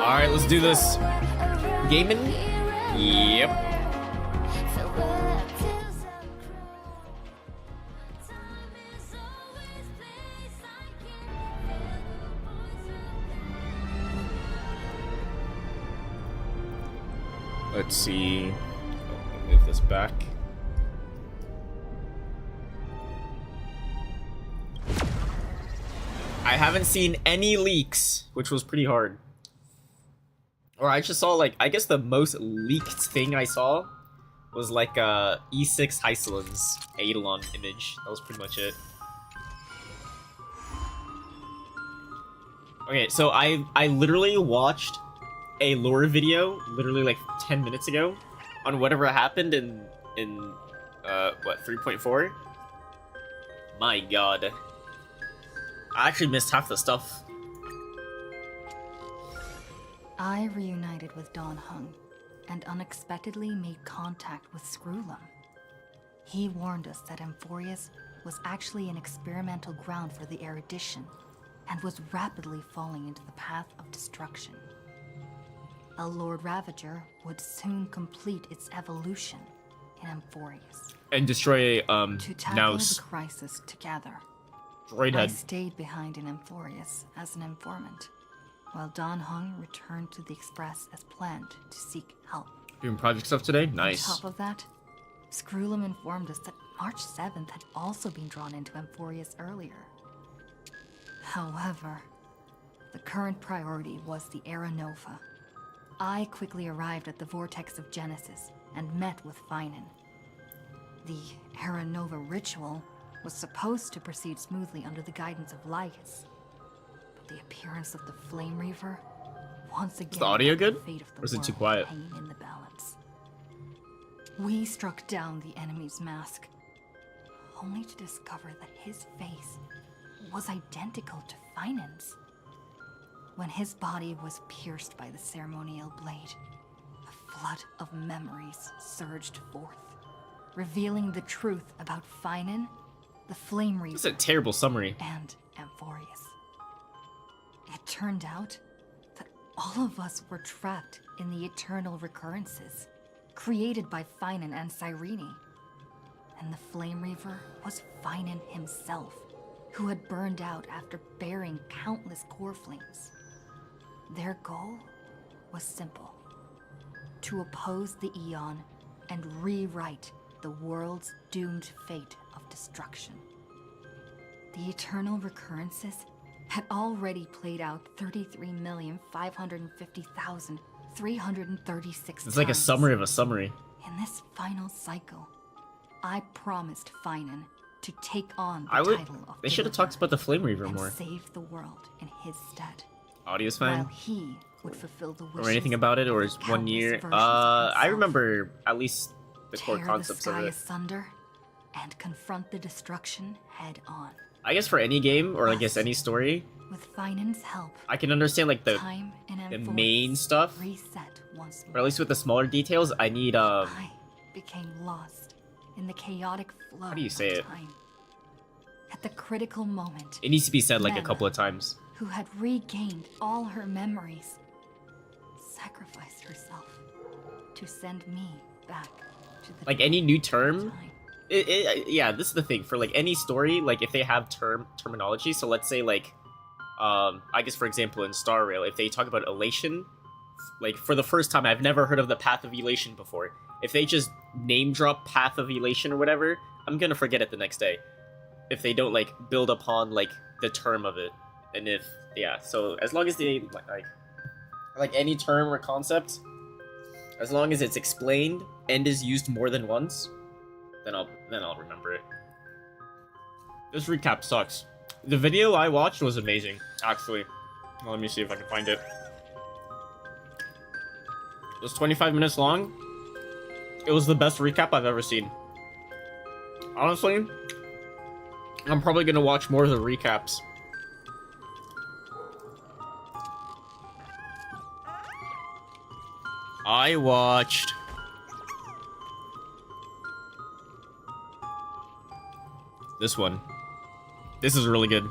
Alright, let's do this. Gaming? Yep. Let's see. I'll move this back. I haven't seen any leaks, which was pretty hard. Or I just saw, like, I guess the most leaked thing I saw was like E6 Hysilens Eidolon image. That was pretty much it. Okay, so I literally watched a lore video literally like 10 minutes ago on whatever happened in what, 3.4? My god. I actually missed half the stuff. I reunited with Don Hung and unexpectedly made contact with Screwlum. He warned us that Amphorius was actually an experimental ground for the erudition and was rapidly falling into the path of destruction. A Lord Ravager would soon complete its evolution in Amphorius. And destroy to tackle Naus. the crisis together, Droid I head. stayed behind in Amphorius as an informant, while Don Hung returned to the Express as planned to seek help. Doing project stuff today? Nice. On top of that, Screwlum informed us that March 7th had also been drawn into Amphorius earlier. However, the current priority was the Era Nova. I quickly arrived at the Vortex of Genesis and met with Finan. The Era Nova ritual was supposed to proceed smoothly under the guidance of Lycus, but the appearance of the Flame Reaver once again Is the audio had the good? fate of the Or is it too world quiet? hanging in the balance. We struck down the enemy's mask, only to discover that his face was identical to Finan's. When his body was pierced by the ceremonial blade, a flood of memories surged forth, revealing the truth about Finan, the Flame Reaver, This is a terrible summary. and Amphorius. It turned out that all of us were trapped in the eternal recurrences created by Finan and Cyrene. And the Flame Reaver was Finan himself, who had burned out after bearing countless core flames. Their goal was simple: to oppose the Eon and rewrite the world's doomed fate of destruction. The eternal recurrences had already played out 33,550,336 It's like a times. summary of a summary. In this final cycle, I promised Finan to take on the I would. title of They should have Deliverer talked about the Flame Reaver and more. save the world in his stead, Audio's while fine. he would fulfill the wishes Or anything about it, or of is one countless year? versions of I himself. remember at least the core Tear concepts the of sky it. asunder and confront the destruction head on. I guess for any game, or I guess Thus, any story, With Finan's help, I can understand like the time and main stuff, reset once more. or at least with the smaller details. I need I became lost in the chaotic flow do you say of it? time. At the critical moment, It needs to be said like a Mela, couple of times. who had regained all her memories, sacrificed herself to send me back to the Like any new term, time. yeah, this is the thing for like any story. Like if they have terminology, so let's say like, I guess for example in Star Rail, if they talk about elation, like for the first time, I've never heard of the Path of Elation before. If they just name drop Path of Elation or whatever, I'm gonna forget it the next day. If they don't like build upon like the term of it, and if yeah, so as long as they like any term or concept, as long as it's explained and is used more than once, then I'll remember it. This recap sucks. The video I watched was amazing, actually. Well, let me see if I can find it. It was 25 minutes long. It was the best recap I've ever seen. Honestly, I'm probably gonna watch more of the recaps. I watched this one. This is really good.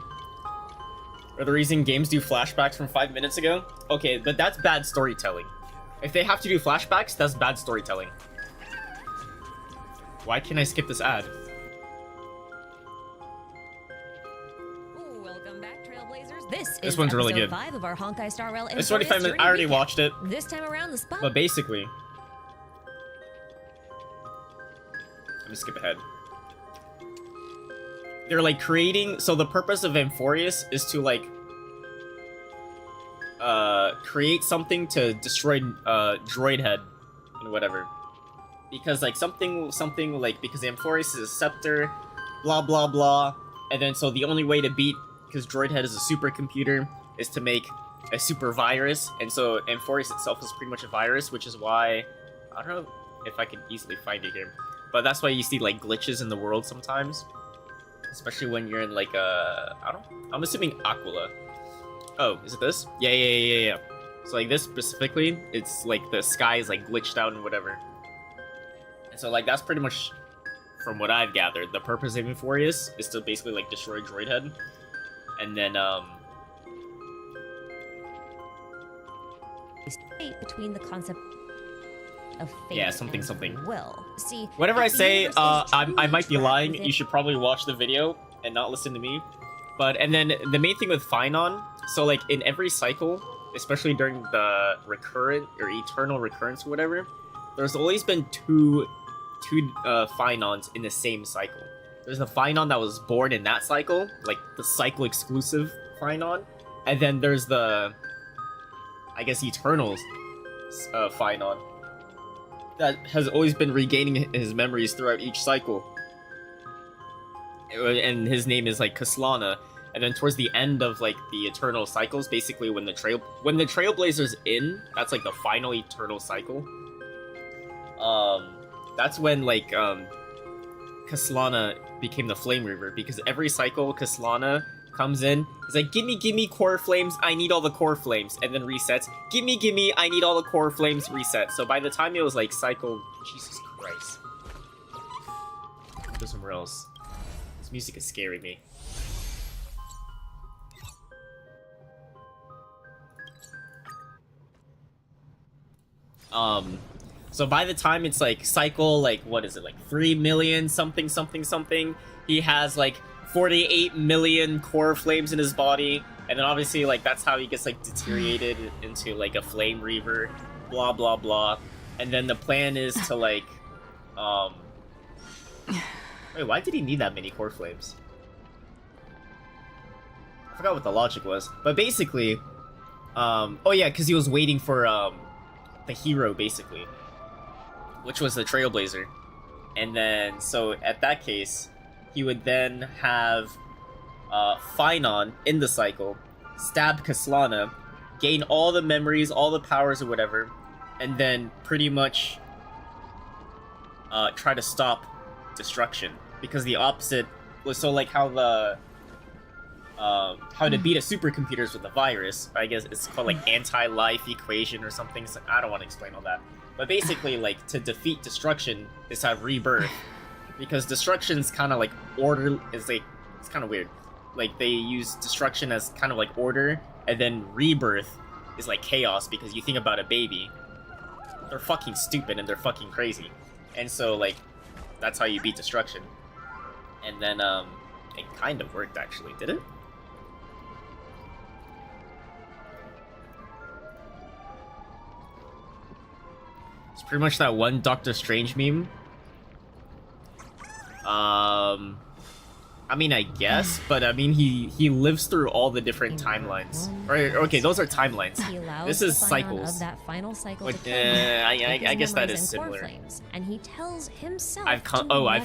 Or the reason games do flashbacks from 5 minutes ago? Okay, but that's bad storytelling. If they have to do flashbacks, that's bad storytelling. Why can't I skip this ad? Welcome back, Trailblazers. This This is one's really episode good. 5 of our Honkai Star Rail. It's 25 minutes. I already watched it. This time around, the spot. But basically... Let me skip ahead. They're like creating... So the purpose of Amphorius is to like... create something to destroy Droid Head and whatever. Because like something like... Because Amphorius is a scepter, blah blah blah. And then so the only way to beat... Because Droid Head is a supercomputer, is to make a super virus. And so Amphorius itself is pretty much a virus, which is why... I don't know if I can easily find it here. But that's why you see like glitches in the world sometimes. Especially when you're in like I don't know. I'm assuming Aquila. Oh, is it this? Yeah. So like this specifically, it's like the sky is like glitched out and whatever. And so like that's pretty much, from what I've gathered, the purpose of Amphorius is to basically like destroy Droid Head. And then between the concept of fate yeah, something. and will. See, whatever I if the say, universe is I truly might be trapped lying. within- You should probably watch the video and not listen to me. But and then the main thing with Finon, so like in every cycle, especially during the recurrent or eternal recurrence or whatever, there's always been two Finons in the same cycle. There's the Finon that was born in that cycle, like the cycle exclusive Finon, and then there's the, I guess, Eternals Finon that has always been regaining his memories throughout each cycle. And his name is like Kaslana. And then towards the end of like the eternal cycles, basically when the Trailblazer's in, that's like the final eternal cycle. That's when like Kaslana became the Flame Reaver, because every cycle Kaslana comes in, he's like, gimme core flames, I need all the core flames, and then resets, gimme, I need all the core flames, reset. So by the time it was like cycle, Jesus Christ. Go somewhere else. This music is scaring me. So by the time it's like cycle, like, what is it, like 3 million something, he has like 48 million core flames in his body, and then obviously like that's how he gets like deteriorated into like a Flame Reaver, blah blah blah. And then the plan is to like wait, why did he need that many core flames? I forgot what the logic was, but basically oh yeah, because he was waiting for the hero, basically, which was the Trailblazer. And then so at that case he would then have Finon in the cycle, stab Kaslana, gain all the memories, all the powers or whatever, and then pretty much try to stop destruction. Because the opposite was so like how the how to beat a supercomputer is with a virus. I guess it's called like anti-life equation or something. So I don't want to explain all that. But basically, like, to defeat destruction is to have rebirth. Because destruction's kind of like order, is like, it's kind of weird. Like, they use destruction as kind of like order, and then rebirth is like chaos, because you think about a baby. They're fucking stupid and they're fucking crazy. And so, like, that's how you beat destruction. And then, it kind of worked, actually. Did it? It's pretty much that one Doctor Strange meme. I mean, I guess, but I mean, he lives through all the different timelines. Or, okay, those are timelines. This is cycles. Of that final cycle But, to come I guess that is memories and core similar. flames, and he tells himself I've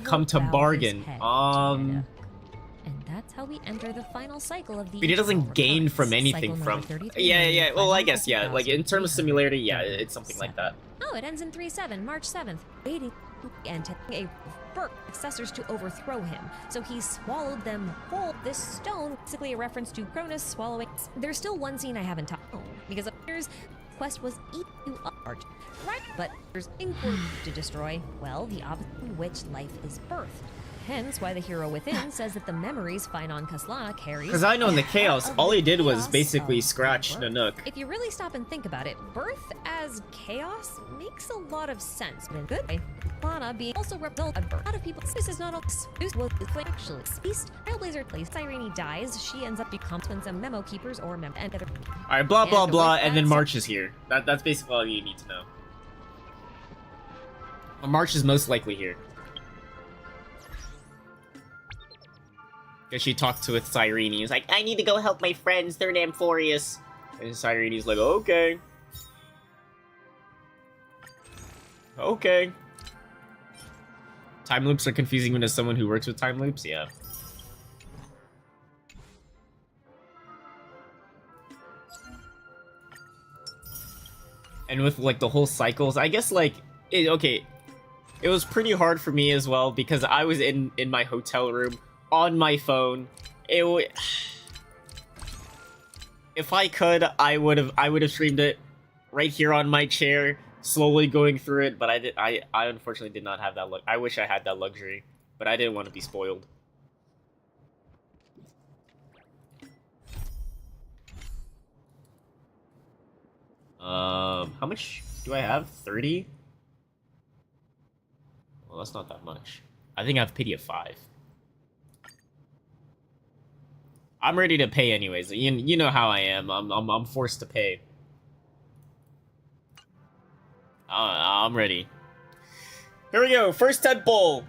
come to to bargain. And that's how we enter the final cycle of the. But he doesn't eternal gain recurrence. from anything Cycle from. number 33, Yeah. Well, I final guess, yeah. Like, in terms of similarity, yeah, it's something like that. Oh, it ends in 3-7, March 7th. Waiting and taking a Burke successors to overthrow him. So he swallowed them whole. This stone, basically a reference to Cronus swallowing. There's still one scene I haven't talked about, because appears quest was eat you apart. Right, but there's inquiry to destroy. Well, the opposite in which life is birthed. Hence why the hero within says that the memories find on Kasla carries. Because I know in the chaos, of all the he did was chaos basically of scratch birth. Nanook. If you really stop and think about it, birth as chaos makes a lot of sense. But in good way, Lana being also result of birth. A lot of people. This is not all. This was actually beast. Trailblazer plays. Irene dies. She ends up becoming when some memo keepers or memo and other. All right, blah blah And blah, with and then that, March is here. That's basically all you need to know. Well, March is most likely here. Because she talked to with Cyrene. He's like, I need to go help my friends. They're Amphorius. And Cyrene's like, okay. Okay. Time loops are confusing when as someone who works with time loops, yeah. And with like the whole cycles, I guess like okay, it was pretty hard for me as well because I was in my hotel room on my phone. If I could, I would have streamed it right here on my chair, slowly going through it. But I unfortunately did not have that luck. I wish I had that luxury, but I didn't want to be spoiled. How much do I have? 30? Well, that's not that much. I think I have pity of 5. I'm ready to pay anyways. You know how I am. I'm forced to pay. I'm ready. Here we go. First tadpole.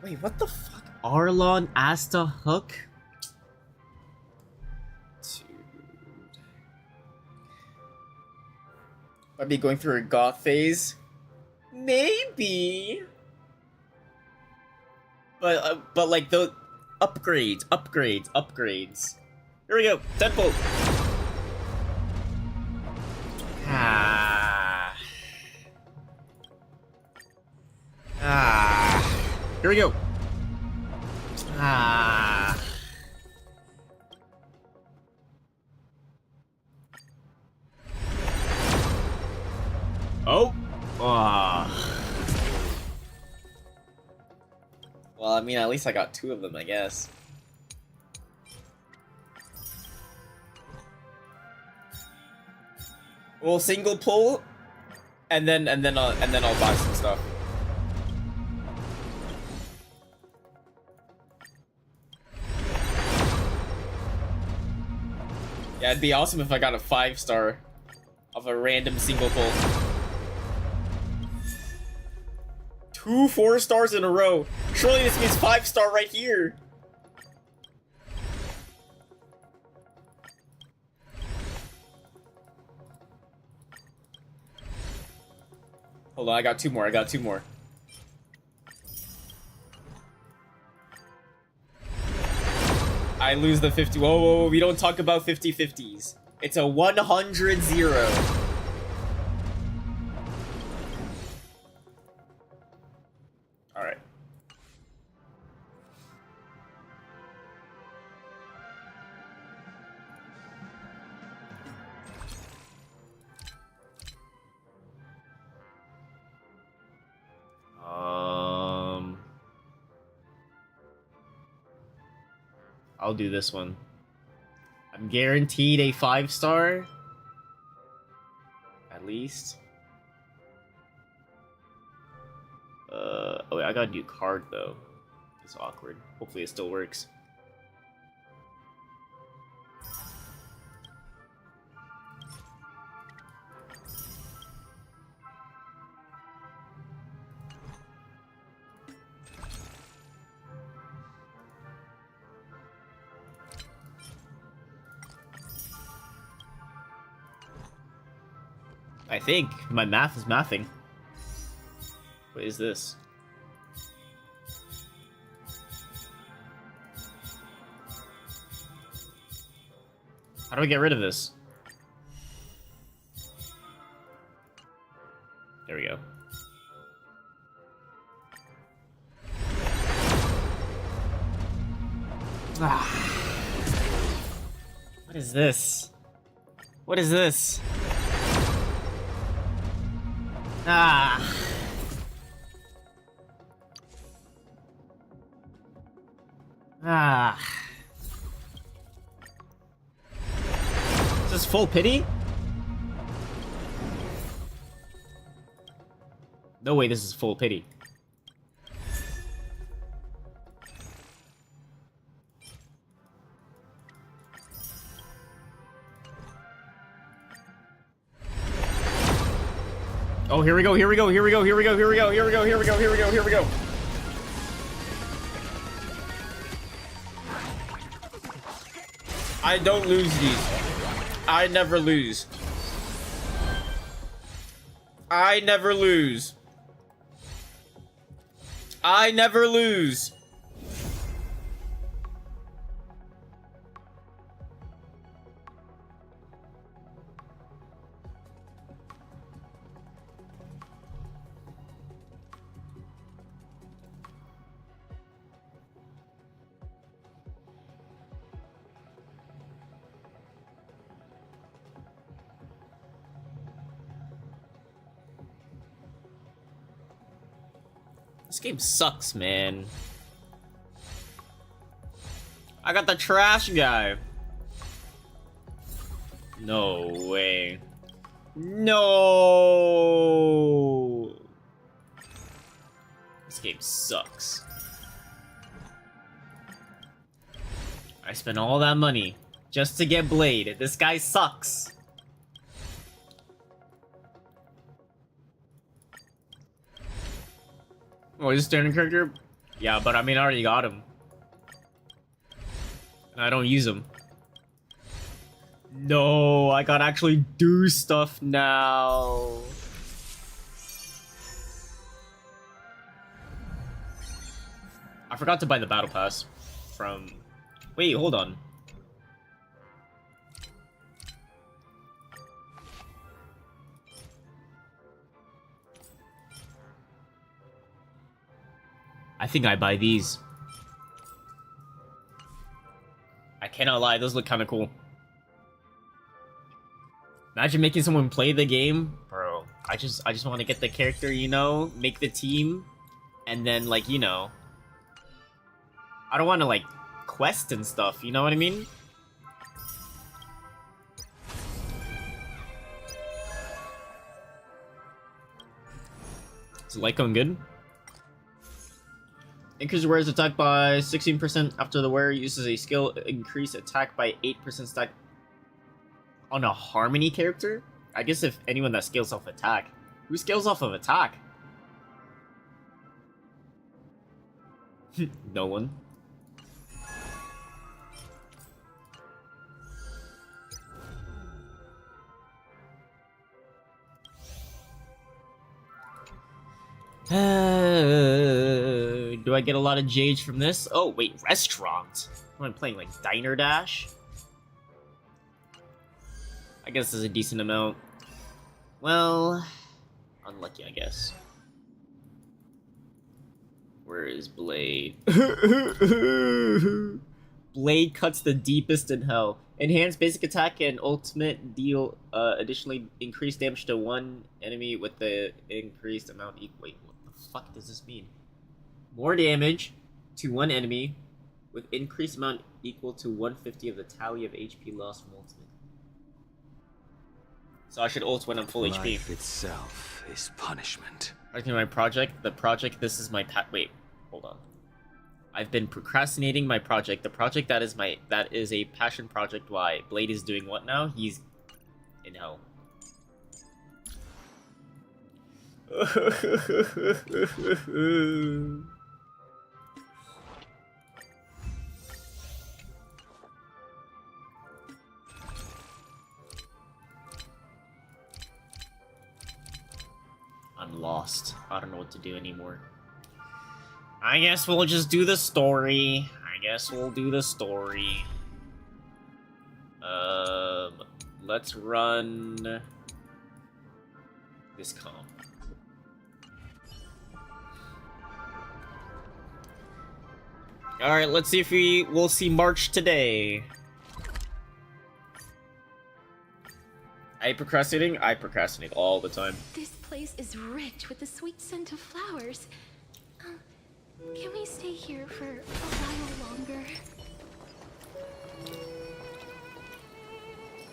Wait, what the fuck? Arlon Asta Hook? I'd be going through a goth phase. Maybe. But like the upgrades. Here we go. Deadbolt. Here we go. Oh. Well, I mean, at least I got 2 of them, I guess. We'll single pull, and then I'll buy some stuff. Yeah, it'd be awesome if I got a 5-star of a random single pull. 2 4-stars in a row. Surely this means 5-star right here. Hold on, I got 2 more. I lose the 50. Whoa, we don't talk about 50-50s. It's a 100-0. Alright. I'll do this one. I'm guaranteed a 5-star. At least. Oh wait, I got a new card though. It's awkward. Hopefully it still works. I think my math is mathing. What is this? How do I get rid of this? There we go. What is this? What is this? Ah. Is this full pity? No way this is full pity. Oh, here we go, here we go, here we go, here we go, here we go, here we go, here we go, here we go, here we go. I don't lose these. I never lose. I never lose. I never lose. This game sucks, man. I got the trash guy. No way. No. This game sucks. I spent all that money just to get Blade. This guy sucks. Oh, he's a standard character? Yeah, but I mean, I already got him. And I don't use him. No, I gotta actually do stuff now. I forgot to buy the battle pass from... Wait, hold on. I think I buy these. I cannot lie, those look kind of cool. Imagine making someone play the game, bro. I just want to get the character, you know, make the team, and then like, you know, I don't want to like quest and stuff. You know what I mean? Is the light going good? Increase wearer's attack by 16% after the wearer uses a skill. Increase attack by 8% stack on a Harmony character? I guess if anyone that scales off attack. Who scales off of attack? No one. Do I get a lot of Jage from this? Oh, wait, restaurant. Am I playing like Diner Dash? I guess there's a decent amount. Well, unlucky, I guess. Where is Blade? Blade cuts the deepest in hell. Enhanced basic attack and ultimate deal additionally increased damage to one enemy with the increased amount equal. Wait, what the fuck does this mean? More damage to one enemy with increased amount equal to 150 of the tally of HP lost from ultimate. So I should ult when I'm full HP. Life itself is punishment. I think my project. The project. This is my wait, hold on. I've been procrastinating my project. The project that is a passion project. Why? Blade is doing what now? He's in hell. I'm lost. I don't know what to do anymore. I guess we'll just do the story. Let's run this comp. Alright, let's see if we'll see March today. I procrastinate all the time. This place is rich with the sweet scent of flowers. Can we stay here for a while longer?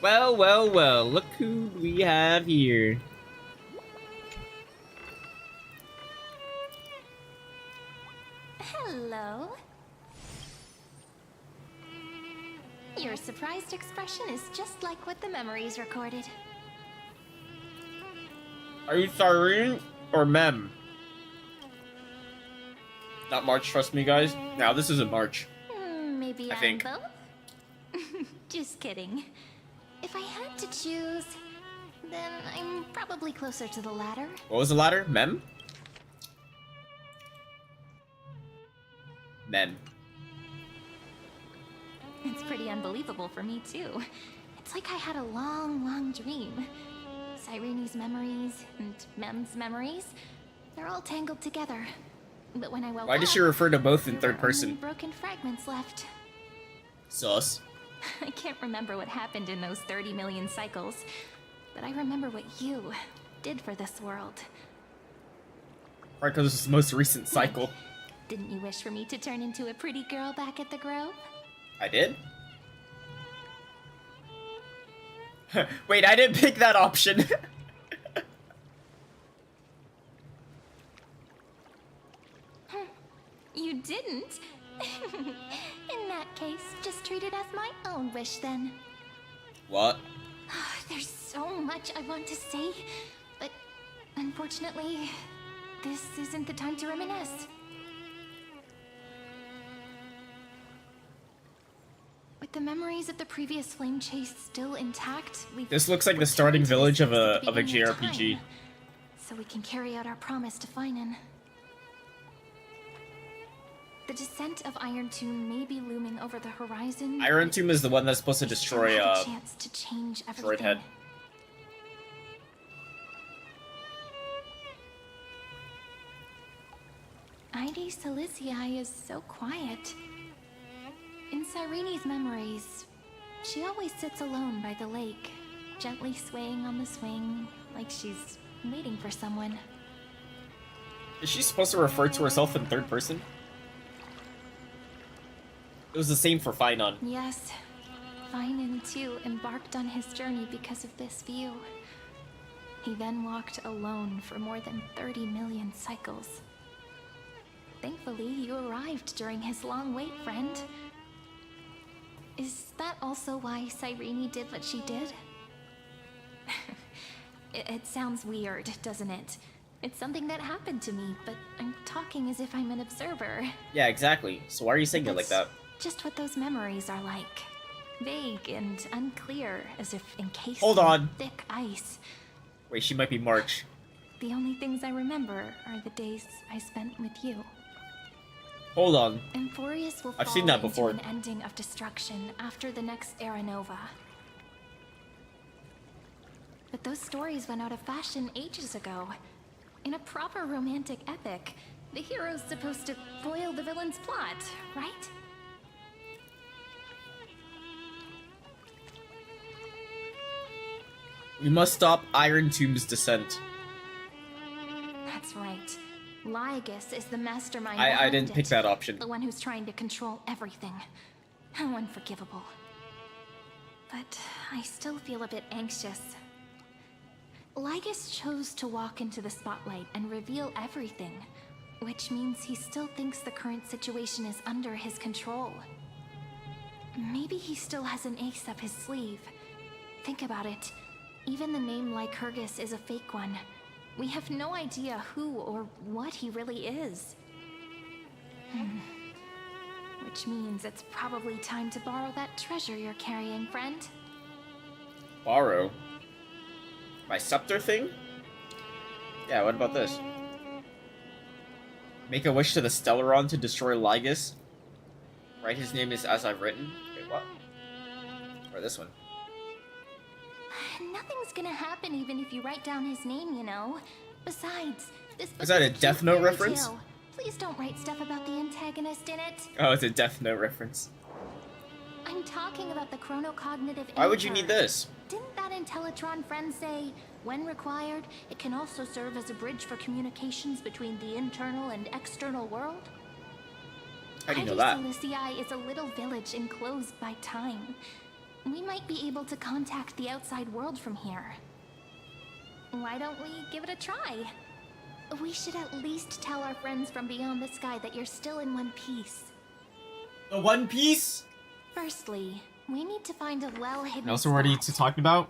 Well, well, well. Look who we have here. Hello. Your surprised expression is just like what the memories recorded. Are you Cyrene or Mem? Not March, trust me, guys. Now, this isn't March. Maybe I I'm think. both? Just kidding. If I had to choose, then I'm probably closer to the latter. What was the latter? Mem? Mem. It's pretty unbelievable for me, too. It's like I had a long, long dream. Cyrene's memories and Mem's memories, they're all tangled together. But when I woke up, Why does she refer to both in there third were person? only broken fragments left. Sus. I can't remember what happened in those 30 million cycles, but I remember what you did for this world. Right, because this is the most recent cycle. Didn't you wish for me to turn into a pretty girl back at the Grove? I did? Wait, I didn't pick that option. You didn't? In that case, just treat it as my own wish then. What? There's so much I want to say, but unfortunately, this isn't the time to reminisce. With the memories of the previous flame chase still intact, This looks like the starting village of a JRPG. So we can carry out our promise to Finan. The descent of Iron Tomb may be looming over the horizon. Iron Tomb is the one that's supposed to We still destroy have a chance to change everything. Droid Head. Ide Silicii is so quiet. In Cyrene's memories, she always sits alone by the lake, gently swaying on the swing, like she's waiting for someone. Is she supposed to refer to herself in third person? It was the same for Finan. Yes, Finan too embarked on his journey because of this view. He then walked alone for more than 30 million cycles. Thankfully, you arrived during his long wait, friend. Is that also why Cyrene did what she did? It sounds weird, doesn't it? It's something that happened to me, but I'm talking as if I'm an observer. Yeah, exactly. So why are you saying it like that? Just what those memories are like. Vague and unclear, as if encased Hold in on. thick ice. Wait, she might be March. The only things I remember are the days I spent with you. Hold on. Emphorius will I've fall seen that into before. an ending of destruction after the next Era Nova. But those stories went out of fashion ages ago. In a proper romantic epic, the hero's supposed to foil the villain's plot, right? We must stop Iron Tomb's descent. That's right. Lygus is the mastermind. I behind didn't pick it. that option. The one who's trying to control everything. How unforgivable. But I still feel a bit anxious. Lygus chose to walk into the spotlight and reveal everything, which means he still thinks the current situation is under his control. Maybe he still has an ace up his sleeve. Think about it. Even the name Lycurgus is a fake one. We have no idea who or what he really is. Which means it's probably time to borrow that treasure you're carrying, friend. Borrow? My scepter thing? Yeah, what about this? Make a wish to the Stellaron to destroy Lygus. Write his name is as I've written. Wait, what? Or this one. Nothing's gonna happen even if you write down his name, you know. Besides, this book Is that a cute Death Note fairy reference? tale. Please don't write stuff about the antagonist in it. Oh, it's a Death Note reference. I'm talking about the chronocognitive. Why would you anchor. need this? Didn't that Intellitron friend say, when required, it can also serve as a bridge for communications between the internal and external world? How do you know that? Hysilens is a little village enclosed by time. We might be able to contact the outside world from here. Why don't we give it a try? We should at least tell our friends from beyond the sky that you're still in one piece. The One Piece? Firstly, we need to find a well-hidden Also already spot. to talk about?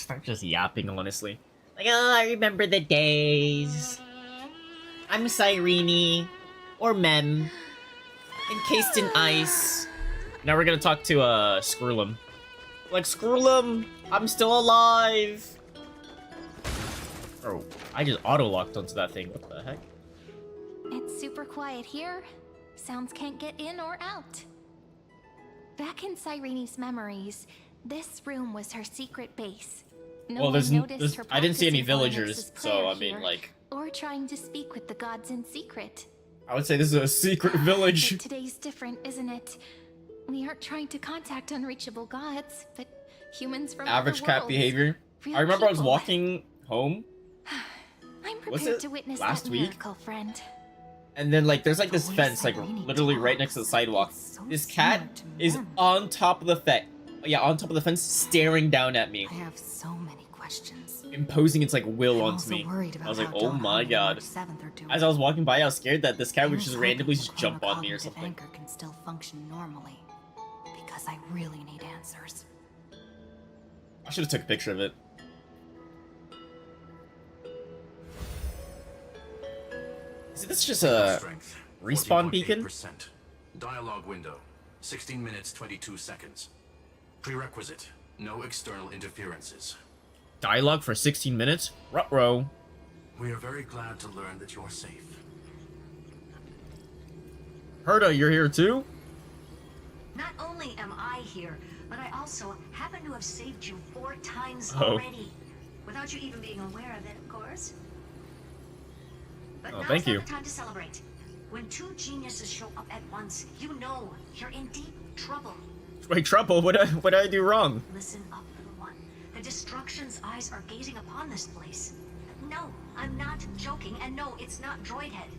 They're just yapping, honestly. Like, oh, I remember the days. I'm Cyrene. Or Mem. Encased in ice. Now we're gonna talk to, Skrulum. Like, Skrulum, I'm still alive! Oh, I just auto-locked onto that thing. What the heck? It's super quiet here. Sounds can't get in or out. Back in Cyrene's memories, this room was her secret base. No Well, one noticed there's her I didn't see any practicing villagers, Phoenix's so prayer I mean, here, like... or trying to speak with the gods in secret. I would say this is a secret village. But today's different, isn't it? We aren't trying to contact unreachable gods, but humans from Average other cat worlds. behavior. Real I remember I was people. walking home, I'm Was prepared it to witness last that week? miracle, friend. and then, like, there's, like, The this way fence, like, Cyrene literally right talks, next to the sidewalk. it's so This cat similar to is Mem. on top of the fence. Yeah, on top of the fence, staring down at me. I have so many questions. Imposing its, like, will I'm onto also me. worried about I was like, how oh John my and god. March 7th are doing. As I was walking by, I was scared that this cat would Seems just like randomly the just jump on me or chronocognitive something. anchor can still function normally, because I really need answers. I should have took a picture of it. Is this just a Strength, respawn beacon? 14.8%. Dialogue window, 16 minutes 22 seconds. Prerequisite, no external interferences. dialogue for 16 minutes? Ruh-roh. We are very glad to learn that you're safe. Herda, you're here too? Not only am I here, but I also happen to have saved you 4 times Oh. already. Without you even being aware of it, of course. But Oh, now's thank not you. the time to celebrate. When 2 geniuses show up at once, you know you're in deep trouble. Wait, trouble? What did I do wrong? Listen up, little one. The Destruction's eyes are gazing upon this place. No, I'm not joking, and no, it's not Droidhead.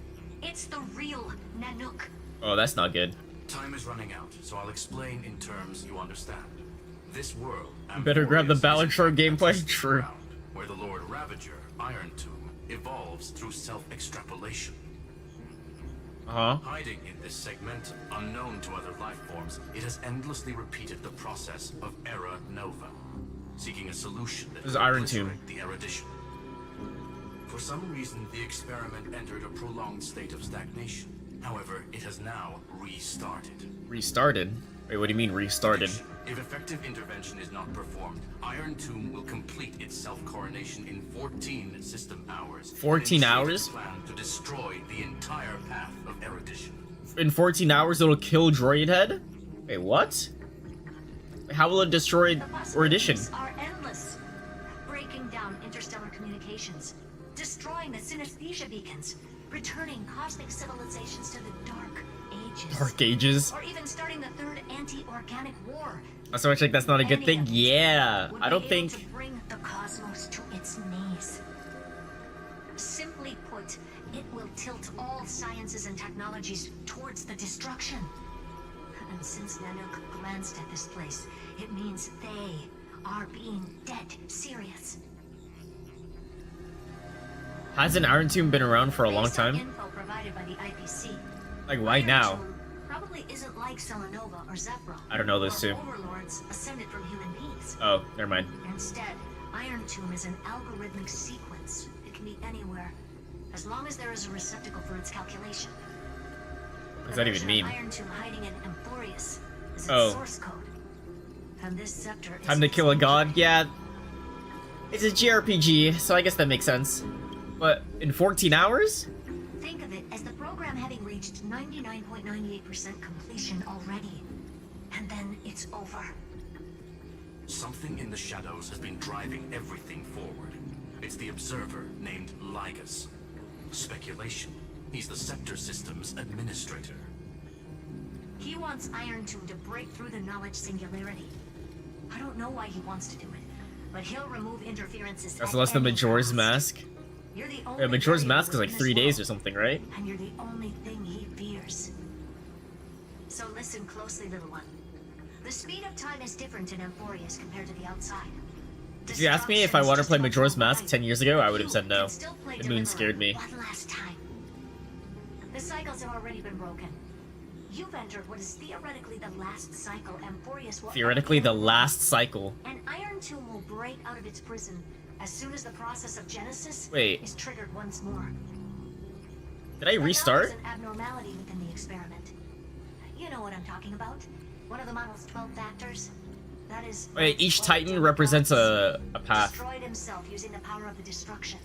It's the real Nanook. Oh, that's not good. Time is running out, so I'll explain in terms you understand. This world... You better grab the Amphorius, Ballad is Shore in fact a gameplay. testing True. ground where the Lord Ravager, Iron Tomb, evolves through self-extrapolation. Uh-huh. Hiding in this segment, unknown to other life forms, it has endlessly repeated the process of Era Nova, seeking a solution that This is will Iron Tomb. obliterate the erudition. For some reason, the experiment entered a prolonged state of stagnation. However, it has now restarted. Restarted? Wait, what do you mean restarted? If effective intervention is not performed, Iron Tomb will complete its self-coronation in 14 system hours. 14 and initiate hours? its plan to destroy the entire path of erudition. In 14 hours it'll kill Droidhead? Wait, what? How will it destroy The Erudition? possibilities are endless. Breaking down interstellar communications, destroying the synesthesia beacons, returning cosmic civilizations to the Dark Ages. Dark Ages? Or even starting the third anti-organic war. So I think that's not a good Any thing? of these Yeah. would I don't be think... able to bring the cosmos to its knees. Simply put, it will tilt all sciences and technologies towards the destruction. And since Nanook glanced at this place, it means they are being dead serious. Hasn't Iron Tomb been around for a long Based on time? info provided by the IPC, Like, why Iron now? Tomb probably isn't like Selenova or Zephyr. I don't know those or two. Overlords ascended from human beings. Oh, never mind. Instead, Iron Tomb is an algorithmic sequence. It can be anywhere, as long as there is a receptacle for its calculation. What does that even mean? Iron Tomb hiding in Amphorius is its Oh. source code. And this scepter is Time to its kill a engine. god? Yeah. It's a JRPG, so I guess that makes sense. But in 14 hours? Think of it as the program having reached 99.98% completion already. And then it's over. Something in the shadows has been driving everything forward. It's the observer named Ligus. Speculation. He's the Scepter System's administrator. He wants Iron Tomb to break through the knowledge singularity. I don't know why he wants to do it, but he'll remove interferences. That's at less than any Majora's cost. Mask. You're the only Yeah, Majora's variable Mask is like within 3 this days or world, something, right? and you're the only thing he fears. So listen closely, little one. The speed of time is different in Amphorius compared to the outside. If you asked me if I wanted to play Majora's Mask 10 years ago, I would have said no. The moon scared me. One last time. The cycles have already been broken. You've entered what is theoretically the last cycle Amphorius will Theoretically, the last cycle. An iron tomb will break out of its prison as soon as the process of Genesis is triggered once more. Did I restart? There's an abnormality within the experiment. You know what I'm talking about. One of the model's 12 factors. That is. Wait, each Titan represents a path. Destroyed himself using the power of the destruction.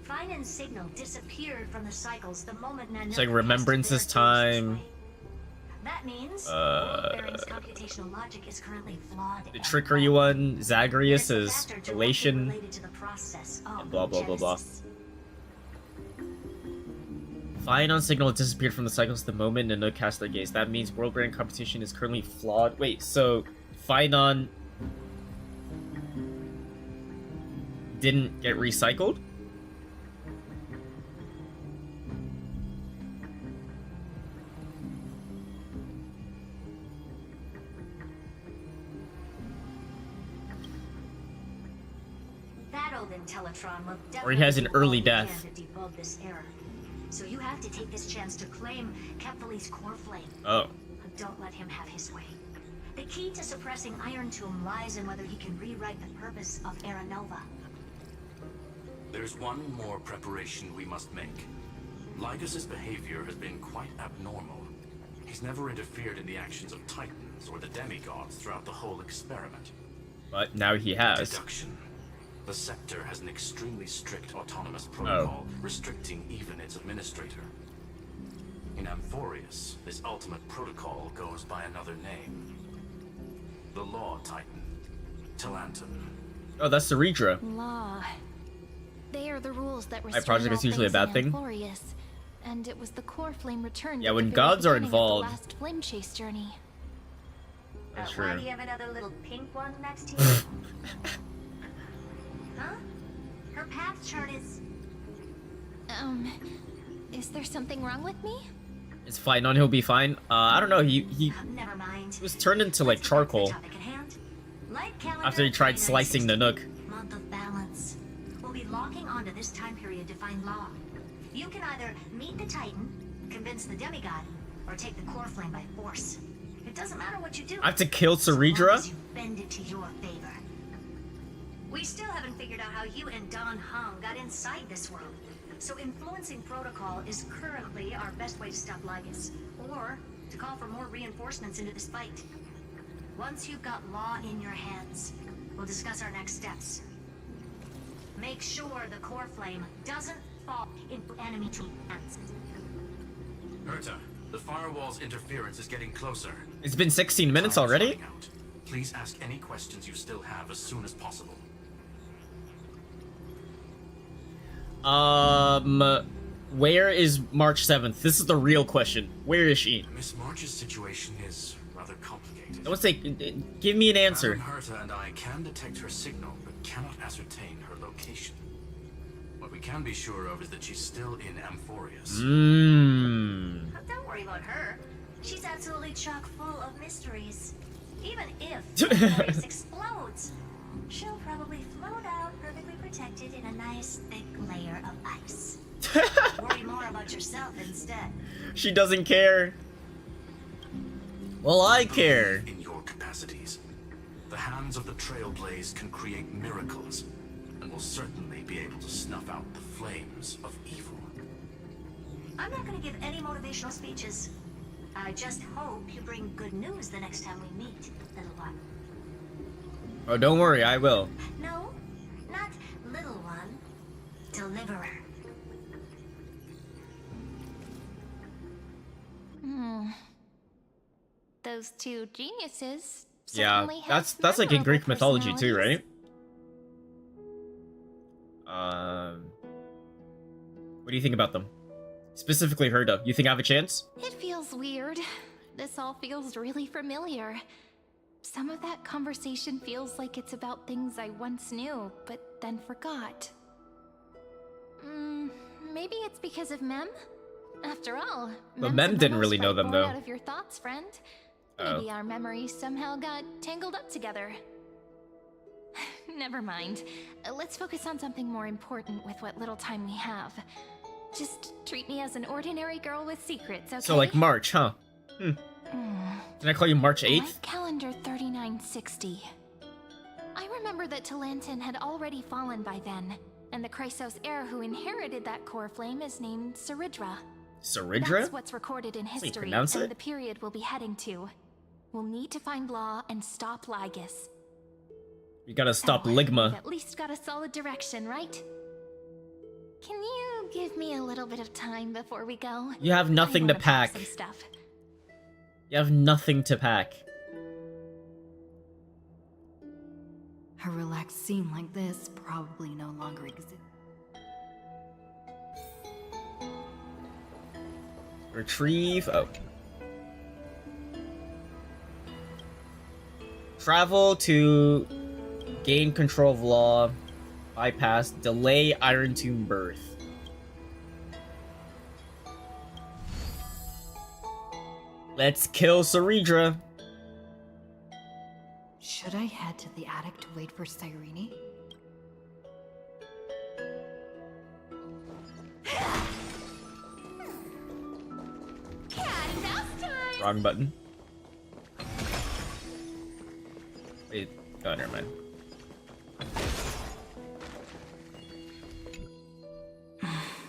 Finen's signal disappeared from the cycles the moment Nanook It's like remembrance this time. That means Baron's computational logic is currently flawed. The trickery one, Zagreus is elation. Related to the process of And blah blah blah blah. Genesis. Fion signal disappeared from the cycles the moment Nanook cast their gaze. That means world brand competition is currently flawed. Wait, so Fion didn't get recycled? That old Intellitron will Or he has an early definitely death. begin to debug this error. So you have to take this chance to claim Kephal's core flame. Oh. Don't let him have his way. The key to suppressing Iron Tomb lies in whether he can rewrite the purpose of Era Nova. There's one more preparation we must make. Lycus's behavior has been quite abnormal. He's never interfered in the actions of Titans or the demigods throughout the whole experiment. But now he has. Deduction. The Scepter has an extremely strict autonomous protocol, restricting even its administrator. In Amphorius, this ultimate protocol goes by another name. The Law Titan, Talantum. Oh, that's the Redra. Law. They are the rules that My project is usually a bad thing. Amphorius, and it was the core flame returned. Yeah, at when the very gods are beginning of the involved. last flame chase journey. That's Why true. do you have another little pink one next to you? Huh? Her path chart is... Is there something wrong with me? It's fine. On he'll be fine. I don't know. He Never mind. was turned into like charcoal Topic at hand. Light calendar after he tried 2960. slicing Nanook. Month of balance. We'll be locking onto this time period to find Law. You can either meet the Titan, convince the demigod, or take the core flame by force. It doesn't matter what you do. I have to kill so long Ceredra? as you bend it to your favor. We still haven't figured out how you and Don Hong got inside this world. So influencing protocol is currently our best way to stop Lygus, or to call for more reinforcements into this fight. Once you've got Law in your hands, we'll discuss our next steps. Make sure the core flame doesn't fall into enemy hands. Herta, the firewall's interference is getting closer. It's been 16 minutes Time is already? running out. Please ask any questions you still have as soon as possible. Where is March 7th? This is the real question. Where is she? Miss March's situation is rather complicated. Don't say, give me an answer. Madam Herta and I can detect her signal, but cannot ascertain her location. What we can be sure of is that she's still in Amphorius. Don't worry about her. She's absolutely chock full of mysteries. Even if Amphorius explodes, she'll probably float out perfectly protected in a nice thick layer of ice. Worry more about yourself instead. She doesn't care. Well, I care. In your capacities, the hands of the Trailblaze can create miracles, and will certainly be able to snuff out the flames of evil. I'm not going to give any motivational speeches. I just hope you bring good news the next time we meet, little one. Oh, don't worry, I will. No, not little one. Deliverer. Those two geniuses Yeah, certainly have that's like in memorable Greek mythology too, right? personalities. What do you think about them? Specifically Herta. You think I have a chance? It feels weird. This all feels really familiar. Some of that conversation feels like it's about things I once knew, but then forgot. Maybe it's because of Mem? After all, The Mem men said didn't almost really know right them, born though. Out of your thoughts, friend. Oh. Maybe our memories somehow got tangled up together. Never mind. Let's focus on something more important with what little time we have. Just treat me as an ordinary girl with secrets, okay? So like March, huh? Can I call you March 8th? Light calendar 3960. I remember that Talantin had already fallen by then, and the Chrysos heir who inherited that core flame is named Saridra. Saridra? That's what's recorded in How do you history pronounce and it? the period we'll be heading to. We'll need to find Law and stop Lygus. You gotta stop We've Ligma. at least got a solid direction, right? Can you give me a little bit of time before we go? You have nothing I to wanna pack. some stuff. You have nothing to pack. A relaxed scene like this probably no longer exists. Retrieve. Oh. Travel to gain control of Law. Bypass. Delay Iron Tomb birth. Let's kill Saridra. Should I head to the attic to wait for Cyrene? Cat and mouse time! Wrong button. Wait. Oh, never mind.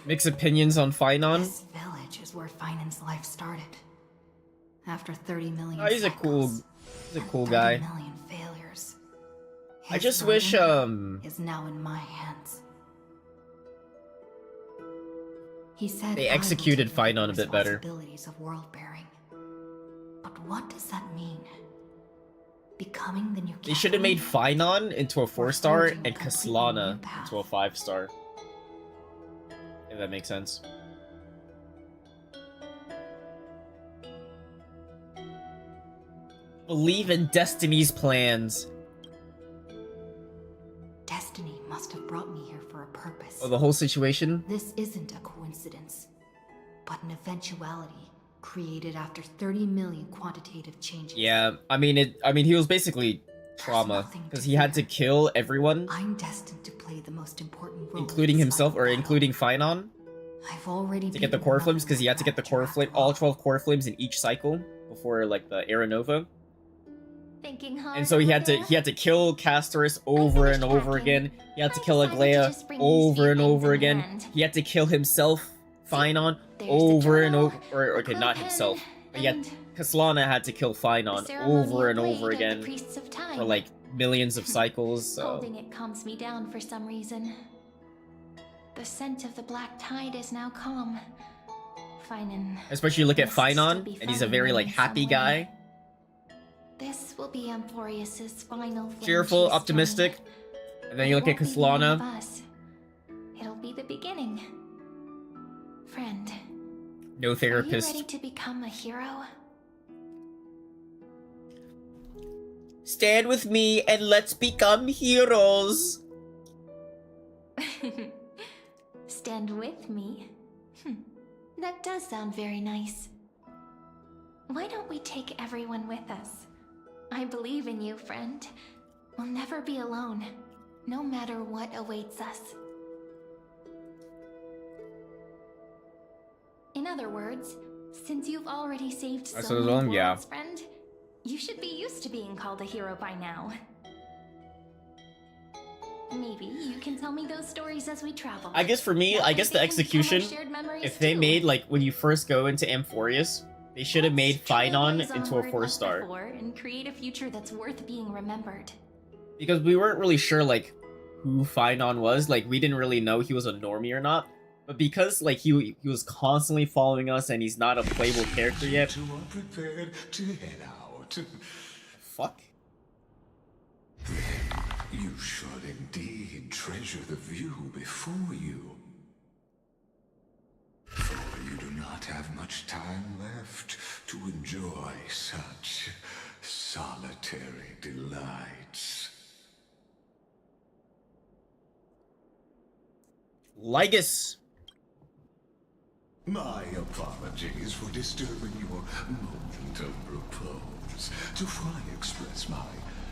Mixed opinions on Finon. This village is where Finan's life started. After 30 million Oh, he's a cool and 30 guy. million failures. I His just wish, burden is now in my hands. He said They I will executed take the Finon a bit better. responsibilities of world bearing. But what does that mean? Becoming the new They should have made Catherine? Finon into a 4-star forging a and completely Kaslana new path. into a 5-star. If that makes sense. Believe in Destiny's plans. Destiny must have brought me here for a purpose. Oh, the whole situation? This isn't a coincidence, but an eventuality created after 30 million quantitative changes. Yeah, I mean he was basically trauma nothing to because he had to fear. kill everyone, I'm destined to play the most important role including in this himself, or final including Finon, battle. I've already to get the beaten core enough flames because he had to get the core draft flame, after all 12 core flames in each cycle before like the Era Nova. Thinking hard And so he over had to there? kill Castorus over and over again. He had to kill I decided to Aglaya just bring these over few and things over in again. hand. He had to kill himself, Finon, There's the over and journal, over. Or okay, the not pen, himself, but yet and Kaslana had to kill the Finon ceremonial over and blade over of the again priests of time. for like millions of cycles. So Holding it calms me down for some reason. The scent of the black tide is now calm. Finon. especially look at must still Finon, be and he's a fighting very them like in happy some guy, way. This will be Amphorius's final flame cheerful, chase optimistic. journey. And then you look at It won't be the end of Kaslana, us. It'll be the beginning. Friend, no are you therapist. ready to become a hero? Stand with me and let's become heroes. Stand with me? That does sound very nice. Why don't we take everyone with us? I believe in you, friend. We'll never be alone, no matter what awaits us. In other words, since you've already saved so So many long, yeah. worlds, friend, you should be used to being called a hero by now. Maybe you can tell me those stories as we travel. I guess for me, That I way guess they the can become our execution, shared memories if they too. made like when you first go into Amphorius, they should have made Let's Finon trailblaze into a onward like 4-star. before and create a future that's worth being remembered. Because we weren't really sure like who Finon was. Like we didn't really know he was a normie or not. But because like he was constantly following us and he's not a playable character yet. Two are prepared to head out. Fuck. You should indeed treasure the view before you. For you do not have much time left to enjoy such solitary delights. Lygus. My apologies for disturbing your moment of repose. Before I express my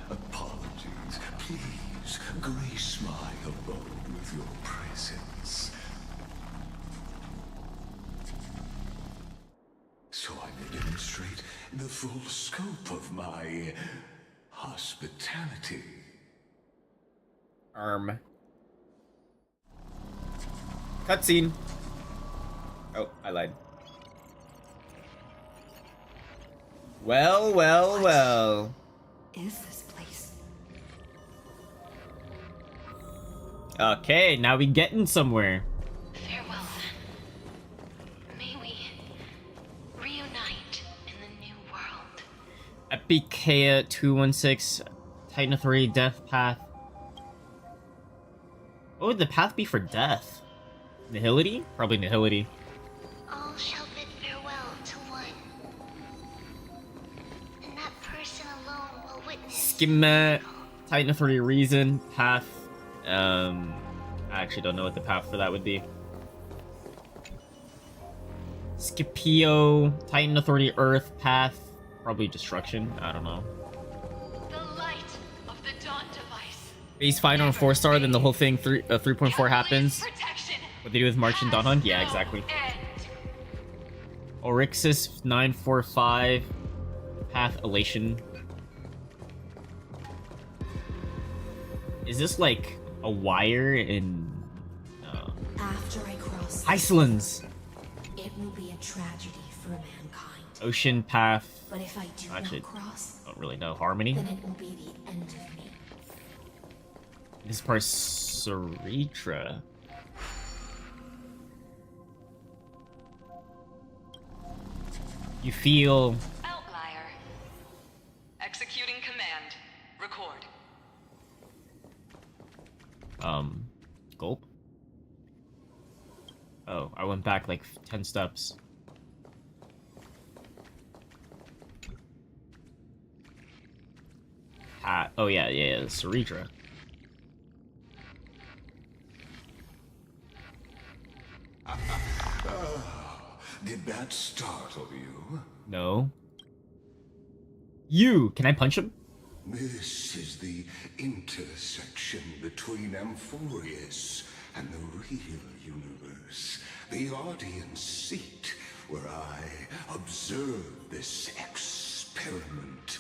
apologies, please grace my abode with your presence. So I may demonstrate the full scope of my hospitality. Cutscene. Oh, I lied. Well, well, well. Is this place? Okay, now we getting somewhere. Farewell, then. May we reunite in the new world. Epikea 216, Titan Authority, Death Path. What would the path be for death? Nihility? Probably Nihility. All shall bid farewell to one. And that person alone will witness. Schema, Titan Authority, Reason, Path. I actually don't know what the path for that would be. Scipio, Titan Authority, Earth, Path. Probably Destruction. I don't know. The light of the dawn device. Base final and 4-star, then the whole thing 3.4 happens. Protection. What they do with March and Dawn Hunt? Yeah, exactly. End. Oryxis 945, Path Elation. Is this like a wire in After I cross, Hysilens? it will be a tragedy for mankind. Ocean Path. But if I do Actually, not cross, don't really know. Harmony. then it will be the end of me. This part's Saritra. You feel Outlier. Executing command. Record. gulp. Oh, I went back like 10 steps. Oh yeah, Saritra. Did that startle you? No. You! Can I punch him? This is the intersection between Amphorius and the real universe. The audience seat where I observe this experiment.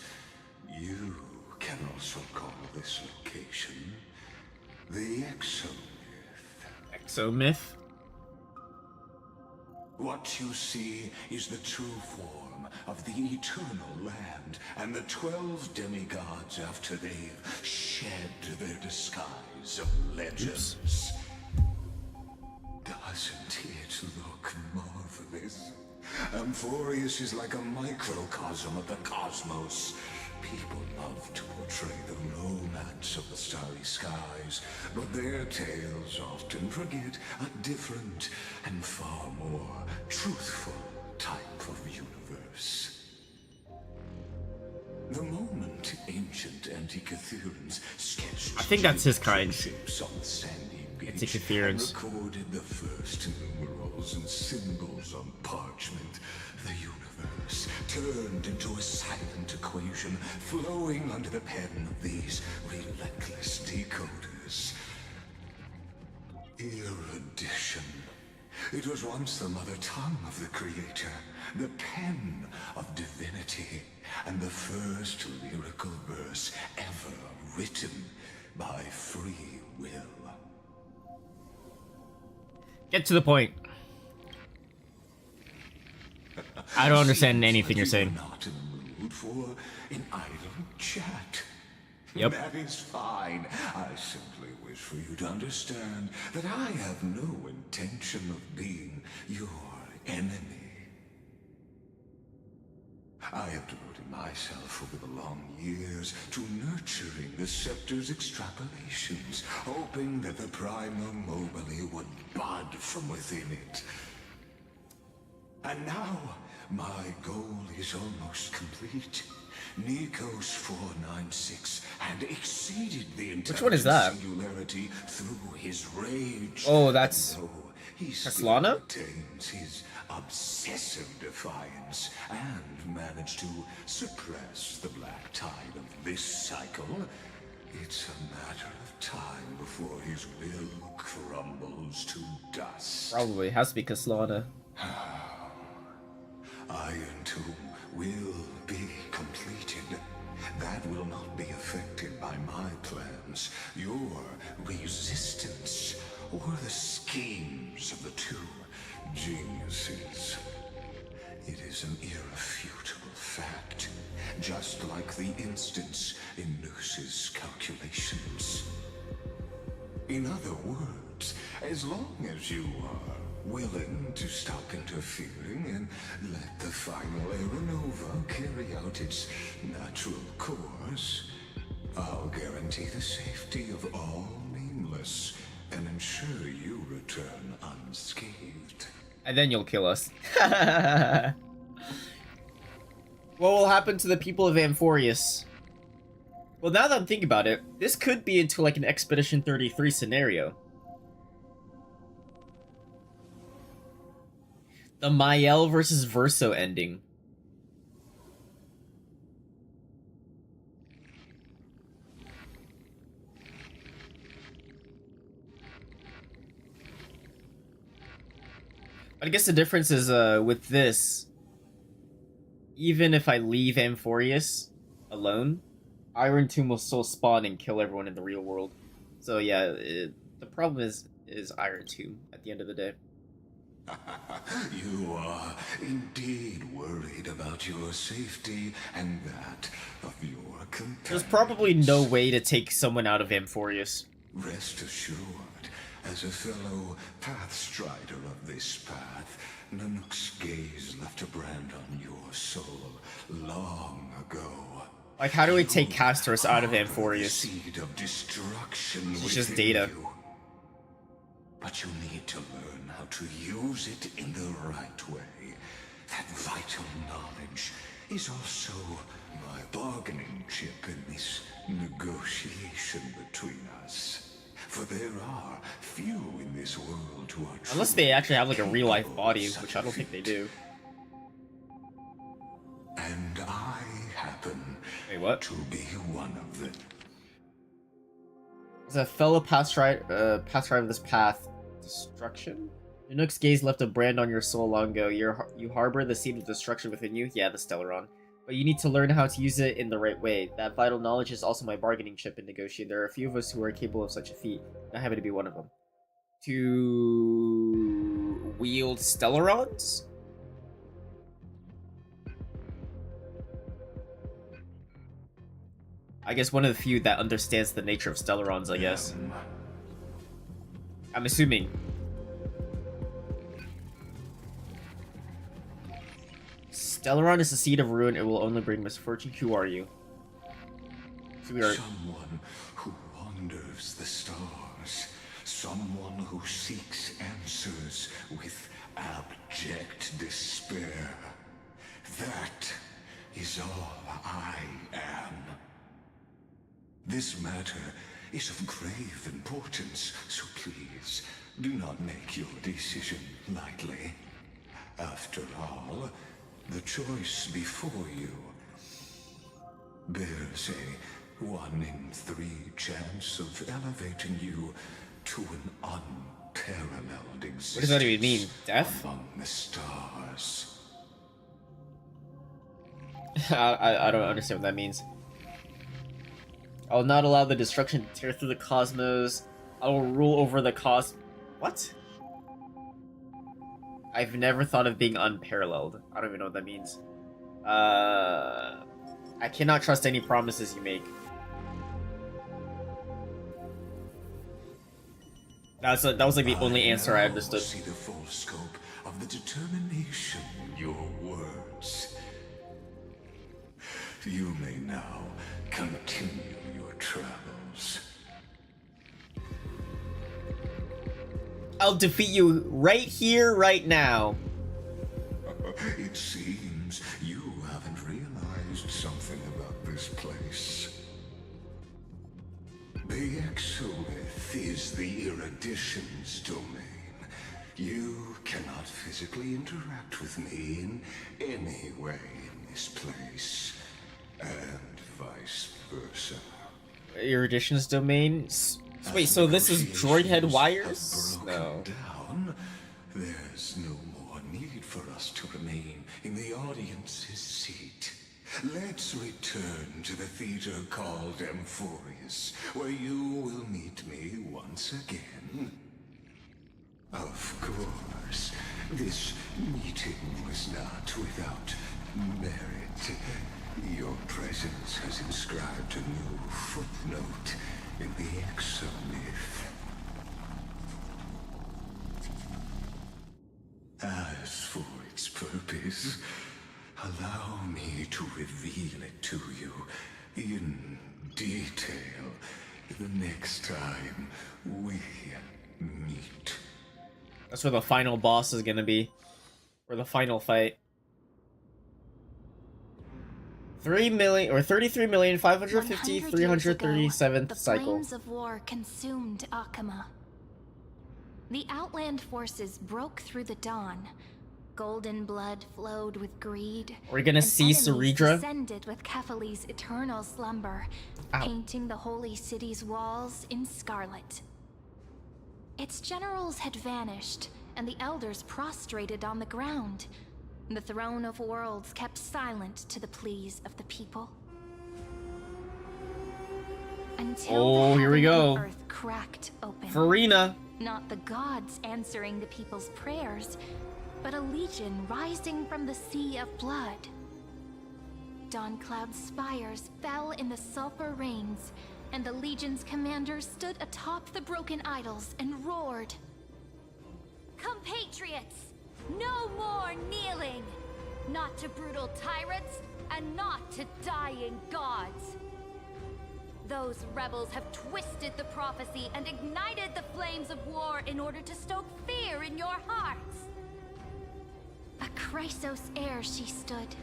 You can also call this location the Exomyth. Exomyth? What you see is the true form of the eternal land and the 12 demigods after they've shed their disguise of legends. Oops. Doesn't it look marvelous? Amphorius is like a microcosm of the cosmos. People love to portray the romance of the starry skies, but their tales often forget a different and far more truthful type of universe. The moment ancient Antikytherians sketched I think that's his kind. ships on the sandy beach and Antikytherians. recorded the first numerals and symbols on parchment, the universe turned into a silent equation flowing under the pen of these relentless decoders. Erudition. It was once the mother tongue of the Creator, the pen of divinity, and the first lyrical verse ever written by free will. Get to the point. I don't understand anything you're saying. Not in the mood for an idle chat. Yep. That is fine. I simply wish for you to understand that I have no intention of being your enemy. I have devoted myself over the long years to nurturing the scepter's extrapolations, hoping that the Prima Mobile would bud from within it. And now, my goal is almost complete. Nikos 496 had exceeded the Which one is that? singularity through his rage. Oh, that's Though he Castellana? still retains his obsessive defiance and manage to suppress the black tide of this cycle, it's a matter of time before his will crumbles to dust. Probably has to be Kaslana. Iron Tomb will be completed. That will not be affected by my plans, your resistance, or the schemes of the two geniuses. It is an irrefutable fact, just like the instance in Noose's calculations. In other words, as long as you are willing to stop interfering and let the final Aeronova carry out its natural course, I'll guarantee the safety of all nameless and ensure you return unscathed. And then you'll kill us. What will happen to the people of Amphorius? Well, now that I'm thinking about it, this could be into like an Expedition 33 scenario. The Mael versus Verso ending. I guess the difference is with this, even if I leave Amphorius alone, Iron Tomb will still spawn and kill everyone in the real world. So yeah, the problem is Iron Tomb at the end of the day. You are indeed worried about your safety and that of your companions. There's probably no way to take someone out of Amphorius. Rest assured, as a fellow pathstrider of this path, Nanook's gaze left a brand on your soul long ago. Like, how do we take Castorus out of Amphorius? Seed of destruction. It's just data. You. But you need to learn how to use it in the right way. That vital knowledge is also my bargaining chip in this negotiation between us. For there are few in this world who are unless they actually have like a real life body, which I don't think they do. And I happen to be one of them. As a fellow pathstrider of this path, destruction? Nanook's gaze left a brand on your soul long ago. You harbor the seed of destruction within you? Yeah, the Stellaron. But you need to learn how to use it in the right way. That vital knowledge is also my bargaining chip in negotiating. There are a few of us who are capable of such a feat. I happen to be one of them. To wield Stellarons? I guess one of the few that understands the nature of Stellarons, I guess. I'm assuming. Stellaron is the seed of ruin. It will only bring misfortune. Who are you? So we are... Someone who wanders the stars. Someone who seeks answers with abject despair. That is all I am. This matter is of grave importance, so please do not make your decision lightly. After all, the choice before you bears a 1 in 3 chance of elevating you to an unparalleled existence. What does that even mean? Death? Among the stars. I don't understand what that means. I will not allow the destruction to tear through the cosmos. I will rule over the What? I've never thought of being unparalleled. I don't even know what that means. I cannot trust any promises you make. That was like the only answer I understood. See the full scope of the determination in your words. You may now continue your travels. I'll defeat you right here, right now. It seems you haven't realized something about this place. The Exolith is the erudition's domain. You cannot physically interact with me in any way in this place, and vice versa. Erudition's domain. Wait, so this is droid head wires? No. Down, there's no more need for us to remain in the audience's seat. Let's return to the theater called Amphorius, where you will meet me once again. Of course, this meeting was not without merit. Your presence has inscribed a new footnote in the exomyth. As for its purpose, allow me to reveal it to you in detail the next time we meet. That's where the final boss is gonna be. Or the final fight. 3,550,337th the cycle. flames of war consumed Akama. The Outland forces broke through the dawn. Golden blood flowed with greed. We're gonna and see enemies Ceredra. descended with Kefali's eternal slumber, painting the holy city's walls in scarlet. Its generals had vanished, and the elders prostrated on the ground. The throne of worlds kept silent to the pleas of the people. Until Here we go. Earth cracked open. Farina. Not the gods answering the people's prayers, but a legion rising from the sea of blood. Dawncloud's spires fell in the sulfur rains, and the legion's commanders stood atop the broken idols and roared. Compatriots, no more kneeling! Not to brutal tyrants, and not to dying gods! Those rebels have twisted the prophecy and ignited the flames of war in order to stoke fear in your hearts! A Chrysos heir she stood,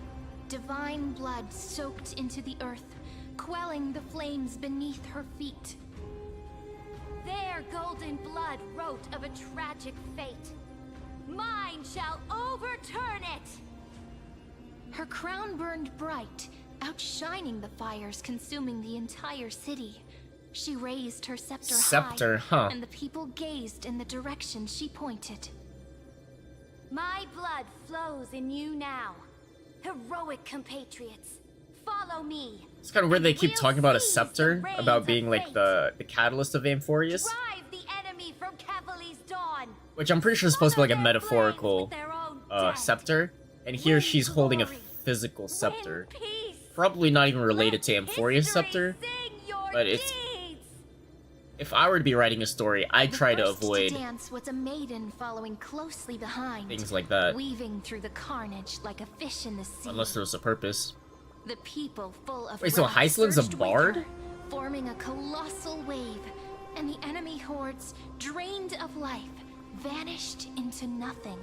divine blood soaked into the earth, quelling the flames beneath her feet. Their golden blood wrote of a tragic fate. Mine shall overturn it! Her crown burned bright, outshining the fires consuming the entire city. She raised her scepter high, and the people gazed in the direction she pointed. My blood flows in you now. Heroic compatriots, follow me. It's kind of weird they keep talking about a scepter, about being like the catalyst of Amphorius. Drive the enemy from Kefali's dawn. Which I'm pretty sure is supposed to be like a metaphorical scepter. And here she's holding a physical scepter. Probably not even related to Amphorius scepter. But it's... If I were to be writing a story, I'd try to avoid dance was a maiden following closely behind, things like that. weaving through the carnage like a fish in the sea. Unless there was a purpose. The people full of Wait, so wrath Hysilens a surged with bard? her, forming a colossal wave, and the enemy hordes, drained of life, vanished into nothing.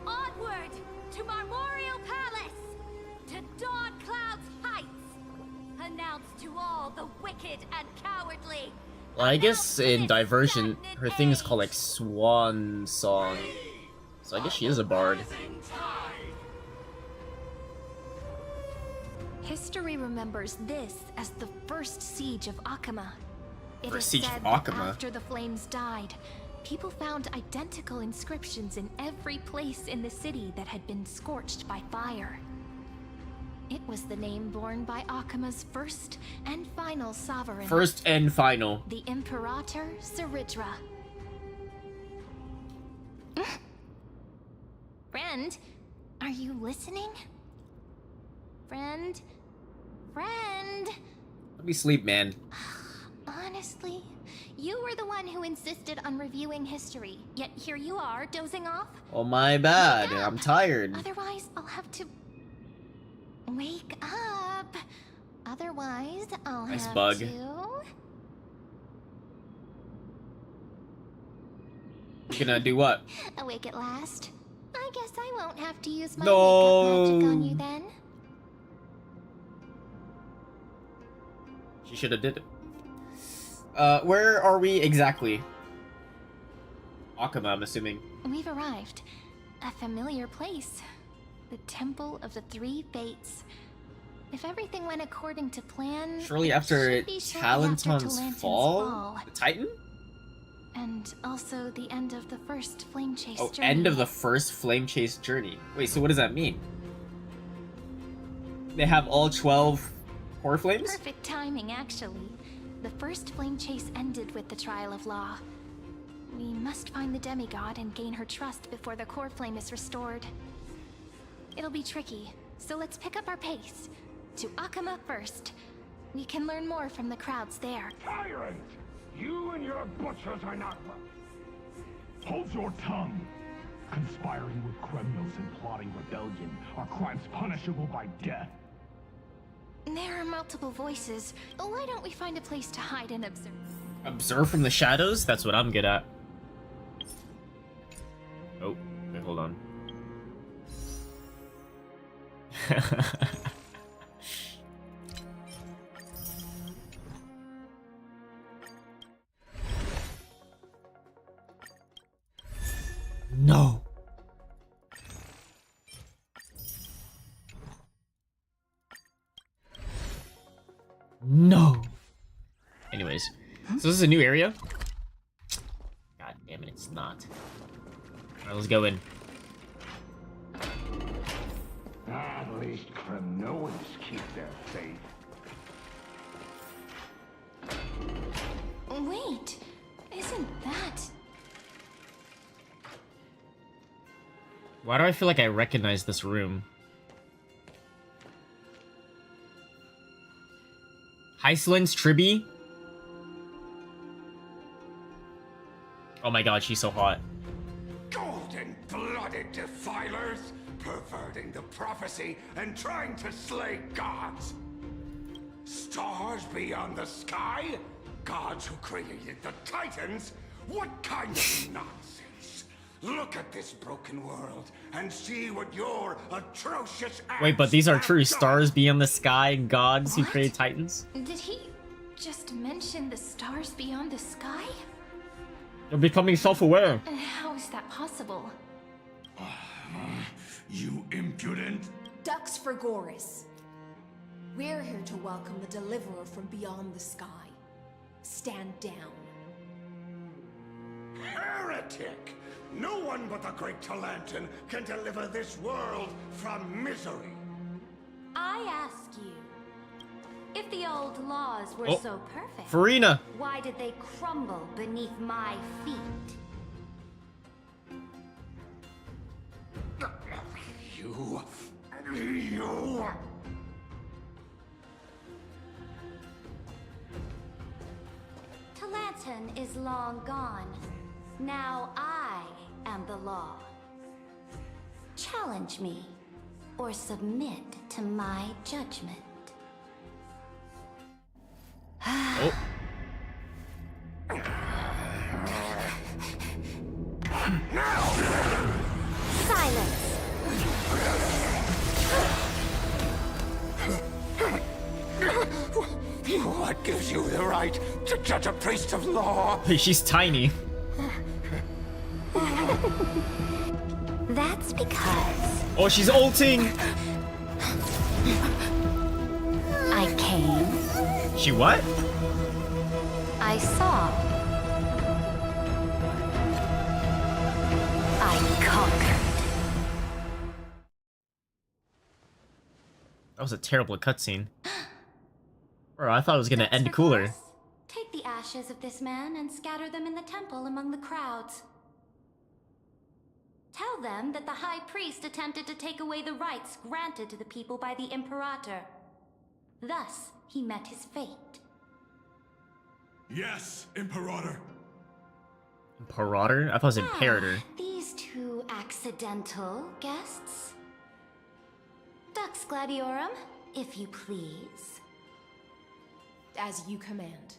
Onward to Marmorial Palace, to Dawncloud's heights. Announce to all the wicked and cowardly. Well, I guess in Diversion, her thing is called like Swan Song. So I guess she is a bard. History remembers this as the first siege of Akama. It First is siege said of that Akama. after the flames died, people found identical inscriptions in every place in the city that had been scorched by fire. It was the name borne by Akama's first and final sovereign. First and final. The Imperator Ceredra. Friend, are you listening? Friend? Friend? Let me sleep, man. Honestly, you were the one who insisted on reviewing history, yet here you are, dozing off. Oh my bad, Wake up. I'm tired. Otherwise, I'll have to... Wake up! Otherwise, I'll Nice have bug. to... You gonna do what? Awake at last. I guess I won't have to use my No. makeup magic on you then. She should have did it. Where are we exactly? Akama, I'm assuming. We've arrived. A familiar place. The Temple of the Three Fates. If everything went according to plan, Shortly it after should be shortly after Talenton's fall? The Titan? And also the end of the first flame chase Oh, journey. end of the first flame chase journey. Wait, so what does that mean? They have all 12 core flames? Perfect timing, actually. The first flame chase ended with the trial of law. We must find the demigod and gain her trust before the core flame is restored. It'll be tricky, so let's pick up our pace. To Akama first. We can learn more from the crowds there. Tyrant! You and your butchers are not... Hold your tongue! Conspiring with criminals and plotting rebellion are crimes punishable by death. There are multiple voices. Why don't we find a place to hide and observe? Observe from the shadows? That's what I'm good at. Oh, wait, hold on. No. No. Anyways, so this is a new area. God damn it, it's not. Alright, let's go in. At least Kranoans keep their faith. Wait, isn't that... Why do I feel like I recognize this room? Hysilens Tribby? Oh my god, she's so hot. Golden-blooded defilers, perverting the prophecy and trying to slay gods. Stars beyond the sky? Gods who created the Titans? What kind of nonsense? Look at this broken world and see what your atrocious acts. Wait, but these are true. have done. Stars beyond the sky and gods who What? create titans? Did he just mention the stars beyond the sky? They're becoming self-aware. How is that possible? You impudent. Dux for Goris. We're here to welcome the deliverer from beyond the sky. Stand down. Heretic! No one but the great Talanton can deliver this world from misery. I ask you, if the old laws were Oh, so perfect, Farina! why did they crumble beneath my feet? You... Talanton is long gone. Now I am the law. Challenge me, or submit to my judgment. Oh. Silence! What gives you the right to judge a priest of law? Hey, she's tiny. That's because Oh, she's ulting! I came, She what? I saw, I conquered. That was a terrible cutscene. Bro, I thought it was gonna end cooler. Take the ashes of this man and scatter them in the temple among the crowds. Tell them that the High Priest attempted to take away the rights granted to the people by the Imperator. Thus, he met his fate. Yes, Imperator. Imperator? I thought it was Imperator. These two accidental guests. Dux Gladiorum, if you please. As you command.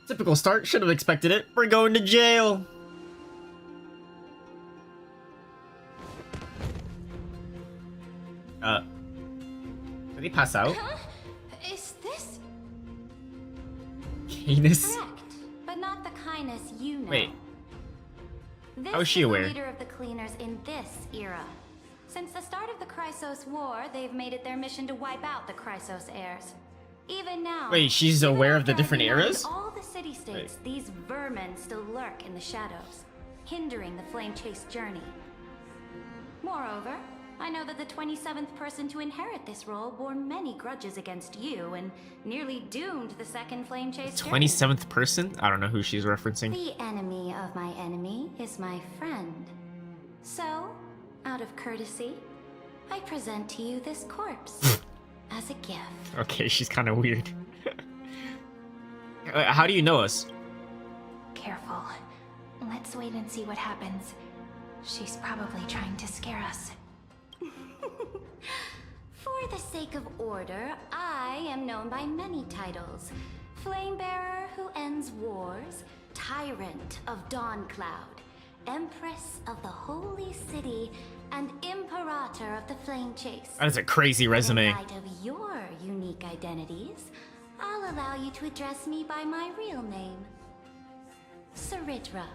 Typical start, should have expected it. We're going to jail! Did he pass out? Huh? Is this... Heinous? Correct, but not the kindness you know. Wait. This How is she the aware? leader of the cleaners in this era. Since the start of the Chrysos War, they've made it their mission to wipe out the Chrysos heirs. Even now. Wait, she's even aware of the after different having eras? mined all the city-states, these vermin still lurk in the shadows, hindering the flame chase journey. Moreover, I know that the 27th person to inherit this role bore many grudges against you and nearly doomed the second flame chase journey. 27th person? I don't know who she's referencing. The enemy of my enemy is my friend. So, out of courtesy, I present to you this corpse as a gift. Okay, she's kind of weird. How do you know us? Careful. Let's wait and see what happens. She's probably trying to scare us. For the sake of order, I am known by many titles. Flamebearer who ends wars, Tyrant of Dawncloud, Empress of the Holy City, and Imperator of the Flame Chase. That is a crazy resume. In light of your unique identities, I'll allow you to address me by my real name. Saritra.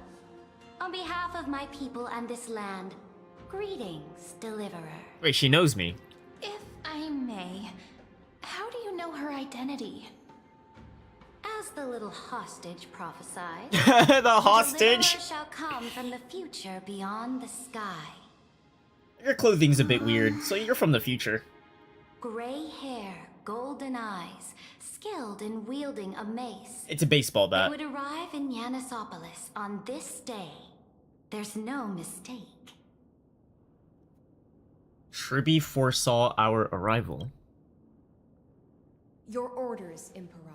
On behalf of my people and this land, greetings, Deliverer. Wait, she knows me. If I may, how do you know her identity? As the little hostage prophesied, The hostage? deliverer shall come from the future beyond the sky. Your clothing's a bit weird, so you're from the future. Gray hair, golden eyes, skilled in wielding a mace. It's a baseball It bat. would arrive in Yanisopolis on this day. There's no mistake. Shribby foresaw our arrival. Your orders, Imperator.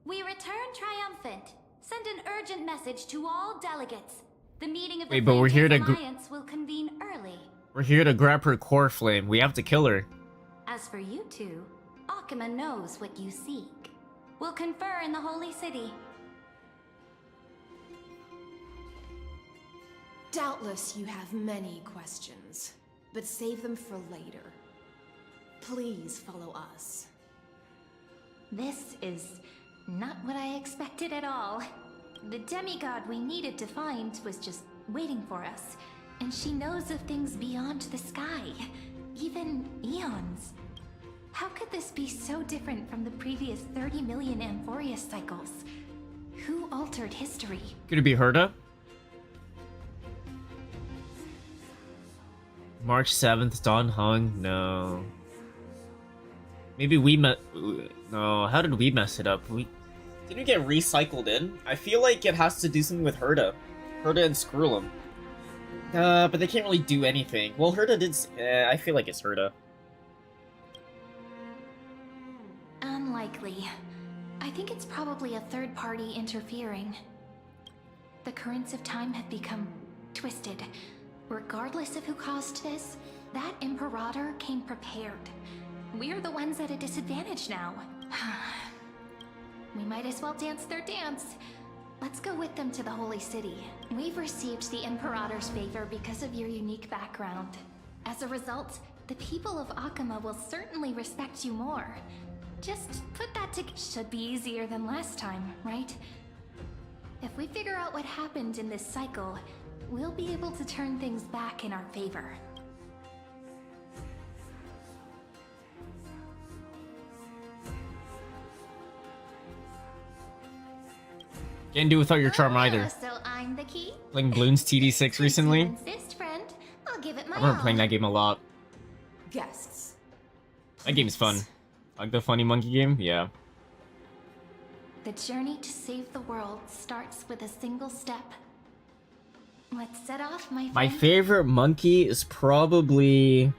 We return triumphant. Send an urgent message to all delegates. The meeting of the Wait, but we're here to Alliance will convene early. We're here to grab her core flame. We have to kill her. As for you two, Akima knows what you seek. We'll confer in the Holy City. Doubtless you have many questions, but save them for later. Please follow us. This is not what I expected at all. The demigod we needed to find was just waiting for us, and she knows of things beyond the sky, even eons. How could this be so different from the previous 30 million Amphorius cycles? Who altered history? Could it be Herda? March 7th, Dawn Hung? No. Maybe we No, how did we mess it up? Did we get recycled in? I feel like it has to do something with Herda. Herda and Skrullum. But they can't really do anything. Well, Herda did I feel like it's Herda. Unlikely. I think it's probably a third party interfering. The currents of time have become twisted. Regardless of who caused this, that Imperator came prepared. We're the ones at a disadvantage now. We might as well dance their dance. Let's go with them to the Holy City. We've received the Imperator's favor because of your unique background. As a result, the people of Akima will certainly respect you more. Just put that together. Should be easier than last time, right? If we figure out what happened in this cycle, we'll be able to turn things back in our favor. Can't do without your charm either. So I'm the key? Playing Bloons TD6 recently. Since you insist, friend, I'll give it my I remember all. playing that game a lot. Guests. That game's fun. Like the Funny Monkey game? Yeah. The journey to save the world starts with a single step. Let's set off, my friend. My favorite monkey is probably...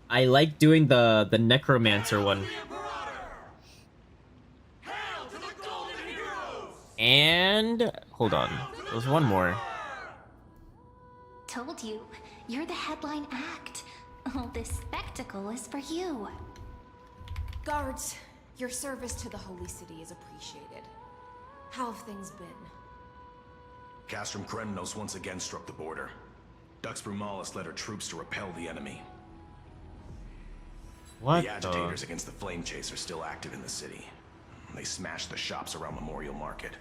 I like doing the Necromancer one. And... hold on. There's one more. Told you, you're the headline act. All this spectacle is for you. Guards, your service to the Holy City is appreciated. How have things been? Castrum Kremnos once again struck the border. Dux Brumalis led her troops to repel the enemy. What The agitators against the Flame Chase are still active in the city. They smashed the shops around Memorial Market.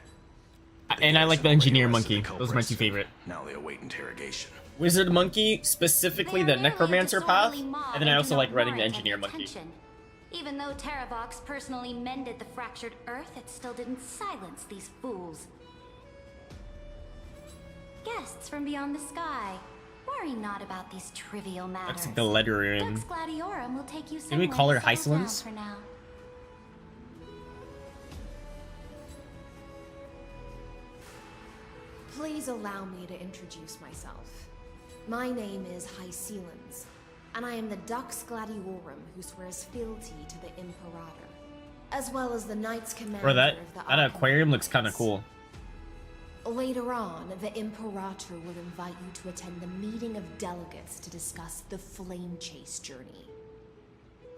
And I like the engineer monkey. The Those are my two culprits. favorite. Now they await interrogation. Wizard monkey, specifically the They're merely a necromancer path, disorderly mob and then I do also not like running the warrant engineer any monkey. attention. Even though Terravox personally mended the fractured earth, it still didn't silence these fools. Guests from beyond the sky, worry not about these trivial matters. That's the letter in. Dux Gladiorum will take you Did somewhere we call her to settle down Hysilens? for now. Please allow me to introduce myself. My name is Hysilens, and I am the Dux Gladiorum who swears fealty to the Imperator, as well as the Knights Commander Bro, that of the aquarium looks kind of Archonians. cool. Later on, the Imperator will invite you to attend the meeting of delegates to discuss the Flame Chase journey.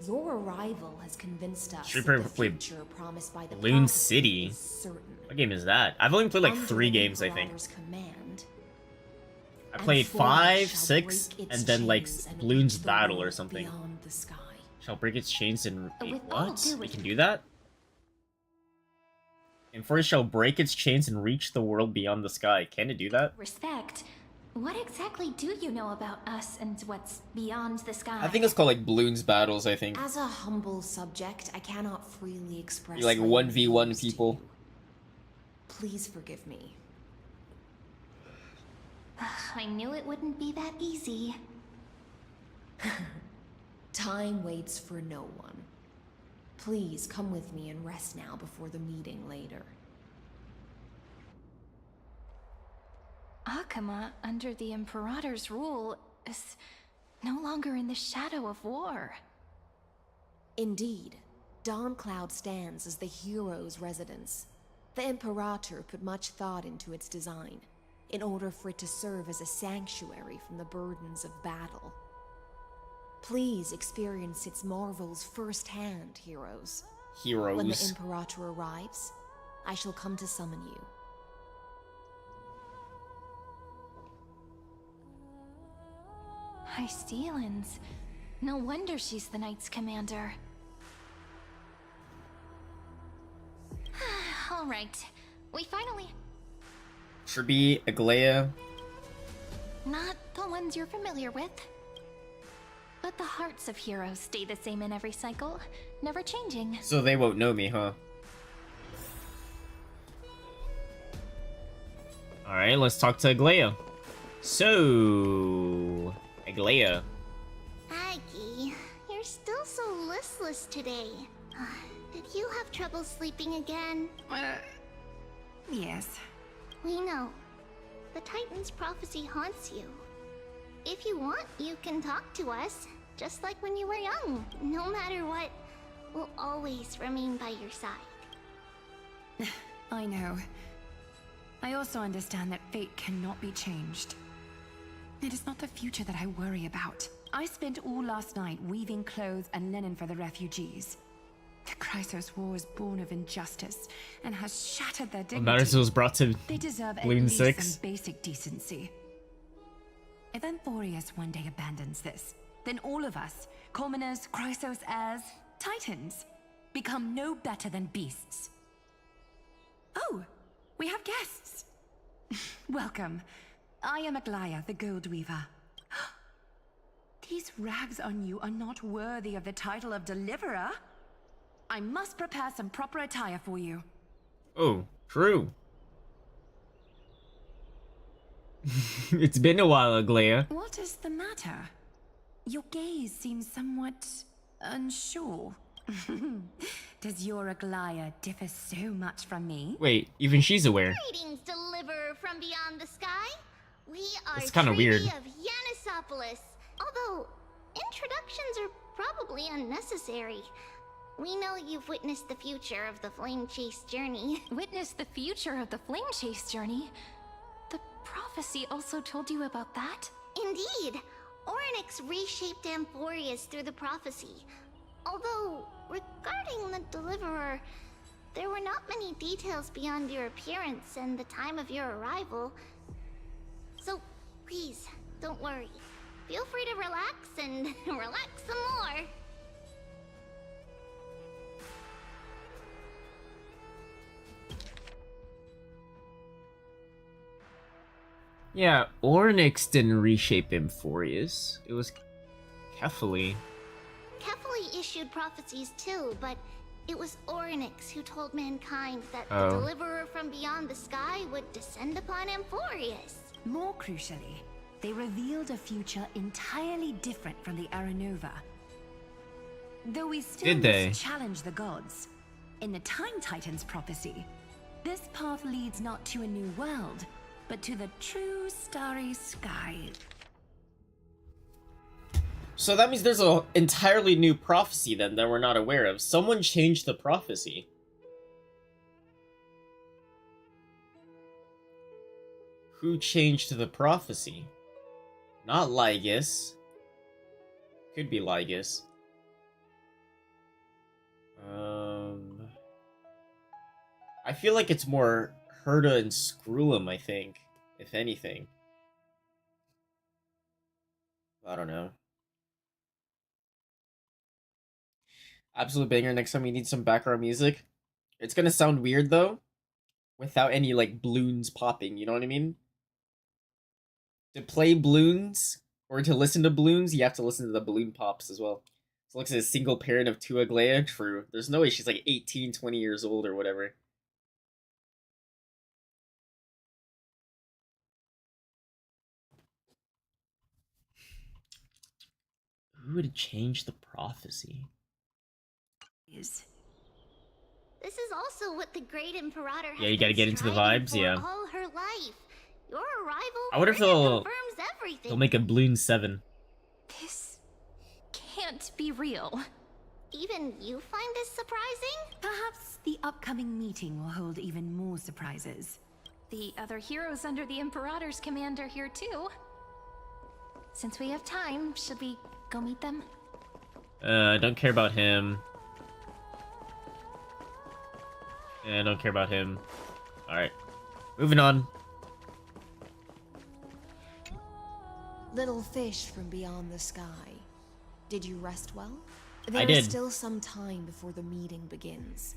Your arrival has convinced us Should that we the play future promised by the Balloon prophecy City? is certain. What game is that? I've only played like Under 3 the games, I think. Imperator's command, I played Amphora 5, shall 6, break and its then like chains and Bloons reach the Battle or world something. beyond the sky. Shall break its chains and wait, With all what? due We can do that? And first shall break its chains and reach the world beyond the sky. Can it do that? Respect. What exactly do you know about us and what's beyond the sky? I think it's called like Bloons Battles, I think. As a humble subject, I cannot freely express You like my 1v1 views to people. you. Please forgive me. I knew it wouldn't be that easy. Time waits for no one. Please come with me and rest now before the meeting later. Akama, under the Imperator's rule, is no longer in the shadow of war. Indeed, Dawncloud stands as the hero's residence. The Imperator put much thought into its design, in order for it to serve as a sanctuary from the burdens of battle. Please experience its marvels firsthand, heroes. When the Imperator arrives, I shall come to summon you. Hysilens. No wonder she's the Knights Commander. All right. We finally... Should be Aglaya. Not the ones you're familiar with. But the hearts of heroes stay the same in every cycle, never changing. So they won't know me, huh? Alright, let's talk to Aglaya. So... Aglaya. Aggie, you're still so listless today. Did you have trouble sleeping again? Yes. We know. The Titan's prophecy haunts you. If you want, you can talk to us, just like when you were young. No matter what, we'll always remain by your side. I know. I also understand that fate cannot be changed. It is not the future that I worry about. I spent all last night weaving clothes and linen for the refugees. The Chrysos War is born of injustice and has shattered their dignity. Matters was brought to They deserve at Bloon least 6. some basic decency. If Amphorius one day abandons this, then all of us, commoners, Chrysos heirs, Titans, become no better than beasts. Oh, we have guests. Welcome. I am Aglaya, the Gold Weaver. These rags on you are not worthy of the title of Deliverer. I must prepare some proper attire for you. Oh, true. It's been a while, Aglaya. What is the matter? Your gaze seems somewhat unsure. Does your Aglaya differ so much from me? Wait, even she's aware. Greetings, Deliverer from beyond the sky. We are It's kinda Treaty weird. of Yanisopolis. Although, introductions are probably unnecessary. We know you've witnessed the future of the Flame Chase journey. Witnessed the future of the Flame Chase journey? The prophecy also told you about that? Indeed. Orynyx reshaped Amphorius through the prophecy. Although, regarding the Deliverer, there were not many details beyond your appearance and the time of your arrival. So, please, don't worry. Feel free to relax and relax some more. Yeah, Ornyx didn't reshape Amphorius. It was Kefali. Kefali issued prophecies too, but it was Ornyx who told mankind that the deliverer from beyond the sky would descend upon Amphorius. More crucially, they revealed a future entirely different from the Aranova. Though we still must challenge the gods. In the Time Titan's prophecy, this path leads not to a new world, but to the true starry sky. So that means there's an entirely new prophecy then that we're not aware of. Someone changed the prophecy. Who changed the prophecy? Not Lygus. Could be Lygus. I feel like it's more Herda and Skrullum, I think, if anything. I don't know. Absolute banger. Next time we need some background music. It's gonna sound weird though, without any like balloons popping, you know what I mean? To play balloons or to listen to balloons, you have to listen to the balloon pops as well. So looks like a single parent of two Aglaya. True. There's no way she's like 18, 20 years old or whatever. Who would change the prophecy? This is also what the Great Imperator has You gotta get into the vibes, yeah. all her life. Your arrival I wonder if confirms everything. they'll make a Bloon 7. This can't be real. Even you find this surprising? Perhaps the upcoming meeting will hold even more surprises. The other heroes under the Imperator's command are here too. Since we have time, should we go meet them? I don't care about him. I don't care about him. Alright. Moving on. Little fish from beyond the sky. Did you rest well? I There did. is still some time before the meeting begins.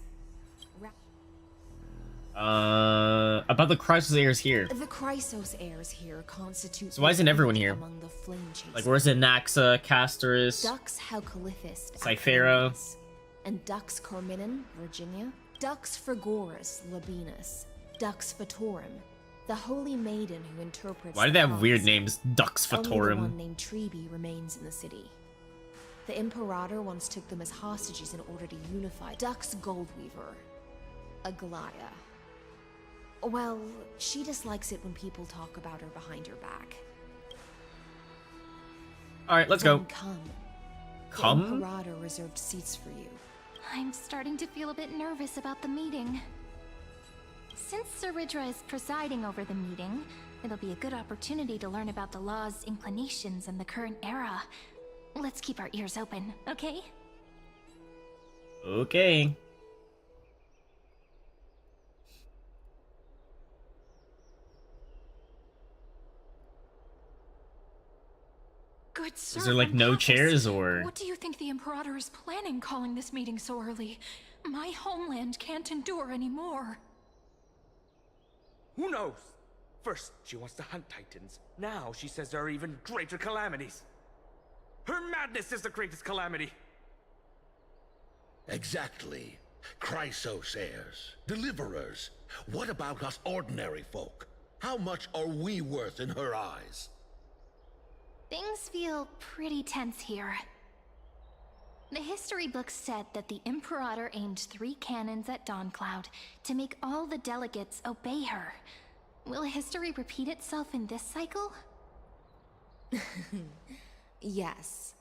About the Chrysos heirs here. The Chrysos heirs here constitute. So why isn't everyone here? Among the flame chasers. Like, where's Naxa, Castoris, Dux Halcalithis, Cyphera, and Dux Carminin, Virginia. Dux Frigoris, Labienus. Dux Fatorum, the holy maiden who interprets. Why do they have weird names? Dux Only the Fatorum. one named Trebi remains in the city. The Imperator once took them as hostages in order to unify Dux Goldweaver, Aglaya. Well, she dislikes it when people talk about her behind her back. Alright, let's go. Come. Come? The Imperator reserved seats for you. I'm starting to feel a bit nervous about the meeting. Since Saridra is presiding over the meeting, it'll be a good opportunity to learn about the law's inclinations in the current era. Let's keep our ears open, okay? Okay. Good sir, Is there like no Pathos, chairs or? What do you think the Imperator is planning calling this meeting so early? My homeland can't endure anymore. Who knows? First, she wants to hunt Titans. Now she says there are even greater calamities. Her madness is the greatest calamity. Exactly. Chrysos heirs, deliverers. What about us ordinary folk? How much are we worth in her eyes? Things feel pretty tense here. The history books said that the Imperator aimed 3 cannons at Dawncloud to make all the delegates obey her. Will history repeat itself in this cycle? Yes.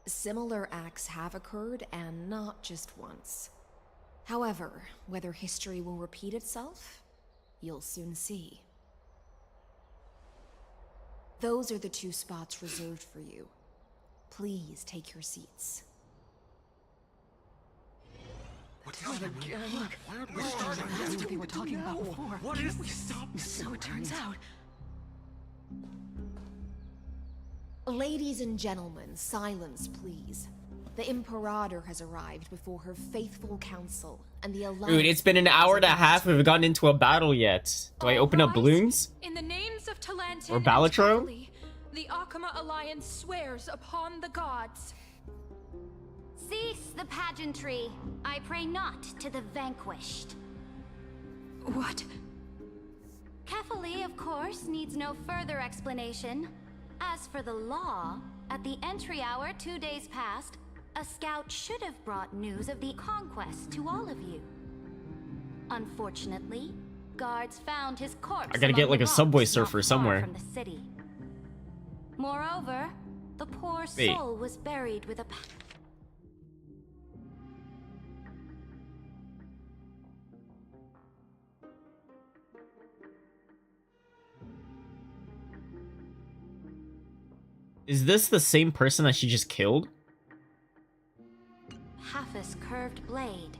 Similar acts have occurred, and not just once. However, whether history will repeat itself, you'll soon see. Those are the 2 spots reserved for you. Please take your seats. What is it again? That's what they were talking about before. What is we stop? So it turns out. Ladies and gentlemen, silence, please. The Imperator has arrived before her faithful council, and the Alliance... Dude, it's been an hour and a half. We haven't gotten into a battle yet. Do I open up balloons? In the names of Talantin Or and Balatro? Kefali, the Akama Alliance swears upon the gods. Cease the pageantry. I pray not to the vanquished. What? Kefali, of course, needs no further explanation. As for the law, at the entry hour 2 days past, a scout should have brought news of the conquest to all of you. Unfortunately, guards found his corpse. I gotta get like a subway not surfer far somewhere. from the city. Moreover, the poor Wait. soul was buried with a... Is this the same person that she just killed? Half-a curved blade.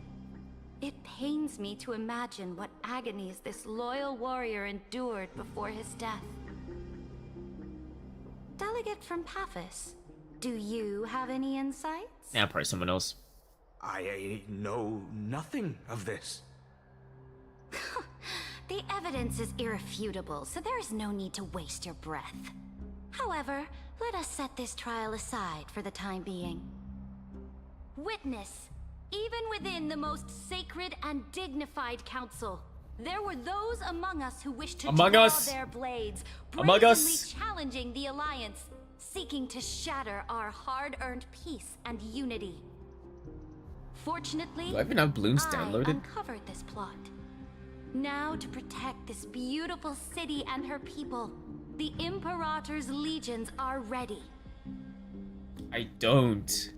It pains me to imagine what agonies this loyal warrior endured before his death. Delegate from Paphos, do you have any insights? Yeah, probably someone else. I know nothing of this. The evidence is irrefutable, so there is no need to waste your breath. However, let us set this trial aside for the time being. Witness, even within the most sacred and dignified council, there were those among us who wished to draw their blades, brazenly challenging the Alliance, seeking to shatter our hard-earned peace and unity. Fortunately, Do I even have balloons I downloaded? uncovered this plot. Now, to protect this beautiful city and her people, the Imperator's legions are ready. I don't.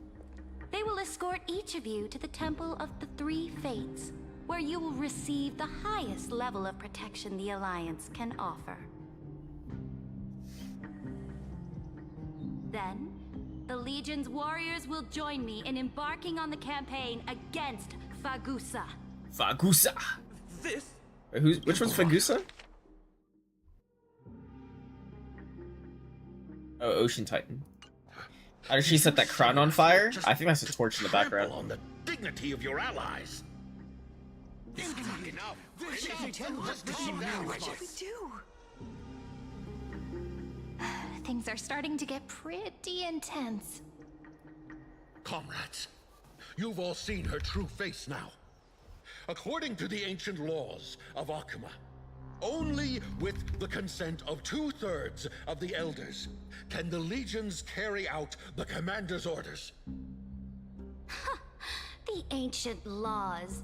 They will escort each of you to the Temple of the Three Fates, where you will receive the highest level of protection the Alliance can offer. Then, the Legion's warriors will join me in embarking on the campaign against Fagusa. Fagusa. This? Wait, which one's Fagusa? Oh, Ocean Titan. How did she set that crown on fire? I think that's a torch in the background. On the dignity of your allies. Enough. What should we do? Things are starting to get pretty intense. Comrades, you've all seen her true face now. According to the ancient laws of Akama, only with the consent of 2/3 of the elders can the legions carry out the commander's orders. The ancient laws.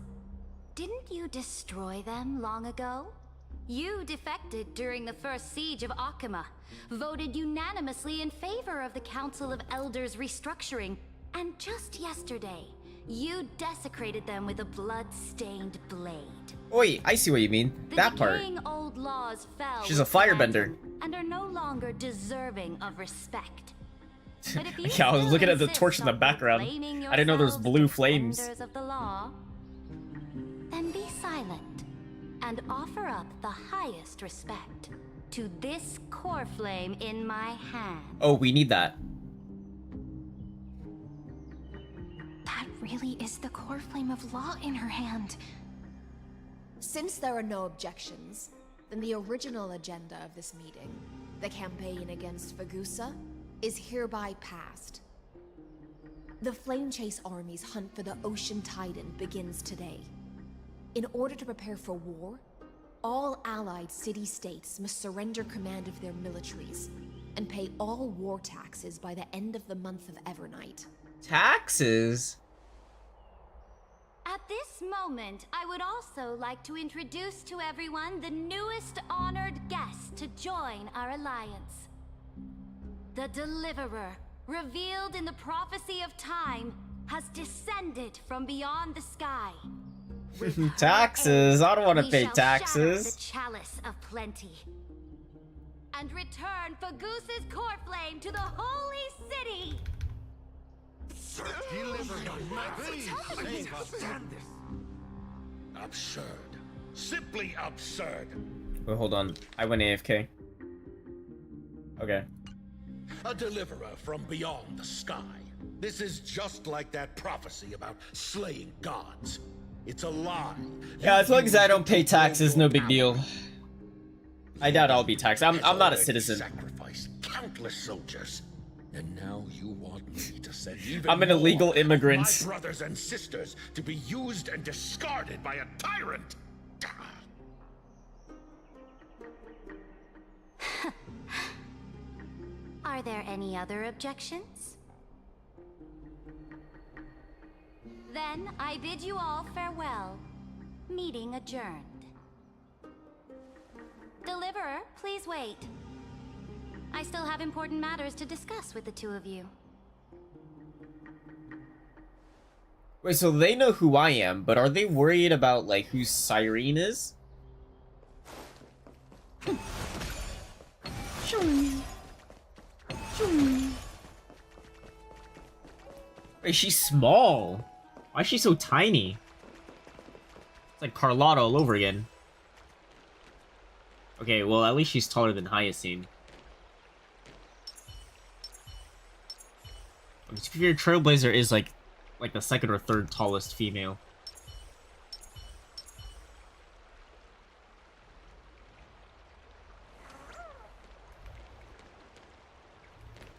Didn't you destroy them long ago? You defected during the first siege of Akama, voted unanimously in favor of the Council of Elders restructuring, and just yesterday, you desecrated them with a blood-stained blade. Oi, I see what you mean. That part. The decaying old laws fell She's a with firebender. Talantin and are no longer deserving of respect. But if you Yeah, I was still looking at the insist torch in the on background. proclaiming I didn't know there was yourselves blue flames. defenders of the law, then be silent and offer up the highest respect to this core flame in my hand. Oh, we need that. That really is the core flame of law in her hand. Since there are no objections, then the original agenda of this meeting, the campaign against Fagusa, is hereby passed. The Flame Chase Army's hunt for the Ocean Titan begins today. In order to prepare for war, all allied city-states must surrender command of their militaries and pay all war taxes by the end of the month of Evernight. Taxes? At this moment, I would also like to introduce to everyone the newest honored guest to join our alliance. The Deliverer, revealed in the prophecy of time, has descended from beyond the sky. Taxes? I don't want to We pay shall shatter taxes. the chalice of plenty and return Fagusa's core flame to the holy city. Absurd. Simply absurd. Wait, hold on. I went AFK. Okay. A deliverer from beyond the sky. This is just like that prophecy about slaying gods. It's a lie. Yeah, as long as I don't pay taxes, no big deal. I doubt I'll be taxed. I'm not a citizen. Sacrificed countless soldiers. And now you want me to send even I'm an illegal more immigrant. of my brothers and sisters to be used and discarded by a tyrant. Are there any other objections? Then I bid you all farewell. Meeting adjourned. Deliverer, please wait. I still have important matters to discuss with the two of you. Wait, so they know who I am, but are they worried about, like, who Cyrene is? Wait, she's small. Why is she so tiny? It's like Carlotta all over again. Okay, well, at least she's taller than Hyacine. Your Trailblazer is like the second or third tallest female.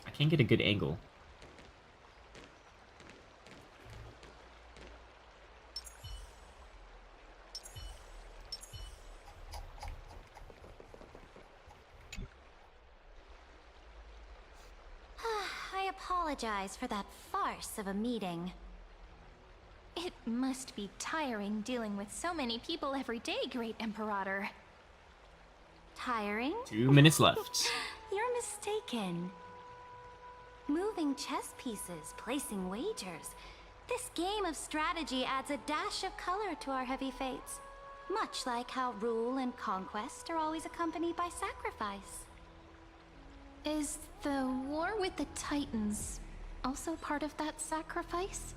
I can't get a good angle. I apologize for that farce of a meeting. It must be tiring dealing with so many people every day, Great Imperator. Tiring? 2 minutes left. You're mistaken. Moving chess pieces, placing wagers. This game of strategy adds a dash of color to our heavy fates. Much like how rule and conquest are always accompanied by sacrifice. Is the war with the Titans also part of that sacrifice?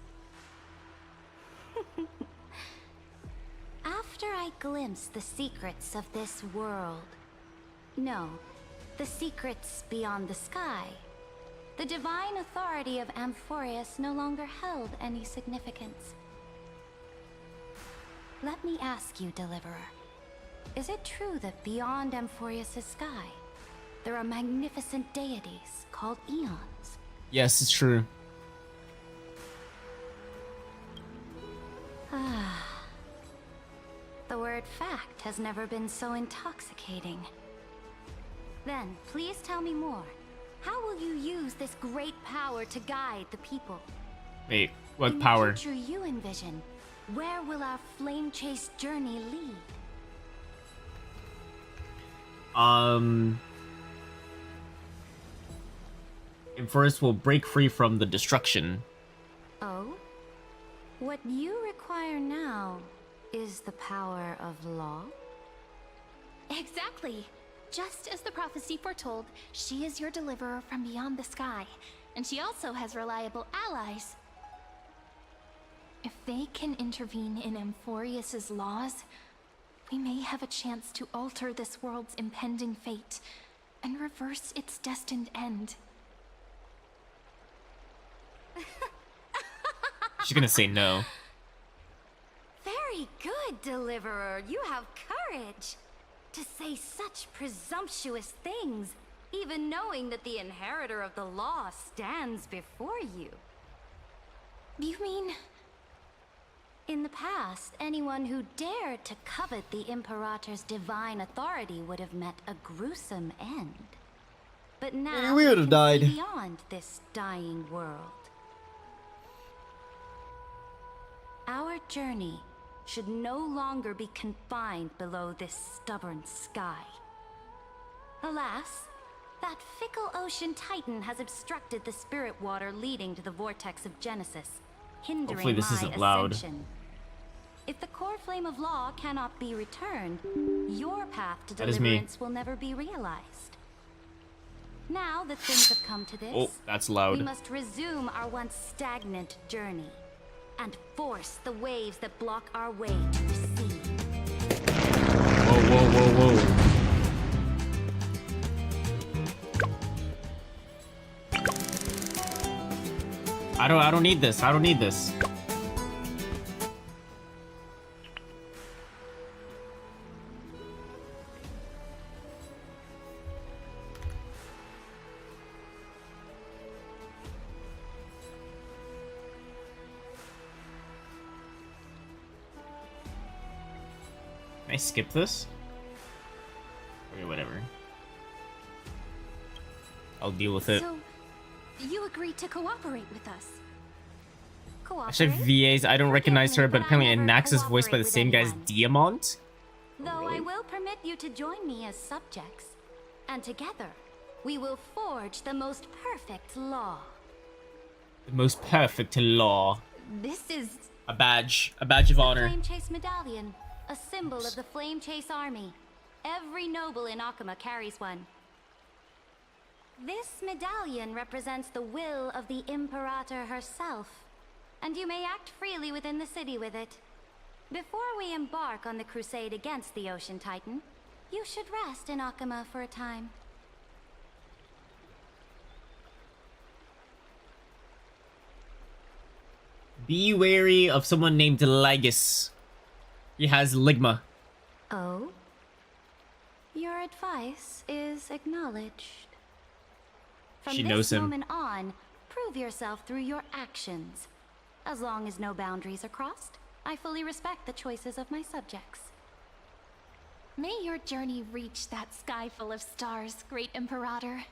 After I glimpsed the secrets of this world, no, the secrets beyond the sky, the divine authority of Amphorius no longer held any significance. Let me ask you, Deliverer, is it true that beyond Amphorius' sky, there are magnificent deities called Eons? Yes, it's true. Ah. The word fact has never been so intoxicating. Then, please tell me more. How will you use this great power to guide the people? Wait, what In power? the future you envision, where will our flame chase journey lead? And first we'll break free from the destruction. Oh? What you require now is the power of law? Exactly. Just as the prophecy foretold, she is your deliverer from beyond the sky, and she also has reliable allies. If they can intervene in Amphorius's laws, we may have a chance to alter this world's impending fate and reverse its destined end. She's gonna say no. Very good, Deliverer. You have courage to say such presumptuous things, even knowing that the inheritor of the law stands before you. You mean... In the past, anyone who dared to covet the Imperator's divine authority would have met a gruesome end. But now we would have died. See beyond this dying world. Our journey should no longer be confined below this stubborn sky. Alas, that fickle ocean titan has obstructed the spirit water leading to the vortex of Genesis, hindering Hopefully this my isn't loud. ascension. If the core flame of law cannot be returned, your path to That is me. deliverance will never be realized. Now that things have come to this, Oh, that's loud. we must resume our once stagnant journey and force the waves that block our way to recede. Whoa, whoa, whoa, whoa. I don't need this. I don't need this. Can I skip this? Okay, whatever. I'll deal with it. So, you agreed to cooperate with us. I said VAs. I don't recognize her, but apparently Anax is voiced by the same guy as Diamant. Though I will permit you to join me as subjects. And together, we will forge the most perfect law. The most perfect law. This is A badge of honor. Flame Chase Medallion, a symbol of the Flame Chase Army. Every noble in Akuma carries one. This medallion represents the will of the Imperator herself, and you may act freely within the city with it. Before we embark on the crusade against the Ocean Titan, you should rest in Akuma for a time. Be wary of someone named Lygus. He has Ligma. Oh? Your advice is acknowledged. From She this knows him. moment on, prove yourself through your actions. As long as no boundaries are crossed, I fully respect the choices of my subjects. May your journey reach that sky full of stars, Great Imperator.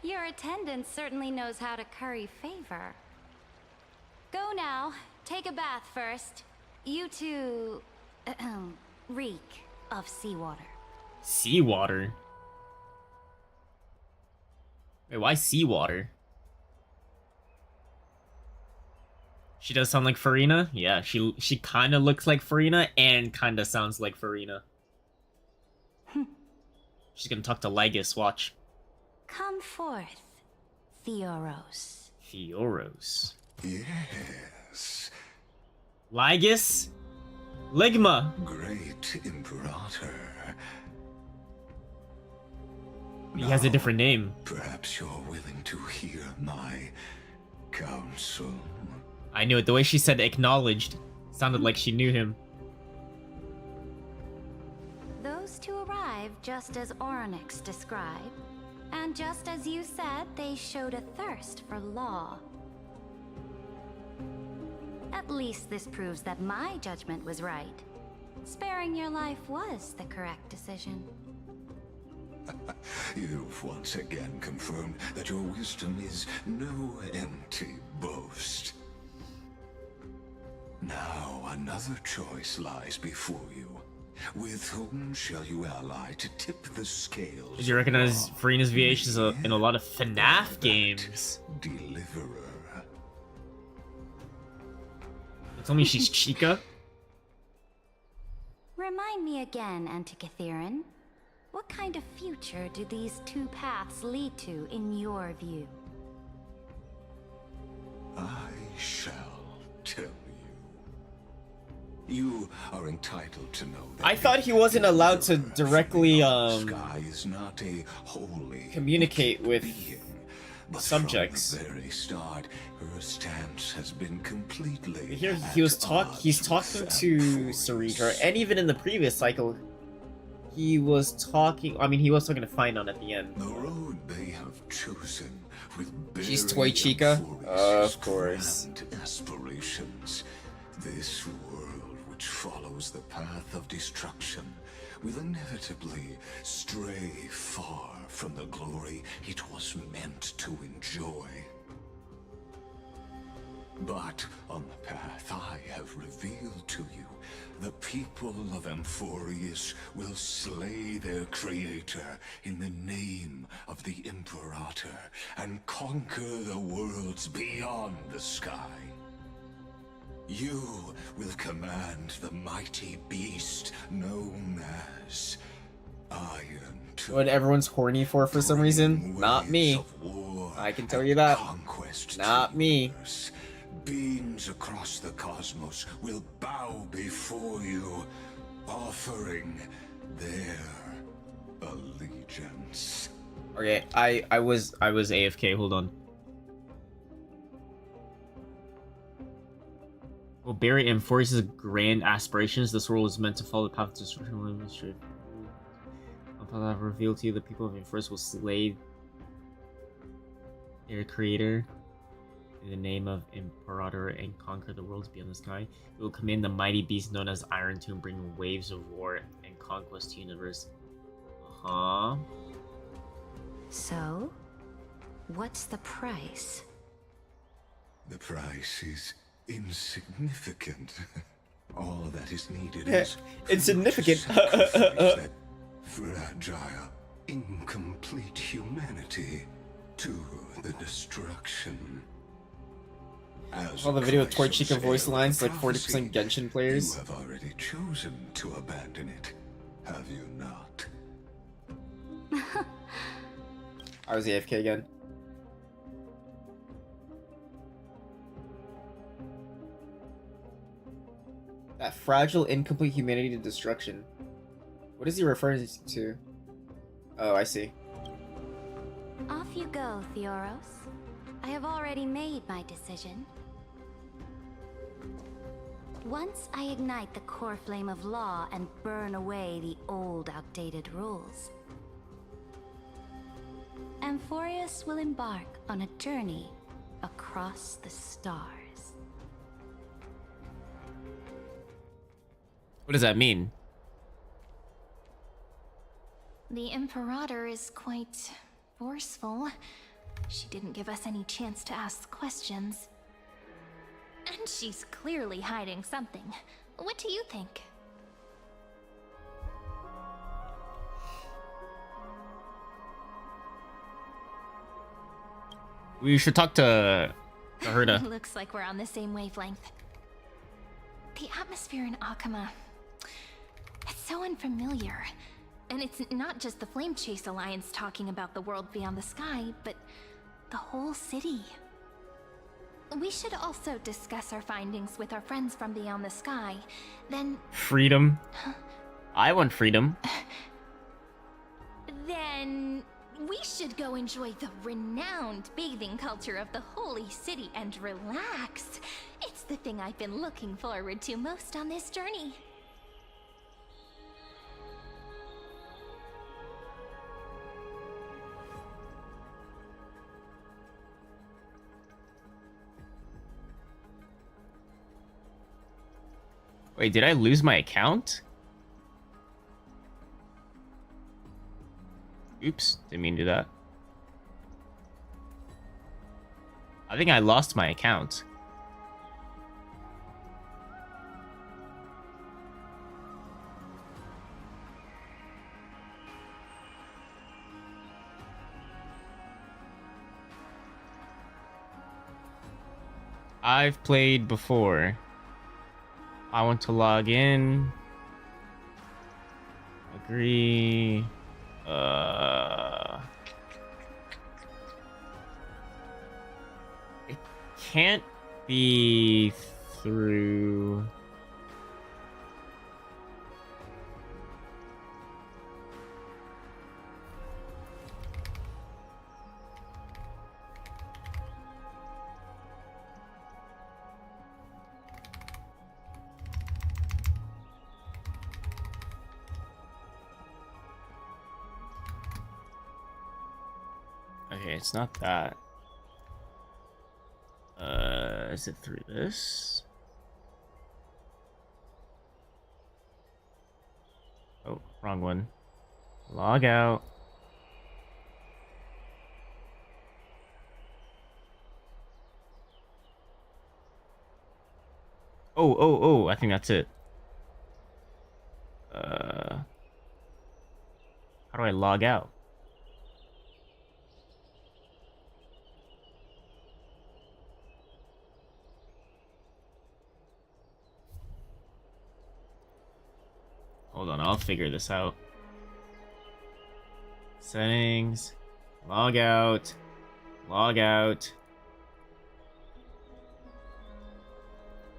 Your attendant certainly knows how to curry favor. Go now. Take a bath first. You two... reek of seawater. Seawater? Wait, why seawater? She does sound like Farina? Yeah, she kind of looks like Farina and kind of sounds like Farina. She's gonna talk to Lygus, watch. Come forth, Theoros. Theoros. Yes. Lygus? Ligma! Great Imperator. He has a different name. Perhaps you're willing to hear my counsel. I knew it. The way she said acknowledged sounded like she knew him. Those two arrived just as Oryx described. And just as you said, they showed a thirst for law. At least this proves that my judgment was right. Sparing your life was the correct decision. You've once again confirmed that your wisdom is no empty boast. Now another choice lies before you. With whom shall you ally to tip the scales? Did you recognize Farina's VA? She's in a lot of FNAF games. Deliverer. Tell me she's Chica? Remind me again, Antikytheron. What kind of future do these two paths lead to in your view? I shall tell you. You are entitled to know that. I thought he wasn't allowed to directly Sky is not a holy communicate with but subjects. From the very start, her stance has been completely. Here he's talking to Sarita, and even in the previous cycle, he was talking. I mean, he was talking to Finon at the end. The road they have chosen with She's Toy Chica, of course. Aspirations. This world, which follows the path of destruction, will inevitably stray far from the glory it was meant to enjoy. But on the path I have revealed to you, the people of Amphorius will slay their creator in the name of the Imperator and conquer the worlds beyond the sky. You will command the mighty beast known as Iron. What everyone's horny for some reason? Not me. I can tell you that. Not me. Beings across the cosmos will bow before you, offering their allegiance. Okay, I was AFK. Hold on. Will Barry enforce his grand aspirations? This world is meant to follow the path of destruction. Upon that revealed to you, the people of Enforce will slay their creator in the name of Imperator and conquer the worlds beyond the sky. It will command the mighty beast known as Iron to bring waves of war and conquest to the universe. Uh-huh. So, what's the price? The price is insignificant. All that is needed is insignificant. that fragile, incomplete humanity to the destruction. As All the video with Chrysos Torchica voice heir lines, like prophecy, 40% Genshin players. You have already chosen to abandon it, have you not? I was AFK again. That fragile, incomplete humanity to destruction. What is he referring to? Oh, I see. Off you go, Theoros. I have already made my decision. Once I ignite the core flame of law and burn away the old, outdated rules, Amphorius will embark on a journey across the stars. What does that mean? The Imperator is quite forceful. She didn't give us any chance to ask questions. And she's clearly hiding something. What do you think? We should talk to Herda. Looks like we're on the same wavelength. The atmosphere in Akama, it's so unfamiliar. And it's not just the Flame Chase Alliance talking about the world beyond the sky, but the whole city. We should also discuss our findings with our friends from beyond the sky. Then... Freedom. I want freedom. Then... we should go enjoy the renowned bathing culture of the holy city and relax. It's the thing I've been looking forward to most on this journey. Wait, did I lose my account? Oops, didn't mean to do that. I think I lost my account. I've played before. I want to log in. Agree. It can't be through. Okay, it's not that. Is it through this? Oh, wrong one. Log out. Oh, I think that's it. How do I log out? Hold on, I'll figure this out. Settings. Log out. Log out.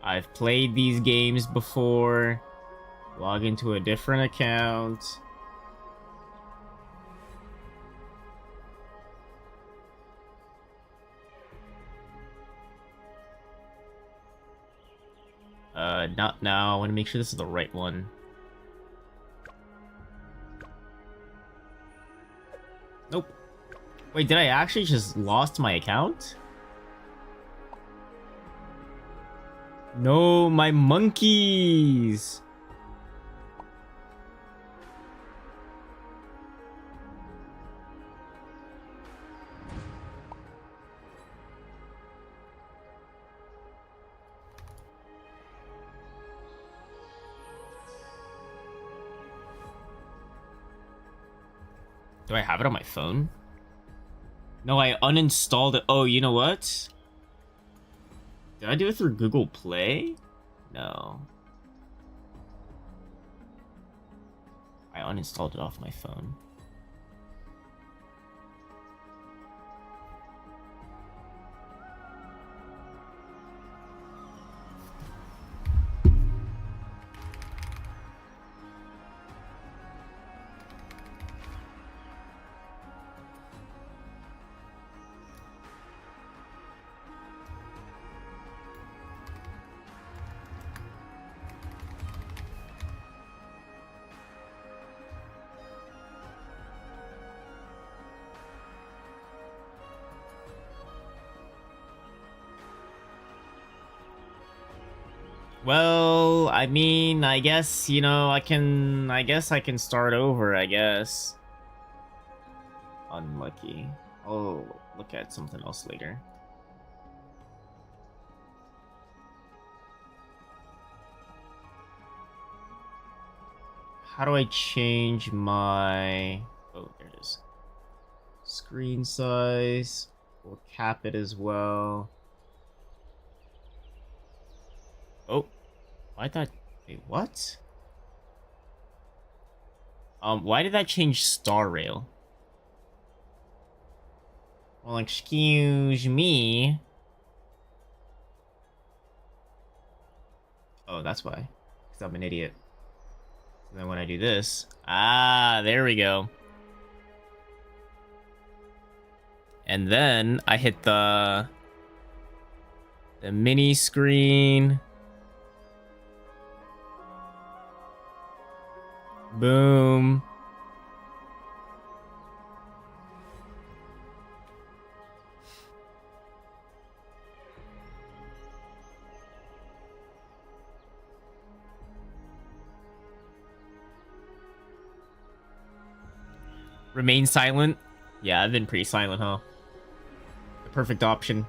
I've played these games before. Log into a different account. Not now. I want to make sure this is the right one. Nope. Wait, did I actually just lost my account? No, my monkeys! Do I have it on my phone? No, I uninstalled it. Oh, you know what? Did I do it through Google Play? No. I uninstalled it off my phone. Well, I mean, I guess, you know, I guess I can start over, I guess. Unlucky. I'll look at something else later. How do I change my... Oh, there it is. Screen size. We'll cap it as well. Oh. Why that... Wait, what? Why did that change Star Rail? Well, excuse me. Oh, that's why. Because I'm an idiot. And then when I do this... Ah, there we go. And then I hit the mini screen. Boom. Remain silent? Yeah, I've been pretty silent, huh? The perfect option.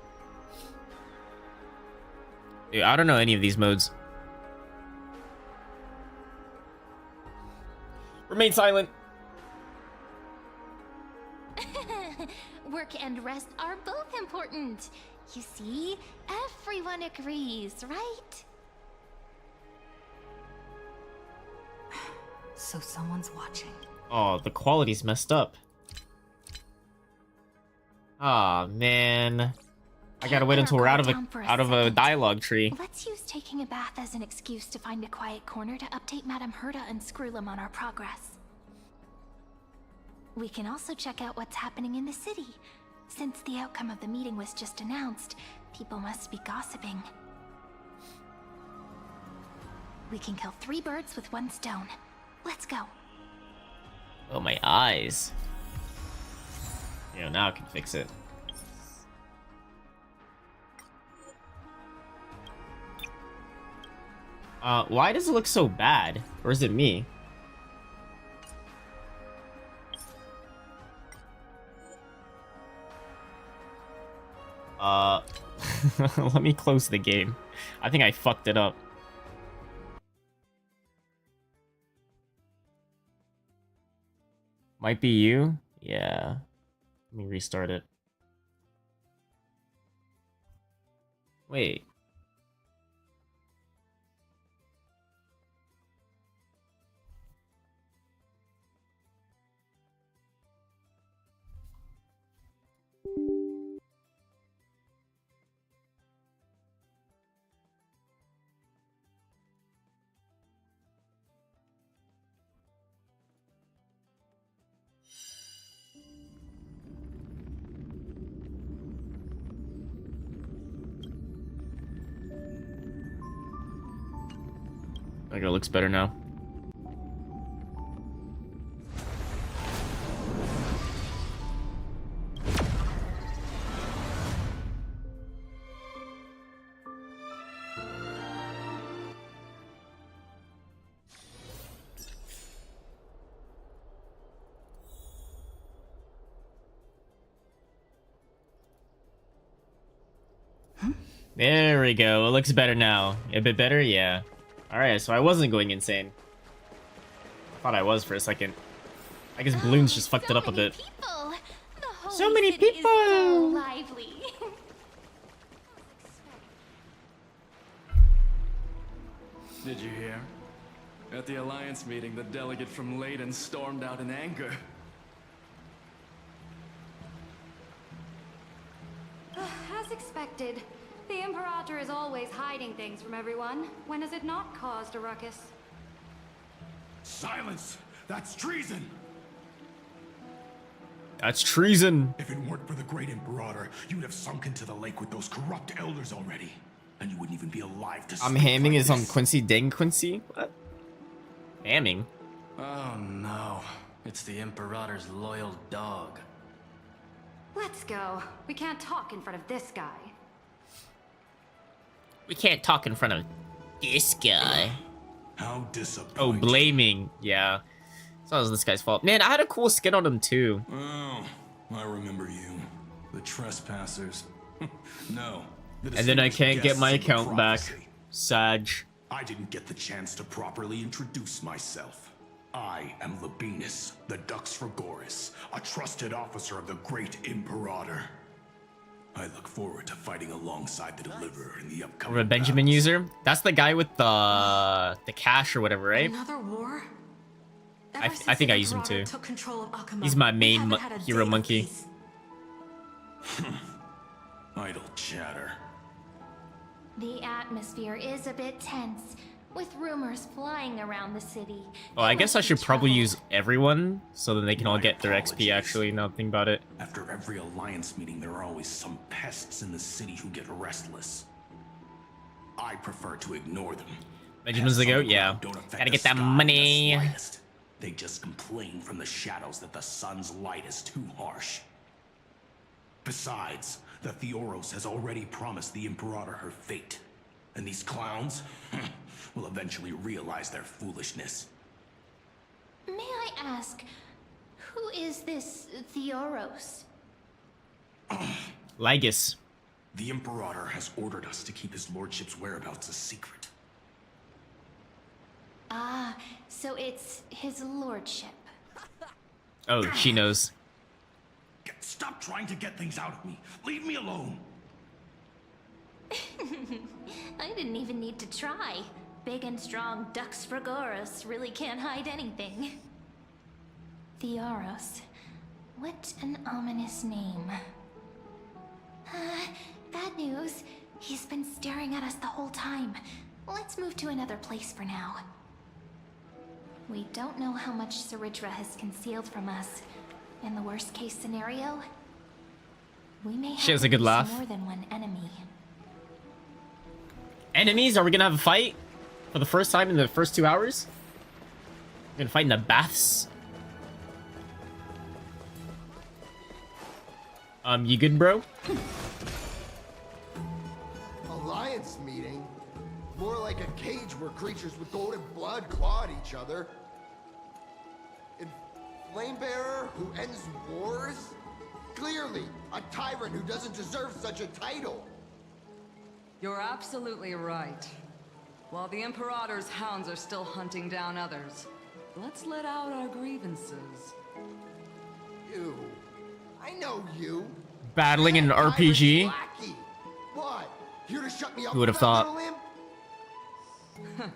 Dude, I don't know any of these modes. Remain silent. Work and rest are both important. You see, everyone agrees, right? So someone's watching. Oh, the quality's messed up. Aw, man. I gotta wait until we're out of a dialogue tree. Let's use taking a bath as an excuse to find a quiet corner to update Madame Herta and Screwlum on our progress. We can also check out what's happening in the city. Since the outcome of the meeting was just announced, people must be gossiping. We can kill 3 birds with 1 stone. Let's go. Oh, my eyes. You know, now I can fix it. Why does it look so bad? Or is it me? Let me close the game. I think I fucked it up. Might be you? Yeah. Let me restart it. Wait. Okay, it looks better now. There we go. It looks better now. A bit better? Yeah. Alright, so I wasn't going insane. Thought I was for a second. I guess balloons just fucked it up a bit. So many people! So lively. Did you hear? At the Alliance meeting, the delegate from Leyden stormed out in anger. As expected, the Imperator is always hiding things from everyone. When has it not caused a ruckus? Silence! That's treason! That's treason! If it weren't for the Great Imperator, you'd have sunk into the lake with those corrupt elders already. And you wouldn't even be alive to I'm speak hamming like is on this. Quincy Dang Quincy? What? Hamming? Oh no. It's the Imperator's loyal dog. Let's go. We can't talk in front of this guy. We can't talk in front of this guy. How disappointing. Oh, blaming. Yeah. So that was this guy's fault. Man, I had a cool skin on him too. Oh, I remember you. The trespassers. No. And then I can't get my account back. Sag. I didn't get the chance to properly introduce myself. I am Labienus, the Dux Frigoris, a trusted officer of the Great Imperator. I look forward to fighting alongside the Deliverer in the upcoming Or a Benjamin user. That's the guy with the cash or whatever, right? Another war? I think I use him too. Took control of Akuma, He's my we main haven't had a hero day of monkey. peace. Idle chatter. The atmosphere is a bit tense, with rumors flying around the city. Oh, I guess I should probably use everyone so then they can all get their XP actually, now that I think about it. After every Alliance meeting, there are always some pests in the city who get restless. I prefer to ignore them. Benjamin's the goat? Yeah. Gotta get that money. They just complain from the shadows that the sun's light is too harsh. Besides, the Theoros has already promised the Imperator her fate. And these clowns will eventually realize their foolishness. May I ask, who is this Theoros? Lygus. The Imperator has ordered us to keep his lordship's whereabouts a secret. Ah, so it's his lordship. Oh, she knows. Stop trying to get things out of me. Leave me alone. I didn't even need to try. Big and strong Dux Frigoris really can't hide anything. Theoros. What an ominous name. Bad news. He's been staring at us the whole time. Let's move to another place for now. We don't know how much Ceridra has concealed from us. In the worst case scenario, we may have She has a good laugh. more than one enemy. Enemies? Are we gonna have a fight? For the first time in the first 2 hours? We're gonna fight in the baths? You good, bro? Alliance meeting? More like a cage where creatures with golden blood claw at each other. And Flamebearer who ends wars? Clearly, a tyrant who doesn't deserve such a title. You're absolutely right. While the Imperator's hounds are still hunting down others, let's let out our grievances. You. I know you. Battling in an RPG? Lackey. What? Here to shut me up? Who would have with that thought? little imp?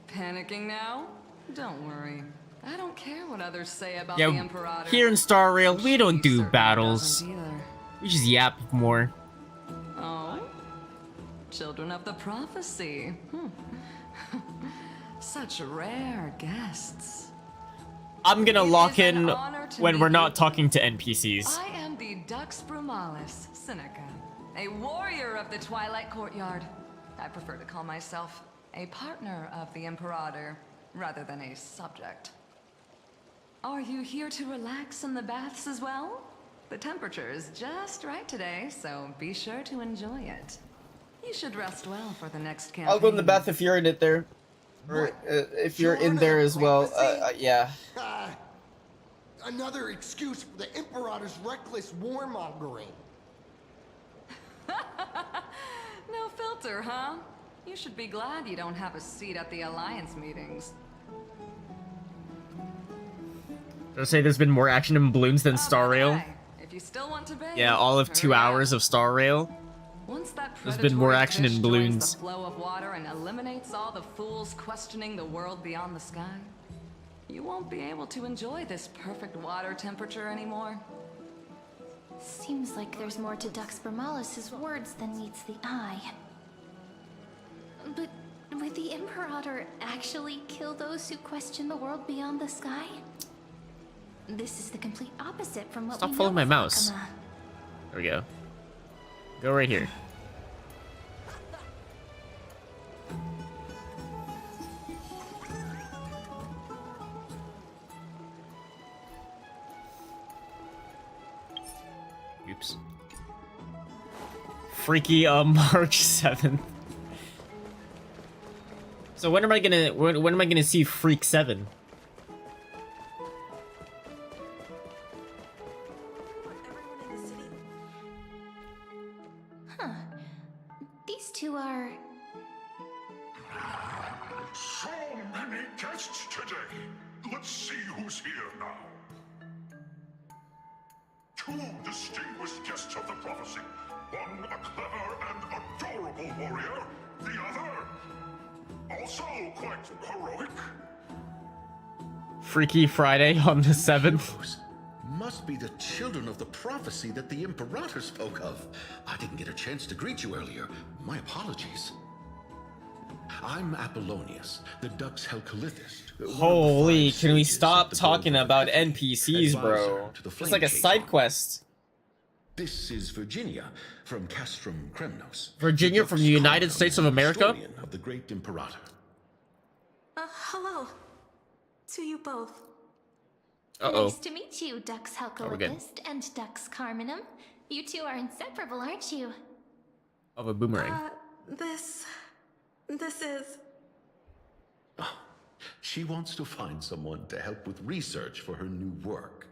Panicking now? Don't worry. I don't care what others say about Yeah, the Imperator. here in Star Rail, we don't do certainly battles. doesn't either. We just yap more. Oh? Children of the Prophecy. Such rare guests. I'm gonna lock It is an in honor to when meet we're you not both. talking to NPCs. I am the Dux Brumalis, Seneca, a warrior of the Twilight Courtyard. I prefer to call myself a partner of the Imperator rather than a subject. Are you here to relax in the baths as well? The temperature is just right today, so be sure to enjoy it. You should rest well for the next campaign. I'll go in the bath if you're in it there. Or if you're in there as well. Yeah. Another excuse for the Imperator's reckless warmongering. No filter, huh? You should be glad you don't have a seat at the Alliance meetings. They'll say there's been more action in balloons than Star Rail. If you still want to bathe, Yeah, all of 2 hours of Star Rail. Once that There's been more predatory action in fish balloons. joins the flow of water and eliminates all the fools questioning the world beyond the sky, you won't be able to enjoy this perfect water temperature anymore. Seems like there's more to Dux Bermalis' words than meets the eye. But would the Imperator actually kill those who question the world beyond the sky? This is the complete opposite from what Stop we following know my of mouse. Akuma. There we go. Go right here. Oops. Freaky March 7th. So when am I gonna see Freak 7? Huh. These two are... So many guests today. Let's see who's here now. Two distinguished guests of the prophecy. One a clever and adorable warrior. The other, also quite heroic. Freaky Friday on the 7th. Must be the children of the prophecy that the Imperator spoke of. I didn't get a chance to greet you earlier. My apologies. I'm Apollonius, the Dux Helcolithist. Holy, can we stop talking about NPCs, bro? It's like a side quest. This is Virginia from Castrum Kremnos. Virginia from the United States of America? Historian of the great Imperator. Hello. To you both. Uh-oh. Nice to meet you, Dux we're good. Helcolithist and Dux Carminum. You two are inseparable, aren't you? Of a boomerang. This is... She wants to find someone to help with research for her new work.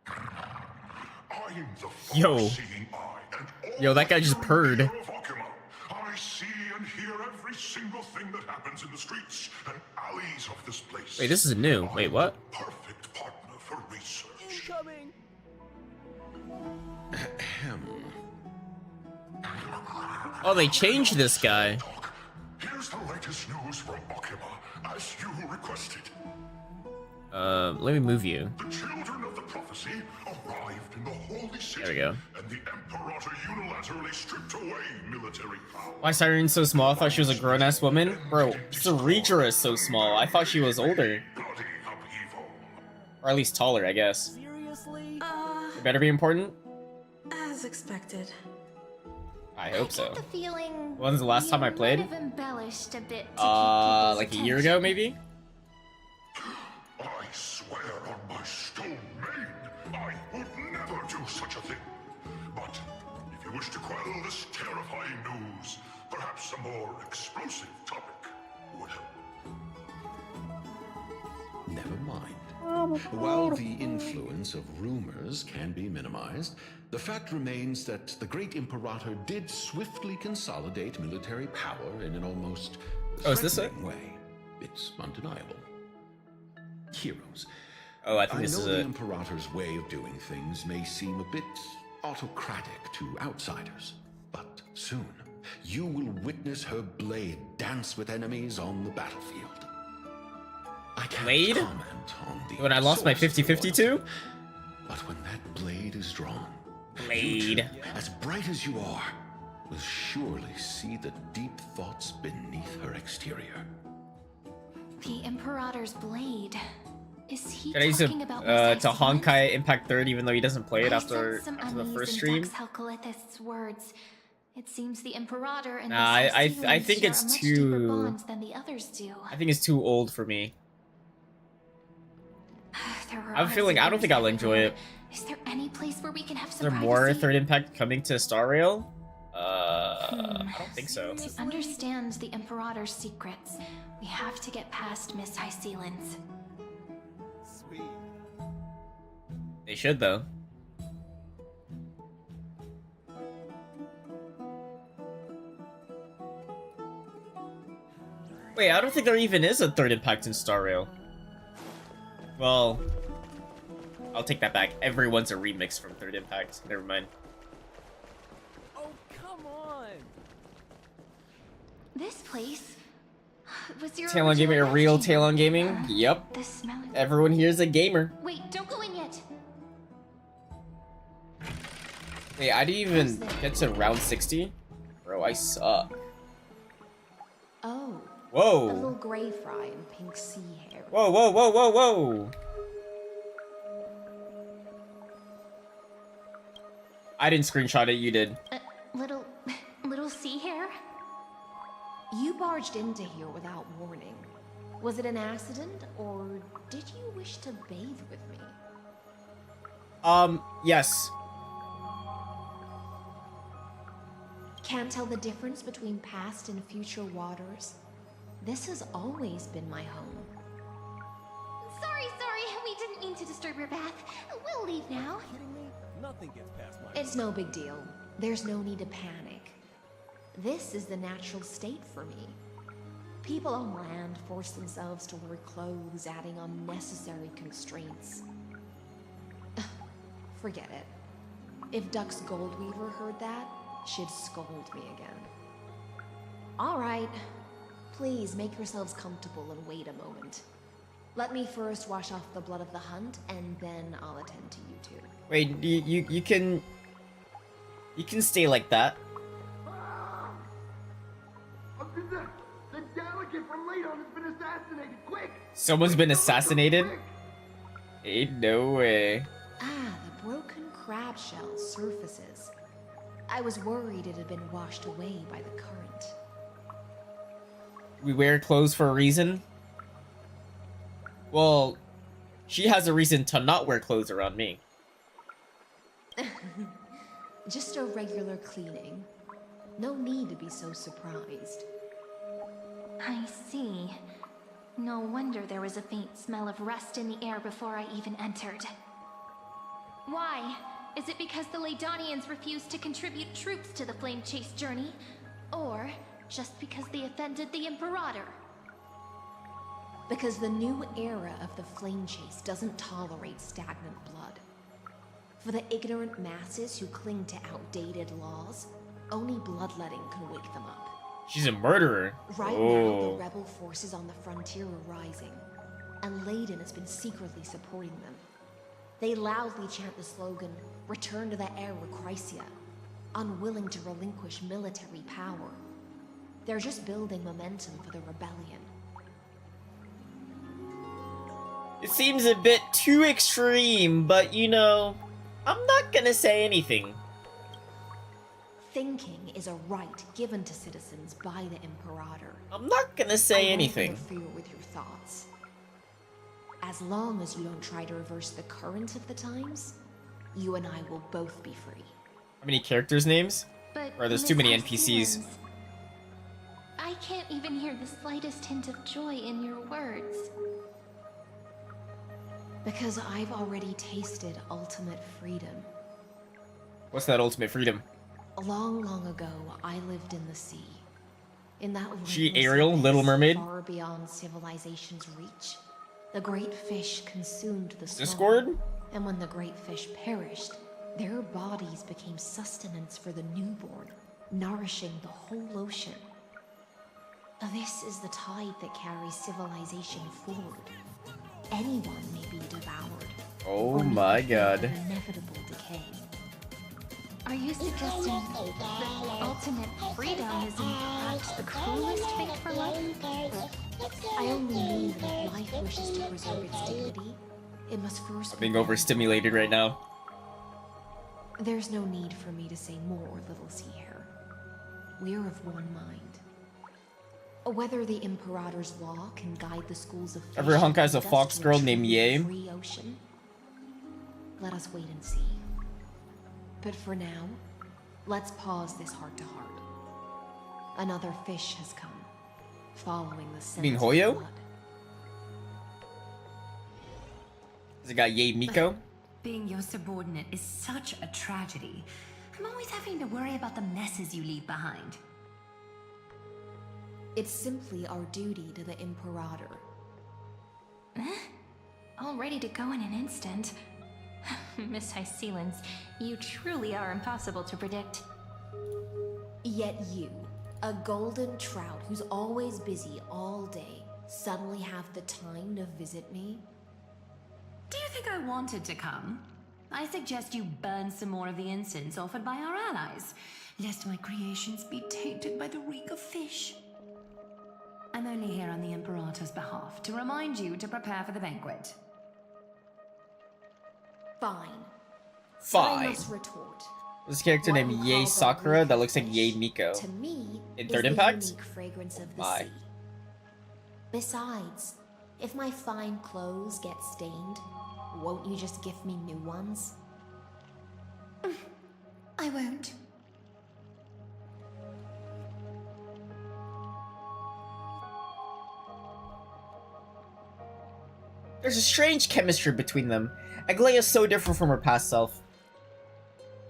I am the Yo. far-seeing eye, and all Yo, that guy just purred. of Akuma. I see and hear every single thing that happens in the streets and alleys of this place. Wait, this is new. Wait, what? Perfect partner for research. Incoming. Oh, they changed this guy. Here's the latest news from Akuma, as you requested. Let me move you. The children of the prophecy arrived in the holy city. There we go. And the Imperator unilaterally stripped away military power. Why is Sirene's so small? I thought she was a grown-ass woman. Bro, Saritra is so small. I thought she was older. Or at least taller, I guess. Seriously? It better be important? As expected. I hope so. The feeling When's the last time I played? might have embellished a bit to Like a keep year people's ago, maybe? I swear on my stone maid, I would never do such a thing. But if you wish to quell this terrifying news, perhaps a more explosive topic would help. Never mind. While the influence of rumors can be minimized, the fact remains that the great Imperator did swiftly consolidate military power in an almost Oh, is this it? threatening way. It's undeniable. Heroes. Oh, I think this know is the it. Imperator's way of doing things may seem a bit autocratic to outsiders, but soon you will witness her blade dance with enemies on the battlefield. I can't Blade? comment on the When I lost my source of the 50-50 too? but when that blade is drawn, Blade. you two, as bright as you are, will surely see the deep thoughts beneath her exterior. The Imperator's blade. Is he Can I use talking it about to Honkai Impact 3rd even though he doesn't play it I after sense some the unease first in stream? Dux Helcolithist's words. It seems the Imperator and Nah, the I Hysilens think share it's a much deeper too. bond than the others do. I think it's too old for me. There are I have a feeling I don't think I'll enjoy it. Is there any place where we can have Is some there privacy? more Third Impact coming to Star Rail? I don't think so. To understand the Imperator's secrets, we have to get past Miss Hysilens. Sweet. They should though. Wait, I don't think there even is a Third Impact in Star Rail. Well, I'll take that back. Everyone's a remix from Third Impact. Never mind. Oh, come on! This place was your Talon Gaming, a real Talon Gaming? Yep. The smell. Everyone here is a gamer. Wait, don't go in yet. Wait, I didn't even get to round 60? Bro, I suck. Oh. Whoa. A little gray fry and pink sea hair. Whoa, whoa, whoa, whoa, whoa. I didn't screenshot it, you did. Little sea hair? You barged into here without warning. Was it an accident, or did you wish to bathe with me? Yes. Can't tell the difference between past and future waters? This has always been my home. Sorry, we didn't mean to disturb your bath. We'll leave now. Kidding me? Nothing gets past my. It's no big deal. There's no need to panic. This is the natural state for me. People on land force themselves to wear clothes, adding unnecessary constraints. Forget it. If Duck's Goldweaver heard that, she'd scold me again. All right. Please make yourselves comfortable and wait a moment. Let me first wash off the blood of the hunt, and then I'll attend to you two. Wait, you can stay like that. The delegate from Ladon has been assassinated. Quick! Someone's been assassinated? Ain't no way. Ah, the broken crab shell surfaces. I was worried it had been washed away by the current. We wear clothes for a reason? Well, she has a reason to not wear clothes around me. Just a regular cleaning. No need to be so surprised. I see. No wonder there was a faint smell of rust in the air before I even entered. Why? Is it because the Ladonians refused to contribute troops to the Flame Chase journey? Or just because they offended the Imperator? Because the new era of the Flame Chase doesn't tolerate stagnant blood. For the ignorant masses who cling to outdated laws, only bloodletting can wake them up. She's a murderer. Right now, the rebel forces on the frontier are rising, and Ladon has been secretly supporting them. They loudly chant the slogan, "Return to the Era Chrysia," unwilling to relinquish military power. They're just building momentum for the rebellion. It seems a bit too extreme, but you know, I'm not gonna say anything. Thinking is a right given to citizens by the Imperator. I'm not gonna say anything. I won't interfere with your thoughts. As long as you don't try to reverse the current of the times, you and I will both be free. How many characters' names? But Or there's too many Miss NPCs. Hysilens, I can't even hear the slightest hint of joy in your words. Because I've already tasted ultimate freedom. What's that ultimate freedom? Long, long ago, I lived in the sea. In that She limitless Ariel, abyss Little Mermaid? far beyond civilization's reach. The great fish consumed the small. Discord? And when the great fish perished, their bodies became sustenance for the newborn, nourishing the whole ocean. This is the tide that carries civilization forward. Anyone may be devoured. Oh my god. Inevitable decay. Are you suggesting that ultimate freedom is in fact the cruelest fate for life? I only mean that if life wishes to preserve its dignity, it must first I'm being overstimulated right now. There's no need for me to say more, little sea hare. we're of one mind. Whether the Imperator's law can guide the schools of fish Every hunk has a and lead us fox to girl truly named Ye. free ocean, let us wait and see. But for now, let's pause this heart-to-heart. Another fish has come, following the scent mean of Hoyo? blood. Has it got Ye Miko? Being your subordinate is such a tragedy. I'm always having to worry about the messes you leave behind. It's simply our duty to the Imperator. All ready to go in an instant. Miss Hysilens, you truly are impossible to predict. Yet you, a golden trout who's always busy all day, suddenly have the time to visit me? Do you think I wanted to come? I suggest you burn some more of the incense offered by our allies, lest my creations be tainted by the reek of fish. I'm only here on the Imperator's behalf to remind you to prepare for the banquet. Fine. I Fine. must retort. This character What named we Ye call the Sakura reek that of looks like fish, Ye Miko. to me, In is Third the Impact? unique fragrance of the My. sea. Besides, if my fine clothes get stained, won't you just gift me new ones? I won't. There's a strange chemistry between them. Aglaea's so different from her past self.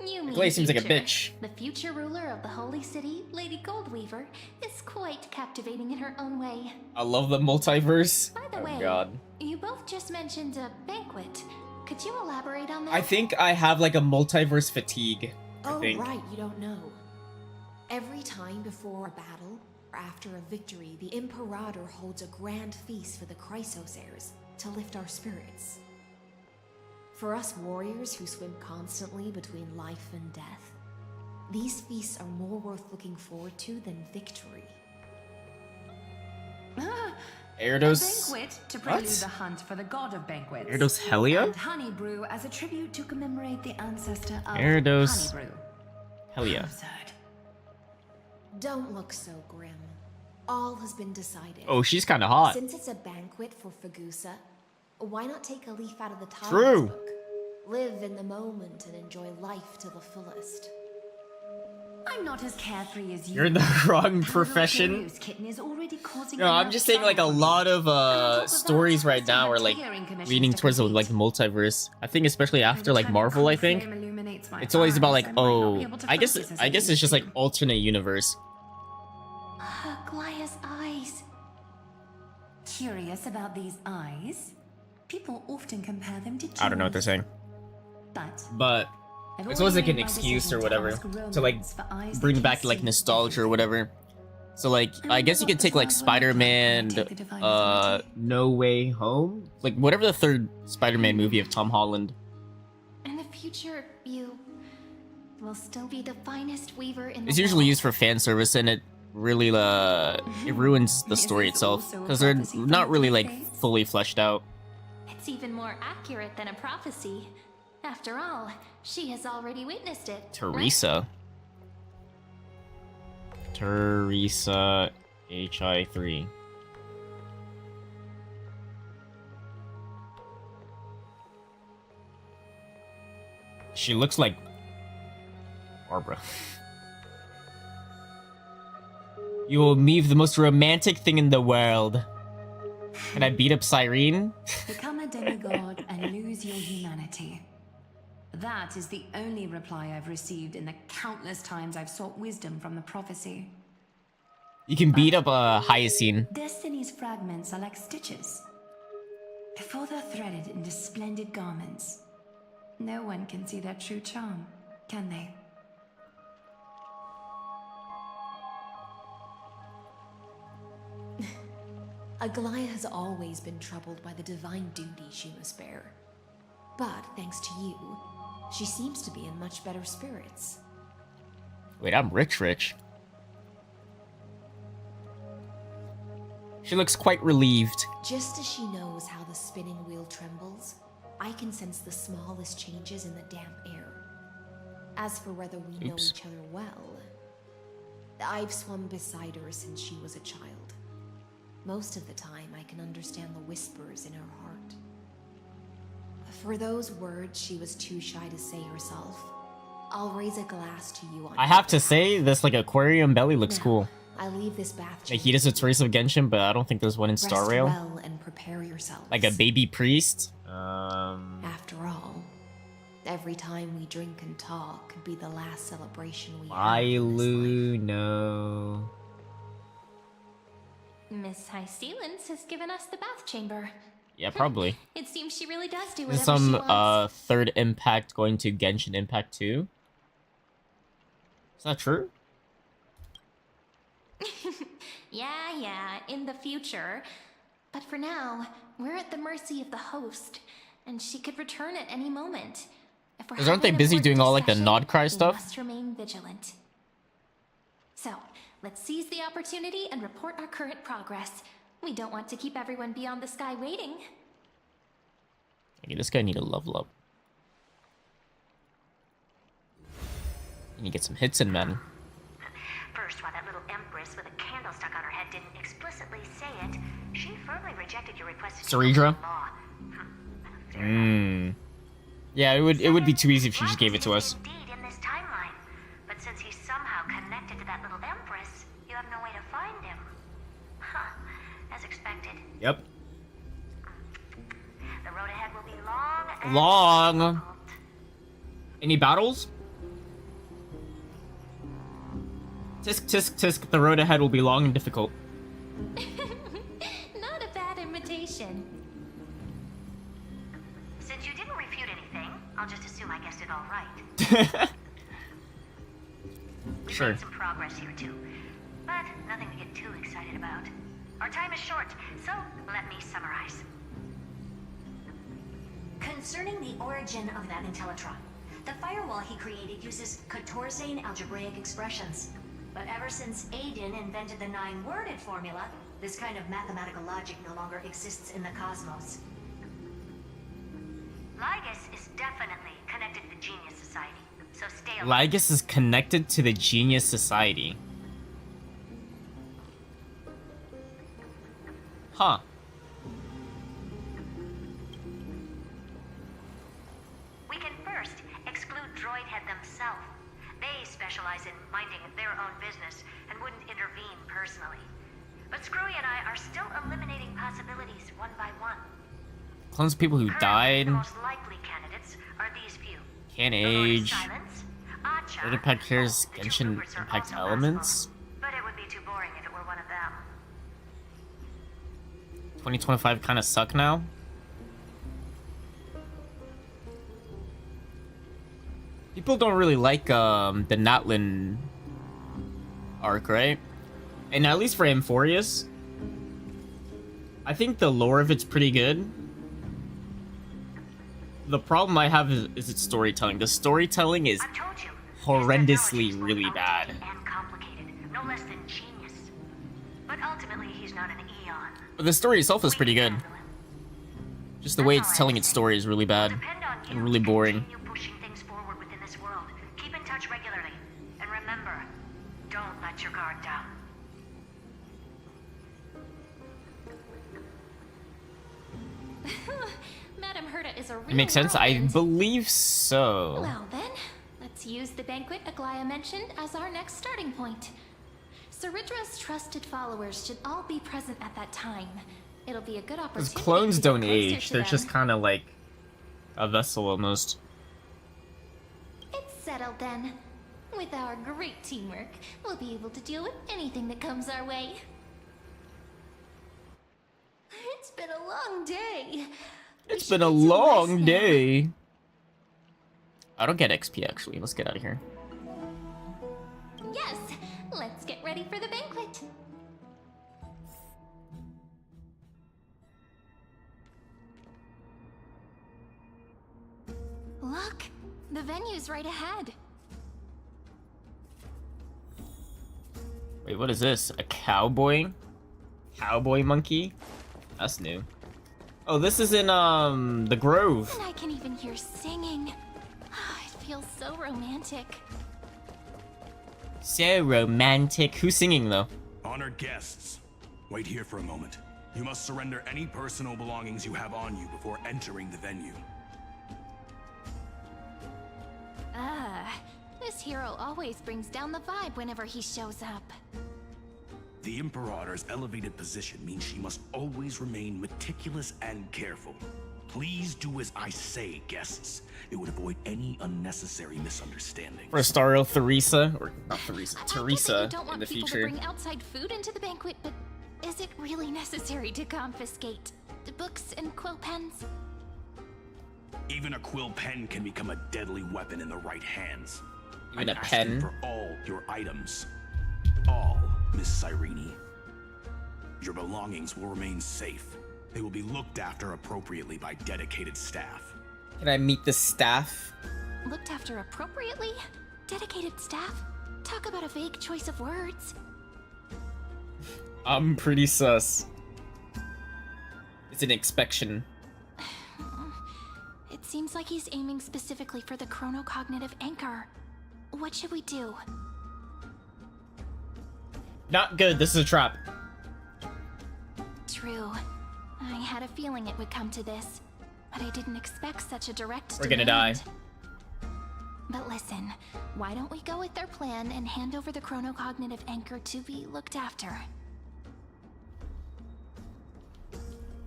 You mean Aglaea seems like a future. bitch. The future ruler of the Holy City, Lady Goldweaver, is quite captivating in her own way. I love the multiverse. By the Oh way, god. you both just mentioned a banquet. Could you elaborate on that? I think I have like a multiverse fatigue. I Oh, think. right, you don't know. Every time before a battle or after a victory, the Imperator holds a grand feast for the Chrysos heirs to lift our spirits. For us warriors who swim constantly between life and death, these feasts are more worth looking forward to than victory. Erdos. A banquet to prelude What? the hunt for the god of banquets. Erdos Helia? And honey brew as a tribute to commemorate the ancestor of Erdos honey brew. Helia. Don't look so grim. All has been decided. Oh, she's kinda hot. Since it's a banquet for Fagusa, why not take a leaf out of the Timeless True. book? Live in the moment and enjoy life to the fullest. I'm not as carefree as you. You're in the wrong profession. Kitten is already causing No, I'm just saying like a lot of stories right now are like leaning towards the like multiverse. I think especially after like Marvel, I think it's always about like, oh, I guess it's just like alternate universe. Aglaea's eyes. Curious about these eyes? People often compare them to I don't know what they're saying, but it's always like an excuse or whatever to like bring back like nostalgia or whatever. So like I guess you could take like Spider-Man, No Way Home, like whatever the third Spider-Man movie of Tom Holland. In the future, you will still be the finest weaver in the It's usually used for fan service, and it really it ruins the story itself because they're not really like fully fleshed out. It's even more accurate than a prophecy. After all, she has already witnessed it. Teresa. Teresa HI3. She looks like Barbara. You will meet the most romantic thing in the world. Can I beat up Cyrene? Become a demigod and lose your humanity. That is the only reply I've received in the countless times I've sought wisdom from the prophecy. You can beat up a Hysilens. Destiny's fragments are like stitches. Before they're threaded into splendid garments, no one can see their true charm, can they? Aglaea has always been troubled by the divine duty she must bear. But thanks to you, she seems to be in much better spirits. Wait, I'm rich. She looks quite relieved. Just as she knows how the spinning wheel trembles, I can sense the smallest changes in the damp air. As for whether we know each other well, I've swum beside her since she was a child. Most of the time, I can understand the whispers in her heart. For those words she was too shy to say herself, I'll raise a glass to you on I have to say, this like aquarium belly looks cool. I leave this bath Like he does a Trace of Genshin, but I don't think there's one in Star Rail. well and prepare yourselves. Like a baby priest. After all, every time we drink and talk could be the last celebration we have. Milo, no. Miss Hysilens has given us the bath chamber. Yeah, probably. It seems she really does do Is whatever she some wants. third impact going to Genshin Impact 2? Is that true? Yeah, in the future. But for now, we're at the mercy of the host, and she could return at any moment. If we're 'Cause aren't they having an busy important doing all like the discussion, nod cry we stuff? must remain vigilant. So, let's seize the opportunity and report our current progress. We don't want to keep everyone beyond the sky waiting. Okay, this guy need to level up. You need to get some hits in, man. First, while that little empress with a candle stuck on her head didn't explicitly say it, she firmly rejected your request to Ceredra? law. Yeah, it would be too easy if she just gave it to us. Indeed, in this timeline. But since he's somehow connected to that little empress, you have no way to find him. Huh. As expected. Yep. The road ahead will be long and Long. Any battles? Tisk, tisk, tisk. The road ahead will be long and difficult. Not a bad invitation. Since you didn't refute anything, I'll just assume I guessed it all right. We've Sure. made some progress here too, but nothing to get too excited about. Our time is short, so let me summarize. Concerning the origin of that Intellitron, the firewall he created uses Kotorzane algebraic expressions. But ever since Aiden invented the 9-worded formula, this kind of mathematical logic no longer exists in the cosmos. Lygus is definitely connected to the Genius Society, so stay alert. Lygus is connected to the Genius Society. Huh. We can first exclude Droidhead themselves. They specialize in minding their own business and wouldn't intervene personally. But Screwy and I are still eliminating possibilities one by one. Clones of people who died. The most likely candidates are these few. Can't age. Red Impact cares Genshin Impact elements. But it would be too boring if it were one of them. 2025 kind of suck now. People don't really like the Natlin arc, right? And at least for Amphorius, I think the lore of it's pretty good. The problem I have is its storytelling. The storytelling is horrendously really bad. And complicated, no less than genius. But ultimately, he's not an Eon. But the story itself is pretty good. Just the way it's telling its story is really bad and really boring. Pushing things forward within this world. Keep in touch regularly. And remember, don't let your guard down. Madame Herta is a real It makes sense? I whirlwind. believe so. Well then, let's use the banquet Aglaya mentioned as our next starting point. Ceridra's trusted followers should all be present at that time. It'll be a good Because opportunity clones to get don't closer age. to They're them. just kind of like a vessel almost. It's settled then. With our great teamwork, we'll be able to deal with anything that comes our way. It's been a long day. It's been a long day. I don't get XP actually. Let's get out of here. Yes, let's get ready for the banquet. Look, the venue's right ahead. Wait, what is this? A cowboy? Cowboy monkey? That's new. Oh, this is in the Grove. And I can even hear singing. It feels so romantic. So romantic. Who's singing though? Honored guests, wait here for a moment. You must surrender any personal belongings you have on you before entering the venue. This hero always brings down the vibe whenever he shows up. The Imperator's elevated position means she must always remain meticulous and careful. Please do as I say, guests. It would avoid any unnecessary misunderstandings. For Starro, Theresa, or not Theresa, You Teresa don't want in the people future. to bring outside food into the banquet, but is it really necessary to confiscate the books and quill pens? Even a quill pen can become a deadly weapon in the right hands. Even I'm a asking pen? for all your items. All, Miss Cyrene. Your belongings will remain safe. They will be looked after appropriately by dedicated staff. Can I meet the staff? Looked after appropriately? Dedicated staff? Talk about a vague choice of words. I'm pretty sus. It's an inspection. It seems like he's aiming specifically for the chronocognitive anchor. What should we do? Not good. This is a trap. True. I had a feeling it would come to this, but I didn't expect such a direct We're gonna die. demand. But listen, why don't we go with their plan and hand over the chronocognitive anchor to be looked after?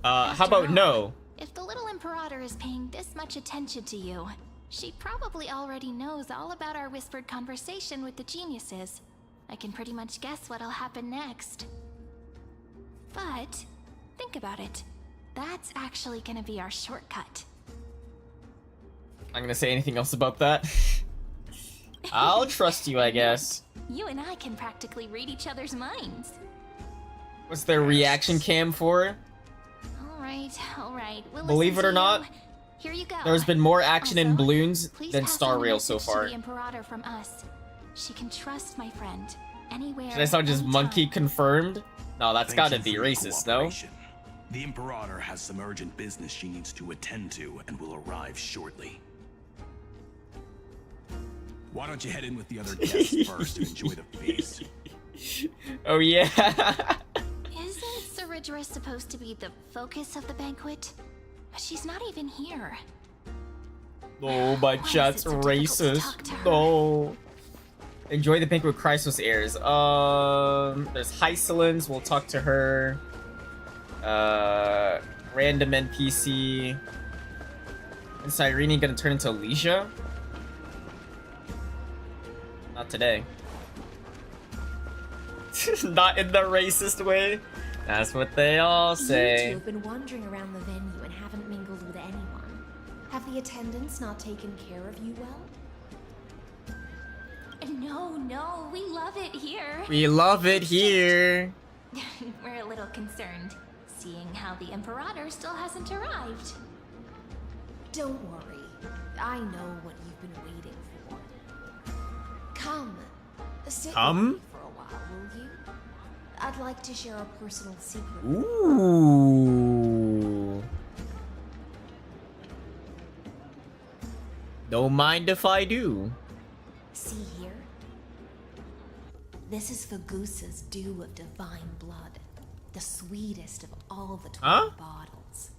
How about no? If the little Imperator is paying this much attention to you, she probably already knows all about our whispered conversation with the geniuses. I can pretty much guess what'll happen next. But, think about it. That's actually gonna be our shortcut. I'm gonna say anything else about that. I'll trust you, I guess. You and I can practically read each other's minds. What's their reaction cam for? Alright. We'll Believe listen it or to not, you. Here you go. there's been more action in balloons Please than pass Star on the Rail so message to far. the Imperator from us. She can trust my friend. Anywhere. Should I start just monkey confirmed? No, that's Thank gotta you be for your racist, no? cooperation. The Imperator has some urgent business she needs to attend to and will arrive shortly. Why don't you head in with the other guests first and enjoy the feast? Oh yeah. Isn't Ceridra supposed to be the focus of the banquet? But she's not even here. Oh, my chat's racist. No. Enjoy the banquet with Chrysos airs. There's Hysilens. We'll talk to her. Random NPC. And Cyrene gonna turn into Alicia? Not today. Not in the racist way. That's what they all You two say. have been wandering around the venue and haven't mingled with anyone. Have the attendants not taken care of you well? No, we love it here. We love it here. We're a little concerned, seeing how the Imperator still hasn't arrived. Don't worry. I know what you've been waiting for. Come. Sit with me for a while, will you? I'd like to share a personal secret. Ooh. Don't mind if I do. See here? This is Fagusa's dew of divine blood. The sweetest of all the 12 bottles.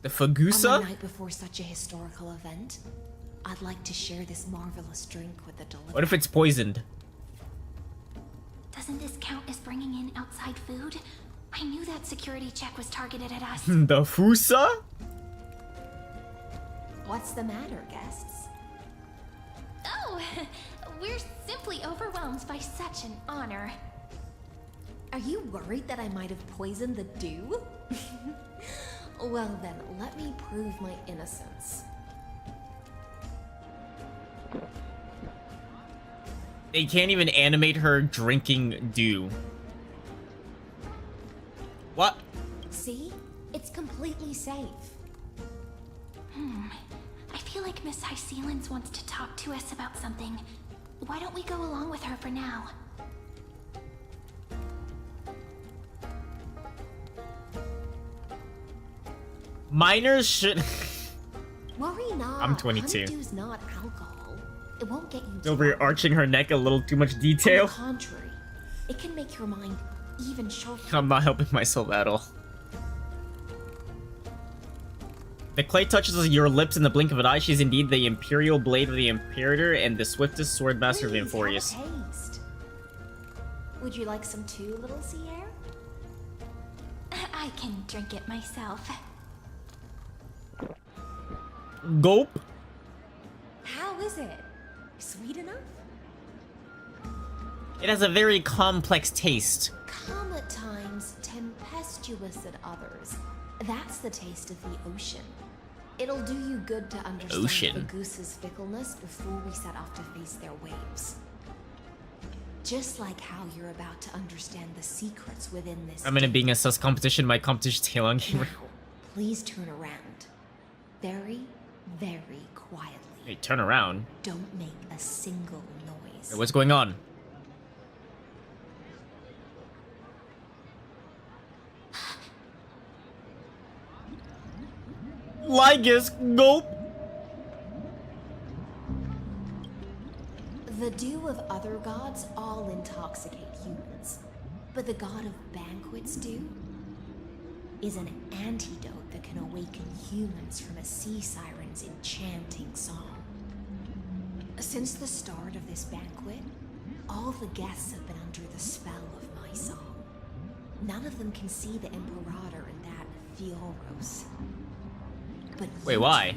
The On Fagusa? the night before such a historical event, I'd like to share this marvelous drink with the deliverer. What if it's poisoned? Doesn't this count as bringing in outside food? I knew that security check was targeted at us. The Fusa? What's the matter, guests? Oh, we're simply overwhelmed by such an honor. Are you worried that I might have poisoned the dew? Well then, let me prove my innocence. They can't even animate her drinking dew. What? See? It's completely safe. I feel like Miss Hysilens wants to talk to us about something. Why don't we go along with her for now? Minors should... Worry not. I'm 22. Honeydew's not alcohol. It won't get you Over here arching her neck a little too much detail. On the contrary, it can make your mind even sharper. I'm not helping myself at all. The clay touches your lips in the blink of an eye. She's indeed the imperial blade of the Imperator and the swiftest sword master of Inforius. Have a taste. Would you like some too, little sea air? I can drink it myself. Gulp. How is it? Sweet enough? It has a very complex taste. Calm at times, tempestuous at others. That's the taste of the ocean. It'll do you good to understand the goose's fickleness before we set off to face their waves. Just like how you're about to understand the secrets within this. I'm in it being a sus competition. My competition's Talon Gamer. Please turn around. Very, very quietly. Hey, turn around. Don't make a single noise. Hey, what's going on? Lygus, gulp. The dew of other gods all intoxicate humans, but the god of banquets dew is an antidote that can awaken humans from a sea siren's enchanting song. Since the start of this banquet, all the guests have been under the spell of my song. None of them can see the Imperator and that Theoros. But wait, why?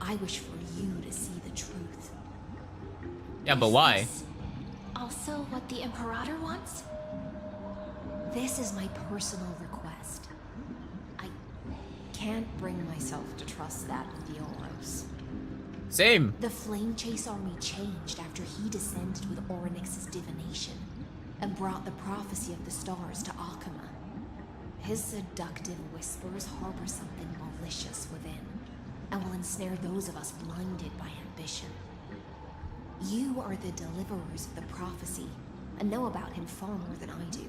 I wish for you to see the truth. Yeah, but why? Also what the Imperator wants? This is my personal request. I can't bring myself to trust that Theoros. Same. The Flame Chase army changed after he descended with Orynyx's divination and brought the prophecy of the stars to Akama. His seductive whispers harbor something malicious within, and will ensnare those of us blinded by ambition. You are the deliverers of the prophecy, and know about him far more than I do.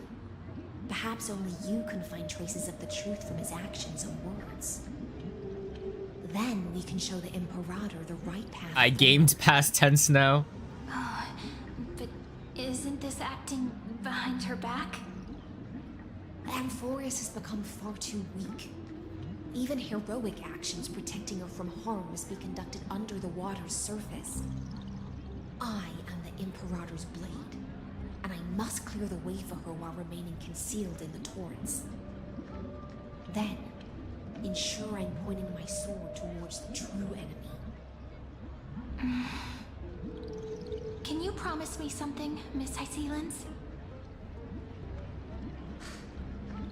Perhaps only you can find traces of the truth from his actions and words. Then we can show the Imperator the right path. I gamed past tense now. Oh, but isn't this acting behind her back? Amphorius has become far too weak. Even heroic actions protecting her from harm must be conducted under the water's surface. I am the Imperator's blade, and I must clear the way for her while remaining concealed in the torrents. Then, ensure I'm pointing my sword towards the true enemy. Can you promise me something, Miss Hysilens?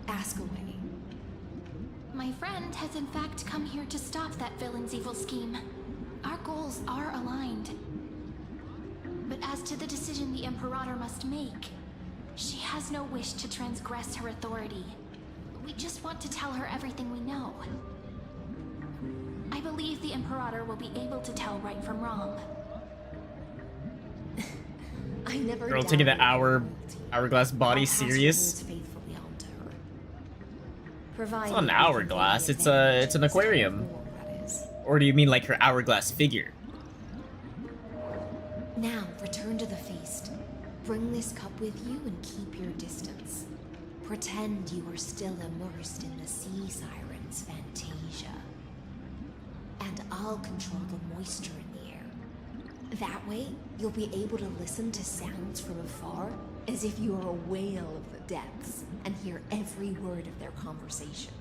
Ask away. My friend has in fact come here to stop that villain's evil scheme. Our goals are aligned. But as to the decision the Imperator must make, she has no wish to transgress her authority. We just want to tell her everything we know. I believe the Imperator will be able to tell right from wrong. I never Girl taking the hourglass body serious. It's not an hourglass, it's an aquarium. Or do you mean like her hourglass figure? Now, return to the feast. Bring this cup with you and keep your distance. Pretend you are still immersed in the sea siren's fantasia. And I'll control the moisture in the air. That way, you'll be able to listen to sounds from afar as if you are a whale of the depths and hear every word of their conversation.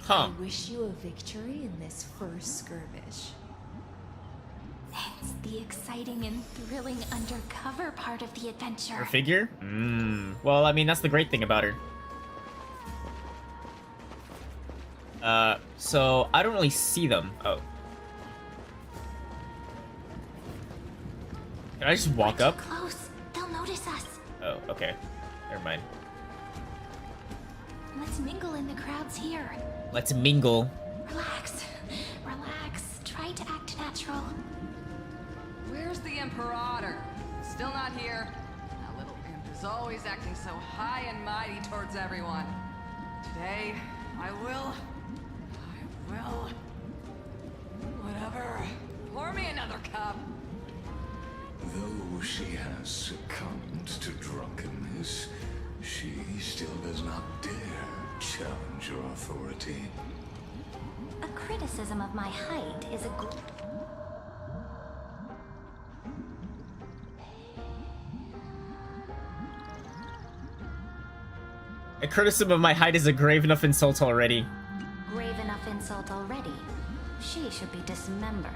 Huh. I wish you a victory in this first skirmish. It's the exciting and thrilling undercover part of the adventure. Her figure? Well, I mean, that's the great thing about her. So I don't really see them. Oh. Can I just walk up? Close. They'll notice us. Oh, okay. Never mind. Let's mingle in the crowds here. Let's mingle. Relax. Relax. Try to act natural. Where's the Imperator? Still not here. That little imp is always acting so high and mighty towards everyone. Today, I will. Whatever. Pour me another cup. Though she has succumbed to drunkenness, she still does not dare challenge your authority. A criticism of my height is a A criticism of my height is a grave enough insult already. grave enough insult already. She should be dismembered.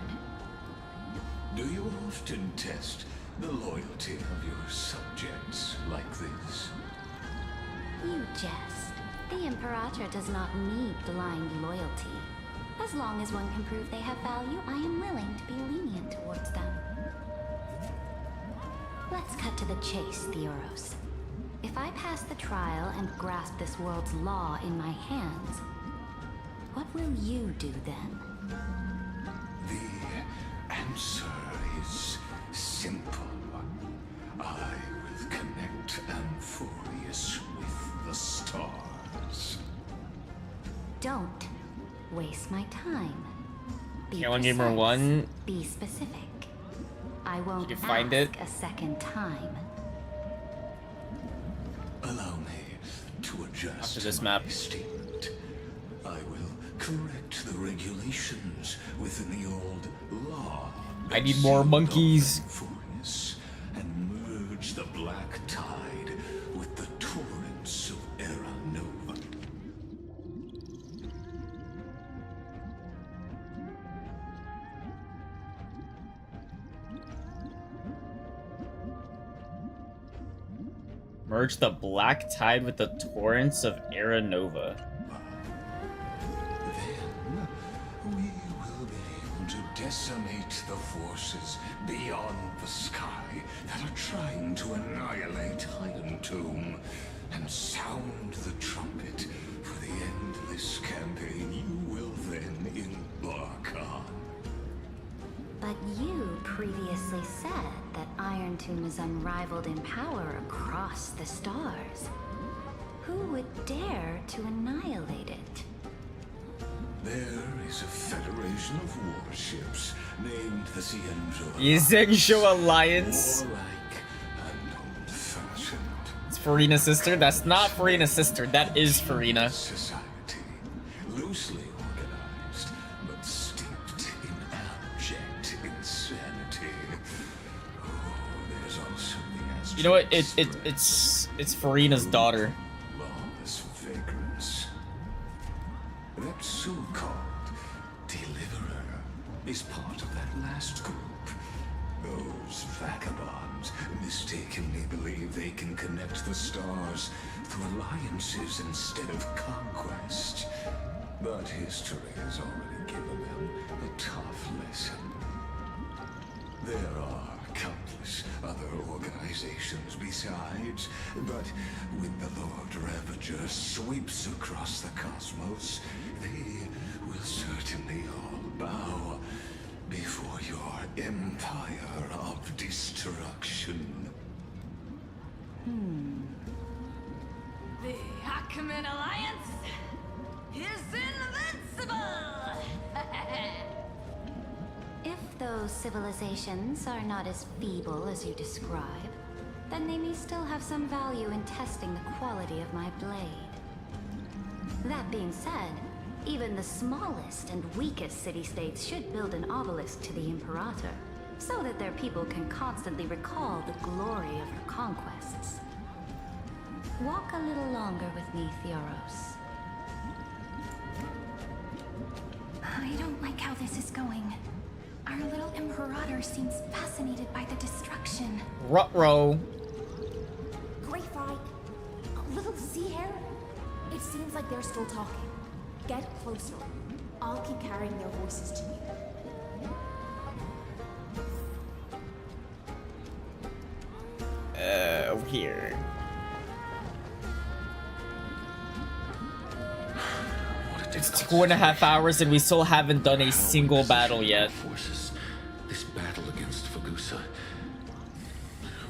Do you often test the loyalty of your subjects like this? You jest. The Imperator does not need blind loyalty. As long as one can prove they have value, I am willing to be lenient towards them. Let's cut to the chase, Theoros. If I pass the trial and grasp this world's law in my hands, what will you do then? The answer is simple. I will connect Amphorius with the stars. Don't waste my time. Be Killing Gamer precise. 1. Be specific. I won't You ask find it? a second time. Allow me to adjust After this map. my statement. I will correct the regulations within the old law. I need more monkeys. Amphorius and merge the black tide with the torrents of Era Nova. Merge the black tide with the torrents of Era Nova. Then we will be able to decimate the forces beyond the sky that are trying to annihilate Iron Tomb and sound the trumpet for the endless campaign you will then embark on. But you previously said that Iron Tomb is unrivaled in power across the stars. Who would dare to annihilate it? There is a federation of warships named the Xianzhou Xianzhou Alliance. Warlike and old-fashioned. It's Farina's sister? That's not Farina's sister. That is Farina. Society, loosely organized, but steeped in abject insanity. Oh, there's also the You know what? It's Farina's daughter. lawless vagrants. That so-called deliverer is part of that last group. Those vagabonds mistakenly believe they can connect the stars through alliances instead of conquest. But history has already given them a tough lesson. There are countless other organizations besides, but when the Lord Ravager sweeps across the cosmos, they will certainly all bow before your empire of destruction. The Ackman Alliance is invincible! If those civilizations are not as feeble as you describe, then they may still have some value in testing the quality of my blade. That being said, even the smallest and weakest city-states should build an obelisk to the Imperator, so that their people can constantly recall the glory of her conquests. Walk a little longer with me, Theoros. I don't like how this is going. Our little Imperator seems fascinated by the destruction. Ruh-roh. Greyfry, a little sea air? It seems like they're still talking. Get closer. I'll keep carrying their voices to you. Over here. It's 2.5 hours and we still haven't done a single battle yet. Forces. This battle against Fagusa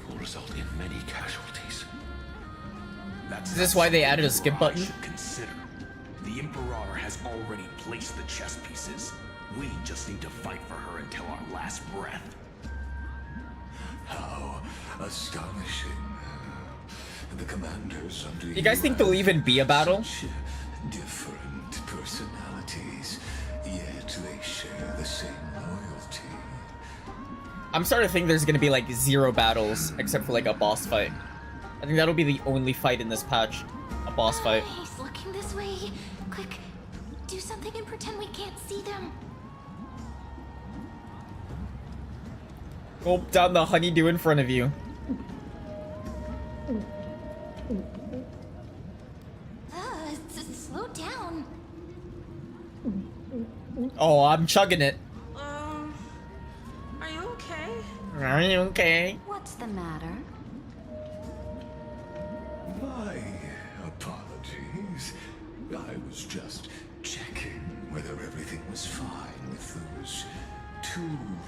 will result in many casualties. That's Is this why they added a skip button? consider. The Imperator has already placed the chess pieces. We just need to fight for her until our last breath. How astonishing. The commanders under Do you guys think there'll even be a battle? such different personalities, yet they share the same loyalty. I'm starting to think there's gonna be like 0 battles except for like a boss fight. I think that'll be the only fight in this patch. A boss fight. He's looking this way. Quick, do something and pretend we can't see them. Gulp down the honeydew in front of you. Slow down. Oh, I'm chugging it. Are you okay? Are you okay? What's the matter? My apologies. I was just checking whether everything was fine with those 2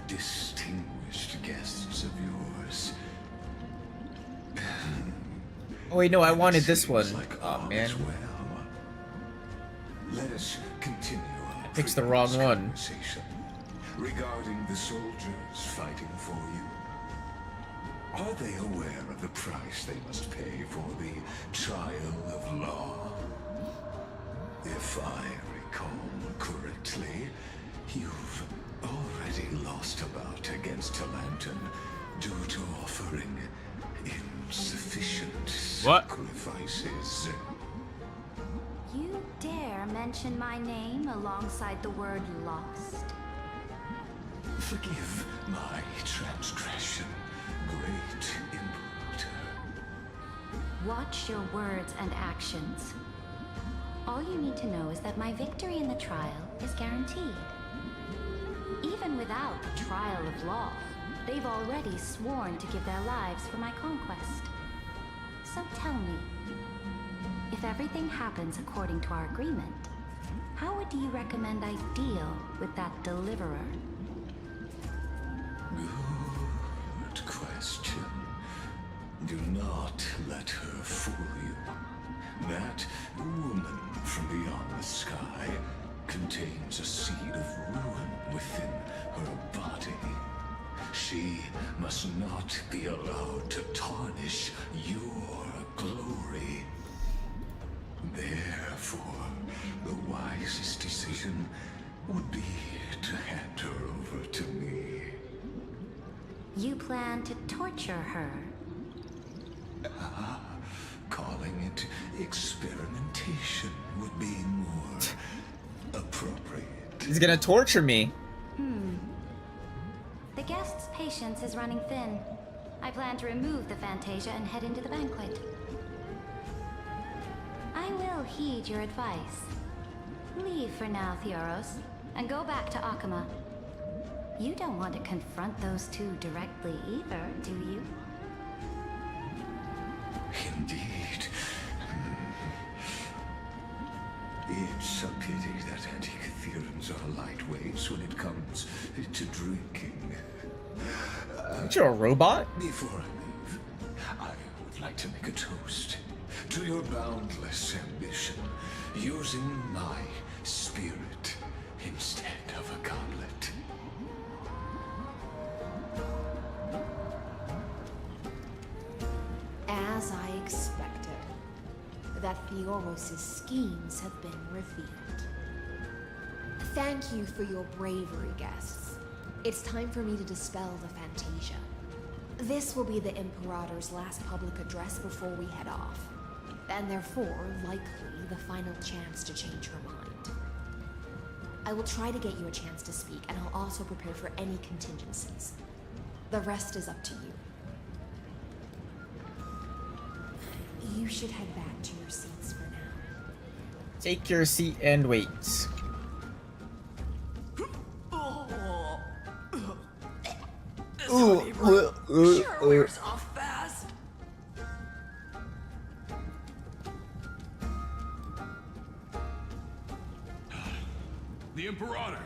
distinguished guests of yours. Oh wait, no, I wanted this one. Oh man. Let us continue our Pick's the wrong one. conversation regarding the soldiers fighting for you. Are they aware of the price they must pay for the trial of law? If I recall correctly, you've already lost a bout against Talanton due to offering insufficient sacrifices. You dare mention my name alongside the word lost? Forgive my transgression, great Imperator. Watch your words and actions. All you need to know is that my victory in the trial is guaranteed. Even without the trial of law, they've already sworn to give their lives for my conquest. So tell me, if everything happens according to our agreement, how would you recommend I deal with that deliverer? Good question. Do not let her fool you. That woman from beyond the sky contains a seed of ruin within her body. She must not be allowed to tarnish your glory. Therefore, the wisest decision would be to hand her over to me. You plan to torture her? Calling it experimentation would be more appropriate. He's gonna torture me. The guest's patience is running thin. I plan to remove the Fantasia and head into the banquet. I will heed your advice. Leave for now, Theoros, and go back to Akama. You don't want to confront those 2 directly either, do you? Indeed. It's a pity that Antikytherans are lightweights when it comes to drinking. Aren't you a robot? Before I leave, I would like to make a toast to your boundless ambition, using my spirit instead of a goblet. As I expected, that Theoros' schemes have been revealed. Thank you for your bravery, guests. It's time for me to dispel the Fantasia. This will be the Imperator's last public address before we head off, and therefore, likely, the final chance to change her mind. I will try to get you a chance to speak, and I'll also prepare for any contingencies. The rest is up to you. You should head back to your seats for now. Take your seat and wait. Sure wears off fast. The Imperator!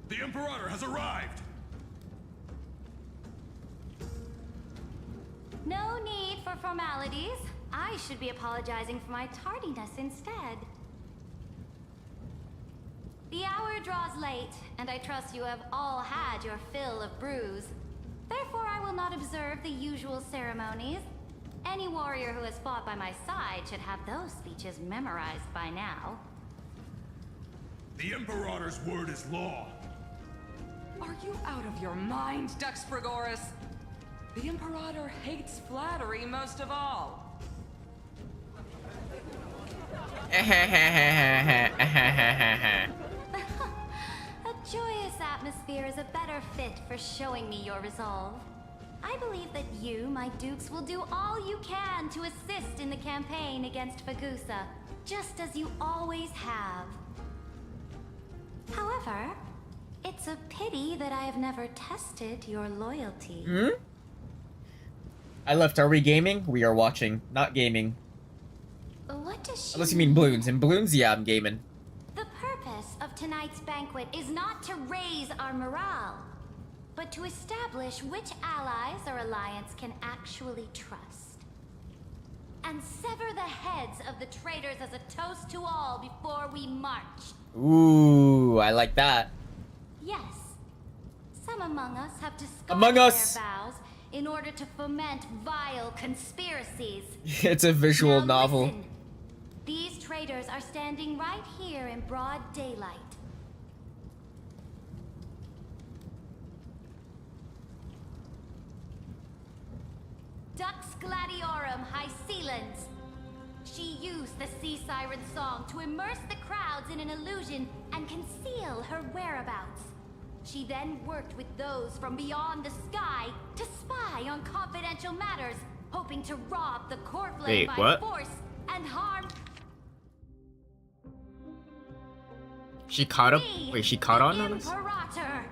The Imperator has arrived! No need for formalities. I should be apologizing for my tardiness instead. The hour draws late, and I trust you have all had your fill of brews. Therefore, I will not observe the usual ceremonies. Any warrior who has fought by my side should have those speeches memorized by now. The Imperator's word is law. Are you out of your mind, Dux Frigoris? The Imperator hates flattery most of all. A joyous atmosphere is a better fit for showing me your resolve. I believe that you, my dukes, will do all you can to assist in the campaign against Fagusa, just as you always have. However, it's a pity that I have never tested your loyalty. Hmm? I left. Are we gaming? We are watching, not gaming. What does she Unless you mean balloons. In balloons, yeah, I'm gaming. The purpose of tonight's banquet is not to raise our morale, but to establish which allies our alliance can actually trust. And sever the heads of the traitors as a toast to all before we march. Ooh, I like that. Yes, some among us have discarded Among Us. their vows in order to foment vile conspiracies. It's a visual Now novel. listen. These traitors are standing right here in broad daylight. Dux Gladiorum Hysilens. She used the sea siren song to immerse the crowds in an illusion and conceal her whereabouts. She then worked with those from beyond the sky to spy on confidential matters, hoping to rob the Corflane Wait, by what? force and harm. She caught up. Wait, she caught on us? Imperator.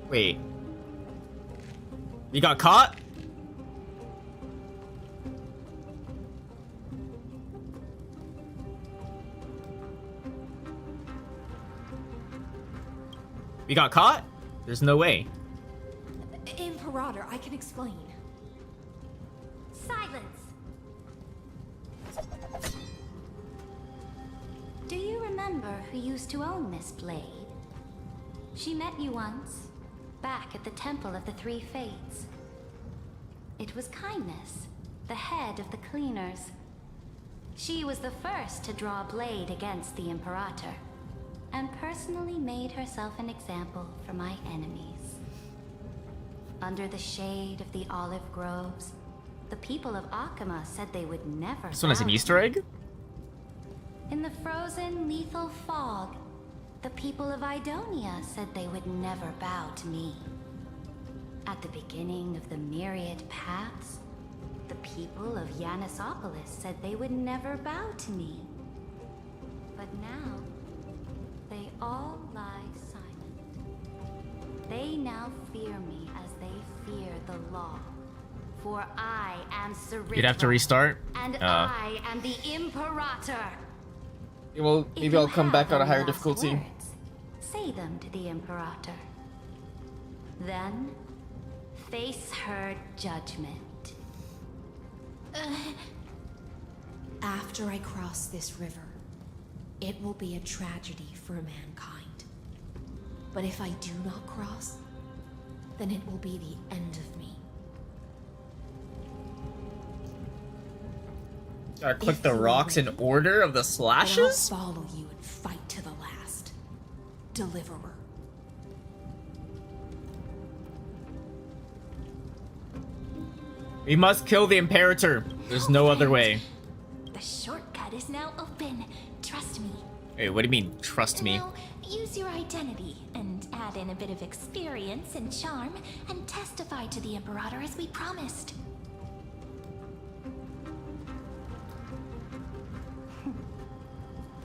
Wait. You got caught? We got caught? There's no way. Imperator, I can explain. Silence. Do you remember who used to own this blade? She met you once, back at the Temple of the Three Fates. It was Kindness, the head of the cleaners. She was the first to draw a blade against the Imperator, and personally made herself an example for my enemies. Under the shade of the olive groves, the people of Akama said they would never This one has an bow Easter egg? in the frozen, lethal fog, the people of Idonia said they would never bow to me. At the beginning of the myriad paths, the people of Yanisopolis said they would never bow to me. But now, they all lie silent. They now fear me as they fear the law. For I am Saritha. You'd have to restart? And I am the Imperator. Well, If maybe you I'll come have back on a any higher last difficulty. words, say them to the Imperator. Then, face her judgment. After I cross this river, it will be a tragedy for mankind. But if I do not cross, then it will be the end of me. Gotta click the rocks in order of the Then I'll slashes? follow you and fight to the last. Deliverer. We must kill the Imperator. There's no other way. The shortcut is now open. Trust me. Wait, what do you mean, trust me? Now, use your identity and add in a bit of experience and charm and testify to the Imperator as we promised.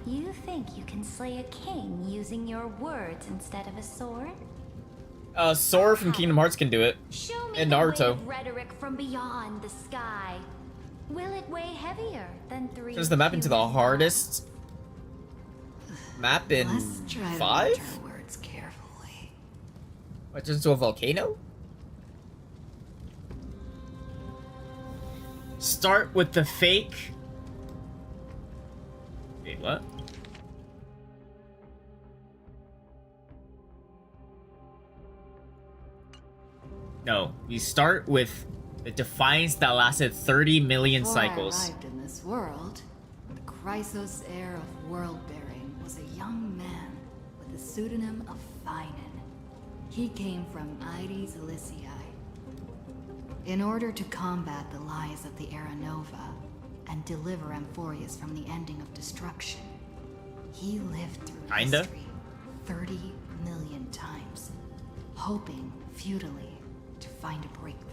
You think you can slay a king using your words instead of a sword? Sora from Kingdom Hearts can do it. Show me And the Naruto. weight of rhetoric from beyond the sky. Will it weigh heavier than three? Turns the map into the hardest map in Let's try to 5? watch our words carefully. What, turns into a volcano? Start with the fake. Wait, what? No, we start with the defiance that lasted 30 million Before cycles. I arrived in this world, the Chrysos heir of world-bearing was a young man with the pseudonym of Finan. He came from Ides Elysiae. In order to combat the lies of the Era Nova and deliver Amphorius from the ending of destruction, he lived through history 30 million times, hoping futilely to find a breakthrough.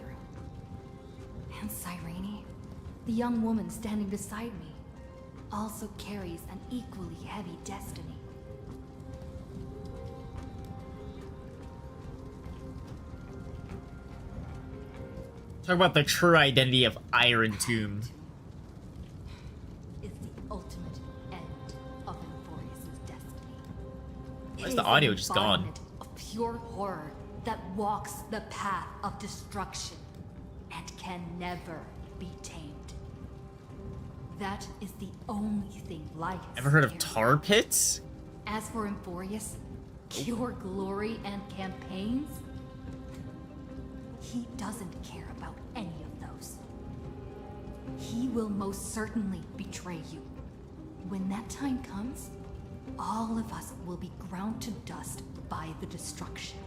And Cyrene, the young woman standing beside me, also carries an equally heavy destiny. Talk about the true identity of Iron Tomb. Is the ultimate end of Amphorius' destiny. Why is the audio just gone? Of pure horror that walks the path of destruction and can never be tamed. That is the only thing life has. Ever heard of tar pits? As for Amphorius, pure glory and campaigns, he doesn't care about any of those. He will most certainly betray you. When that time comes, all of us will be ground to dust by the destruction.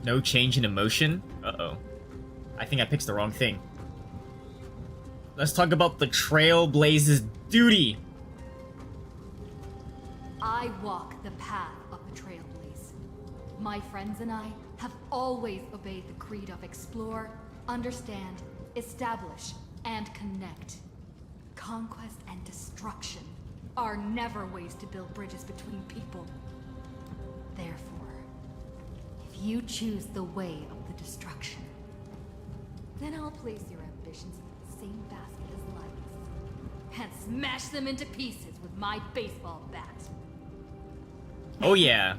No change in emotion? Uh-oh. I think I picked the wrong thing. Let's talk about the Trailblaze's duty. I walk the path of the Trailblaze. My friends and I have always obeyed the creed of explore, understand, establish, and connect. Conquest and destruction are never ways to build bridges between people. Therefore, if you choose the way of the destruction, then I'll place your ambitions in the same basket as Light's and smash them into pieces with my baseball bat. Oh yeah.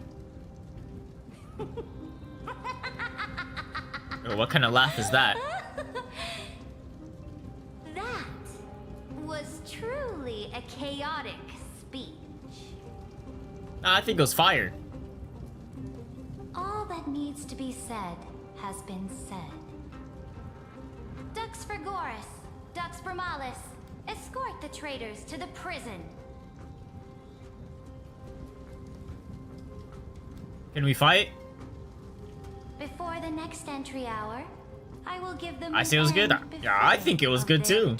Oh, what kind of laugh is that? That was truly a chaotic speech. I think it was fire. All that needs to be said has been said. Dux Frigoris, Dux Bromalis, escort the traitors to the prison. Can we fight? Before the next entry hour, I will give them. I say it was good. Yeah, I think it was good too.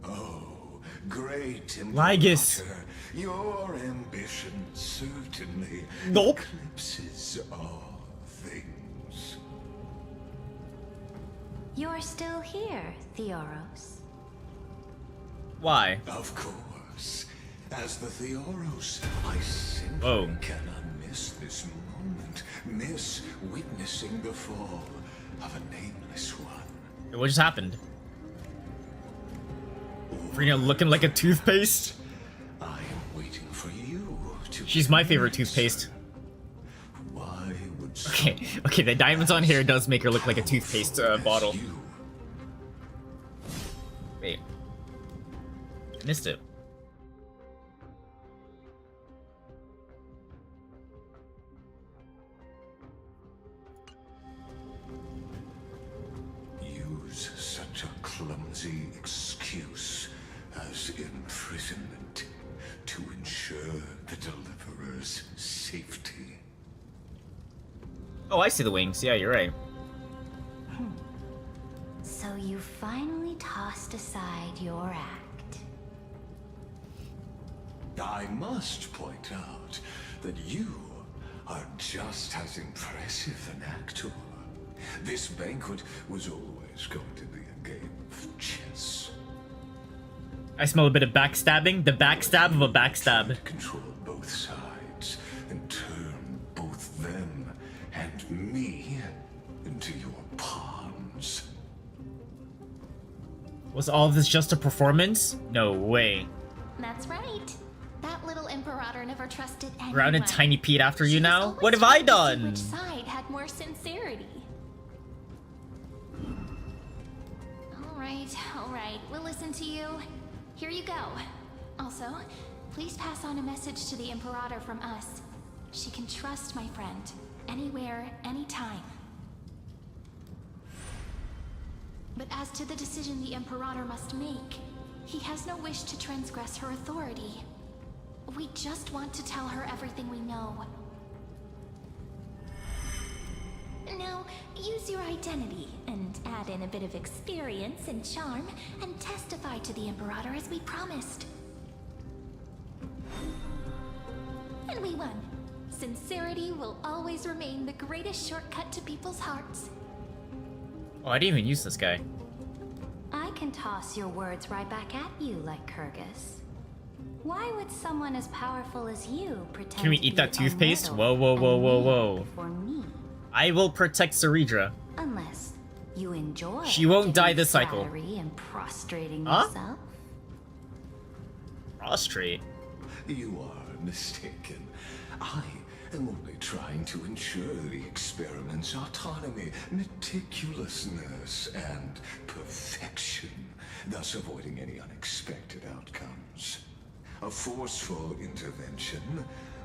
Oh, great Lygus. Imperator, your ambition certainly Nope. eclipses all things. You're still here, Theoros. Why? Of course. As the Theoros, I simply cannot miss this moment. Miss witnessing the fall of a nameless one. What just happened? Frina looking like a toothpaste? I am waiting for you to. She's my favorite toothpaste. Why would Okay, the diamonds on here does make her look like a toothpaste bottle. Wait. I missed it. use such a clumsy excuse as imprisonment to ensure the Deliverer's safety? Oh, I see the wings. Yeah, you're right. So you finally tossed aside your act. I must point out that you are just as impressive an actor. This banquet was always going to be a game of chess. I smell a bit of backstabbing. The backstab of a backstab. Control both sides and turn both them and me into your pawns. Was all of this just a performance? No way. That's right. That little Imperator never trusted anyone. Grounded Tiny Pete after you now? What have I done? Which side had more sincerity? All right. We'll listen to you. Here you go. Also, please pass on a message to the Imperator from us. She can trust my friend, anywhere, anytime. But as to the decision the Imperator must make, he has no wish to transgress her authority. We just want to tell her everything we know. Now, use your identity and add in a bit of experience and charm and testify to the Imperator as we promised. And we won. Sincerity will always remain the greatest shortcut to people's hearts. Oh, I didn't even use this guy. I can toss your words right back at you, like Kyrgyz. Why would someone as powerful as you pretend Can we to eat be that toothpaste? immortal Whoa, whoa, whoa, and whoa, kneel whoa. before me? I will protect Ceridra. Unless you enjoy She won't die taking this cycle. flattery and prostrating Huh? yourself. Prostrate. You are mistaken. I am only trying to ensure the experiment's autonomy, meticulousness, and perfection, thus avoiding any unexpected outcomes. A forceful intervention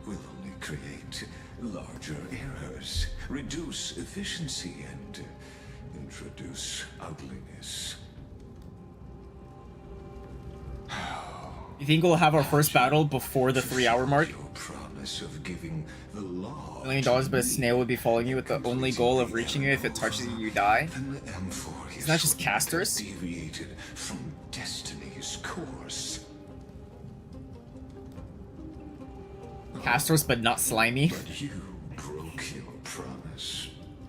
will only create larger errors, reduce efficiency, and introduce ugliness. You think we'll have our first battle before the 3-hour mark? Promise of giving the law $1 million, but a snail will be following you with the only goal of reaching you. If it touches you, you die. It's not just casters. deviated from destiny's course. Casters, but not slimy. But you broke your promise.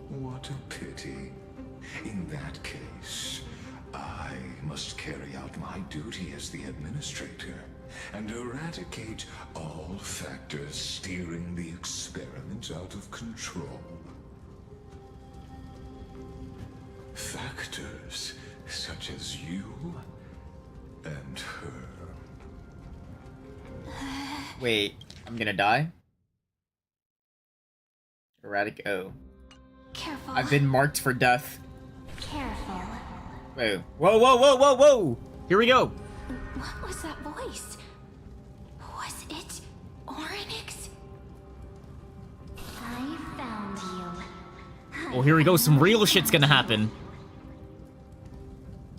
What a pity. In that case, I must carry out my duty as the administrator and eradicate all factors steering the experiment out of control. Factors such as you and her. Wait, I'm gonna die? Oh. Careful. I've been marked for death. Careful. Wait. Whoa, whoa, whoa, whoa, whoa! Here we go. What was that voice? Was it Orynyx? I found you. Oh, here we go. Some real shit's gonna happen.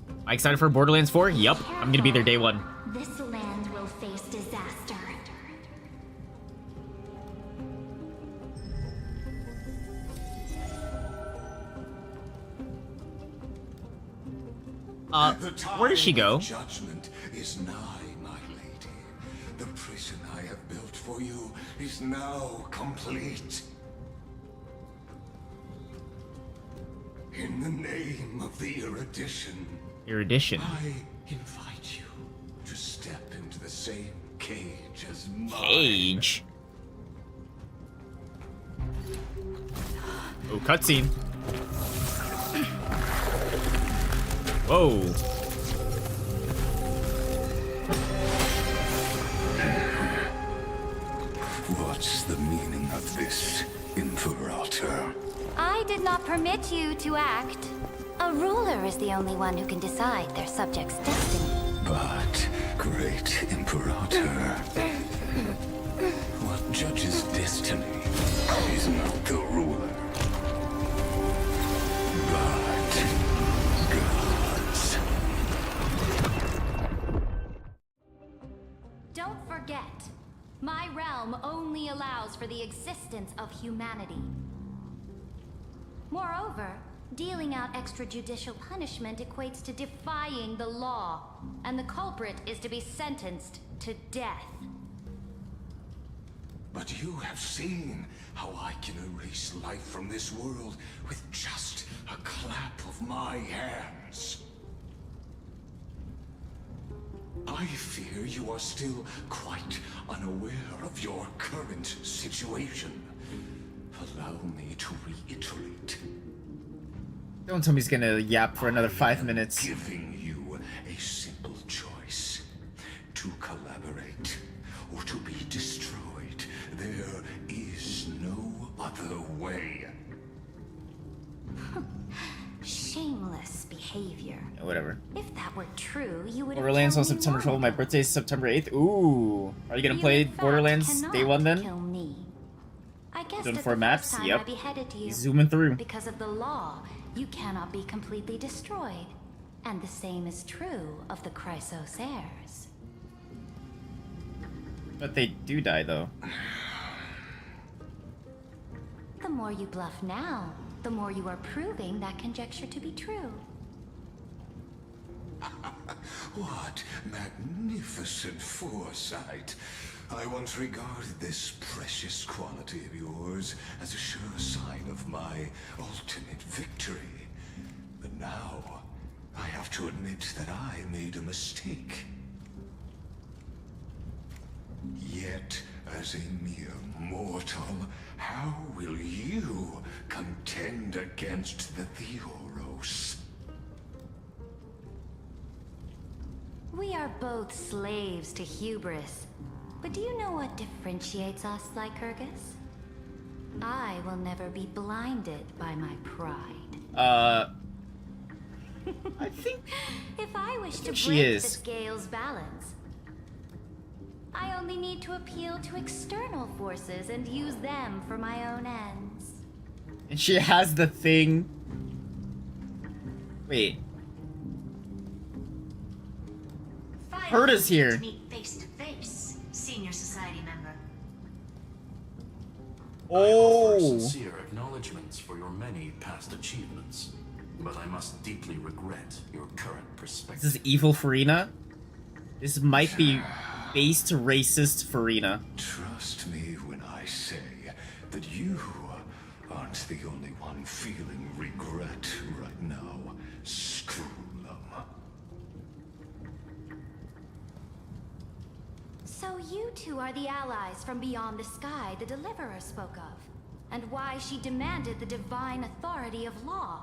Am I excited for Borderlands 4? Yup. I'm gonna be there day one. This land will face disaster. Where does she go? Judgment is nigh, my lady. The prison I have built for you is now complete. In the name of the erudition, I invite you to step into the same cage as mine. Cage? Oh, cutscene. Whoa. What's the meaning of this, Imperator? I did not permit you to act. A ruler is the only one who can decide their subject's destiny. But, great Imperator, what judges destiny is not the ruler, but gods. Don't forget, my realm only allows for the existence of humanity. Moreover, dealing out extrajudicial punishment equates to defying the law, and the culprit is to be sentenced to death. But you have seen how I can erase life from this world with just a clap of my hands. I fear you are still quite unaware of your current situation. Allow me to reiterate. Don't tell me he's gonna yap for another 5 minutes. Giving you a simple choice. To collaborate or to be destroyed. There is no other way. Shameless. lawless behavior. Yeah, whatever. If that were true, you would Borderlands on have killed me September 12th. My birthday is September 8th. Ooh. Are you gonna play in fact Borderlands day cannot one then? Kill me. I guessed Doing it 4 the maps? first time Yep. I beheaded you. Zooming through. Because of the law, you cannot be completely destroyed. And the same is true of the Chrysos heirs. But they do die though. The more you bluff now, the more you are proving that conjecture to be true. What magnificent foresight. I once regarded this precious quality of yours as a sure sign of my ultimate victory. But now, I have to admit that I made a mistake. Yet, as a mere mortal, how will you contend against the Theoros? We are both slaves to hubris. But do you know what differentiates us, Lycurgus? I will never be blinded by my pride. I think... If I wish to she break is. the scale's balance, I only need to appeal to external forces and use them for my own ends. And she has the thing. Wait. Herta's here. To meet face to face, senior society member. I offer Oh. sincere acknowledgments for your many past achievements, but I must deeply regret your current perspective. This is evil Farina. This might be based racist Farina. Trust me when I say that you aren't the only one feeling regret right now. Screw them. So you two are the allies from beyond the sky the Deliverer spoke of, and why she demanded the divine authority of law.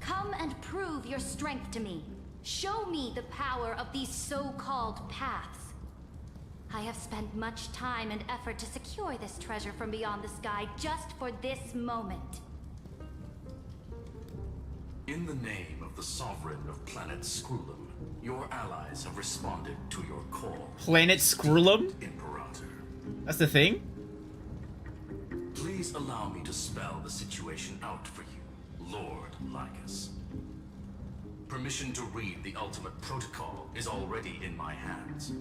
Come and prove your strength to me. Show me the power of these so-called paths. I have spent much time and effort to secure this treasure from beyond the sky just for this moment. In the name of the Sovereign of Planet Scrulum, your allies have responded to your call. Planet Scrulum? Imperator. That's the thing? Please allow me to spell the situation out for you, Lord Lycus. Permission to read the ultimate protocol is already in my hands.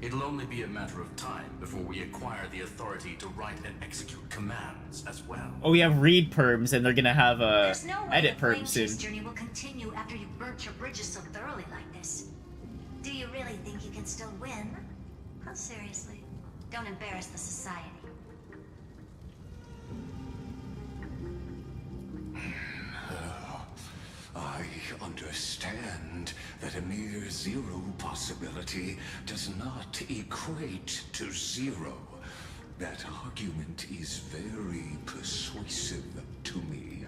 It'll only be a matter of time before we acquire the authority to write and execute commands as well. Oh, we have read perms, and they're gonna have There's no way edit the flame perms soon. chase journey will continue after you burnt your bridges so thoroughly like this. Do you really think you can still win? Oh, seriously. Don't embarrass the society. I understand that a mere zero possibility does not equate to zero. That argument is very persuasive to me.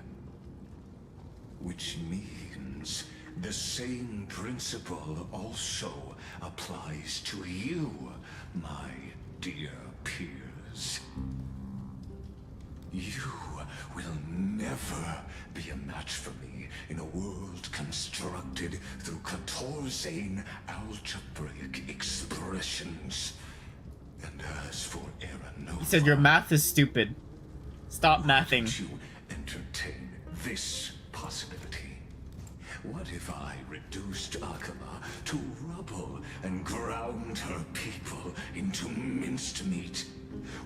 Which means the same principle also applies to you, my dear peers. You will never be a match for me in a world constructed through Catorzane algebraic expressions. And as for Aranova, He said your math is stupid. Stop mathing. you entertain this possibility? What if I reduced Akama to rubble and ground her people into minced meat?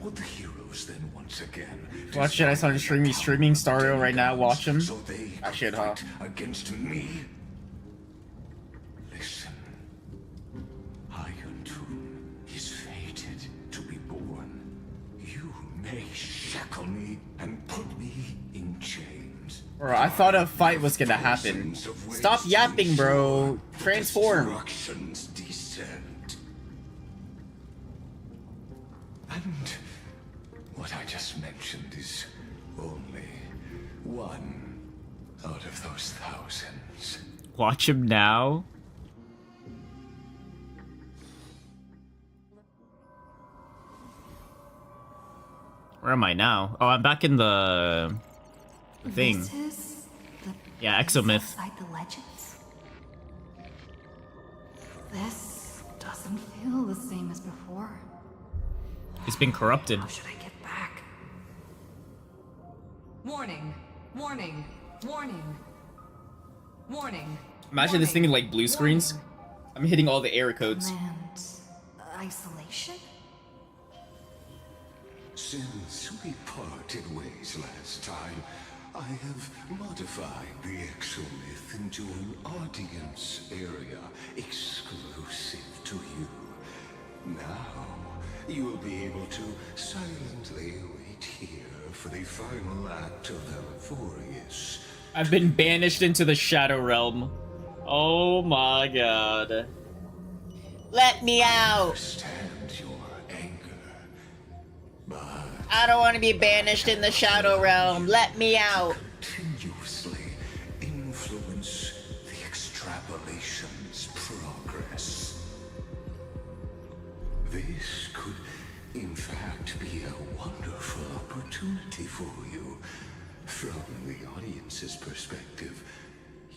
Would the heroes then once again Watch it, I saw him streaming. He's streaming Stario right now. Watch him. so they That shit, huh? against me? Listen, Iron Tomb is fated to be born. You may shackle me and put me in chains. Bro, I thought a fight was gonna happen. Stop yapping, bro. Transform. Destruction's descent. And what I just mentioned is only one out of those thousands. Watch him now. Where am I now? Oh, I'm back in the thing. This is the Yeah, exomyth. outside the legends. This doesn't feel the same as before. It's been corrupted. How should I get back? Warning, warning, warning, warning. Imagine this thing in like blue screens. I'm hitting all the error codes. And isolation? Since we parted ways last time, I have modified the exomyth into an audience area exclusive to you. Now, you will be able to silently wait here for the final act of Alphorius. I've been banished into the Shadow Realm. Oh my god. Let me out! Understand your anger, but I don't want to be banished in the Shadow Realm. Let me out! continuously influence the extrapolation's progress. This could, in fact, be a wonderful opportunity for you. From the audience's perspective,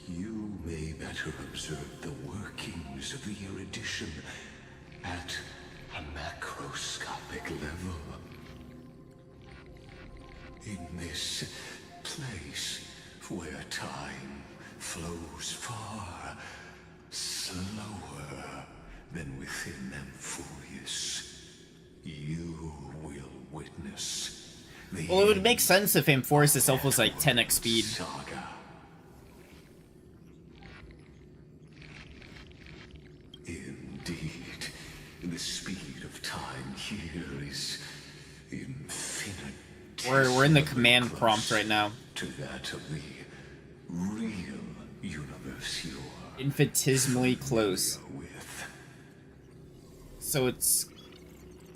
you may better observe the workings of the erudition at a macroscopic level. In this place where time flows far slower than within Amphorius, you will witness the Well, it would make sense if Amphorius itself was like 10x speed. saga. Indeed, the speed of time here is infinite. We're in the command prompt right now. To that of the real universe you are Infinitesimally close. with. So it's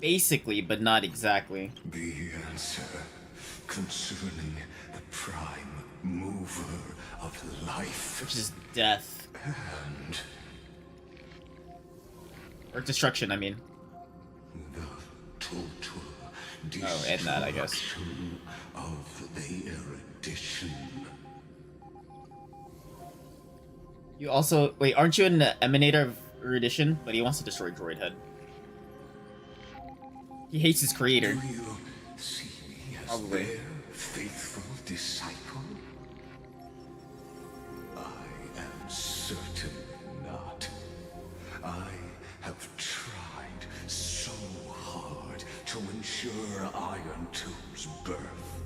basically, but not exactly. The answer concerning the prime mover of life. Which is death. And Or destruction, I mean. the total Oh, and that, I guess. destruction of the erudition. You also... Wait, aren't you an emanator of erudition? But he wants to destroy Droid Head. He hates his creator. Do you see me as Probably. their faithful disciple? I am certain not. I have tried so hard to ensure Iron Two's birth,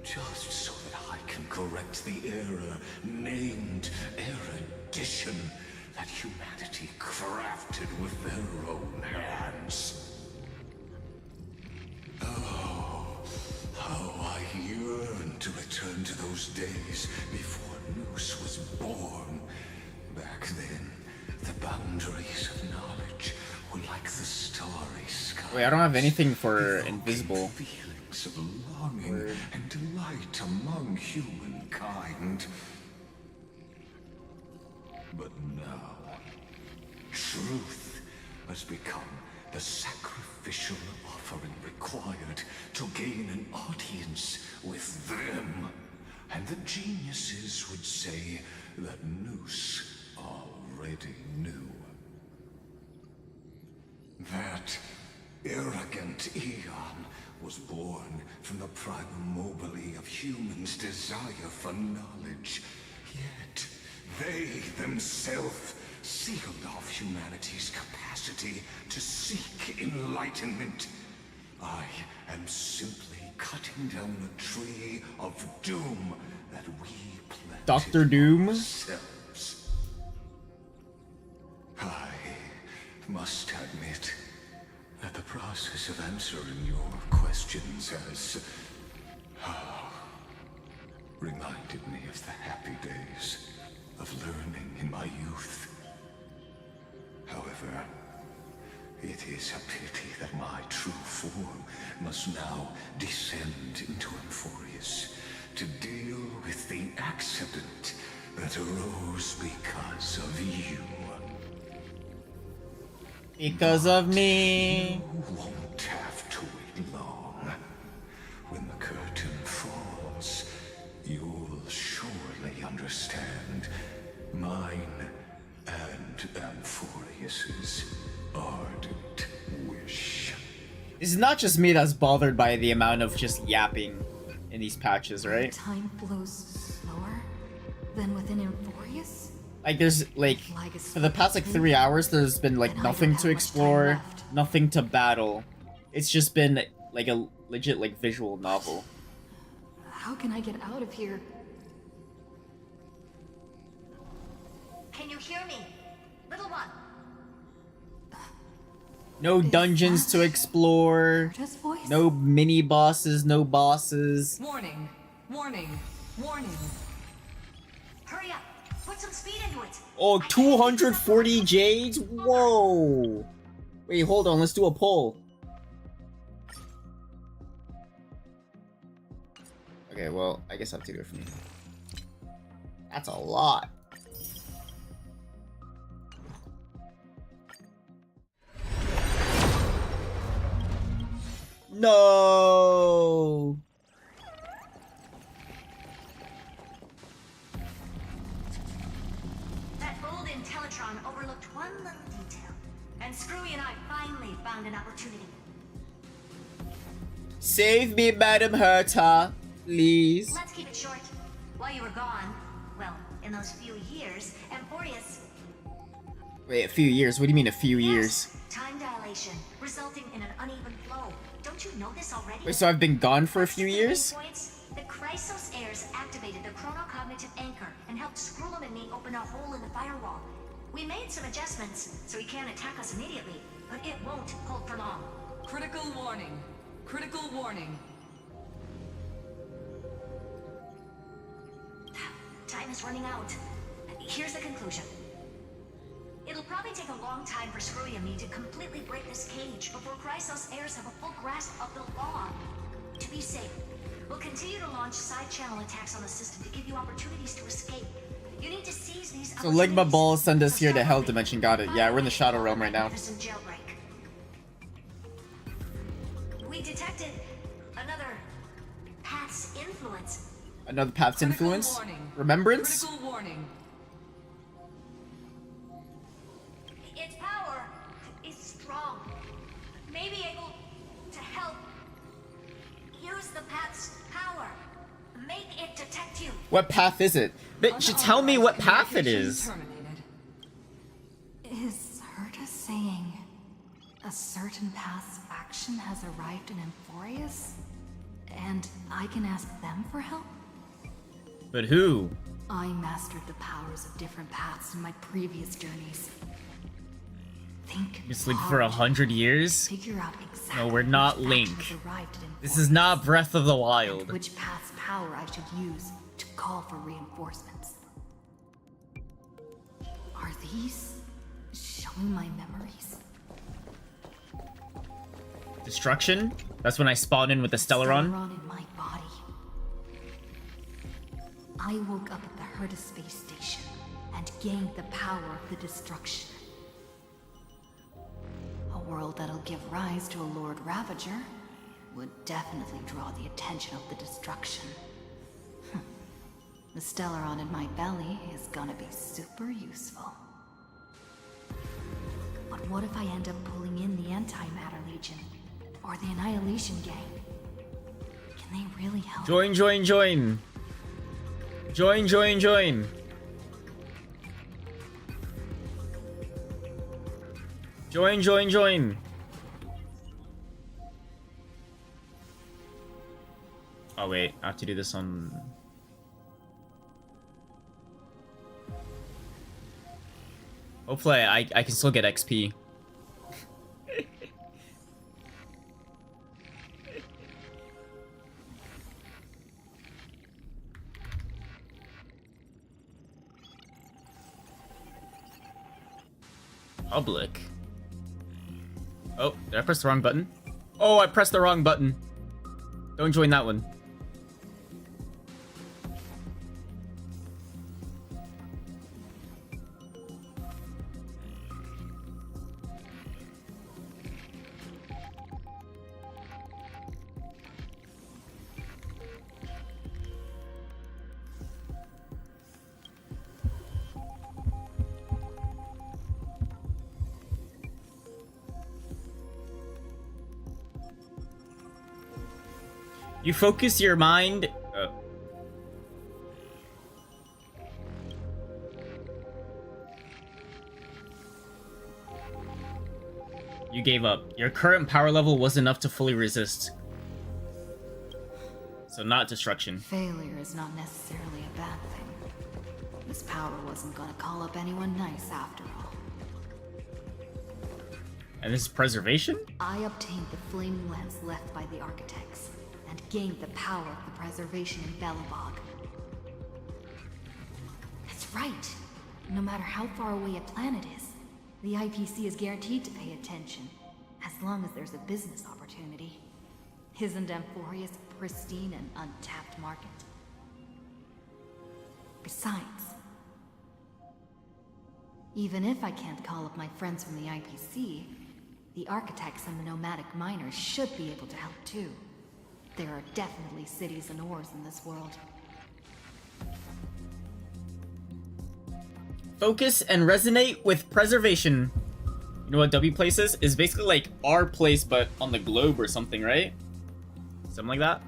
just so that I can correct the error named erudition that humanity crafted with their own hands. Oh, how I yearn to return to those days before Noose was born. Back then, the boundaries of knowledge were like the starry sky. Wait, I don't have anything for invisible. Feelings of longing and delight among humankind. But now, truth has become the sacrificial offering required to gain an audience with them. And the geniuses would say that Noose already knew. That arrogant Eon was born from the primal mobile of humans' desire for knowledge. Yet, they themselves sealed off humanity's capacity to seek enlightenment. I am simply cutting down a tree of doom that we planted Dr. Doom? ourselves. I must admit that the process of answering your questions has reminded me of the happy days of learning in my youth. However, it is a pity that my true form must now descend into Amphorius to deal with the accident that arose because of you. Because of me. You won't have to wait long. When the curtain falls, you'll It's not just me that's bothered by the amount of just yapping in these patches, right? Time flows slower than within Euphorius? Like there's like for the past like 3 hours there's been like nothing to explore, nothing to battle. It's just been like a legit like visual novel. How can I get out of here? Can you hear me? Little one. No dungeons to explore. No mini bosses, no bosses. Warning, warning, warning. Hurry up. Put some speed into it. Oh, 240 jades? Whoa. Wait, hold on, let's do a poll. Okay, well, I guess I have to do it for me. That's a lot. No. That old Intellitron overlooked one little detail, and Screwy and I finally found an opportunity. Save me, Madam Herta, please. Let's keep it short. While you were gone, well, in those few years, Emporius... Wait, a few years? What do you mean a few years? Time dilation, resulting in an uneven flow. Don't you know this already? Wait, so I've been gone for a few years? The Chrysos heirs activated the chronocognitive anchor and helped Skrullum and me open a hole in the firewall. We made some adjustments, so he can't attack us immediately, but it won't hold for long. Critical warning. Critical warning. Time is running out. Here's the conclusion. It'll probably take a long time for Screwy and me to completely break this cage before Chrysos heirs have a full grasp of the law. To be safe, we'll continue to launch side-channel attacks on the system to give you opportunities to escape. You need to seize these So Ligma Ball send us here to Hell Dimension. Got it. Yeah, we're in the Shadow Realm right now. Jailbreak. We detected another path's influence. Another path's influence? Remembrance? Critical warning. Its power is strong. Maybe able to help. Use the path's power. Make it detect you. What path is it? Bitch, tell me what path it is. Is Herta saying a certain path's faction has arrived in Euphorius? And I can ask them for help? But who? I mastered the powers of different paths in my previous journeys. Think You sleep for 100 years? Figure out exactly No, we're not which Link. factions arrived at This is not Breath of the and Wild. which path's power I should use to call for reinforcements. Are these showing my memories? Destruction? That's when I spawn in with the Stellaron? Stellaron in my body. I woke up at the Herta space station and gained the power of the destruction. A world that'll give rise to a Lord Ravager would definitely draw the attention of the destruction. The Stellaron in my belly is gonna be super useful. But what if I end up pulling in the Antimatter Legion? Or the Annihilation Gang? Can they really help? Join, join, join. Join, join, join. Join, join, join. Oh wait, I have to do this on... Hopefully I can still get XP. Public. Oh, did I press the wrong button? Oh, I pressed the wrong button. Don't join that one. You focus your mind. You gave up. Your current power level was enough to fully resist. So not destruction. Failure is not necessarily a bad thing. This power wasn't gonna call up anyone nice after all. And this is preservation? I obtained the flame lens left by the architects, and gained the power of the preservation in Belobog. That's right. No matter how far away a planet is, the IPC is guaranteed to pay attention, as long as there's a business opportunity. Isn't Amphorius a pristine and untapped market? Besides, even if I can't call up my friends from the IPC, the architects and the nomadic miners should be able to help too. There are definitely cities and ores in this world. Focus and resonate with preservation. You know what W place is? It's basically like our place, but on the globe or something, right? Something like that.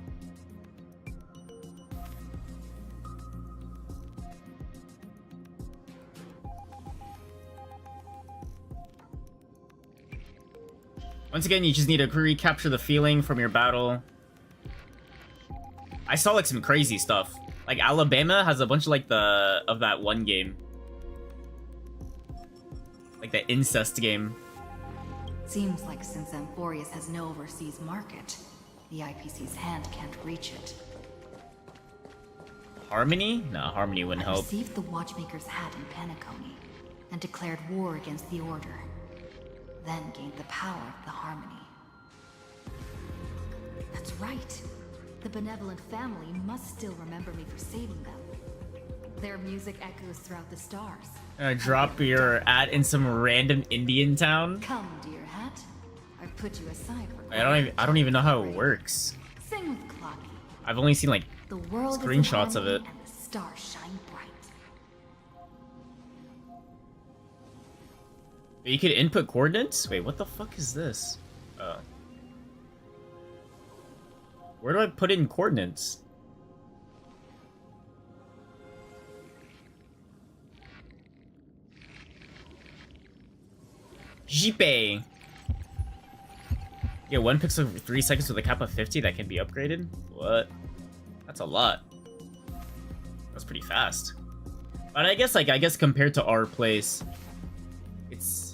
Once again, you just need to recapture the feeling from your battle. I saw like some crazy stuff. Like Alabama has a bunch of like of that one game. Like the incest game. Seems like since Amphorius has no overseas market, the IPC's hand can't reach it. Harmony? No, Harmony wouldn't help. Received the Watchmaker's hat in Penacony, and declared war against the Order. Then gained the power of the Harmony. That's right. The benevolent family must still remember me for saving them. Their music echoes throughout the stars. Drop your ad in some random Indian town. Come, dear hat. I've put you aside for I don't even know how it works. Sing with Clocky. I've only seen like the world screenshots of it. And the stars shine bright. You could input coordinates? Wait, what the fuck is this? Where do I put in coordinates? Jipe. Yeah, 1 pixel for 3 seconds with a cap of 50 that can be upgraded? What? That's a lot. That's pretty fast. But I guess compared to our place, it's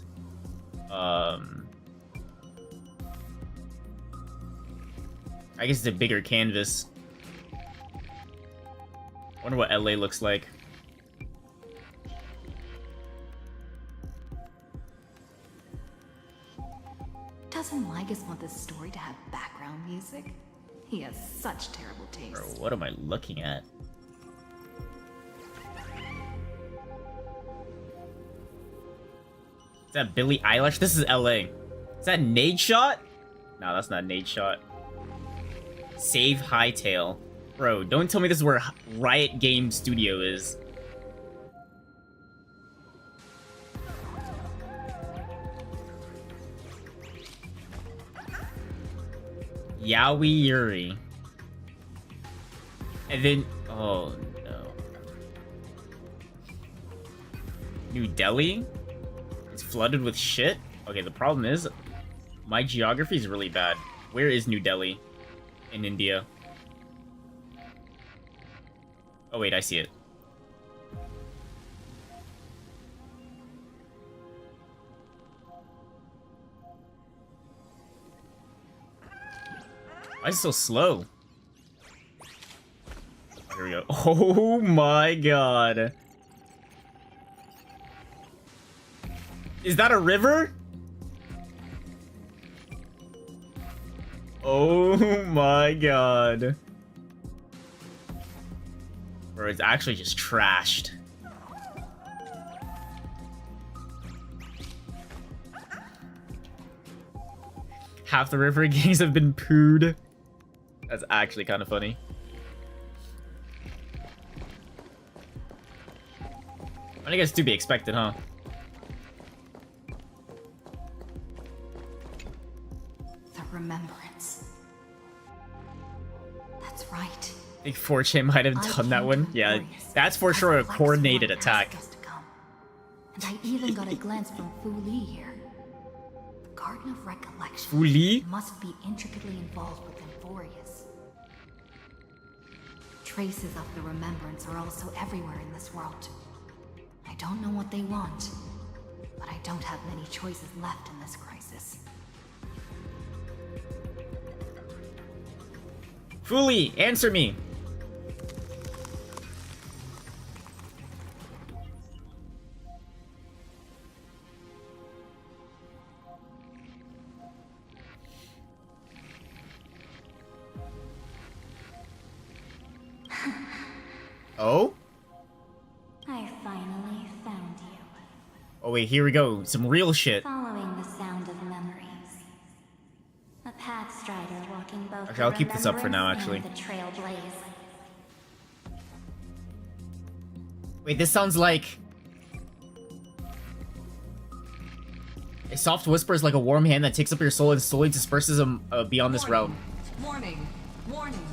I guess it's a bigger canvas. Wonder what LA looks like. Doesn't Lygus want this story to have background music? He has such terrible taste. Bro, what am I looking at? Is that Billie Eilish? This is LA. Is that Nade Shot? No, that's not Nade Shot. Save Hightail. Bro, don't tell me this is where Riot Game Studio is. Yaoi Yuri. And then... Oh, no. New Delhi? It's flooded with shit? Okay, the problem is... My geography is really bad. Where is New Delhi? In India. Oh wait, I see it. Why is it so slow? Here we go. Oh my god. Is that a river? Oh my god. Bro, it's actually just trashed. Half the river gangs have been pooed. That's actually kind of funny. I guess to be expected, huh? The remembrance. That's right. I think 4chan might have done that one. Yeah, that's for sure a coordinated attack. And I even got a glance from Fu Li here. The Garden of Recollection Fu Li? must be intricately involved with Amphorius. Traces of the remembrance are also everywhere in this world. I don't know what they want, but I don't have many choices left in this crisis. Fu Li, answer me! Oh? I finally found you. Oh wait, here we go. Some real shit. Following the sound of memories. A path strider walking both Okay, I'll keep this up for now, actually. the trailblaze. Wait, this sounds like... A soft whisper is like a warm hand that takes up your soul and slowly disperses them beyond this realm. Warning! Warning!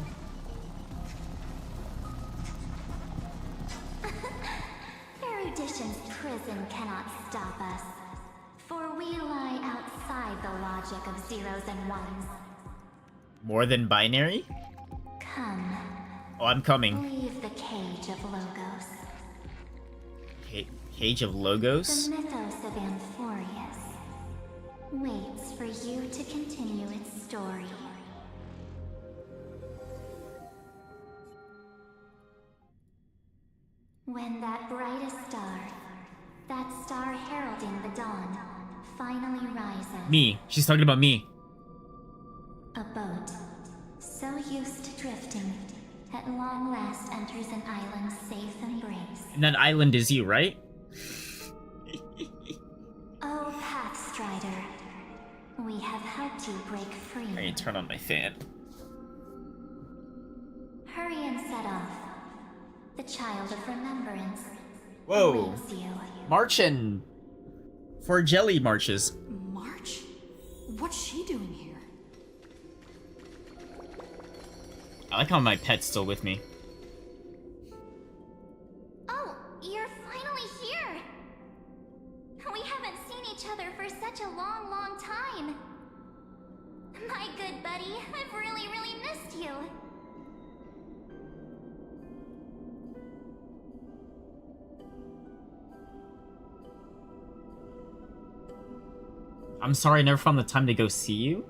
Erudition's prison cannot stop us, for we lie outside the logic of zeros and ones. More than binary? Come. Oh, I'm coming. Leave the cage of logos. Cage of Logos? The mythos of Amphorius waits for you to continue its story. When that brightest star, that star heralding the dawn, finally rises. Me. She's talking about me. A boat, so used to drifting, at long last enters an island's safe embrace. And that island is you, right? Oh, Pathstrider, we have helped you break free. I need to turn on my fan. Hurry and set off. The child of remembrance. Whoa. Awaits you. Marchin' for jelly marches. March? What's she doing here? I like how my pet's still with me. Oh, you're finally here! We haven't seen each other for such a long, long time. My good buddy, I've really, really missed you. I'm sorry I never found the time to go see you.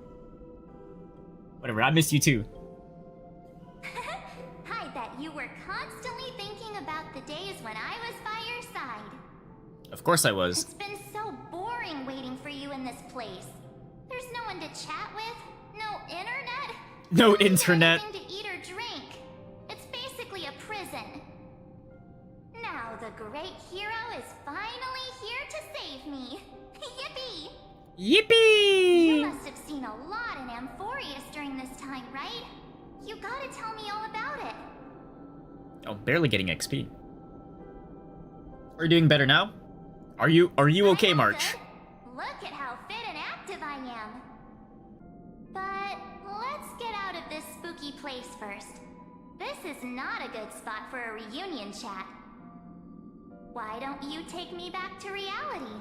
Whatever, I miss you too. I bet you were constantly thinking about the days when I was by your side. Of course I was. It's been so boring waiting for you in this place. There's no one to chat with, no internet. No internet. Anything to eat or drink. It's basically a prison. Now the great hero is finally here to save me. Yippee! Yippee! You must have seen a lot in Amphorius during this time, right? You gotta tell me all about it. Oh, barely getting XP. Are you doing better now? Are you okay, March? Look at how fit and active I am. But let's get out of this spooky place first. This is not a good spot for a reunion chat. Why don't you take me back to reality?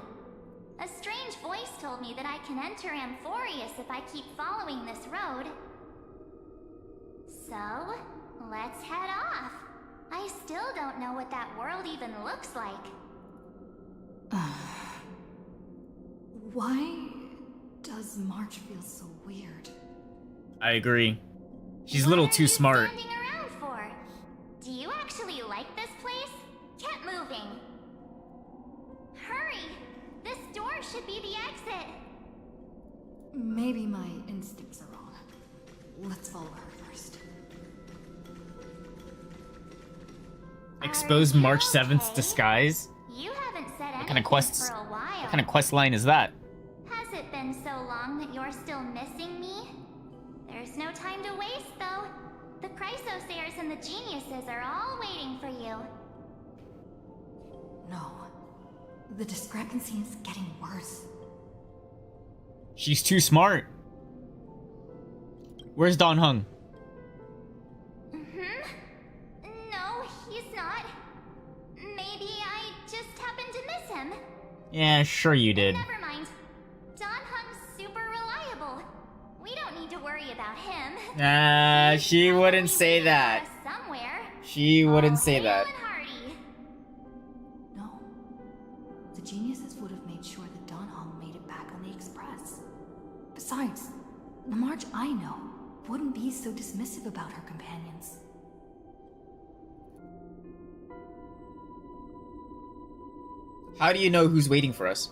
A strange voice told me that I can enter Amphorius if I keep following this road. So, let's head off. I still don't know what that world even looks like. Why does March feel so weird? I agree. She's a little too smart. What are you standing around for? Do you actually like this place? Get moving. Hurry! This door should be the exit. Maybe my instincts are wrong. Let's follow her first. Expose March 7th's disguise? You haven't said What anything kind for a while. What kind of quest line is that? Has it been so long that you're still missing me? There's no time to waste, though. The Chrysosayers and the Geniuses are all waiting for you. No. The discrepancy is getting worse. She's too smart. Where's Don Hung? Yeah, sure you did. Never mind. Don Hung's super reliable. We don't need to worry about him. Nah, she wouldn't say that. Somewhere. She wouldn't say that. No. The geniuses would have made sure that Don Hong made it back on the Express. Besides, the March I know wouldn't be so dismissive about her companions. How do you know who's waiting for us?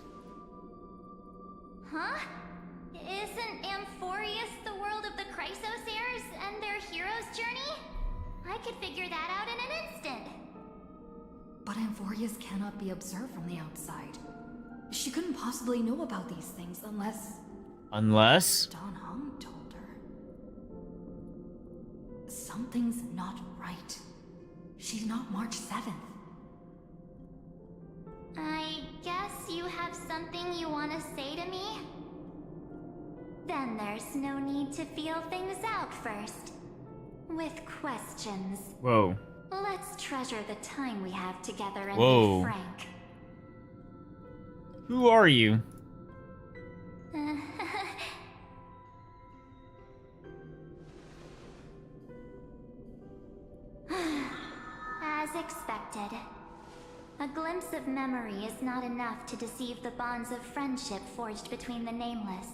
Huh? Isn't Amphorius the world of the Chrysos heirs and their hero's journey? I could figure that out in an instant. But Amphorius cannot be observed from the outside. She couldn't possibly know about these things unless... Unless? Don Hong told her. Something's not right. She's not March 7th. I guess you have something you want to say to me? Then there's no need to feel things out first. With questions. Whoa. Let's treasure the time we have together and Whoa. be frank. Who are you? As expected. A glimpse of memory is not enough to deceive the bonds of friendship forged between the Nameless.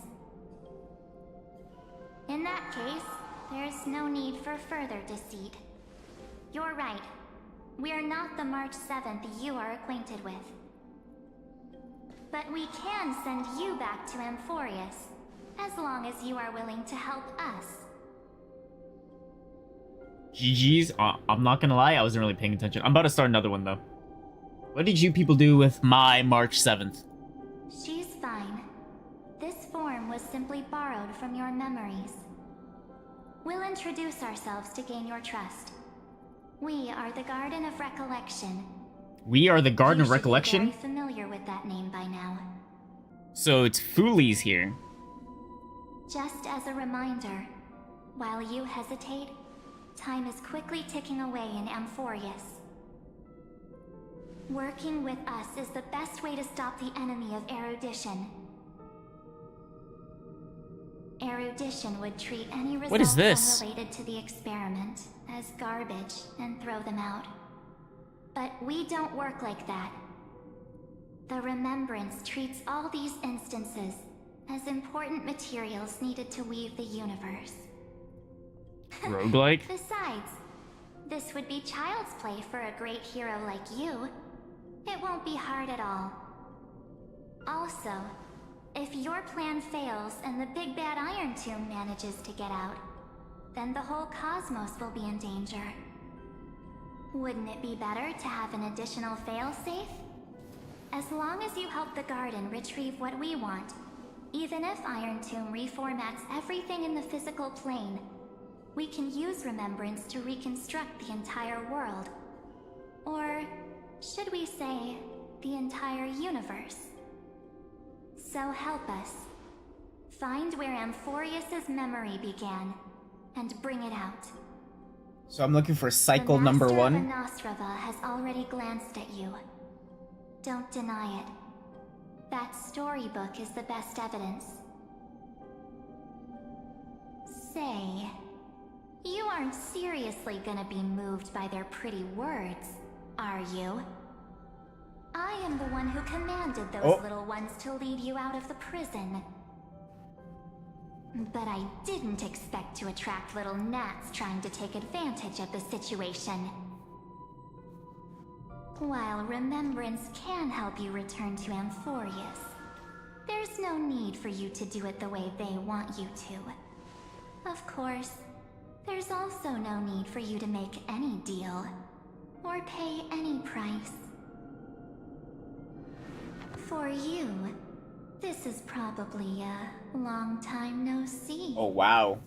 In that case, there's no need for further deceit. You're right. We are not the March 7th you are acquainted with. But we can send you back to Amphorius, as long as you are willing to help us. GG's. I'm not gonna lie, I wasn't really paying attention. I'm about to start another one, though. What did you people do with my March 7th? She's fine. This form was simply borrowed from your memories. We'll introduce ourselves to gain your trust. We are the Garden of Recollection. We are the Garden of You should be Recollection? very familiar with that name by now. So it's Foolies here. Just as a reminder, while you hesitate, time is quickly ticking away in Amphorius. Working with us is the best way to stop the enemy of erudition. Erudition would treat any results What is this? unrelated to the experiment as garbage and throw them out. But we don't work like that. The Remembrance treats all these instances as important materials needed to weave the universe. Roguelike? Besides, this would be child's play for a great hero like you. It won't be hard at all. Also, if your plan fails and the big bad Iron Tomb manages to get out, then the whole cosmos will be in danger. Wouldn't it be better to have an additional failsafe? As long as you help the Garden retrieve what we want, even if Iron Tomb reformats everything in the physical plane, we can use Remembrance to reconstruct the entire world. Or should we say, the entire universe? So help us. Find where Amphorius's memory began, and bring it out. So I'm looking for cycle number one. The Master of Anastrava has already glanced at you. Don't deny it. That storybook is the best evidence. Say, you aren't seriously gonna be moved by their pretty words, are you? I am the one who commanded those little ones to lead you out of the prison. But I didn't expect to attract little gnats trying to take advantage of the situation. While Remembrance can help you return to Amphorius, there's no need for you to do it the way they want you to. Of course, there's also no need for you to make any deal, or pay any price. For you, this is probably a long time no see. Oh, wow.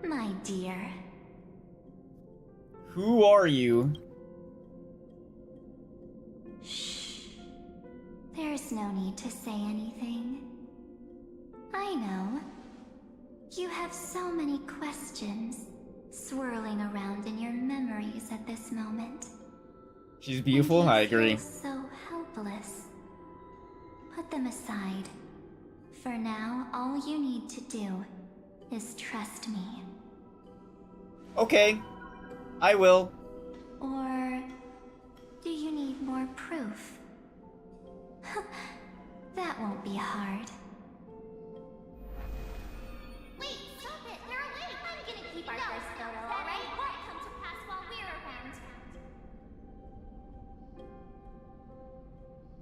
My dear. Who are you? Shh. There's no need to say anything. I know. You have so many questions swirling around in your memories at this moment. She's beautiful, I agree. So helpless. Put them aside. For now, all you need to do is trust me. Okay, I will. Or do you need more proof? That won't be hard. Wait, stop it! They're awake! I'm gonna keep our first photo, alright? Won't come to pass while we're around.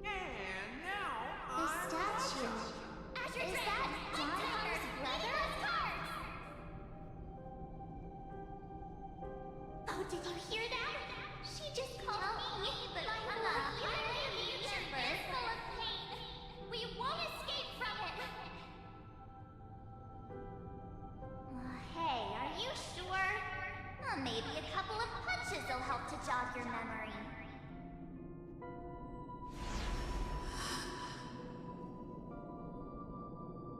And now the statue. Is that Donner's brother? Oh, did you hear that? She just called me the future is full of pain. We won't escape from it. Hey, are you sure? Maybe a couple of punches will help to jog your memory.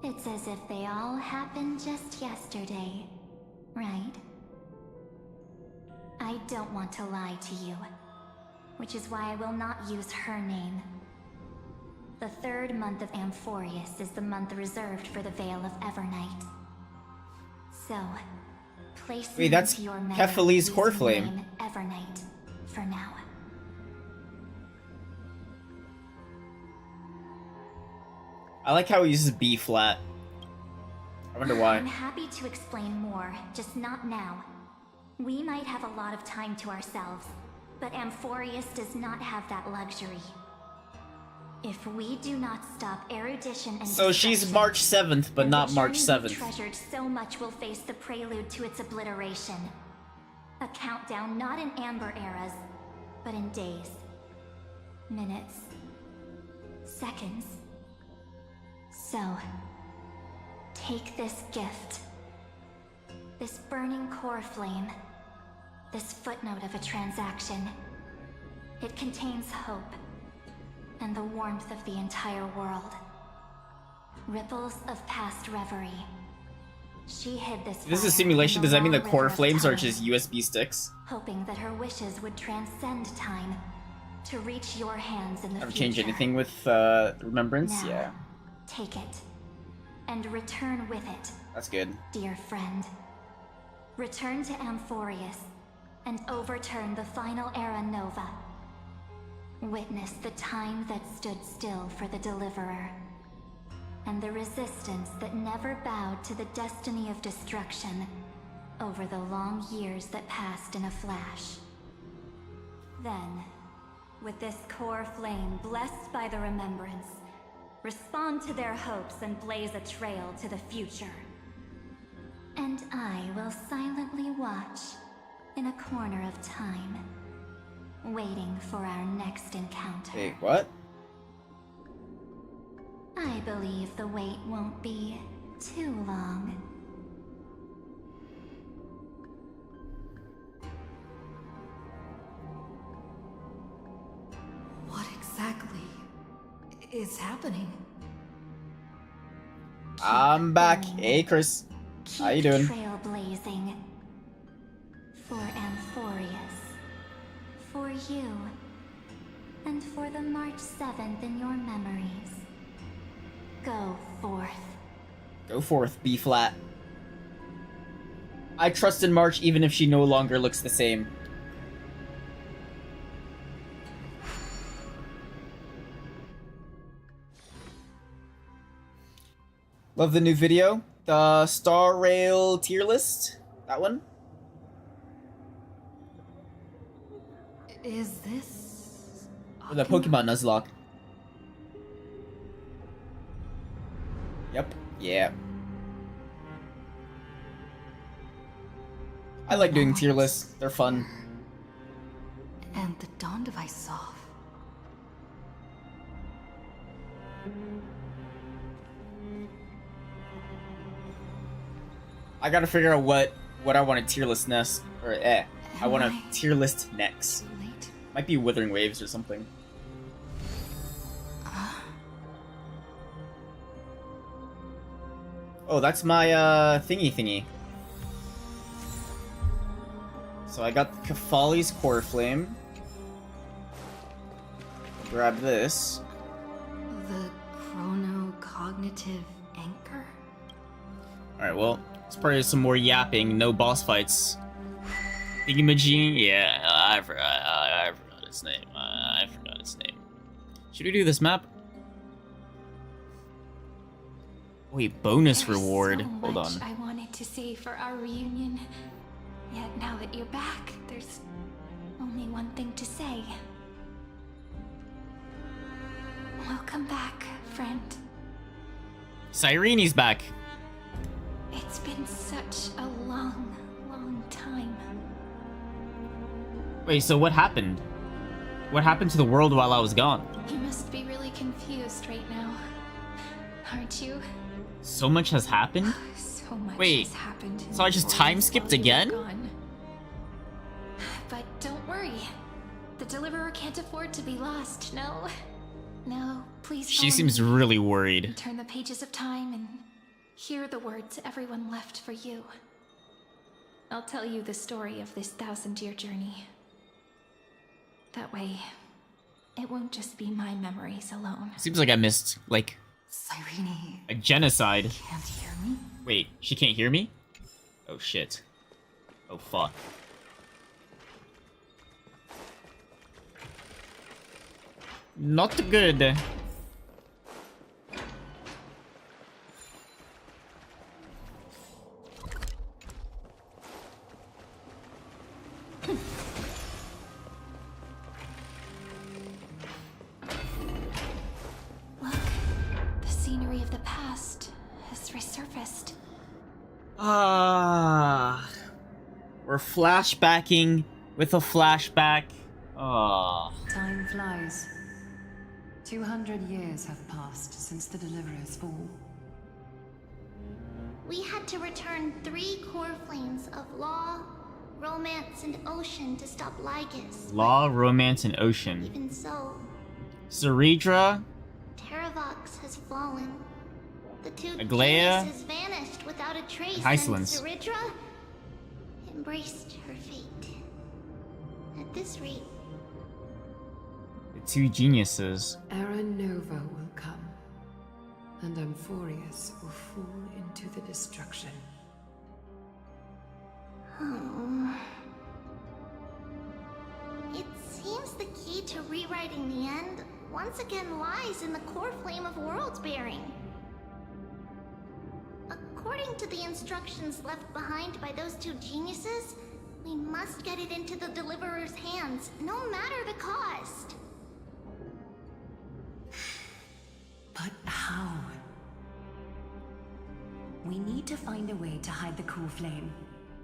It's as if they all happened just yesterday, right? I don't want to lie to you, which is why I will not use her name. The third month of Amphorius is the month reserved for the Veil of Evernight. So, place Wait, that's into your memory Kephalie's using core the flame. name Evernight for now. I like how he uses B flat. I wonder why. I'm happy to explain more, just not now. We might have a lot of time to ourselves, but Amphorius does not have that luxury. If we do not stop erudition and So she's destruction, March 7th, but then not the March journey we 7th. treasured so much will face the prelude to its obliteration. A countdown not in amber eras, but in days, minutes, seconds. So, take this gift. This burning core flame. This footnote of a transaction. It contains hope and the warmth of the entire world. Ripples of past reverie. She hid this. This is a fire simulation. in Does that mean the long core river of flames are time, just USB sticks? hoping that her wishes would transcend time to reach your hands in the Ever future. change anything with Remembrance? Now, Yeah, take it and return with it, that's good. dear friend. Return to Amphorius and overturn the final era Nova. Witness the time that stood still for the Deliverer, and the resistance that never bowed to the destiny of destruction over the long years that passed in a flash. Then, with this core flame blessed by the Remembrance, respond to their hopes and blaze a trail to the future. And I will silently watch in a corner of time, waiting for our next encounter. Wait, what? I believe the wait won't be too long. What exactly is happening? I'm back. Hey, Chris. How you doing? Trailblazing. For Amphorius. For you. And for the March 7th in your memories. Go forth. Go forth, B flat. I trust in March even if she no longer looks the same. Love the new video. The Star Rail tier list. That one. Is this... Or the Pokemon Nuzlocke. Yep. Yeah. I like doing tier lists. They're fun. And the dawn device saw. I gotta figure out what I want to tier list next. Or I want to tier list next. Might be Withering Waves or something. Oh, that's my thingy. So I got Kephalie's Core Flame. grab this. The chronocognitive anchor? Alright, well, it's probably some more yapping, no boss fights. Thingamajig? Yeah, I forgot its name. I forgot its name. Should we do this map? Wait, bonus There's reward. so Hold much on. I wanted to say for our reunion. Yet now that you're back, there's only one thing to say. Welcome back, friend. Cyrene's back. It's been such a long, long time. Wait, so what happened? What happened to the world while I was gone? You must be really confused right now, aren't you? So much has happened? So much Wait, has happened. so I just time skipped again? Gone. But don't worry. The Deliverer can't afford to be lost, no? No, please She follow seems me. really worried. Turn the pages of time and hear the words everyone left for you. I'll tell you the story of this 1,000-year journey. That way, it won't just be my memories alone. Seems like I missed, like, Cyrene. a genocide. Can't hear me? Wait, she can't hear me? Oh shit. Oh fuck. Not good. Look, the scenery of the past has resurfaced. Ah. We're flashbacking with a flashback. Ah. Time flies. 200 years have passed since the Deliverer's fall. We had to return 3 core flames of law, romance, and ocean to stop Lygus. Law, romance, and ocean. Even so, Ceridra, Terravox has fallen. The 2 Aglaya, has vanished without a trace, and Hysilens. Ceridra embraced her fate. At this rate, the 2 geniuses. Era Nova will come, and Amphorius will fall into the destruction. It seems the key to rewriting the end once again lies in the core flame of World's Bearing. According to the instructions left behind by those 2 geniuses, we must get it into the Deliverer's hands, no matter the cost. But how? We need to find a way to hide the cool flame.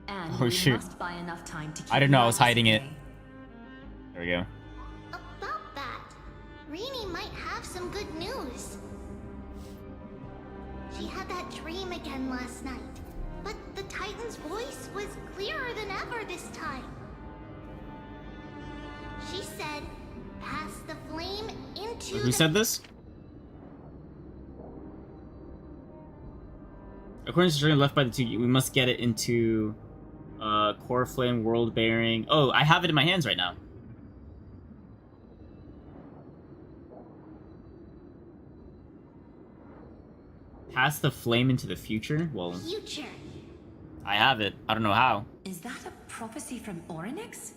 And Oh, we shoot. must buy enough time to keep I didn't know I was Lygus hiding it. away. There we go. About that, Rini might have some good news. She had that dream again last night, but the Titan's voice was clearer than ever this time. She said, pass the flame into Who said this? According to the journey left by the 2, we must get it into core flame, world bearing. Oh, I have it in my hands right now. Pass the flame into the future? Well, future. I have it. I don't know how. Is that a prophecy from Orynyx?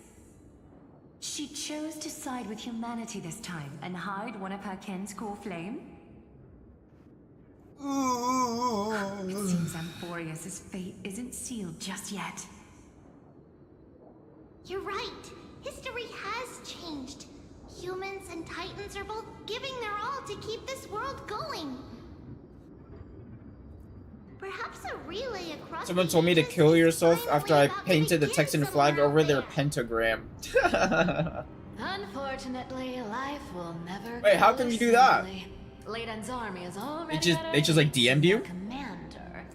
She chose to side with humanity this time and hide one of her kin's core flame? It seems Amphorius' fate isn't sealed just yet. You're right. History has changed. Humans and Titans are both giving their all to keep this world going. Perhaps a relay across Someone the told me to ages kill is yourself finally after I about to painted the begin Texan somewhere flag over out their there. pentagram. Unfortunately, life will never. Wait, how go can you do that? smoothly. Leiden's army is already. They just like DM'd you? Commander.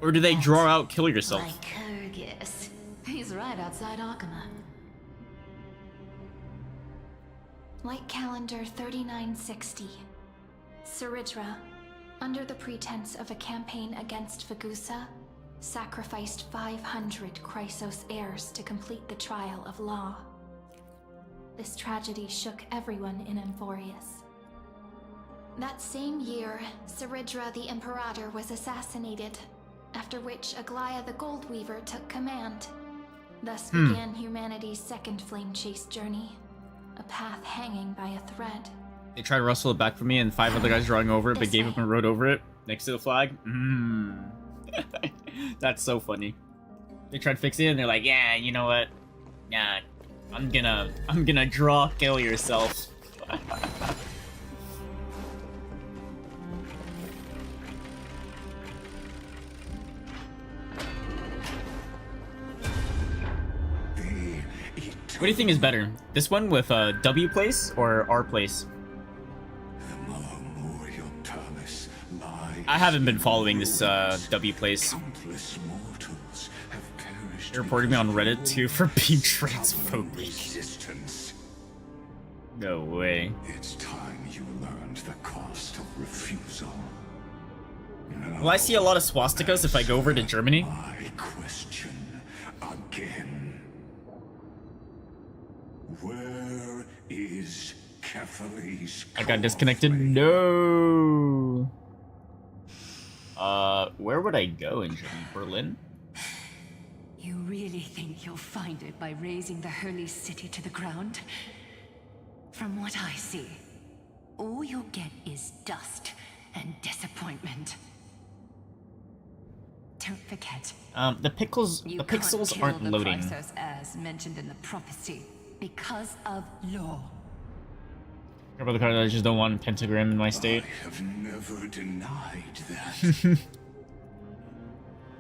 Or do they draw out kill yourself? Lycurgus. He's right outside Akama. Light calendar 3960. Ceridra, under the pretense of a campaign against Fagusa, sacrificed 500 Chrysos heirs to complete the trial of law. This tragedy shook everyone in Amphorius. That same year, Ceridra the Imperator was assassinated, after which Aglaya the Goldweaver took command. Thus began humanity's second flame chase journey, a path hanging by a thread. They tried to rustle it back for me, and 5 other guys drawing over it, but gave up and rode over it next to the flag. That's so funny. They tried fixing it, and they're like, "Yeah, you know what? Yeah, I'm gonna draw kill yourself." What do you think is better? This one with W place or R place? I haven't been following this W place. They reported me on Reddit too for being transphobic. No way. It's time you learned the cost of refusal. Will I see a lot of swastikas if I go over to Germany? I question again. Where is Kefali's I got disconnected. No. Where would I go in Germany? Berlin? You really think you'll find it by razing the holy city to the ground? From what I see, all you'll get is dust and disappointment. Don't forget. The pixels aren't loading. Chrysos as mentioned in the prophecy because of law. About the card, I just don't want pentagram in my state. I have never denied that.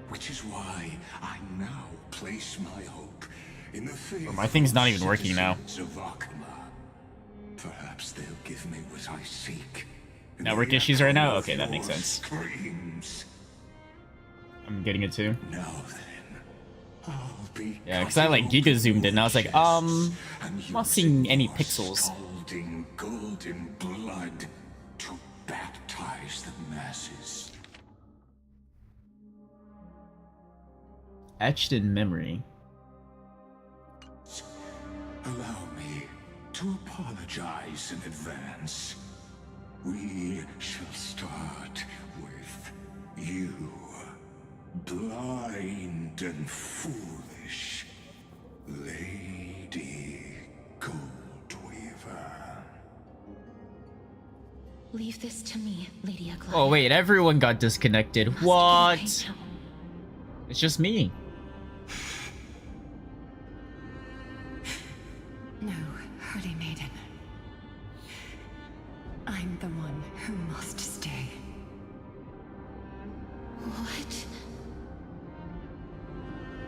Which is why I now place my hope in the faith My thing's not even working now. of Akuma. Perhaps they'll give me what I seek. Network issues right now? Okay, that makes sense. Screams. I'm getting it too. Now then, I'll be Yeah, because I like giga zoomed in and I was like, I'm not seeing any pixels. scalding golden blood to baptize the masses. Etched in memory. Allow me to apologize in advance. We shall start with you, blind and foolish Lady Goldweaver. Leave this to me, Lady Aglaya. Oh wait, everyone got disconnected. What? It's just me. No, Holy Maiden. I'm the one who must stay. What?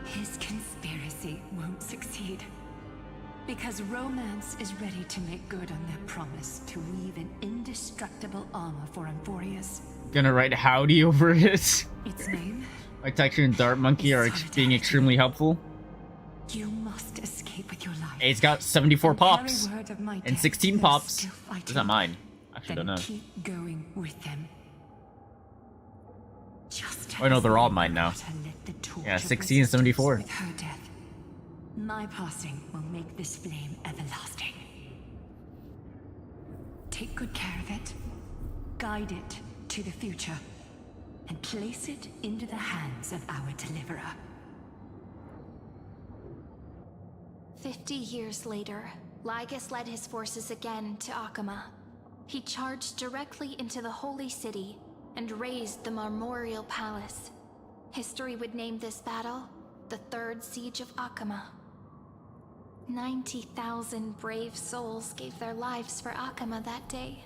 His conspiracy won't succeed. Because romance is ready to make good on their promise to weave an indestructible armor for Amphorius. Gonna write howdy over it. Its name? My texture and Dart Monkey are being extremely helpful. You must escape with your life. Hey, it's got 74 pops. Carry word of my And death 16 to pops. still Is fighting. that mine? Actually, Then don't know. keep going with them. Just Oh no, they're all mine now. Yeah, 16 and 74. with her death. My passing will make this flame everlasting. Take good care of it. Guide it to the future. And place it into the hands of our deliverer. 50 years later, Lygus led his forces again to Akuma. He charged directly into the Holy City and razed the Marmorial Palace. History would name this battle the Third Siege of Akuma. 90,000 brave souls gave their lives for Akuma that day,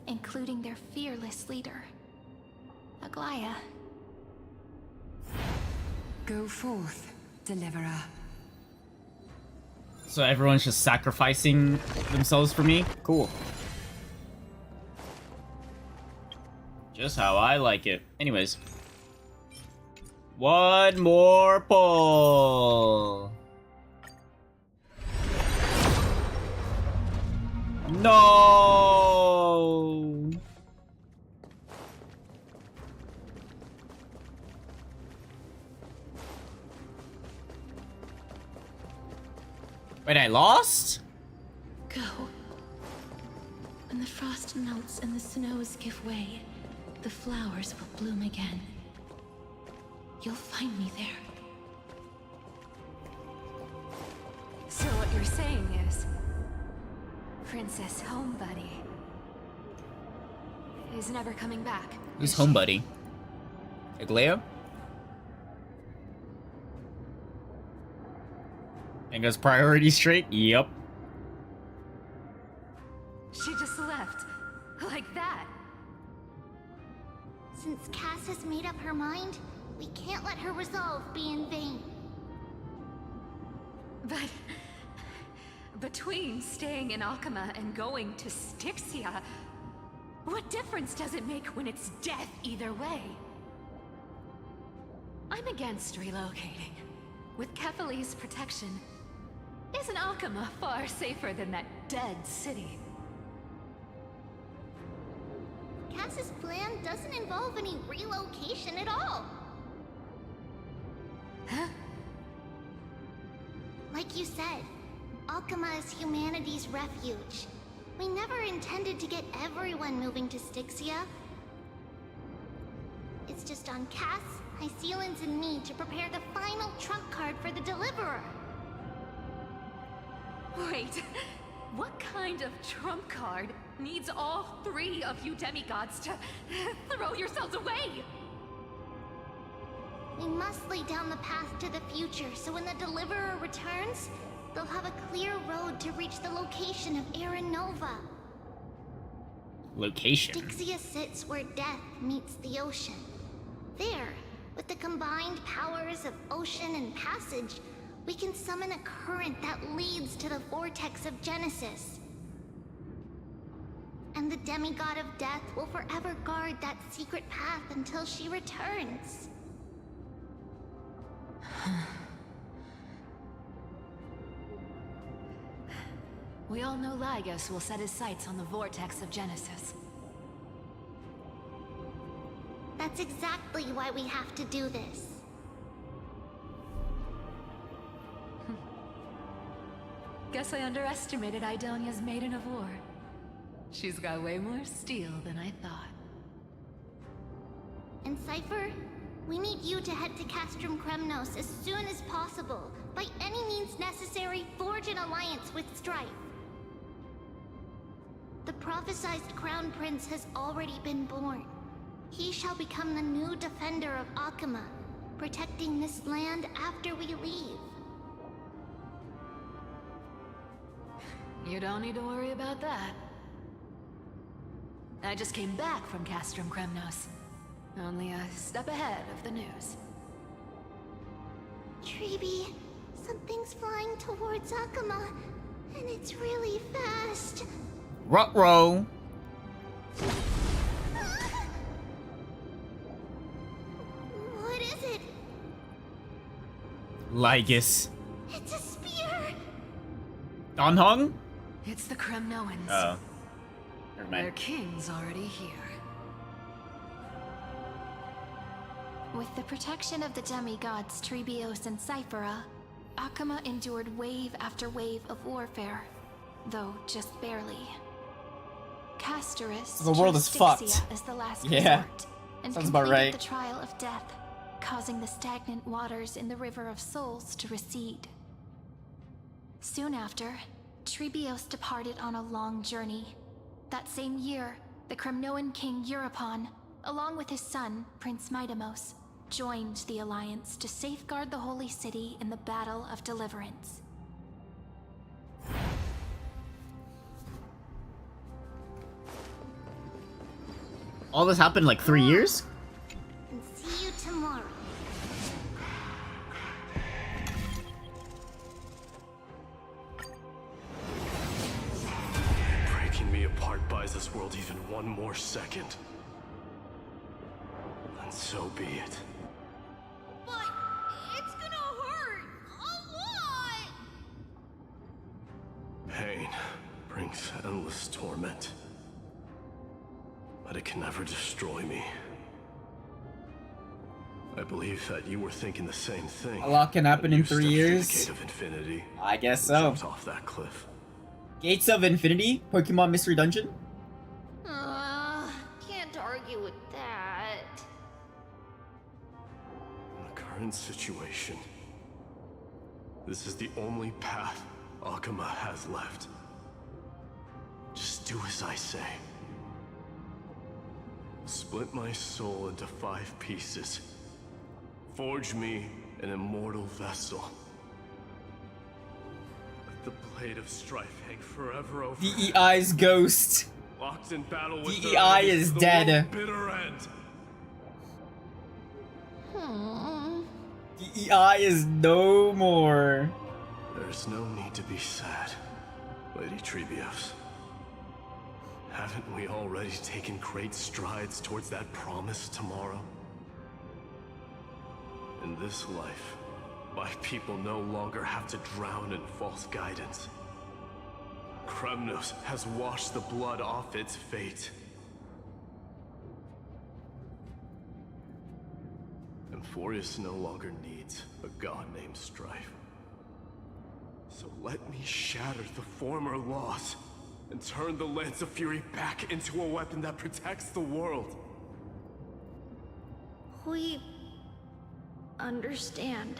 including their fearless leader, Aglaya. Go forth, deliverer. So everyone's just sacrificing themselves for me? Cool. Just how I like it. Anyways. One more pull. No. Wait, I lost? frost melts and the snows give way, the flowers will bloom again. You'll find me there. So what you're saying is, Princess Homebuddy is never coming back. Who's Homebuddy? Igleo? And goes priority straight? Yep. She just left. Like that. Since Cass has made up her mind, we can't let her resolve be in vain. But between staying in Akama and going to Styxia, what difference does it make when it's death either way? I'm against relocating. With Kefali's protection, isn't Akama far safer than that dead city? Cass's plan doesn't involve any relocation at all. Huh? Like you said, Akama is humanity's refuge. We never intended to get everyone moving to Styxia. It's just on Cass, Hysilens, and me to prepare the final trump card for the Deliverer. Wait, what kind of trump card needs all three of you demigods to throw yourselves away? We must lay down the path to the future, so when the Deliverer returns, they'll have a clear road to reach the location of Aaron Nova. Location? Styxia sits where death meets the ocean. There, with the combined powers of ocean and passage, we can summon a current that leads to the vortex of Genesis. And the demigod of death will forever guard that secret path until she returns. We all know Lygos will set his sights on the vortex of Genesis. That's exactly why we have to do this. Guess I underestimated Idonia's Maiden of War. She's got way more steel than I thought. And Cypher, we need you to head to Castrum Kremnos as soon as possible. By any means necessary, forge an alliance with Strife. The prophesized Crown Prince has already been born. He shall become the new defender of Akama, protecting this land after we leave. You don't need to worry about that. I just came back from Castrum Kremnos. Only a step ahead of the news. Treeby, something's flying towards Akama, and it's really fast. Ruh-roh. What is it? Lygus. It's a spear! Donhong? It's the Kremnoans. Oh. Never mind. Their king's already here. With the protection of the demigods Trebios and Cyphera, Akama endured wave after wave of warfare, though just barely. Castorus The world chose is fucked. Styxia as the last Yeah. resort, and Sounds about completed right. the trial of death, causing the stagnant waters in the River of Souls to recede. Soon after, Trebios departed on a long journey. That same year, the Kremnoan king Euripon, along with his son, Prince Midamos, joined the Alliance to safeguard the Holy City in the Battle of Deliverance. All this happened in like 3 years? And see you tomorrow. Breaking me apart buys this world even one more second. And so be it. But it's gonna hurt a lot! Pain brings endless torment. But it can never destroy me. I believe that you were thinking the same thing. A lot can happen in You 3 stepped through years. The gate of infinity. I guess and so. jumped off that cliff. Gates of Infinity? Pokemon Mystery Dungeon? current situation, this is the only path Akuma has left. Just do as I say. Split my soul into 5 pieces. Forge me an immortal vessel. Let the blade of strife hang forever over DEI's ghost. locked in battle with DEI is dead. Bitter end. DEI is no more. There's no need to be sad, Lady Trebios. Haven't we already taken great strides towards that promise tomorrow? In this life, my people no longer have to drown in false guidance. Kremnos has washed the blood off its fate. Amphorius no longer needs a god named Strife. So let me shatter the former laws and turn the Lance of Fury back into a weapon that protects the world. We understand.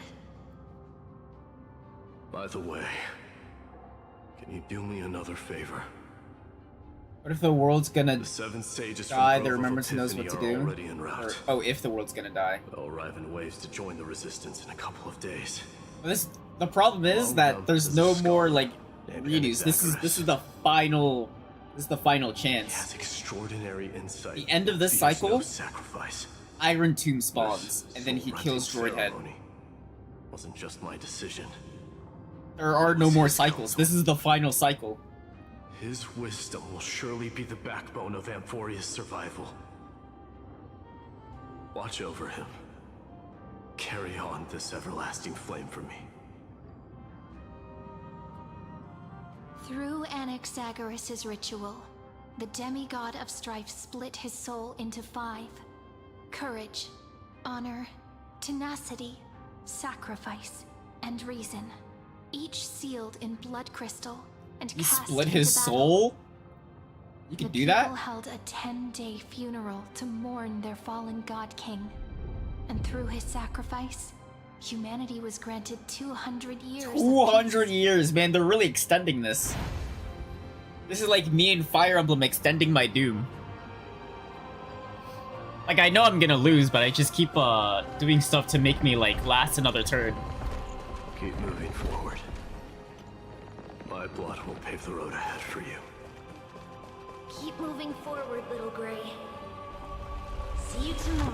By the way, can you do me another favor? What if the world's gonna The 7 sages die? from The Grove of remembrance knows what to Epiphany are do. already en route. Or, if the world's gonna die. They'll arrive in waves to join the resistance in a couple of days. The problem is that there's no more like redos. This is the final. This is the final chance. He has extraordinary insight. The end of this Fears cycle, no sacrifice. Iron Tomb spawns, and then he Soul-rending kills Droidhead. ceremony wasn't just my decision. There are no more cycles. This is the final cycle. His wisdom will surely be the backbone of Amphoria's survival. Watch over him. Carry on this everlasting flame for me. Through Anaxagoras' ritual, the demigod of strife split his soul into 5. Courage, honor, tenacity, sacrifice, and reason. Each sealed in blood crystal and He cast split into his battle. soul? You can do that? The people held a 10-day funeral to mourn their fallen god king. And through his sacrifice, humanity was granted 200 years of 200 years, man. They're really extending this. This is like me and Fire Emblem extending my doom. Like, I know I'm gonna lose, but I just keep doing stuff to make me like last another turn. Keep moving forward. My blood will pave the road ahead for you. Keep moving forward, little Gray. See you tomorrow.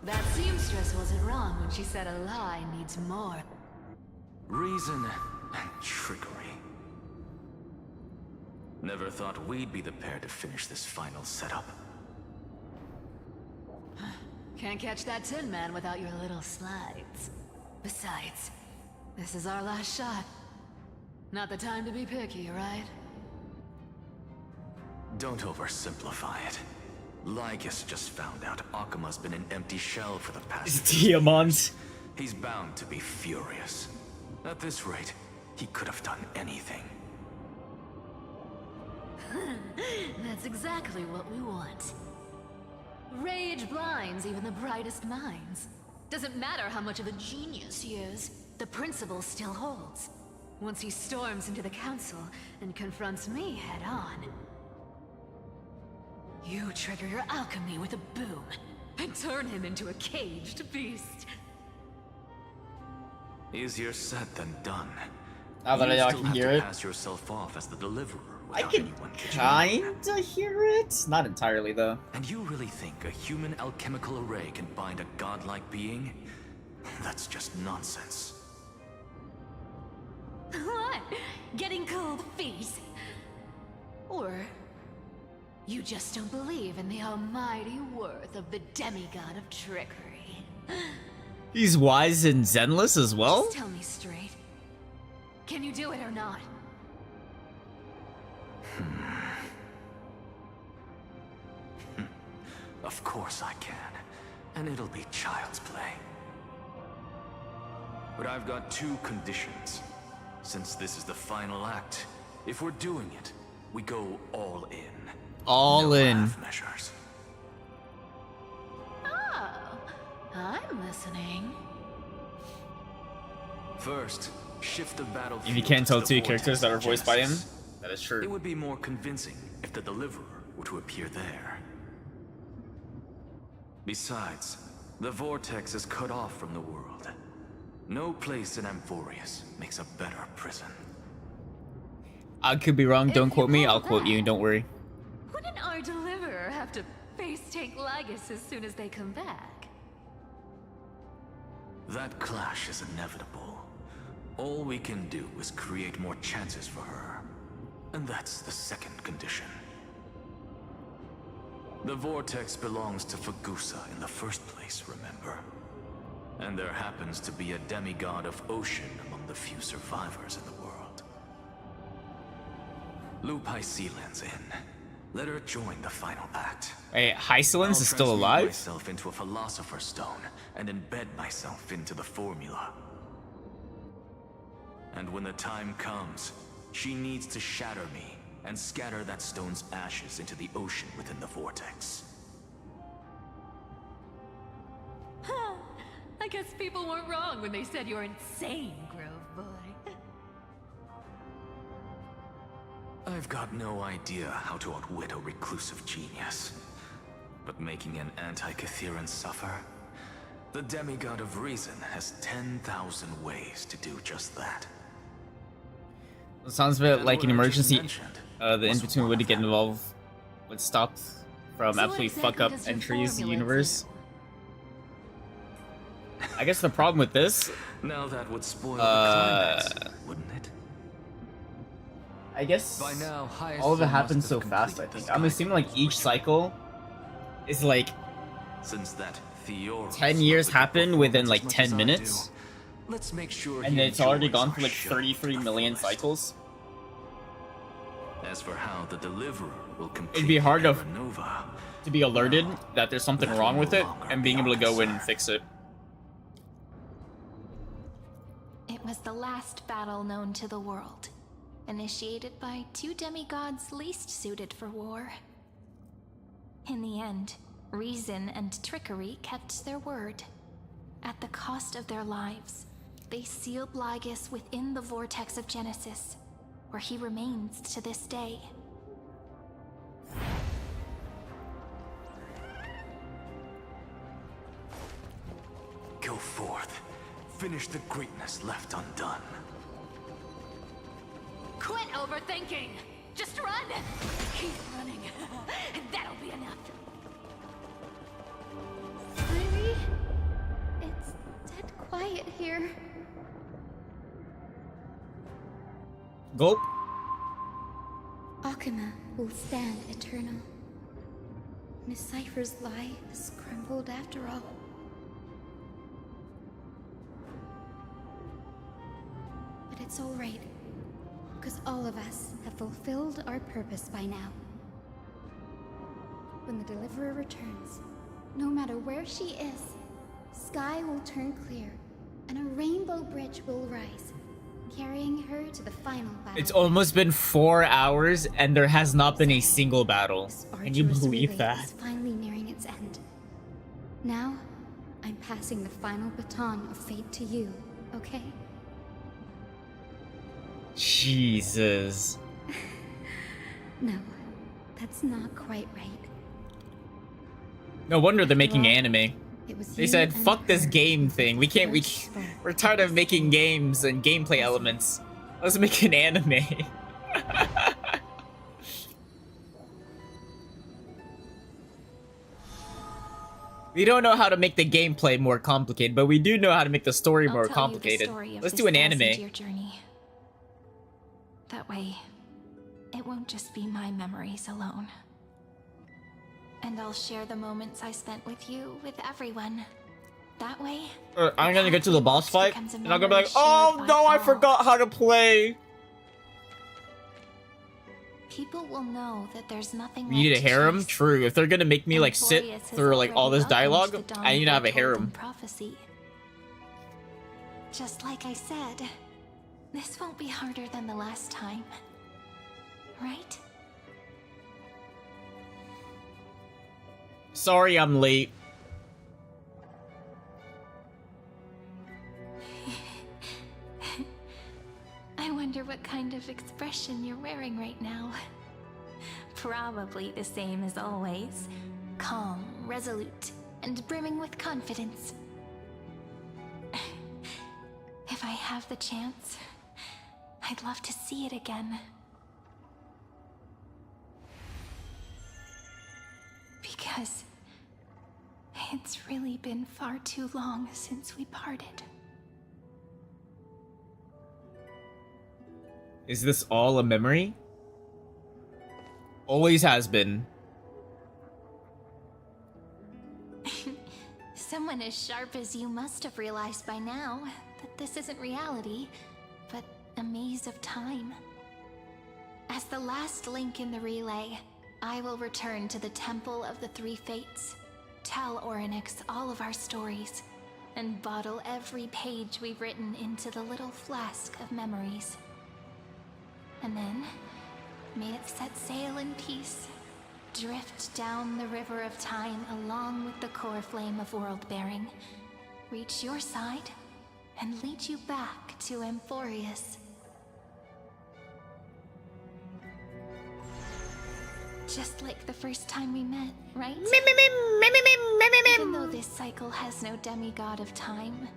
That seamstress wasn't wrong when she said a lie needs more. Reason and trickery. Never thought we'd be the pair to finish this final setup. Can't catch that Tin Man without your little slides. Besides, this is our last shot. Not the time to be picky, right? Don't oversimplify it. Lycus just found out Akuma's been an empty shell for the past It's Diamond. He's bound to be furious. At this rate, he could have done anything. That's exactly what we want. Rage blinds even the brightest minds. Doesn't matter how much of a genius he is, the principle still holds. Once he storms into the council and confronts me head on. You trigger your alchemy with a boom and turn him into a caged beast. Easier said than done. Now that You I still can have hear to it. pass yourself off as the deliverer I without can anyone catching you. kinda hear it. Not entirely though. And you really think a human alchemical array can bind a godlike being? That's just nonsense. What? Getting cold feet? Or you just don't believe in the almighty worth of the demigod of trickery? He's wise and zenless as well? Just tell me straight. Can you do it or not? Of course I can. And it'll be child's play. But I've got 2 conditions. Since this is the final act, if we're doing it, we go all in. All No in. half measures. listening. First, shift the battlefield. If you can't tell to the two characters that are vortex voiced by him, Genesis. that is true. It would be more convincing if the Deliverer were to appear there. Besides, the vortex is cut off from the world. No place in Amphorius makes a better prison. I could be wrong. Don't quote me. I'll quote you. Don't worry. Wouldn't our deliverer have to face tank Lagus as soon as they come back? That clash is inevitable. All we can do is create more chances for her. And that's the second condition. The vortex belongs to Fagusa in the first place, remember? And there happens to be a demigod of ocean among the few survivors in the world. Loop Hysilens in. Let her join the final act. Wait, Hysilens is still I'll transmute alive? myself into a philosopher's stone and embed myself into the formula. And when the time comes, she needs to shatter me and scatter that stone's ashes into the ocean within the vortex. I guess people weren't wrong when they said you're insane, Grove Boy. I've got no idea how to outwit a reclusive genius. But making an anti-Catheran suffer? The demigod of reason has 10,000 ways to do just that. It sounds a bit like an what I just emergency. mentioned The in-between way to get involved would stop from So absolutely exactly fuck up does your entries formula universe. I guess the problem with this, Now that would spoil the climax, wouldn't it? I guess By now, all of it Hysilens happens must so have fast. I completed think the I'm assuming like each cycle is like Since that Theoros 10 years loved the happen within performance like as much 10 as I minutes, do, let's make sure and he it's already enjoys gone our through like show 33 to the million fullest. cycles. As for how the Deliverer will complete It'd be hard to Terra Nova, be alerted that there's something that wrong will with no it longer and be being our able to go in and concern. fix it. It was the last battle known to the world, initiated by two demigods least suited for war. In the end, reason and trickery kept their word. At the cost of their lives, they sealed Lagus within the vortex of Genesis, where he remains to this day. Go forth. Finish the greatness left undone. Quit overthinking! Just run! Keep running. That'll be enough. Sorry. It's dead quiet here. Gulp. Akuma will stand eternal. Miss Cypher's lie has crumbled after all. But it's all right, because all of us have fulfilled our purpose by now. When the Deliverer returns, no matter where she is, sky will turn clear, and a rainbow bridge will rise, carrying her to the final battle. It's almost been 4 hours and there has not been a single battle. Can you Arduous believe relay that? is finally nearing its end. Now, I'm passing the final baton of fate to you, okay? Jesus. No, that's not quite right. No wonder they're making anime. It was They you said, and fuck this her game thing. We're tired of making games and gameplay elements. Let's make an anime. We don't know how to make the gameplay more complicated, but we do know how to make the story more I'll tell you the complicated. story of Let's this do an 1,000-year anime. journey. That way, it won't just be my memories alone. And I'll share the moments I spent with you with everyone. That way, I'm gonna get to the boss fight, becomes a and I'm gonna be like, memory oh shared no, by I all. forgot how to play. people will know that there's nothing We need a left to harem? chase. True. If they're gonna make me like sit Emporius has through like all this already welcomed dialogue, the dawn I need to have a foretold in harem. prophecy. Just like I said, this won't be harder than the last time. Right? Sorry I'm late. of expression you're wearing right now. Probably the same as always. Calm, resolute, and brimming with confidence. If I have the chance, I'd love to see it again. Because it's really been far too long since we parted. Is this all a memory? Always has been. Someone as sharp as you must have realized by now that this isn't reality, but a maze of time. As the last link in the relay, I will return to the Temple of the Three Fates, tell Orynyx all of our stories, and bottle every page we've written into the little flask of memories. And then, may it set sail in peace, drift down the river of time along with the core flame of world-bearing, reach your side, and lead you back to Amphorius. Just like the first time we met, right? Even though this cycle has no demigod of time,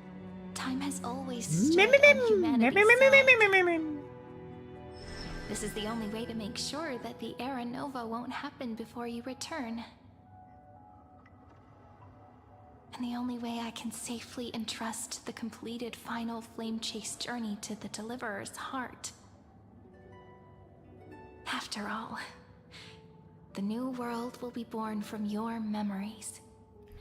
time has always stood on humanity's side. This is the only way to make sure that the Era Nova won't happen before you return. And the only way I can safely entrust the completed final flame chase journey to the Deliverer's heart. After all, the new world will be born from your memories.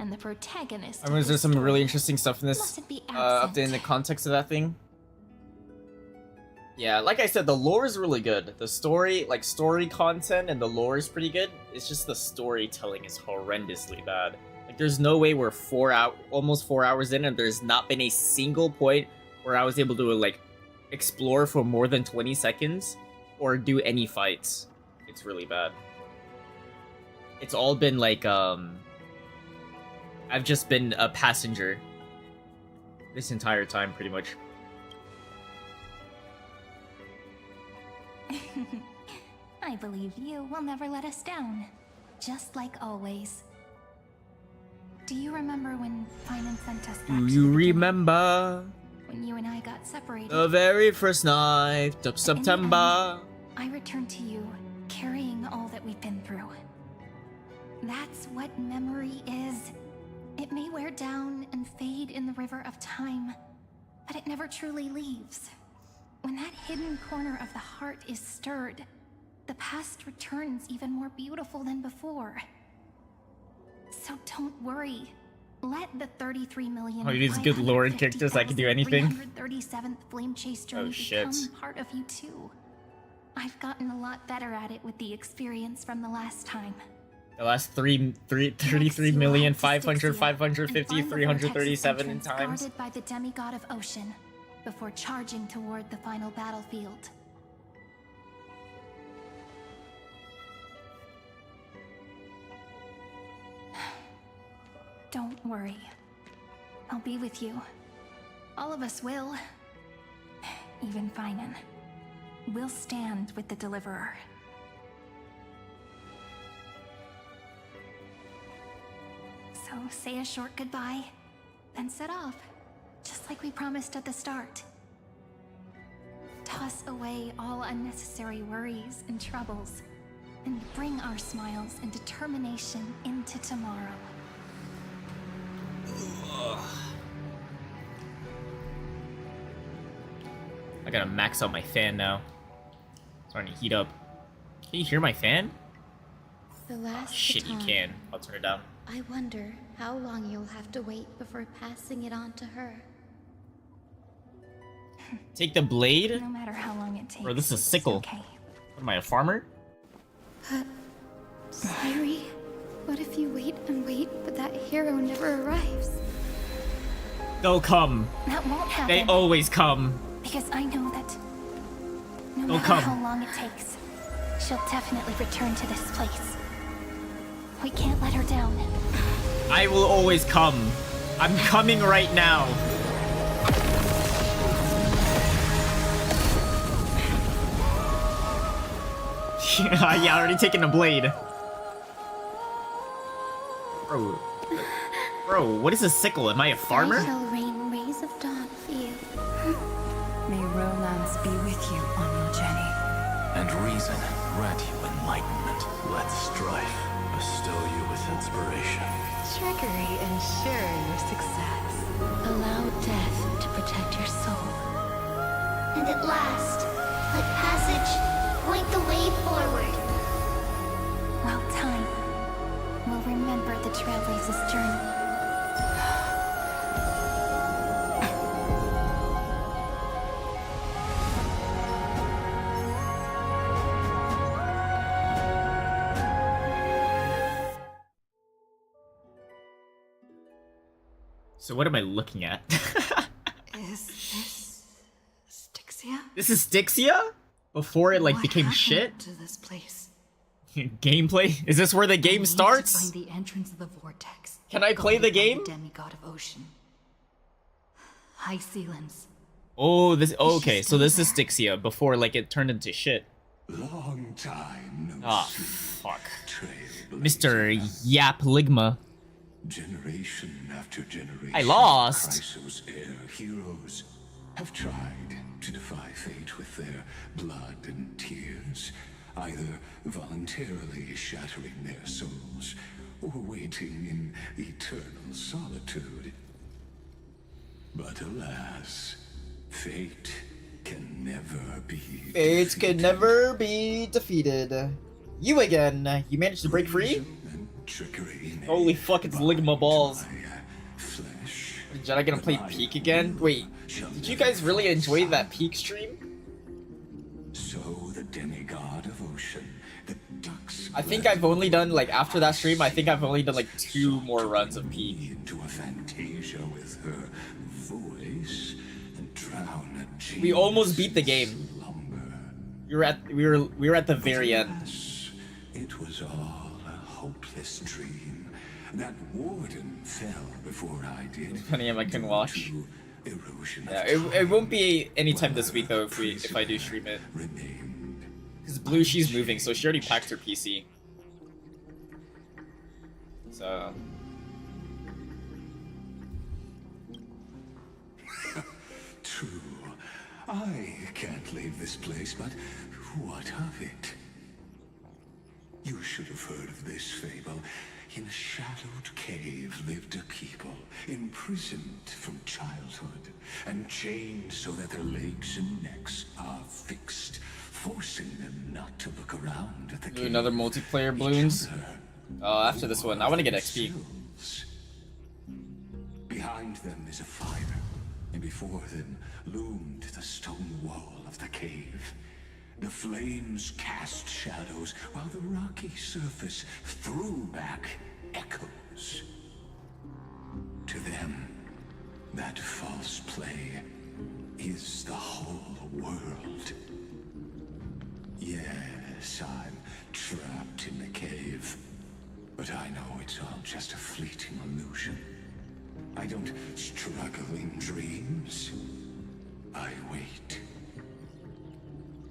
And the protagonist. I mean, there's some really interesting stuff in this update in the context of that thing. Yeah, like I said, the lore is really good. The story, like story content and the lore is pretty good. It's just the storytelling is horrendously bad. Like there's no way we're almost 4 hours in and there's not been a single point where I was able to like explore for more than 20 seconds or do any fights. It's really bad. It's all been like I've just been a passenger this entire time pretty much. I believe you will never let us down, just like always. Do you remember when Finan sent us back Do you remember when you and I got separated? the very first night of September? I returned to you, carrying all that we've been through. That's what memory is. It may wear down and fade in the river of time, but it never truly leaves. When that hidden corner of the heart is stirred, the past returns even more beautiful than before. So don't worry. Let the 33 million. Oh, these good lore and characters that can do anything. 337th Flame Chase journey become part of you too. I've gotten a lot better at it with the experience from the last time. The last 33,500,550, 337 in times. Guarded by the demigod of ocean, before charging toward the final battlefield. Don't worry. I'll be with you. All of us will. Even Finan. We'll stand with the Deliverer. So say a short goodbye, then set off, just like we promised at the start. Toss away all unnecessary worries and troubles, and bring our smiles and determination into tomorrow. I gotta max out my fan now. It's starting to heat up. Can you hear my fan? The last Shit, you baton. can. I'll turn it down. I wonder how long you'll have to wait before passing it on to her. Take the blade? No matter how long it takes. Or this is a sickle. Okay. What am I, a farmer? But, Sairi, what if you wait and wait, but that hero never arrives? They'll come. That won't happen. They always come. Because I know that no They'll matter come. how long it takes, she'll definitely return to this place. We can't let her down. I will always come. I'm coming right now. Yeah, already taking a blade. Bro, what is a sickle? Am I a farmer? I shall rain rays of dawn for you. May romance be with you on your journey. And reason grant you enlightenment. Let strife bestow you with inspiration. Trickery ensure your success. Allow death to protect your soul. And at last, let passage point the way forward. While time will remember the trailblazer's journey. So what am I looking at? Is this Styxia? This is Styxia? Before it like What became happened shit? to this place? Gameplay? Is this where the game I need starts? to find the entrance of the vortex. Can I play the guarded by game? The demigod of ocean. Hysilens. Oh, this. Is she Okay, so still this is there? Styxia before like it turned into shit. Long time no Ah, see. fuck. Trailblazer. Mr. Yap Ligma. Generation after generation, I lost. Chrysos' heir heroes have tried to defy fate with their blood and tears, either voluntarily shattering their souls or waiting in eternal solitude. But alas, fate can never be Fates can never be defeated. You again. You managed to break free? trickery. Holy fuck, it's Ligma balls. Flesh. Is Jedi gonna play Peak again? Wait, did you guys really enjoy that Peak stream? So the demigod of ocean, the ducks. I think I've only done, like, after that stream, I think I've only done, like, 2 more runs of Peak. Into a fantasia with her voice and drown a genius. We almost beat the game. We were at the very end. It was all a hopeless dream. That warden fell before I did. Funny if I can watch. Erosion Yeah, it won't be anytime this week though if I do stream it. Because Blue, she's moving, so she already packed her PC. So True. I can't leave this place, but what of it? You should have heard of this fable. In a shadowed cave lived a people, imprisoned from childhood, and chained so that their legs and necks are fixed, forcing them not to look around at the do cave. another multiplayer balloons. After this one, I want to get XP. Behind them is a fire, and before them loomed the stone wall of the cave. The flames cast shadows, while the rocky surface threw back echoes. To them, that false play is the whole world. Yes, I'm trapped in the cave, but I know it's all just a fleeting illusion. I don't struggle in dreams. I wait.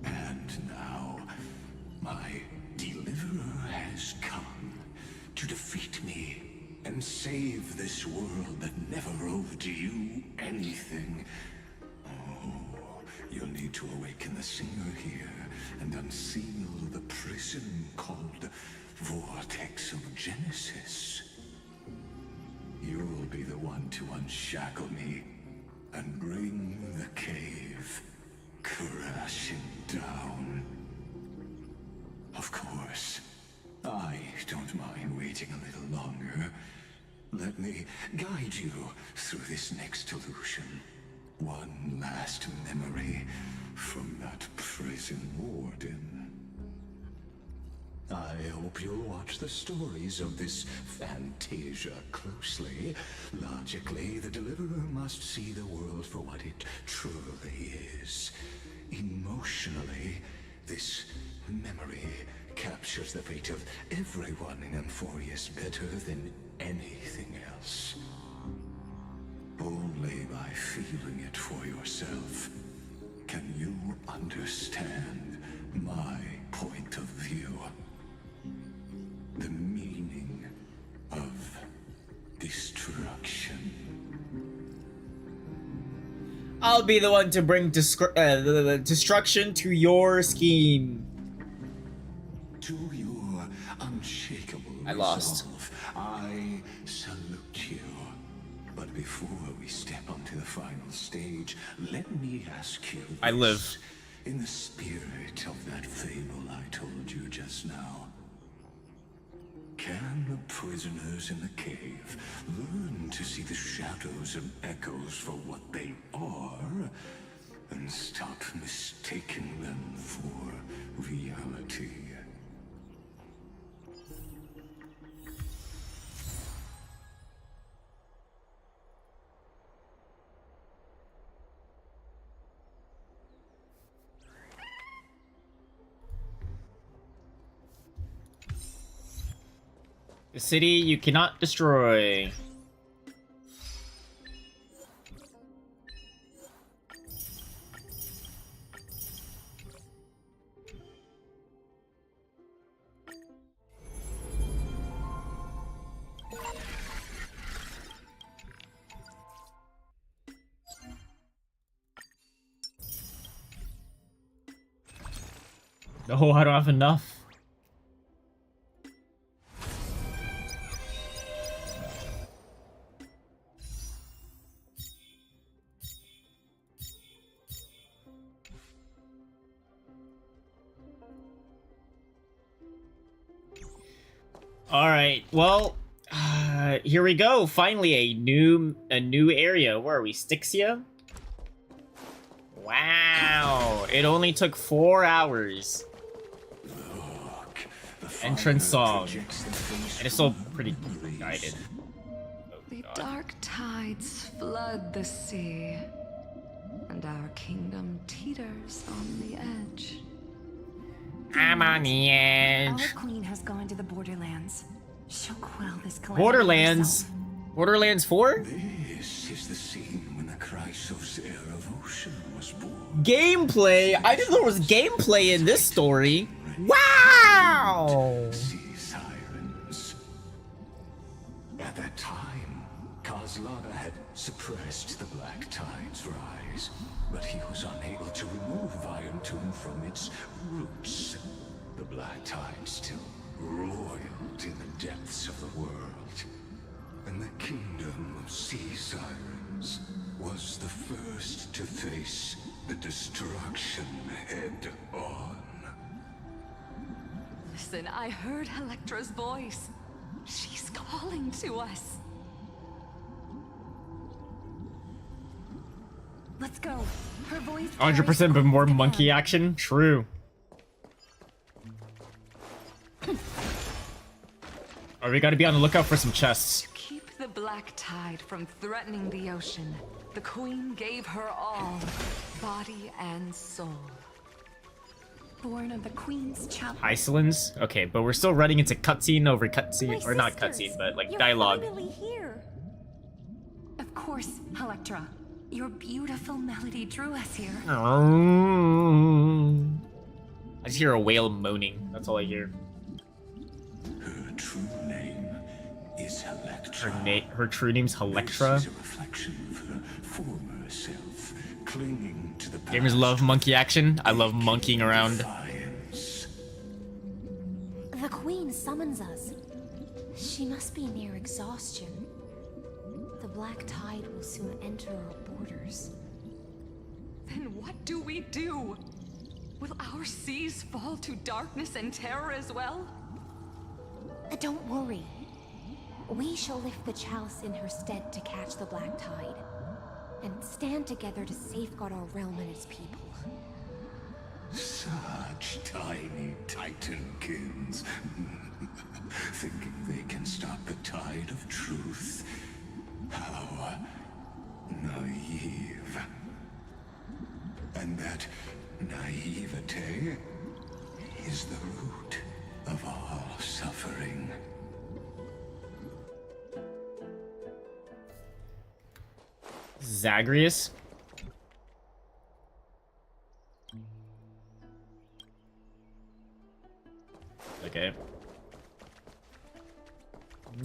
And now, my deliverer has come to defeat me and save this world that never owed you anything. Oh, you'll need to awaken the singer here and unseal the prison called Vortex of Genesis. You'll be the one to unshackle me and bring the cave crashing down. Of course, I don't mind waiting a little longer. Let me guide you through this next illusion. One last memory from that prison warden. I hope you'll watch the stories of this fantasia closely. Logically, the deliverer must see the world for what it truly is. Emotionally, this memory captures the fate of everyone in Emphorius better than anything else. Only by feeling it for yourself can you understand my point of view. The meaning of destruction. I'll be the one to bring the destruction to your scheme. To your unshakable I lost. resolve, I salute you. But before we step onto the final stage, let me ask you this. I live. In the spirit of that fable I told you just now, can the prisoners in the cave learn to see the shadows and echoes for what they are, and stop mistaking them for reality? The city you cannot destroy. No, I don't have enough. All right. Well, here we go. Finally, a new area. Where are we? Styxia? Wow. It only took 4 hours. Entrance song. And it's still pretty guided. The dark tides flood the sea, and our kingdom teeters on the edge. I'm on the edge. Our queen has gone to the Borderlands. She'll quell this calamity Borderlands. herself. Borderlands 4? This is the scene when the Chrysos heir of Ocean was born. Gameplay? I didn't know there was gameplay in this story. Wow! Sea sirens. At that time, Kozlana had suppressed the Black Tide's rise, but he was unable to remove Iron Tomb from its roots. The Black Tide still roiled in the depths of the world, and the kingdom of sea sirens was the first to face the destruction head on. Listen, I heard Electra's voice. She's calling to us. Let's go. Her voice. 100% but more monkey action? True. Alright, we gotta be on the lookout for some chests. Keep the Black Tide from threatening the ocean. The queen gave her all, body and soul. Born of the queen's child. Hysilens? Okay, but we're still running into cutscene over cutscene, or not sisters, cutscene, but like you're dialogue. finally here. Of course, Electra. Your beautiful melody drew us here. I just hear a whale moaning. That's all I hear. Her true name is Electra. Her true name's Electra. This is a reflection of her former self, clinging to the Gamers love monkey action. I love monkeying around. The queen summons us. She must be near exhaustion. The Black Tide will soon enter our borders. Then what do we do? Will our seas fall to darkness and terror as well? Don't worry. We shall lift the chalice in her stead to catch the Black Tide, and stand together to safeguard our realm and its people. Such tiny titankins, thinking they can stop the tide of truth. How naive. And that naivete is the root of all suffering. Zagreus?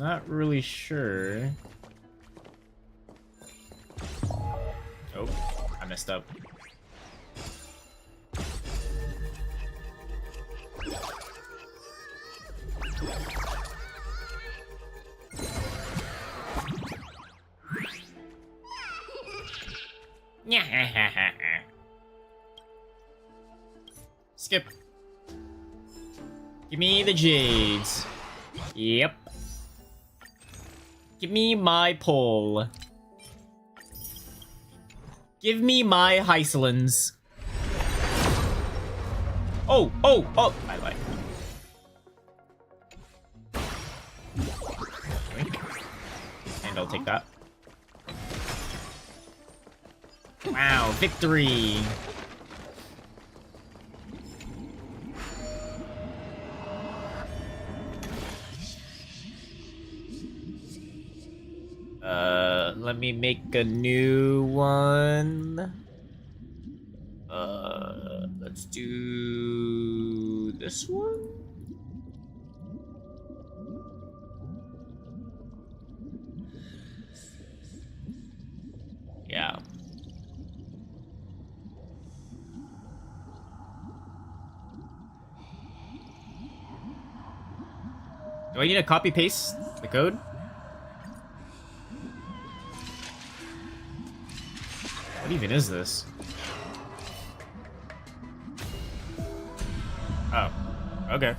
Not really sure. Oh, I messed up. Skip. Give me the jades. Yep. Give me my pole. Give me my Hysilens. Oh, oh, oh! I lied. And I'll take that. Wow, victory! Let me make a new one. Let's do this one. Yeah. Do I need to copy paste the code? What even is this? Oh, okay.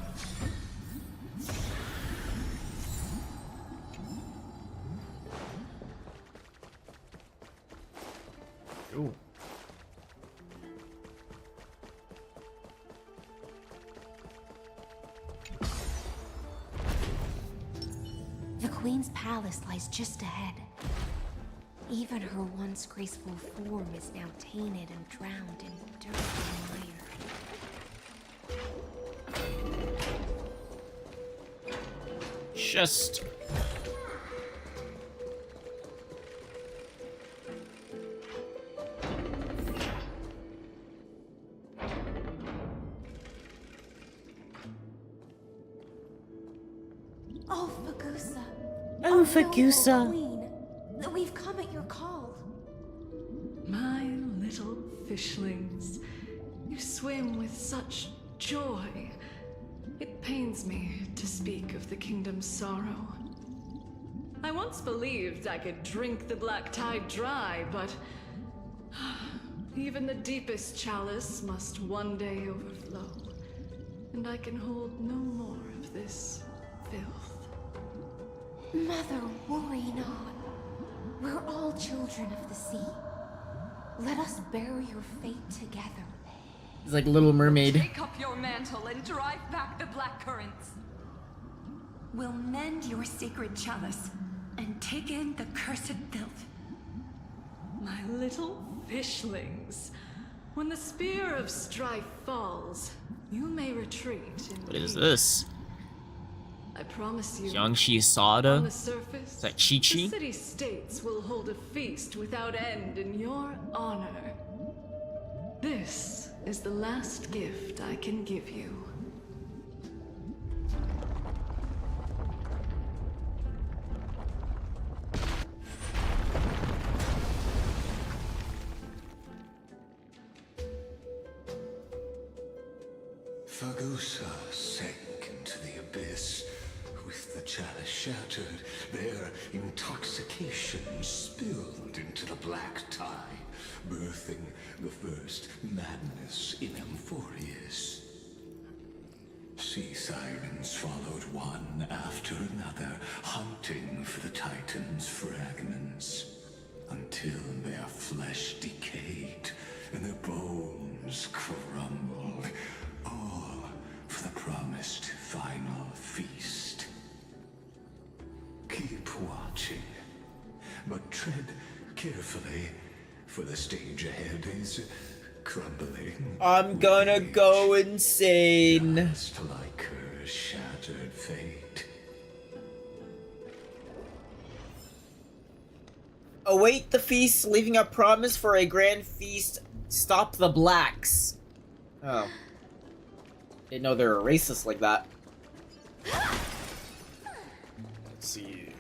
Ooh. The Queen's palace lies just ahead. Even her once graceful form is now tainted and drowned in dirt and mire. Just... Oh, Fagusa. Oh, Fagusa. Queen. We've come at your call. My little fishlings, you swim with such joy. It pains me to speak of the kingdom's sorrow. I once believed I could drink the black tide dry, but even the deepest chalice must one day overflow, and I can hold no more of this filth. Mother, worry not. We're all children of the sea. Let us bear your fate together. It's like Little Mermaid. Take up your mantle and drive back the black currents. We'll mend your sacred chalice and take in the cursed filth. My little fishlings, when the spear of strife falls, you may retreat in What is peace. this? I promise you, Jiangxi Sada? on the surface, Is that Chi-Chi? the city-states will hold a feast without end in your honor. This is the last gift I can give you. Fagusa sank into the abyss. With the chalice shattered, their intoxication spilled into the black tide, birthing the first madness in Amphorius. Sea sirens followed one after another, hunting for the Titan's fragments, until their flesh decayed and their bones crumbled, all for the promised final feast. Keep watching, but tread carefully, for the stage ahead is crumbling. I'm gonna go insane. Just like her shattered fate. Await the feast, leaving a promise for a grand feast. Stop the blacks. Oh. Didn't know they were racist like that. see.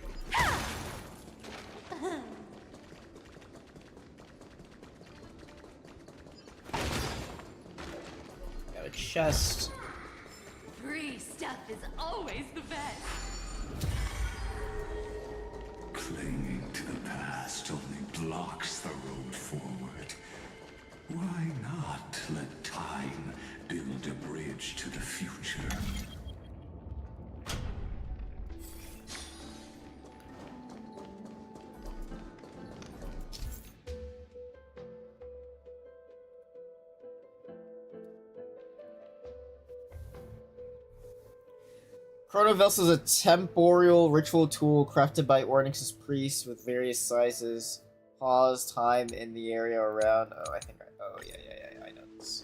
Got a chest. Free stuff is always the best. Clinging to the past only blocks the road forward. Why not let time build a bridge to the future? Chronovessel is a temporal ritual tool crafted by Ornyx's priests with various sizes. Pause time in the area around. Oh, I think oh, yeah, I know this.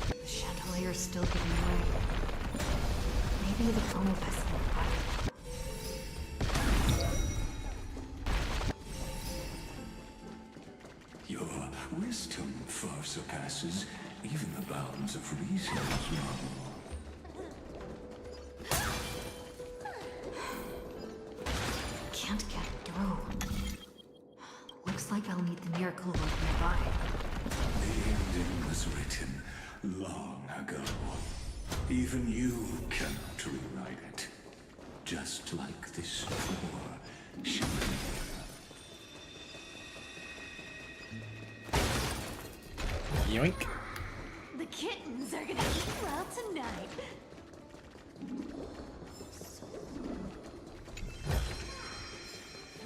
The chandelier's still giving way. Maybe the Chronovessel will fight. Your wisdom far surpasses even the bounds of reason, Marvel. Can't get through. Looks like I'll need the miracle road nearby. The ending was written long ago. Even you cannot rewrite it. Just like this poor chandelier. Yoink. The kittens are gonna eat well tonight.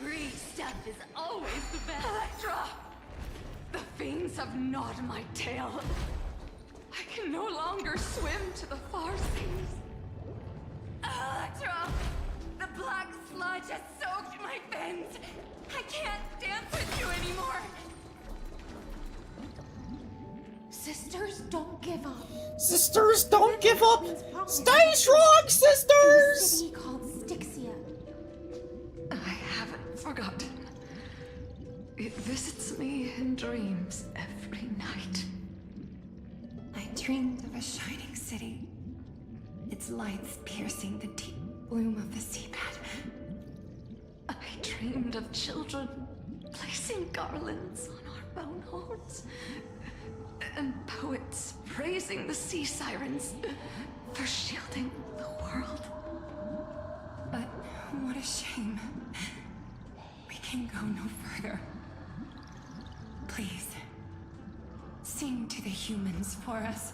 Free stuff is always the best. Electra! The fiends have gnawed my tail. I can no longer swim to the far seas. Electra! The black sludge has soaked my fins. I can't dance with you anymore. Sisters, don't give up. Sisters, don't give up! Stay strong, sisters! In a city called Styxia. I haven't forgotten. It visits me in dreams every night. I dreamed of a shining city, its lights piercing the deep gloom of the seabed. I dreamed of children placing garlands on our bone holes, and poets praising the sea sirens for shielding the world. But what a shame. We can go no further. Please, sing to the humans for us.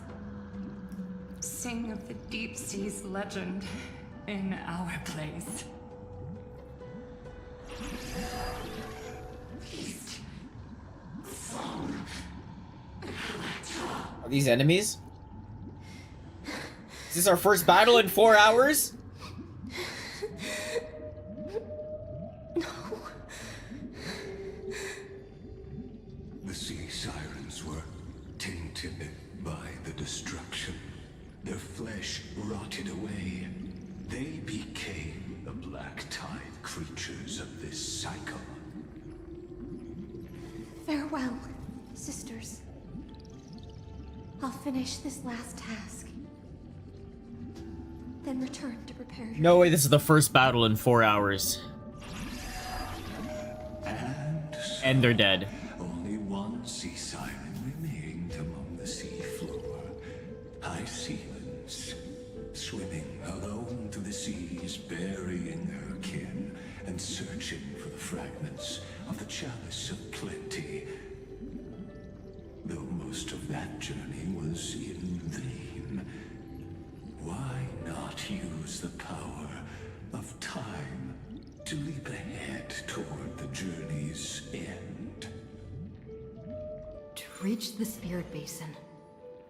Sing of the deep sea's legend in our place. Are these enemies? Is this our first battle in 4 hours? The sea sirens were tainted by the destruction. Their flesh rotted away. They became the black tide creatures of this cycle. Farewell, sisters. I'll finish this last task. Then return to prepare your... No way this is the first battle in 4 hours. And they're dead. Only one sea siren remained among the sea floor. Hysilens, swimming alone through the seas, burying her kin, and searching for the fragments of the chalice of plenty. Though most of that journey was in vain, why not use the power of time to leap ahead toward the journey's end? To reach the Spirit Basin,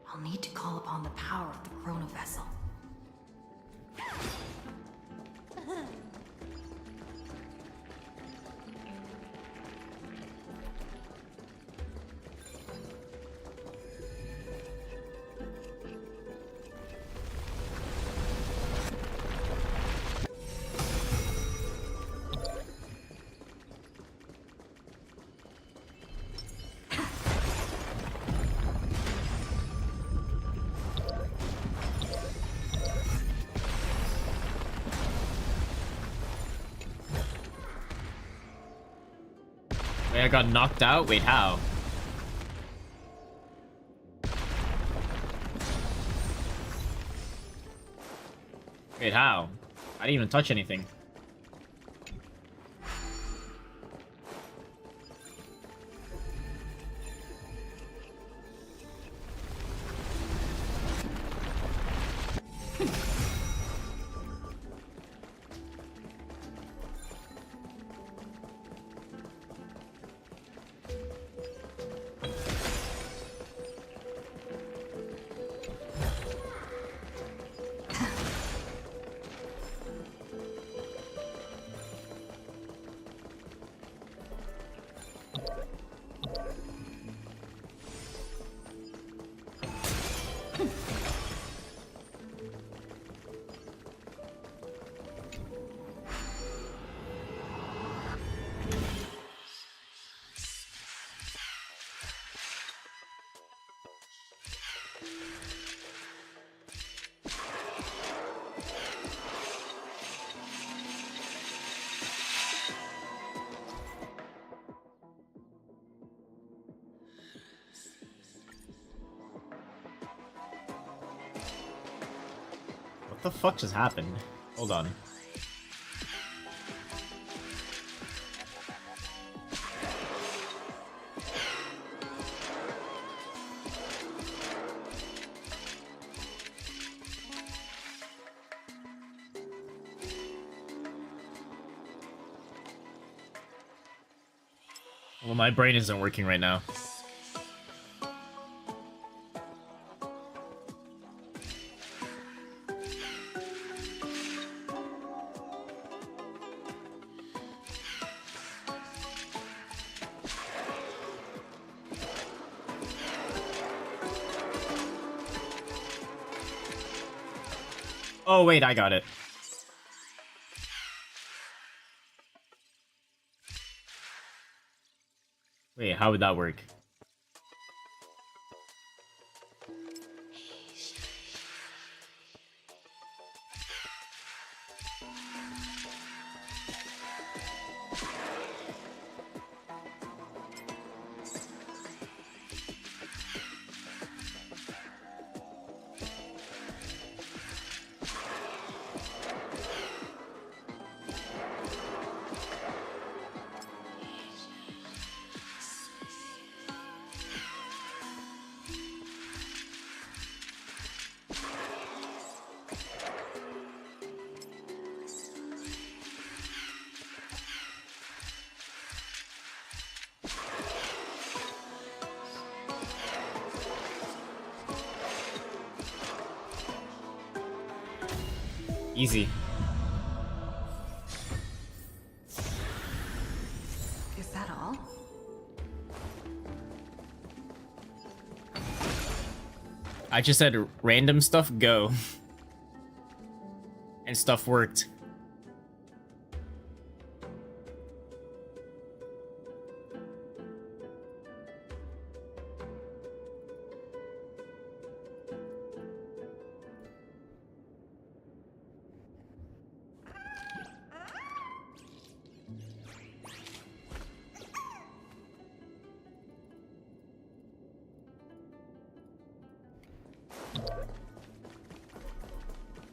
I'll need to call upon the power of the Chronovessel. Wait, I got knocked out? Wait, how? Wait, how? I didn't even touch anything. What the fuck just happened? Hold on. Well, my brain isn't working right now. Oh, wait, I got it. Wait, how would that work? Easy. Is that all? I just said random stuff go. And stuff worked.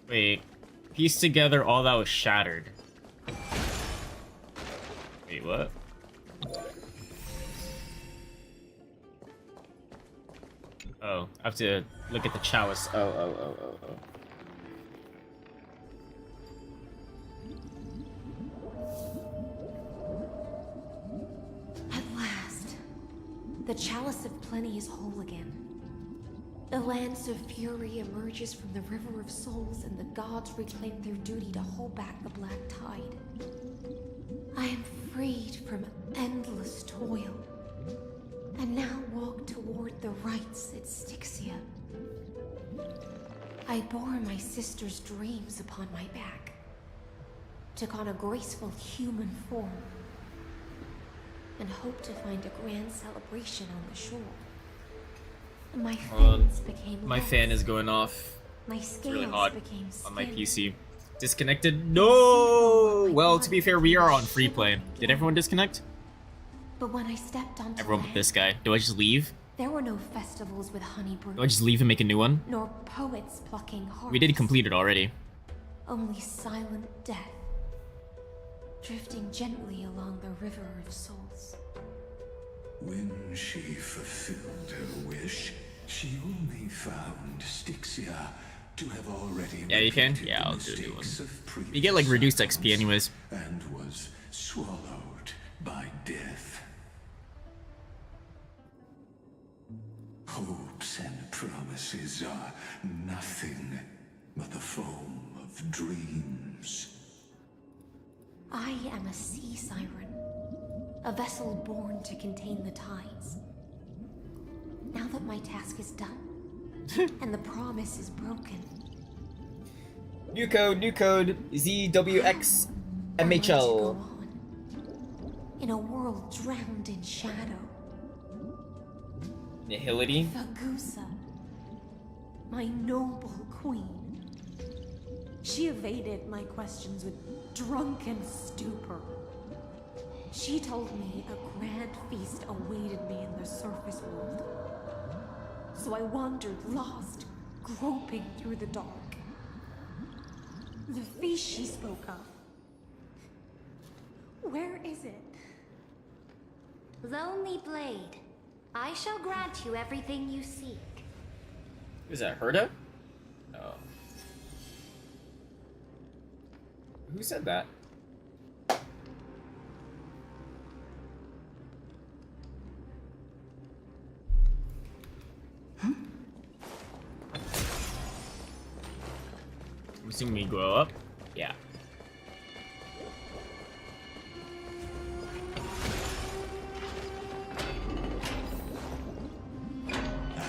Wait, piece together all that was shattered. Wait, what? Oh, I have to look at the chalice. Oh. At last, the Chalice of Plenty is whole again. The Lance of Fury emerges from the River of Souls, and the gods reclaim their duty to hold back the Black Tide. I am freed from endless toil, and now walk toward the rites at Styxia. I bore my sister's dreams upon my back, took on a graceful human form, and hoped to find a grand celebration on the shore. My fangs became my less. fan is going off. My It's scales really hot became on my skin. PC. Disconnected? No! Well, to be fair, we are on free play. Did everyone disconnect? But when I stepped onto Everyone but land, this guy. Do I just leave? there were no festivals with honey brew. Do I just leave and make a new one? Nor poets plucking harps. We did complete it already. Only silent death, drifting gently along the river of souls. When she fulfilled her wish, she only found Styxia to have already Yeah, you can? repeated Yeah, the I'll do a new one. mistakes of previous You get like reduced XP anyways. and was swallowed by death. Hopes and promises are nothing but the foam of dreams. I am a sea siren, a vessel born to contain the tides. Now that my task is done, and the promise is broken, New code, ZWX MHL. in a world drowned in shadow, Nihility. Fagusa, my noble queen. She evaded my questions with drunken stupor. She told me a grand feast awaited me in the surface world. So I wandered lost, groping through the dark. The feast she spoke of. Where is it? Lonely Blade, I shall grant you everything you seek. Is that Herda? Oh. Who said that? I'm assuming we grow up? Yeah.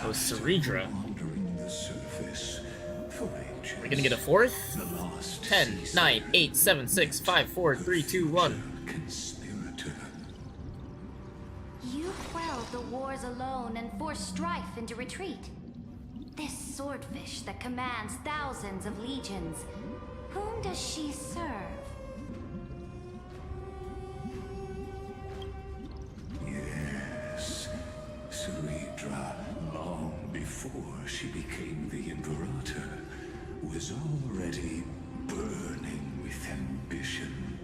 Oh, Ceredra. We're gonna get a fourth? 10, 9, 8, 7, 6, 5, 4, 3, 2, 1. You quelled the wars alone and forced strife into retreat. This swordfish that commands thousands of legions, whom does she serve? Yes, Ceredra, long before she became the Imperator, was already burning with ambition.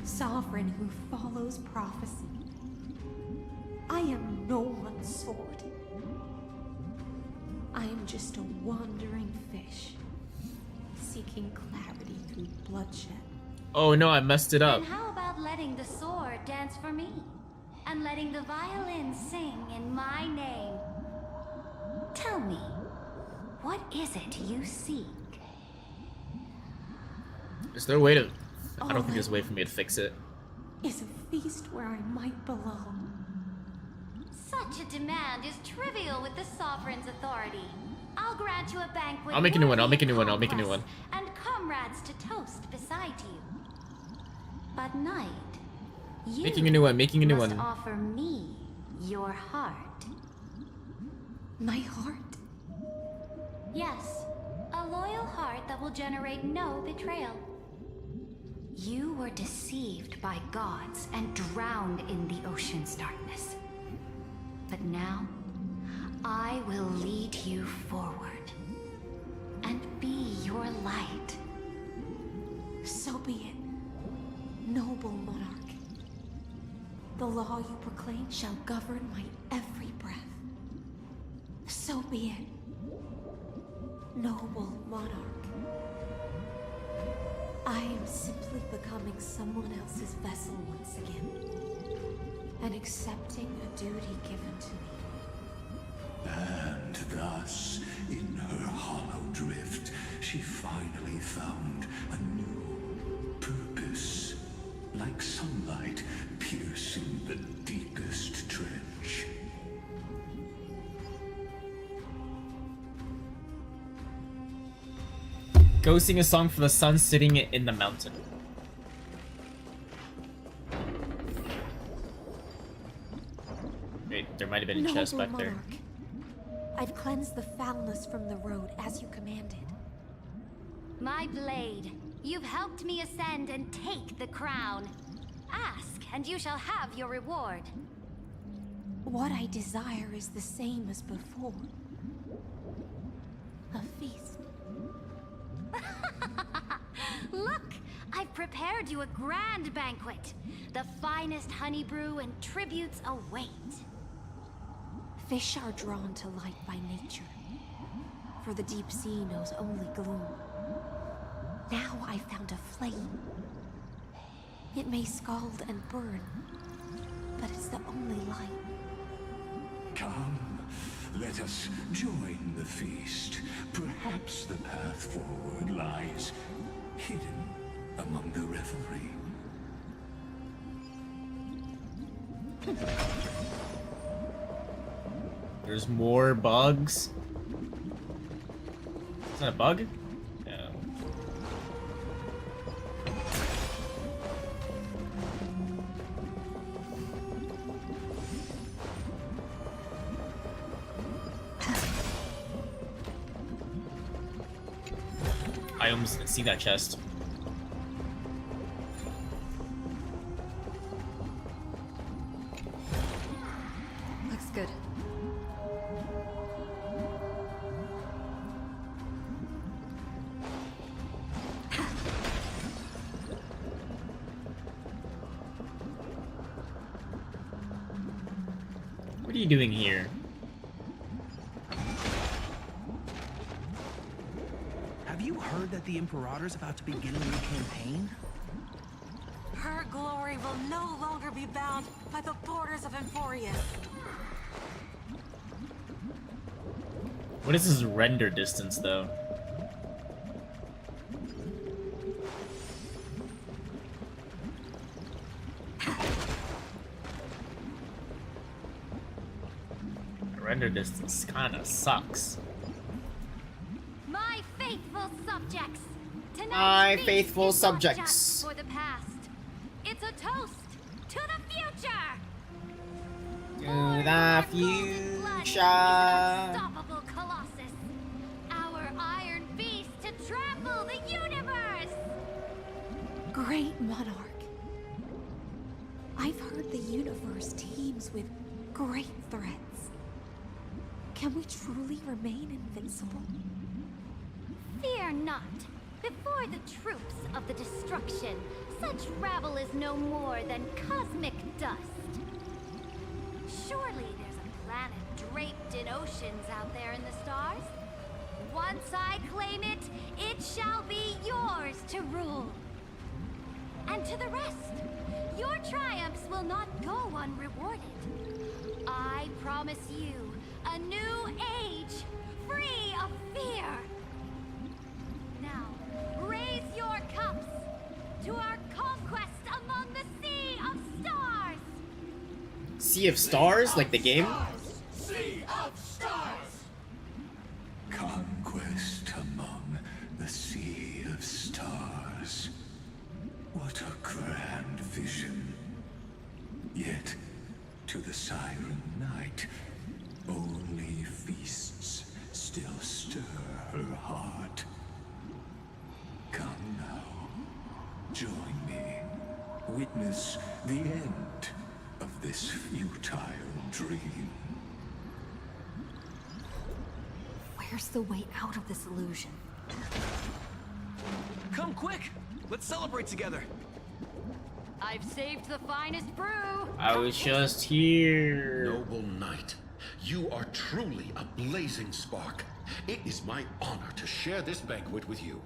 Sovereign who follows prophecy. I am no one's sword. I am just a wandering fish, seeking clarity through bloodshed. Oh no, I messed it up. Then how about letting the sword dance for me? And letting the violin sing in my name? Tell me, what is it you seek? Is there a way to... I don't think there's a way for me to fix it. Is a feast where I might belong. Such a demand is trivial with the Sovereign's authority. I'll grant you a banquet. I'll make a new one, I'll worthy make a new of one, I'll make a new conquest one. And comrades to toast beside you. But Knight, you Making a new one, making a new must one. offer me your heart. My heart? Yes, a loyal heart that will generate no betrayal. You were deceived by gods and drowned in the ocean's darkness. But now, I will lead you forward and be your light. So be it, noble monarch. The law you proclaim shall govern my every breath. So be it, noble monarch. I am simply becoming someone else's vessel once again, and accepting a duty given to me. And thus, in her hollow drift, she finally found a new purpose, like sunlight piercing the deepest trench. Go sing a song for the sun sitting in the mountain. Wait, there might have been a chest back there. I've cleansed the foulness from the road as you commanded. My blade, you've helped me ascend and take the crown. Ask, and you shall have your reward. What I desire is the same as before. A feast. Look, I've prepared you a grand banquet. The finest honey brew and tributes await. Fish are drawn to light by nature, for the deep sea knows only gloom. Now I found a flame. It may scald and burn, but it's the only light. Come, let us join the feast. Perhaps the path forward lies hidden among the revelry. There's more bugs. Is that a bug? No. I almost didn't see that chest. Looks good. What are you doing here? Have you heard that the Imperator's about to begin a new campaign? Her glory will no longer be bound by the borders of Emporius. What is his render distance, though? Render distance kinda sucks. My faithful subjects. Tonight's My feast faithful is not subjects. just for the past. It's a toast to the future. To the future. Unstoppable colossus. Our iron beast to trample the universe. Great monarch. I've heard the universe teems with great threats. Can we truly remain invincible? Fear not. Before the troops of the destruction, such rabble is no more than cosmic dust. Surely there's a planet draped in oceans out there in the stars. Once I claim it, it shall be yours to rule. And to the rest, your triumphs will not go unrewarded. I promise you a new age, free of fear. Now, raise your cups to our conquest among the Sea of Stars! Sea of Stars? Like the game? Sea of Stars! Conquest among the Sea of Stars. What a grand vision. Yet, to the Siren Knight, only feasts still stir her heart. Come now, join me. Witness the end of this futile dream. Where's the way out of this illusion? Come quick! Let's celebrate together! I've saved the finest brew! I was just here. Noble knight, you are truly a blazing spark. It is my honor to share this banquet with you.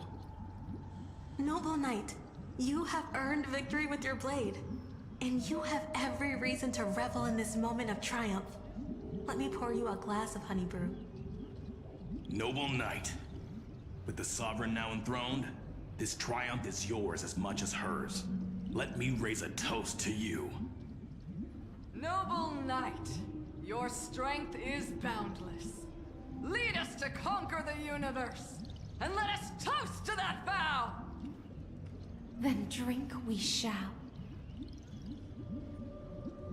Noble Knight, you have earned victory with your blade. And you have every reason to revel in this moment of triumph. Let me pour you a glass of honey brew. Noble Knight, with the Sovereign now enthroned, this triumph is yours as much as hers. Let me raise a toast to you. Noble Knight, your strength is boundless. Lead us to conquer the universe, and let us toast to that vow! Then drink we shall.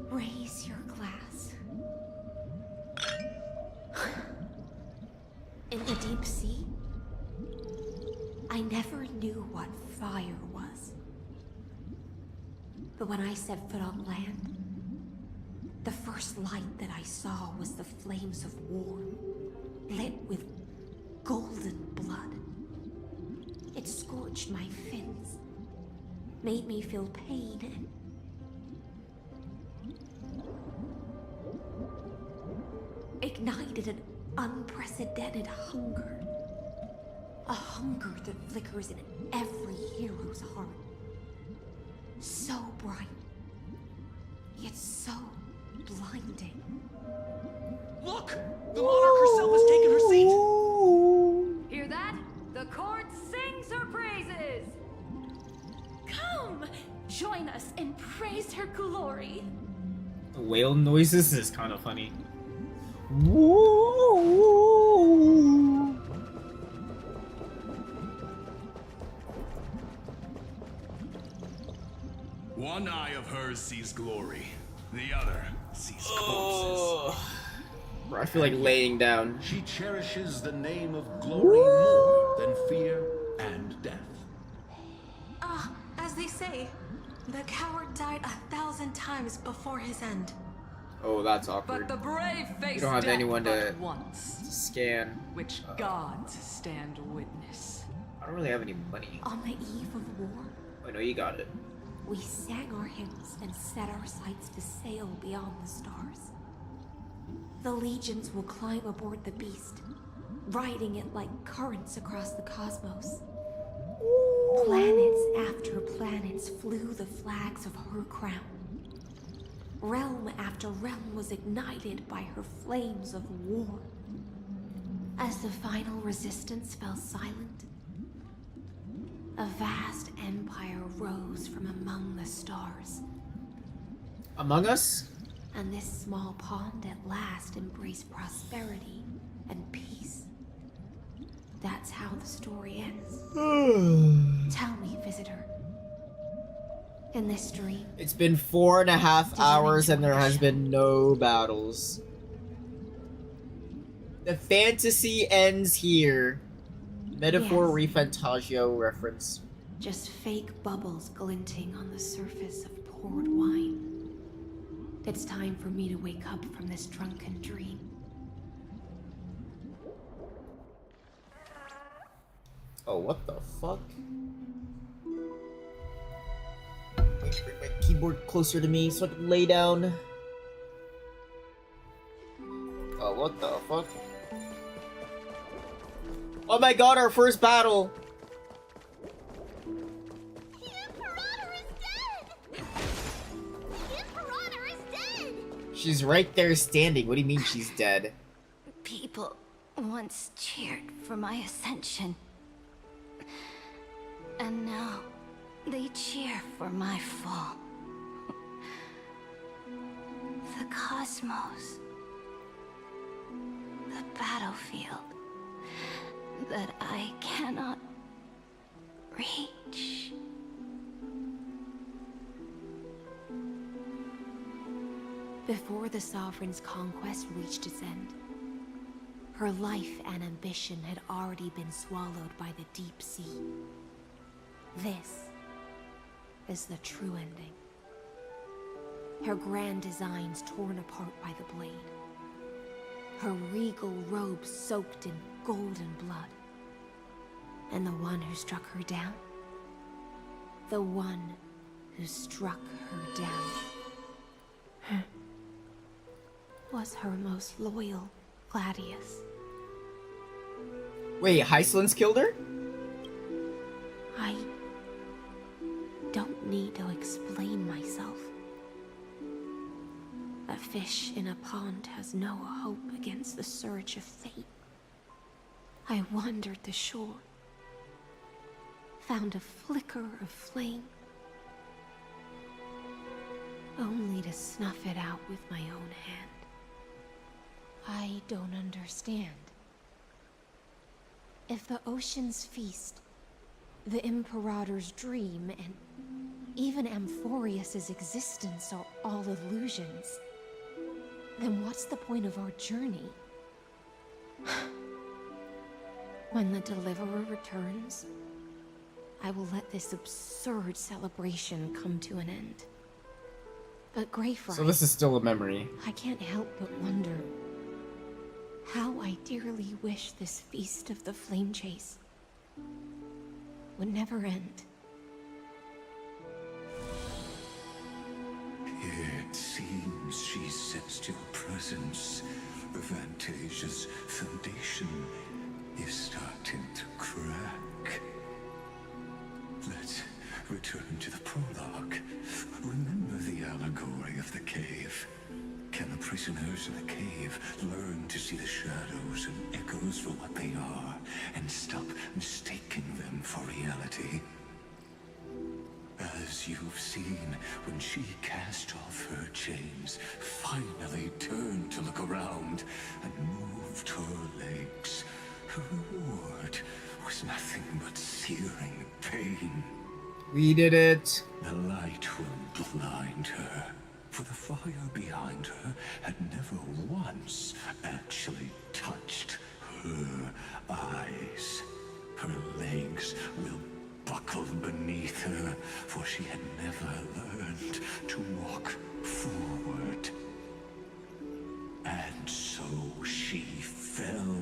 Raise your glass. In the deep sea, I never knew what fire was. But when I set foot on land, the first light that I saw was the flames of war, lit with golden blood. It scorched my fins, made me feel pain, and ignited an unprecedented hunger. A hunger that flickers in every hero's heart. So bright, yet so blinding. Look! The monarch herself has taken her seat! Hear that? The court sings her praises! Come! Join us and praise her glory! The whale noises is kind of funny. One eye of hers sees glory, the other sees corpses. Bro, I feel like laying down. She cherishes the name of glory more than fear and death. As they say, the coward died 1,000 times before his end. Oh, that's awkward. But the brave face You don't have death anyone to but once, scan. which gods stand witness. I don't really have any money. On the eve of war, Oh no, you got it. we sang our hymns and set our sights to sail beyond the stars. The legions will climb aboard the beast, riding it like currents across the cosmos. Planets after planets flew the flags of her crown. Realm after realm was ignited by her flames of war. As the final resistance fell silent, a vast empire rose from among the stars. Among Us? And this small pond at last embraced prosperity and peace. That's how the story ends. Tell me, visitor. In this dream, It's been 4.5 hours and there has been no battles. The fantasy ends here. Metaphor refantagio reference. just fake bubbles glinting on the surface of poured wine. It's time for me to wake up from this drunken dream. Oh, what the fuck? Wait, bring my keyboard closer to me so I can lay down. Oh, what the fuck? Oh my god, our first battle! She's right there standing. What do you mean she's dead? People once cheered for my ascension. And now they cheer for my fall. The cosmos. The battlefield that I cannot reach. Before the Sovereign's conquest reached its end, her life and ambition had already been swallowed by the deep sea. This is the true ending. Her grand designs torn apart by the blade. Her regal robes soaked in golden blood. And the one who struck her down? The one who struck her down was her most loyal Gladius. Wait, Hysilens killed her? I don't need to explain myself. A fish in a pond has no hope against the surge of fate. I wandered the shore, found a flicker of flame, only to snuff it out with my own hand. I don't understand. If the ocean's feast, the Imperator's dream, and even Amphorius's existence are all illusions, then what's the point of our journey? When the Deliverer returns, I will let this absurd celebration come to an end. But Greyfriars, So this is still a memory. I can't help but wonder how I dearly wish this feast of the flame chase would never end. It seems she sensed your presence. The Fantasia's foundation is starting to crack. Let's return to the prologue. Remember the allegory of the cave. Can the prisoners in the cave learn to see the shadows and echoes for what they are, and stop mistaking them for reality? As you've seen, when she cast off her chains, finally turned to look around, and moved her legs, her reward was nothing but searing pain. We did it. The light will blind her, for the fire behind her had never once actually touched her eyes. Her legs will buckle beneath her, for she had never learned to walk forward. And so she fell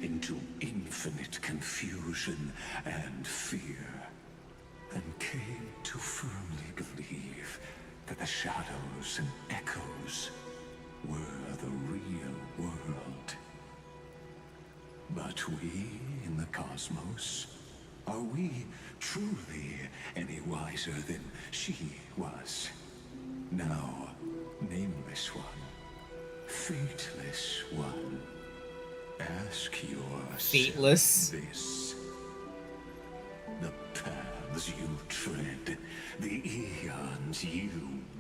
into infinite confusion and fear, and came to firmly believe that the shadows and echoes were the real world. But we in the cosmos, are we truly any wiser than she was? Now, nameless one, fateless one, ask yourself Fateless? this. The paths you tread, the eons you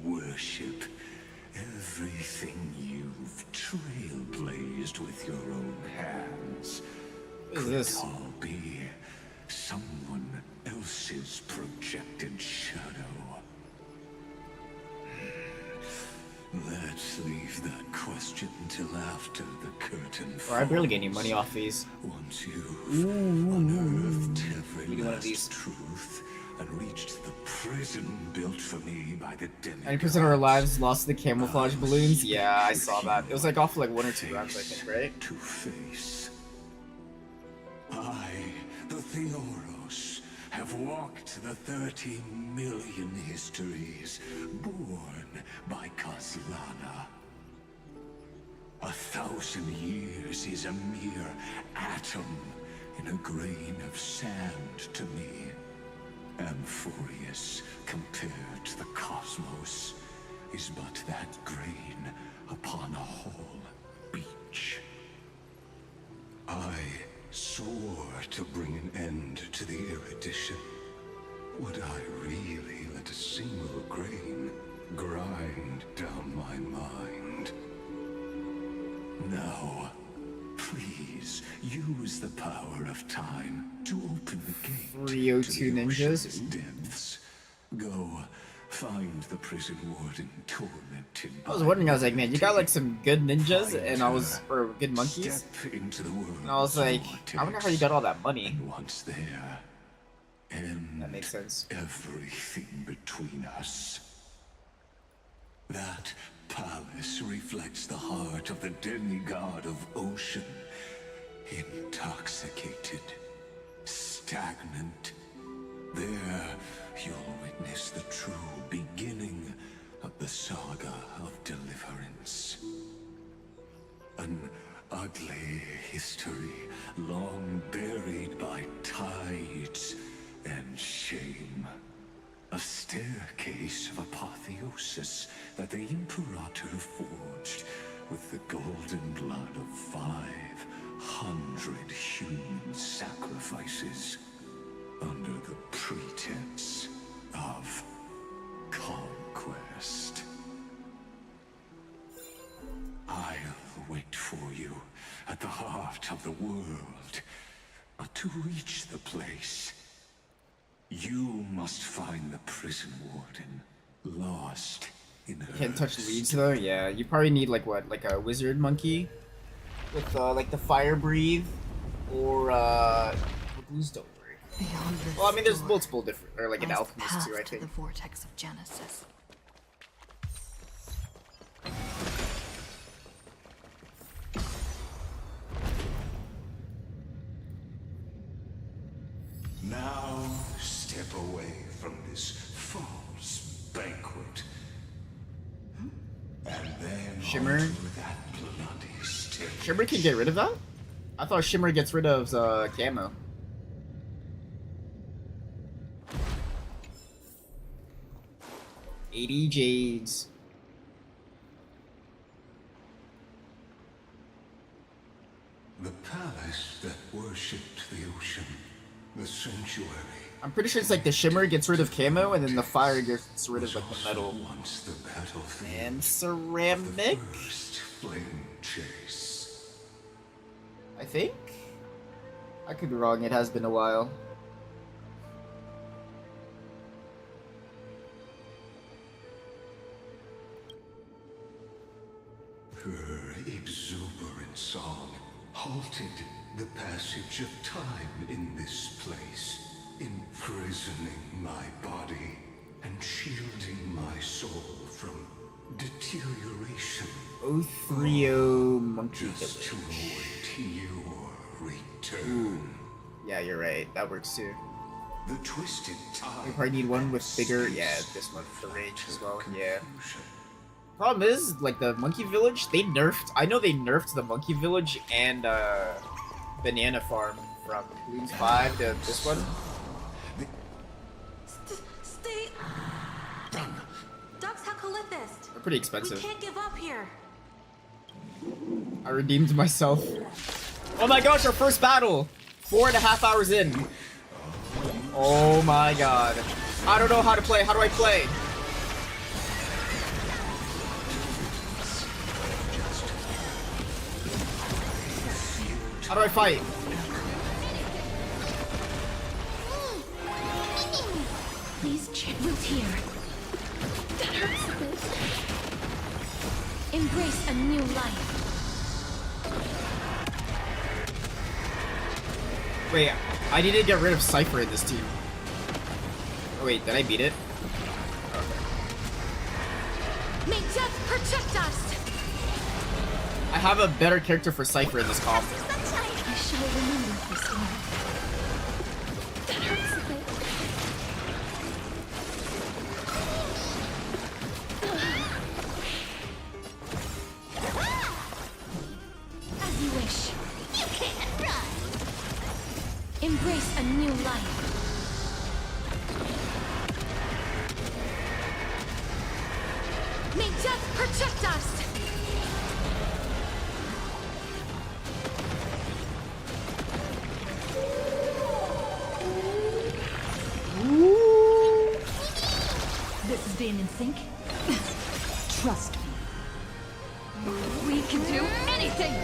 worship, everything you've trailblazed with your own hands, could it all be someone else's projected shadow? Let's leave that question till after the curtain falls. I barely get any money off these. Once you've unearthed every last truth and reached the prison built for me by the demigod. 90% of our lives lost to the camouflage balloons. Yeah, I saw that. It was like off like 1 or 2 rounds, I think, right? To face. I, the Theoros, have walked the 30 million histories born by Kozlana. 1,000 years is a mere atom in a grain of sand to me. Amphorius, compared to the cosmos, is but that grain upon a whole beach. I swore to bring an end to the erudition. Would I really let a single grain grind down my mind? Now, please use the power of time to open the gate 302 ninjas. ocean's depths. Go find the prison warden tormented. I was wondering, I was like, man, you got like some good ninjas, and or good monkeys. Step into the world. And I was like, I wonder how you got all that money. And once there, that makes sense. Everything between us. That palace reflects the heart of the demigod of ocean. Intoxicated, stagnant. There, you'll witness the true beginning of the saga of deliverance. An ugly history, long buried by tides and shame. A staircase of apotheosis that the Imperator forged with the golden blood of 500 human sacrifices under the pretense of conquest. I'll wait for you at the heart of the world, but to reach the place, you must find the prison warden, lost in her. Can't touch leads though. Yeah, you probably need like what, like a wizard monkey with like the fire breathe, or blues don't work. Beyond this Well, I mean, there's door multiple different, or like an lies the alchemist path too, I to think. the vortex of Genesis. step away from this false banquet. And then Shimmer? onto that bloody stage. Shimmer can get rid of that? I thought Shimmer gets rid of camo. $80 Jades. The palace that worshipped the ocean, the sanctuary. I'm pretty sure it's like the Shimmer gets rid of camo and then the fire gets rid of like the metal. Once the battlefield. And ceramic? First flame chase. I think? I could be wrong, it has been a while. Her exuberant song halted the passage of time in this place, imprisoning my body and shielding my soul from deterioration. O30 Monkey Just to Village. await your return. Ooh. Yeah, you're right. That works too. The twisted tide. We probably need one with bigger. Yeah, this one, the range as well. Yeah. Problem is, like the Monkey Village, they nerfed. I know they nerfed the Monkey Village and Banana Farm from Bloons 5 to this one. Stay. Ducks Hakalithist. They're pretty expensive. We can't give up here. I redeemed myself. Oh my gosh, our first battle! 4.5 hours in. Oh my god. I don't know how to play. How do I play? How do I fight? Please check root here. That hurts a bit. Embrace a new life. Wait, I need to get rid of Cypher in this team. Oh wait, did I beat it? May death protect us! I have a better character for Cypher in this comp. I shall remember this one. That hurts a bit. As you wish. You can't run! Embrace a new life. May death protect us! This is being in sync? Trust me. We can do anything!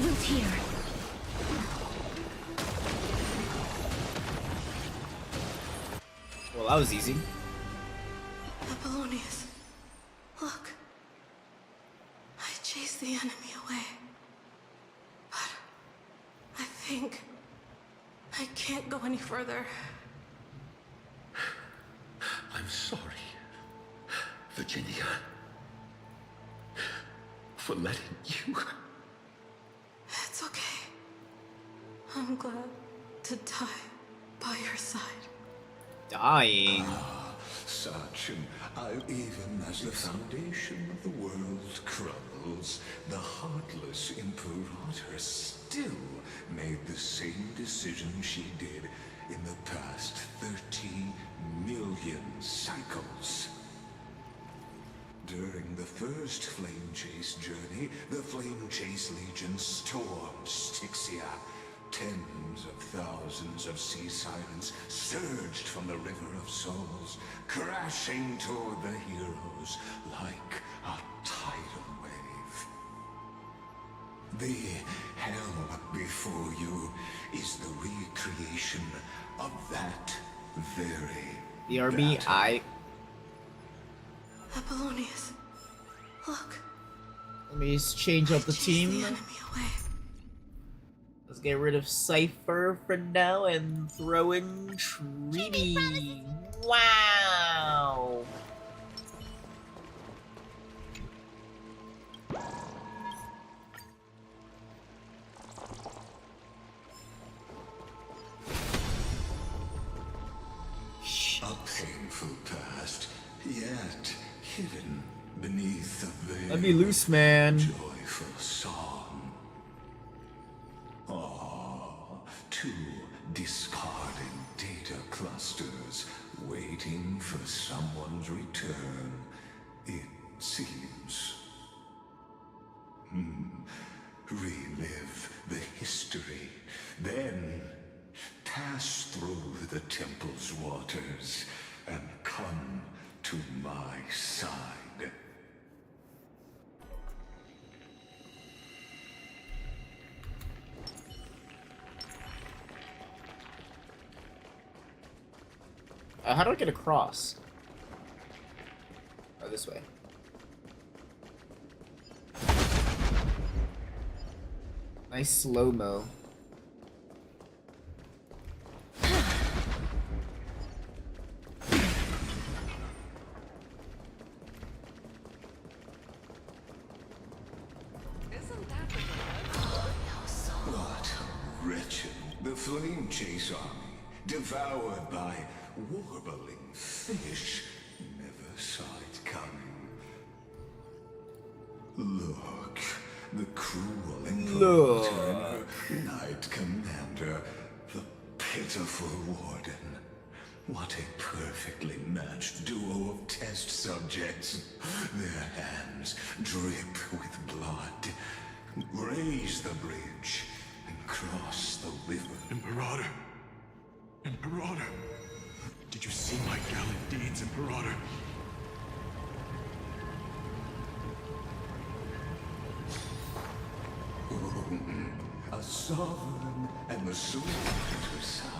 Root here. Well, that was easy. Apollonius, look. I chased the enemy away. But I think I can't go any further. I'm sorry, Virginia, for letting you. It's okay. I'm glad to die by your side. Dying. Such an even as the foundation of the world crumbles, the heartless Imperator still made the same decision she did in the past 30 million cycles. During the first Flame Chase journey, the Flame Chase Legion stormed Styxia. Tens of thousands of sea sirens surged from the River of Souls, crashing toward the heroes like a tidal wave. The hell before you is the recreation of that very BRB, battle. Apollonius, look. Let me just change up the team. The enemy away. Let's get rid of Cypher for now and throw in Treaty. Wow! painful past, yet hidden beneath a veil. Let me loose, man. Joyful song. Two discarded data clusters waiting for someone's return, it seems. Relive the history, then pass through the temple's waters and come to my side. How do I get across? Oh, this way. Nice slow-mo. What a wretched, the flame chase army, devoured by warbling fish, never saw it coming. Look, the cruel Imperator and her Knight Commander, the pitiful Warden. What a perfectly matched duo of test subjects. Their hands drip with blood. Raise the bridge and cross the river. Imperator! Imperator! Did you see my gallant deeds, Imperator? A sovereign and the sword at her side.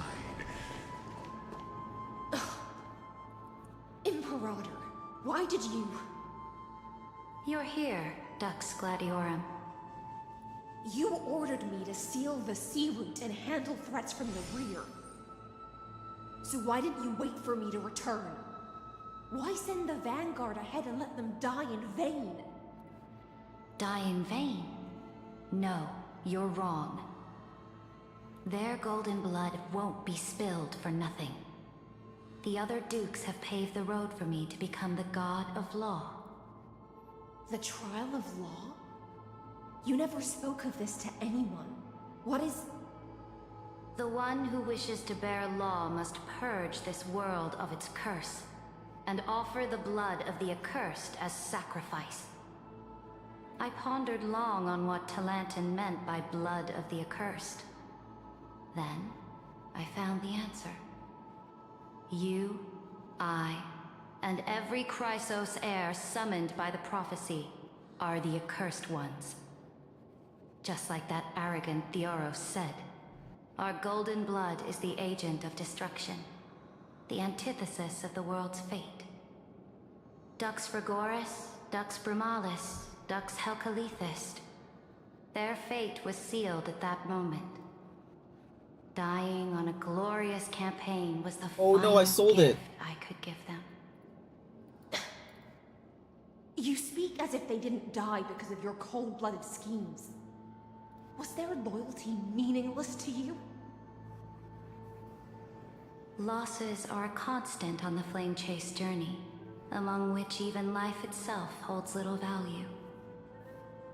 Imperator, why did you... You're here, Dux Gladiorum. You ordered me to seal the sea route and handle threats from the rear. So why didn't you wait for me to return? Why send the Vanguard ahead and let them die in vain? Die in vain? No, you're wrong. Their golden blood won't be spilled for nothing. The other dukes have paved the road for me to become the god of law. The trial of law? You never spoke of this to anyone. What is... The one who wishes to bear law must purge this world of its curse, and offer the blood of the accursed as sacrifice. I pondered long on what Talantin meant by blood of the accursed. Then, I found the answer. You, I, and every Chrysos heir summoned by the prophecy are the accursed ones. Just like that arrogant Theoros said, our golden blood is the agent of destruction, the antithesis of the world's fate. Dux Frigoris, Dux Brumalis, Dux Helcalethist. Their fate was sealed at that moment. Dying on a glorious campaign was the no, I sold it. I could give them. You speak as if they didn't die because of your cold-blooded schemes. Was their loyalty meaningless to you? Losses are a constant on the Flame Chase journey, among which even life itself holds little value.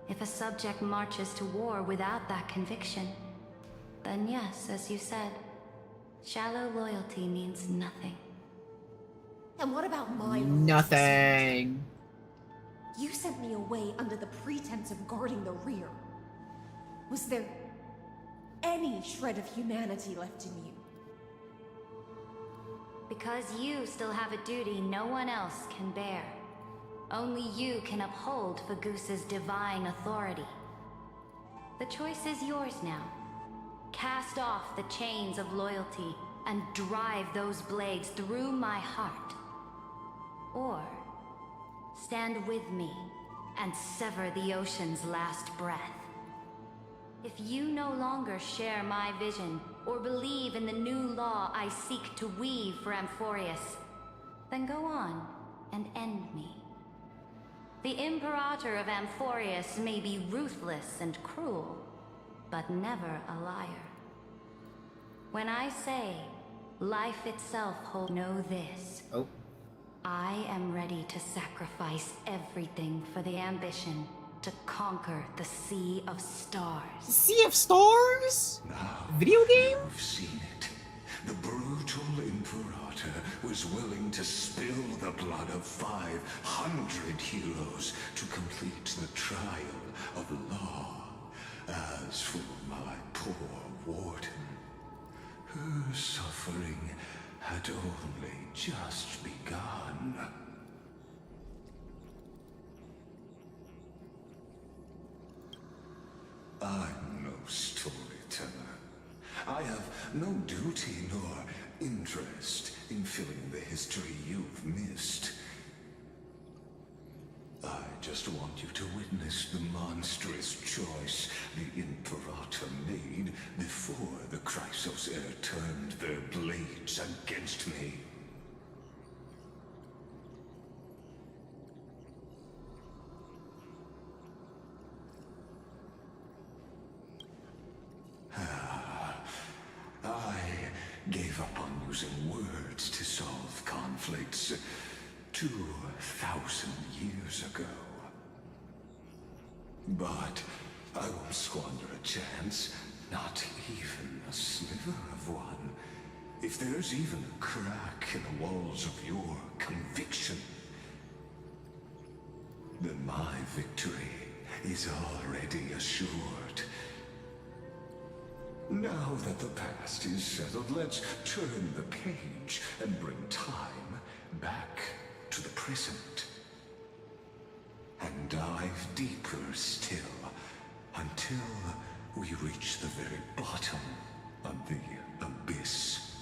If a subject marches to war without that conviction, then yes, as you said, shallow loyalty means nothing. And what about my loyalty? Nothing. You sent me away under the pretense of guarding the rear. Was there any shred of humanity left in you? Because you still have a duty no one else can bear. Only you can uphold Fagusa's divine authority. The choice is yours now. Cast off the chains of loyalty and drive those blades through my heart. Or stand with me and sever the ocean's last breath. If you no longer share my vision or believe in the new law I seek to weave for Amphorius, then go on and end me. The Imperator of Amphorius may be ruthless and cruel, but never a liar. When I say, Life itself holds. Know this. Oh. I am ready to sacrifice everything for the ambition to conquer the Sea of Stars. Sea of Stars? Now, video game? You've seen it. The brutal Imperator was willing to spill the blood of 500 heroes to complete the trial of law. As for my poor warden, her suffering had only just begun. I'm no storyteller. I have no duty nor interest in filling the history you've missed. I just want you to witness the monstrous choice the Imperator made before the Chrysos Heir turned their blades against me. I gave up on using words to solve conflicts 2,000 years ago. But I won't squander a chance, not even a sliver of one. If there's even a crack in the walls of your conviction, then my victory is already assured. Now that the past is settled, let's turn the page and bring time back to the present. And dive deeper still, until we reach the very bottom of the abyss.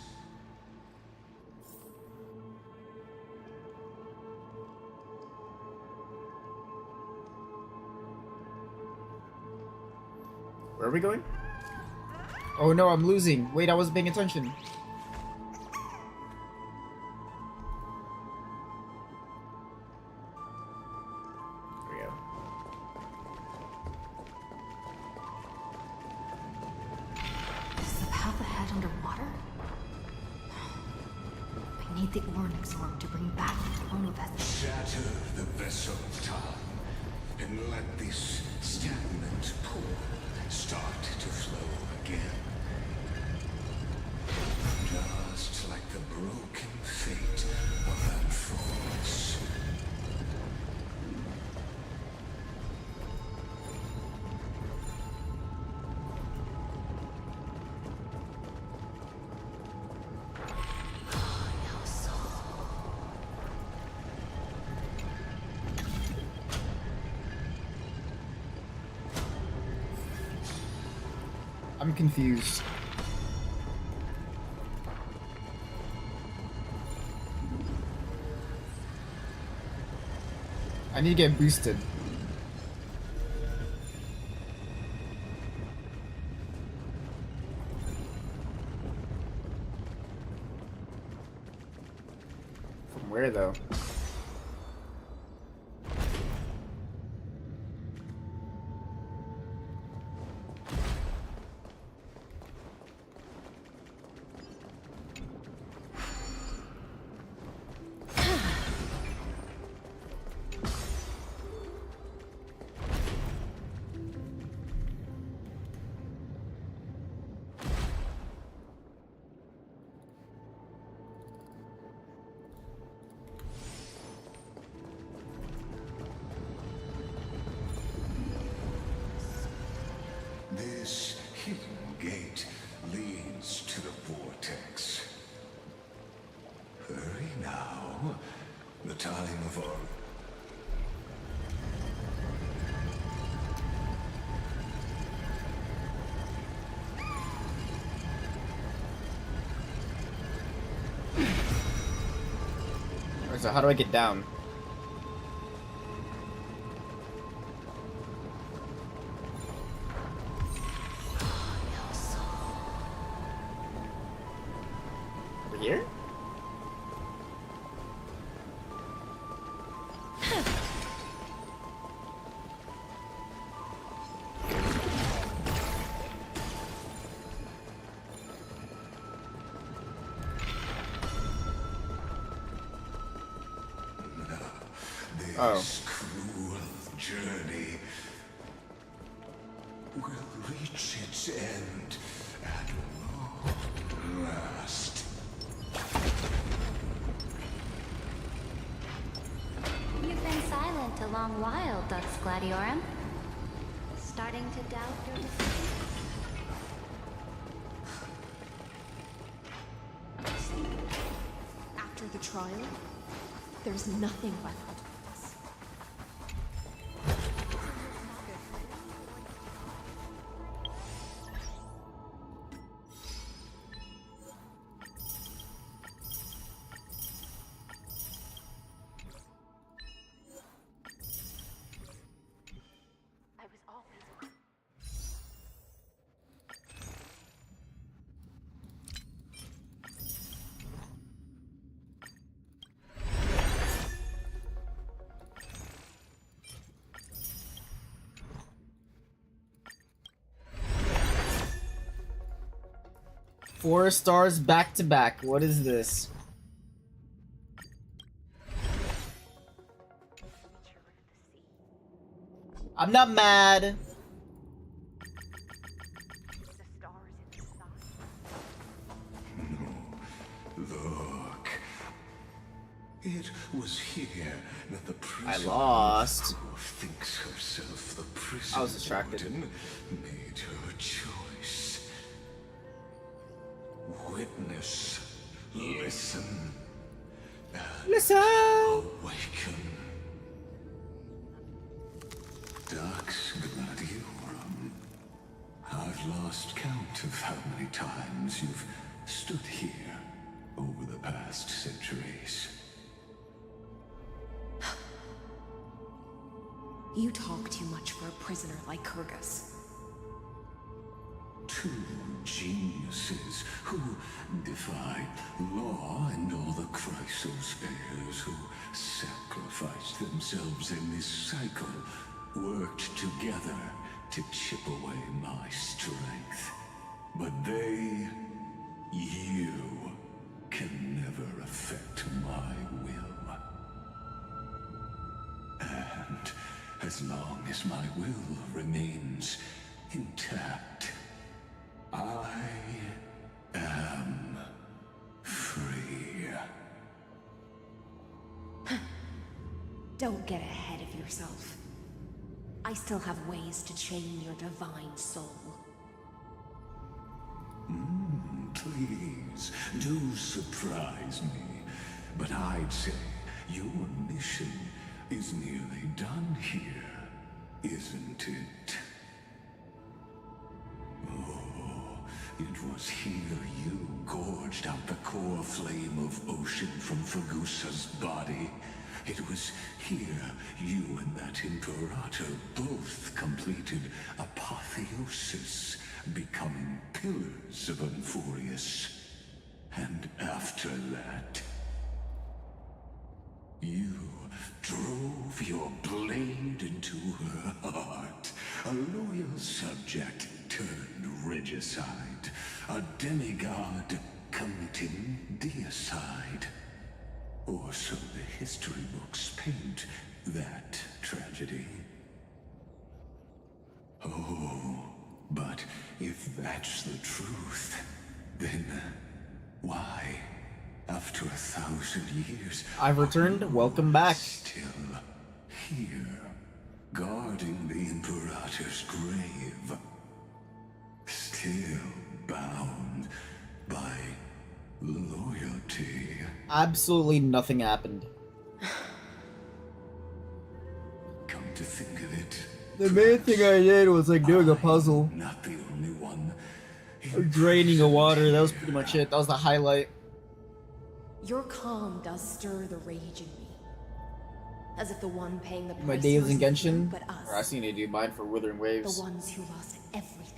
Where are we going? Oh no, I'm losing. Wait, I wasn't paying attention. There we go. Is the path ahead underwater? I need the Ornix orb to bring back the chrono vessel. Shatter the vessel of time, and let this stagnant pool start to flow again. Just like the broken fate of that force. I'm confused. I need to get boosted. From where though? This hidden gate leads to the vortex. Hurry now. The time of our... So how do I get down? Over here? This cruel journey will reach its end at long last. You've been silent a long while, Dux Gladiorum. Starting to doubt your decision? After the trial, there's nothing left of us. I was always... Four stars back to back. What is this? I'm not mad. Look. It was here that the prisoner I lost. who thinks herself the prison I was distracted. warden made her choice. Witness, listen, and awaken. Dux Gladiorum, I've lost count of how many times you've stood here over the past centuries. You talk too much for a prisoner like Kyrgyz. Two geniuses who defied law and all the Chrysos heirs who sacrificed themselves in this cycle worked together to chip away my strength. But they, you, can never affect my will. And as long as my will remains intact, I am free. Don't get ahead of yourself. I still have ways to chain your divine soul. Please, do surprise me. But I'd say your mission is nearly done here, isn't it? Oh, it was here you gorged out the core flame of ocean from Fagusa's body. It was here you and that Imperator both completed apotheosis, becoming pillars of Amphorius. And after that, you drove your blade into her heart. A loyal subject turned regicide. A demigod committing deicide. Or so the history books paint that tragedy. Oh, but if that's the truth, then why, after 1,000 years, I've returned. Welcome back. Still here, guarding the Imperator's grave. Still bound by loyalty. Absolutely nothing happened. Come to think of it, The main thing I did was like doing a puzzle. not the only one. Draining a water. That was pretty much it. That was the highlight. Your calm does stir the rage in me. As if the one paying the price My days in wasn't you, Genshin. but us. Or I need to do mine for Withering The Waves. ones who lost everything.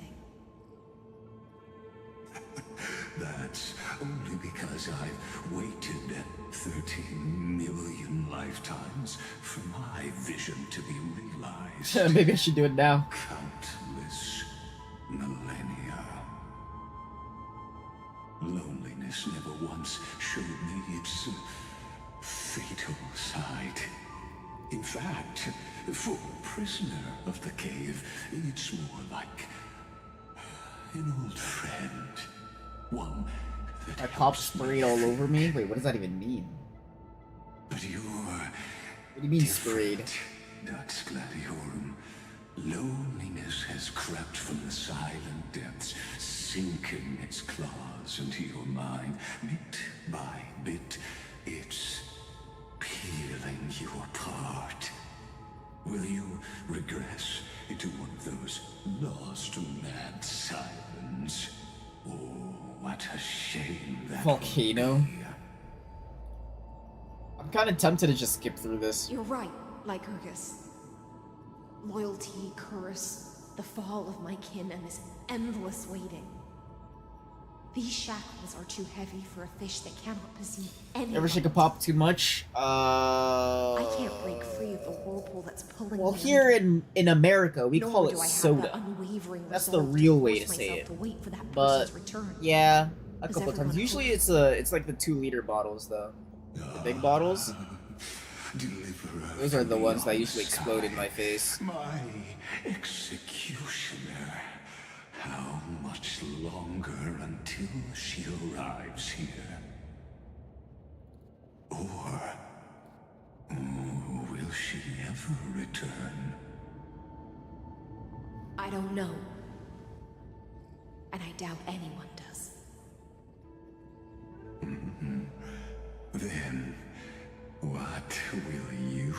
That's only because I've waited 13 million lifetimes for my vision to be realized. Maybe I should do it now. Countless millennia. Loneliness never once showed me its fatal side. In fact, for a prisoner of the cave, it's more like an old friend. One that My pop sprayed all over me? Wait, what does that even mean? But you're... What do you mean sprayed? Dux Gladiorum. Loneliness has crept from the silent depths, sinking its claws into your mind. Bit by bit, it's peeling you apart. Will you regress into one of those lost mad silence? Oh, what a shame that Volcano. I'm kind of tempted to just skip through this. You're right, Lycurgus. Loyalty, curse, the fall of my kin, and this endless waiting. These shackles are too heavy for a fish that cannot perceive any. Ever shake a pop too much? I can't break free of the whirlpool that's pulling Well, me here under. in America, we Nor call do it I have soda. that unwavering That's the resolve real to way force to say myself it. to wait for that But person's return. yeah, a Does couple times. everyone Usually hope? it's like the 2-liter bottles though. The big bottles. Those are the ones that usually explode in my face. My executioner. How much longer until she arrives here? Or will she ever return? I don't know. And I doubt anyone does. Then, what will you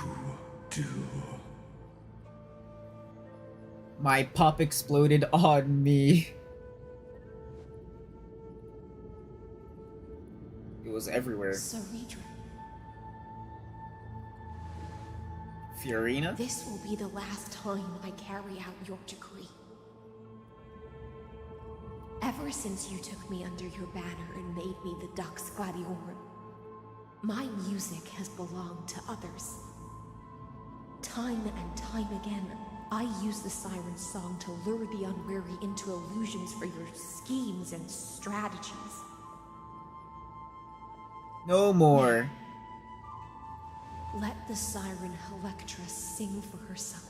do? My pop exploded on me. It was everywhere. Saridra. Fiorina? This will be the last time I carry out your decree. Ever since you took me under your banner and made me the Dux Gladiorum, my music has belonged to others. Time and time again, I use the siren's song to lure the unwary into illusions for your schemes and strategies. No more. Let the siren Electra sing for herself.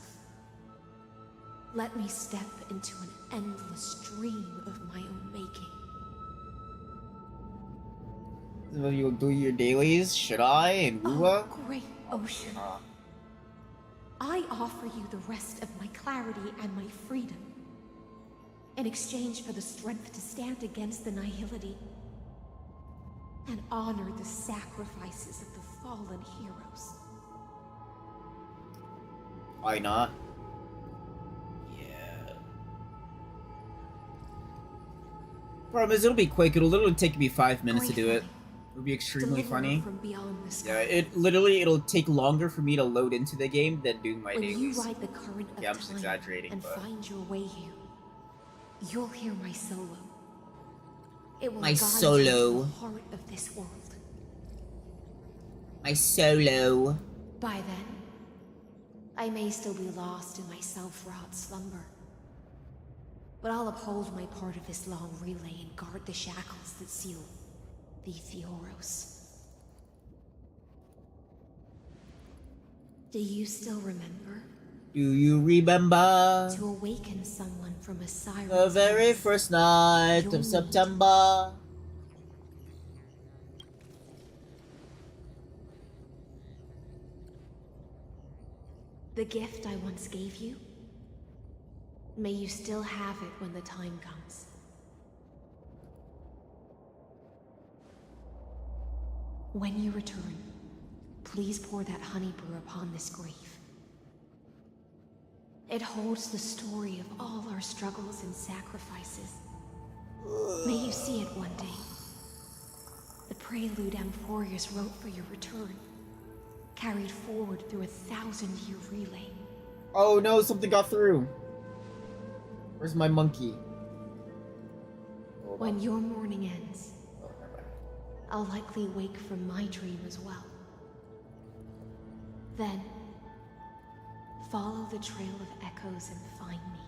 Let me step into an endless dream of my own making. Will you do your dailies? Should I? And Wua? Oh, great ocean. I offer you the rest of my clarity and my freedom. In exchange for the strength to stand against the nihility and honor the sacrifices of the fallen heroes. Why not? Yeah. Problem is, it'll be quick. It'll literally take me 5 minutes to do it. It'll be extremely Deliver funny. from beyond the sky. Yeah, it'll take longer for me to load into the game than doing my When dailies. you ride the current of Yeah, I'm just time exaggerating, and but find your way here, you'll hear my solo. It will My guide you solo. to the heart of this world. My solo. By then, I may still be lost in my self-wrought slumber. But I'll uphold my part of this long relay and guard the shackles that seal the Fioros. Do you still remember? Do you remember To awaken someone from a siren's the very voice, first night you'll of need September? the gift I once gave you? May you still have it when the time comes. When you return, please pour that honey brew upon this grave. It holds the story of all our struggles and sacrifices. May you see it one day. The prelude Amphorius wrote for your return, carried forward through a 1,000-year relay. Oh no, something got through. Where's my monkey? When your morning ends, I'll likely wake from my dream as well. Then, follow the trail of echoes and find me.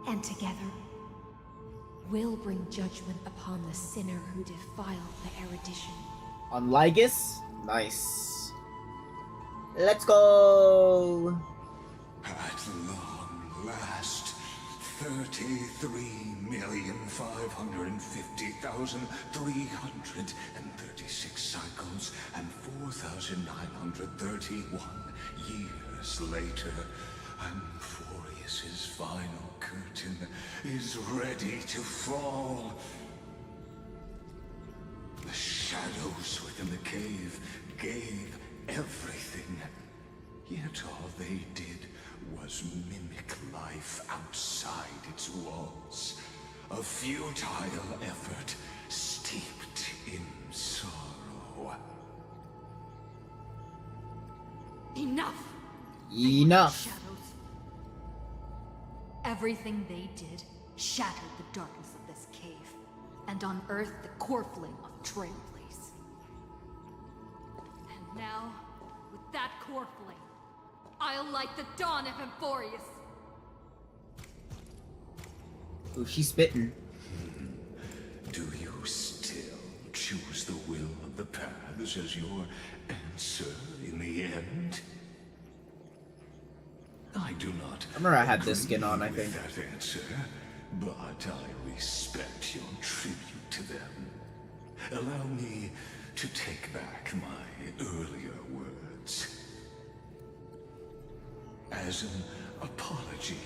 And together, will bring judgment upon the sinner who defiled the erudition. On Lygus? Nice. Let's go! At long last, 33,550,336 cycles and 4,931 years later, Amphorius's final curtain is ready to fall. The shadows within the cave gave everything, yet all they did was mimic life outside its walls. A futile effort steeped in sorrow. Enough! Enough! Shadows. Everything they did shattered the darkness of this cave, and unearthed the core flame of Trailblaze. And now, with that core flame, I'll light the dawn of Amphorius! Ooh, she's spitting. Do you still choose the will of the paths as your answer in the end? I do not. I remember I had this skin on, I think. That answer, but I respect your tribute to them. Allow me to take back my earlier words. As an apology,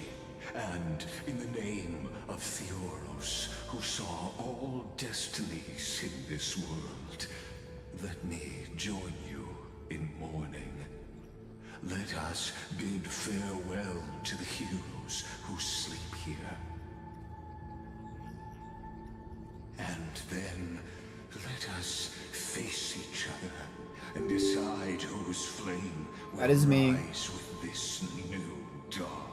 and in the name of Theoros, who saw all destinies in this world, let me join you in mourning. Let us bid farewell to the heroes who sleep here. And then let us face each other and decide whose flame will That is me. rise with this new dawn.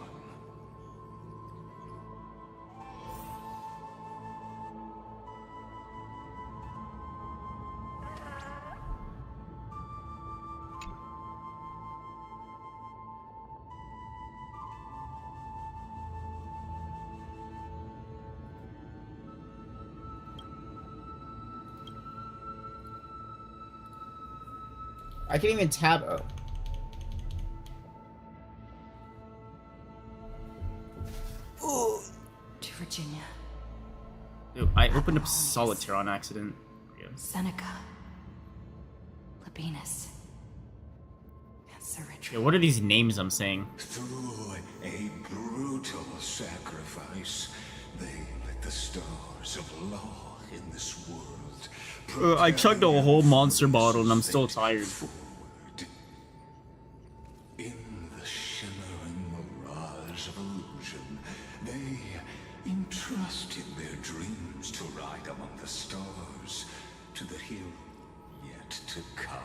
I can't even tab. Oh. To Virginia. Ew, I opened up Solitaire on accident. Yeah. Seneca. Labienus. And Ceridri. Yeah, what are these names I'm saying? Through a brutal sacrifice, they lit the stars of law in this world. I chugged a whole monster bottle and I'm still tired. In the shimmering mirage of illusion, they entrusted their dreams to ride among the stars, to the hero yet to come.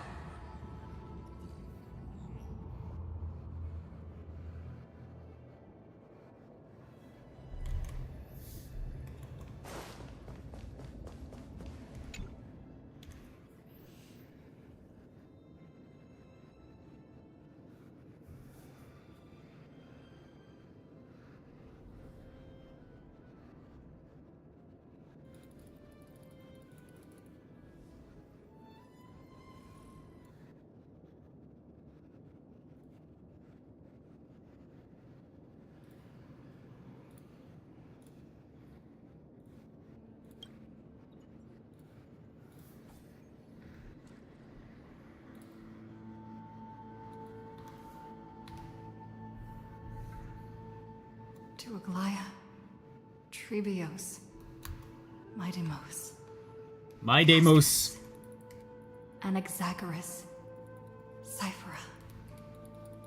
To Aglaya. Trebios. Mydemos. My Demos. Anaxagoras. Cyphera.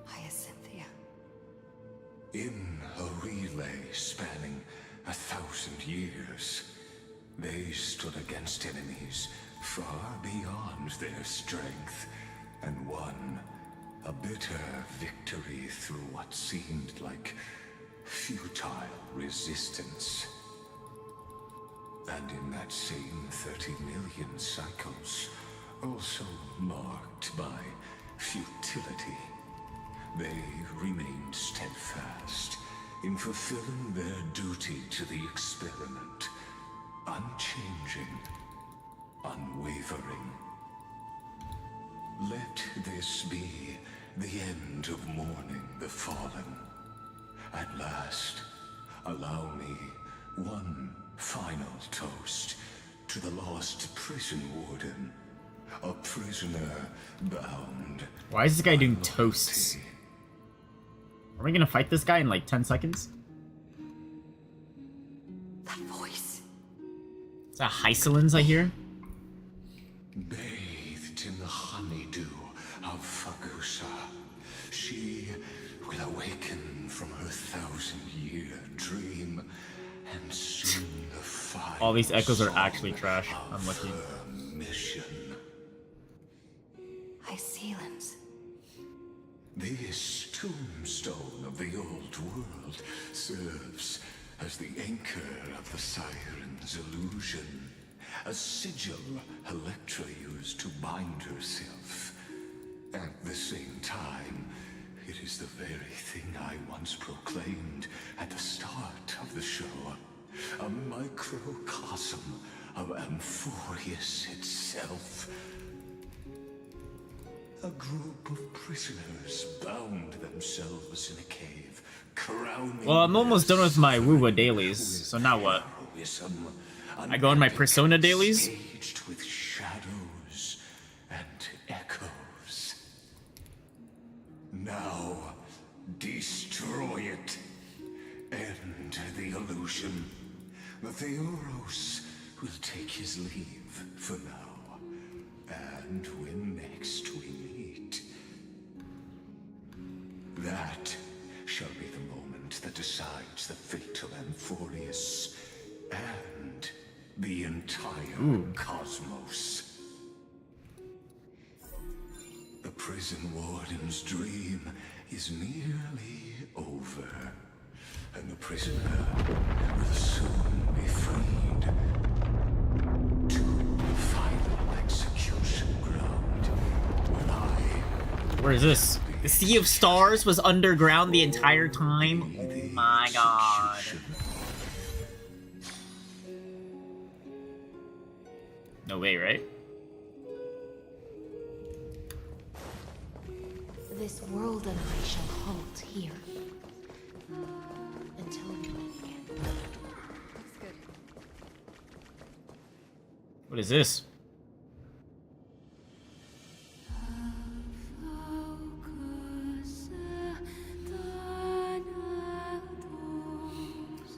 Hyacinthia. In a relay spanning 1,000 years, they stood against enemies far beyond their strength, and won a bitter victory through what seemed like futile resistance. And in that same 30 million cycles, also marked by futility, they remained steadfast in fulfilling their duty to the experiment, unchanging, unwavering. Let this be the end of mourning the fallen. At last, allow me one final toast to the lost prison warden, a prisoner bound. Why is this guy doing toasts? Are we gonna fight this guy in like 10 seconds? That voice. Is that Hysilens I hear? Bathed in the honeydew of Fagusa, she will awaken from her 1,000-year dream, and soon the fire. All these echoes are actually trash. I'm lucky. Mission. Hysilens. This tombstone of the old world serves as the anchor of the siren's illusion, a sigil Electra used to bind herself. At the same time, it is the very thing I once proclaimed at the start of the show, a microcosm of Amphorius itself. A group of prisoners bound themselves in a cave, crowning. Well, I'm almost done with my Wuwa dailies, so now what? I go on my Persona dailies? Staged with shadows and echoes. Now, destroy it. End the illusion. The Theoros will take his leave for now. And when next we meet, that shall be the moment that decides the fate of Amphorius and the entire cosmos. The prison warden's dream is nearly over, and the prisoner will soon be freed to the final execution ground when Where is this? The Sea of Stars was underground the entire time? Oh my god. No way, right? This world and I shall halt here. Until we meet again. Looks good. What is this?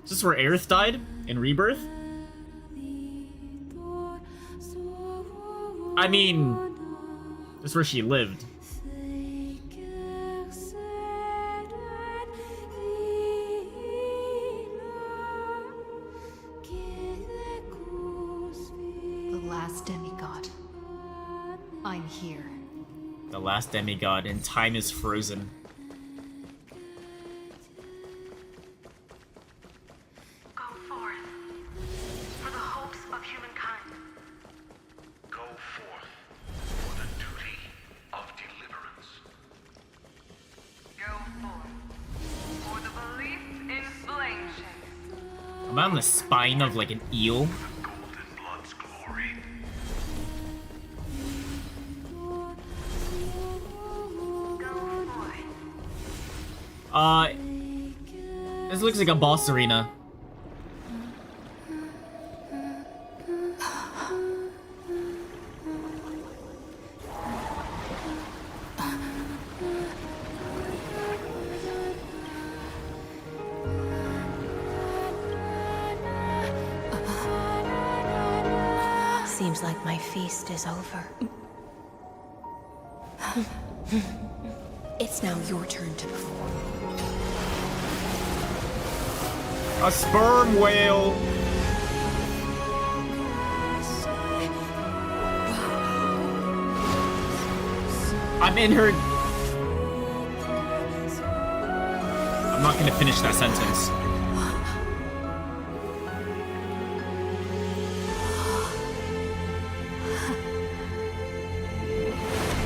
Is this where Aerith died? In Rebirth? I mean, this is where she lived. The last demigod. I'm here. The last demigod, and time is frozen. Go forth for the hopes of humankind. Go forth for the duty of deliverance. Go forth for the belief in flame shades. I'm on the spine of like an eel. Blood's glory. This looks like a boss arena. Seems like my feast is over. It's now your turn to perform. A sperm whale. I'm in her. I'm not gonna finish that sentence.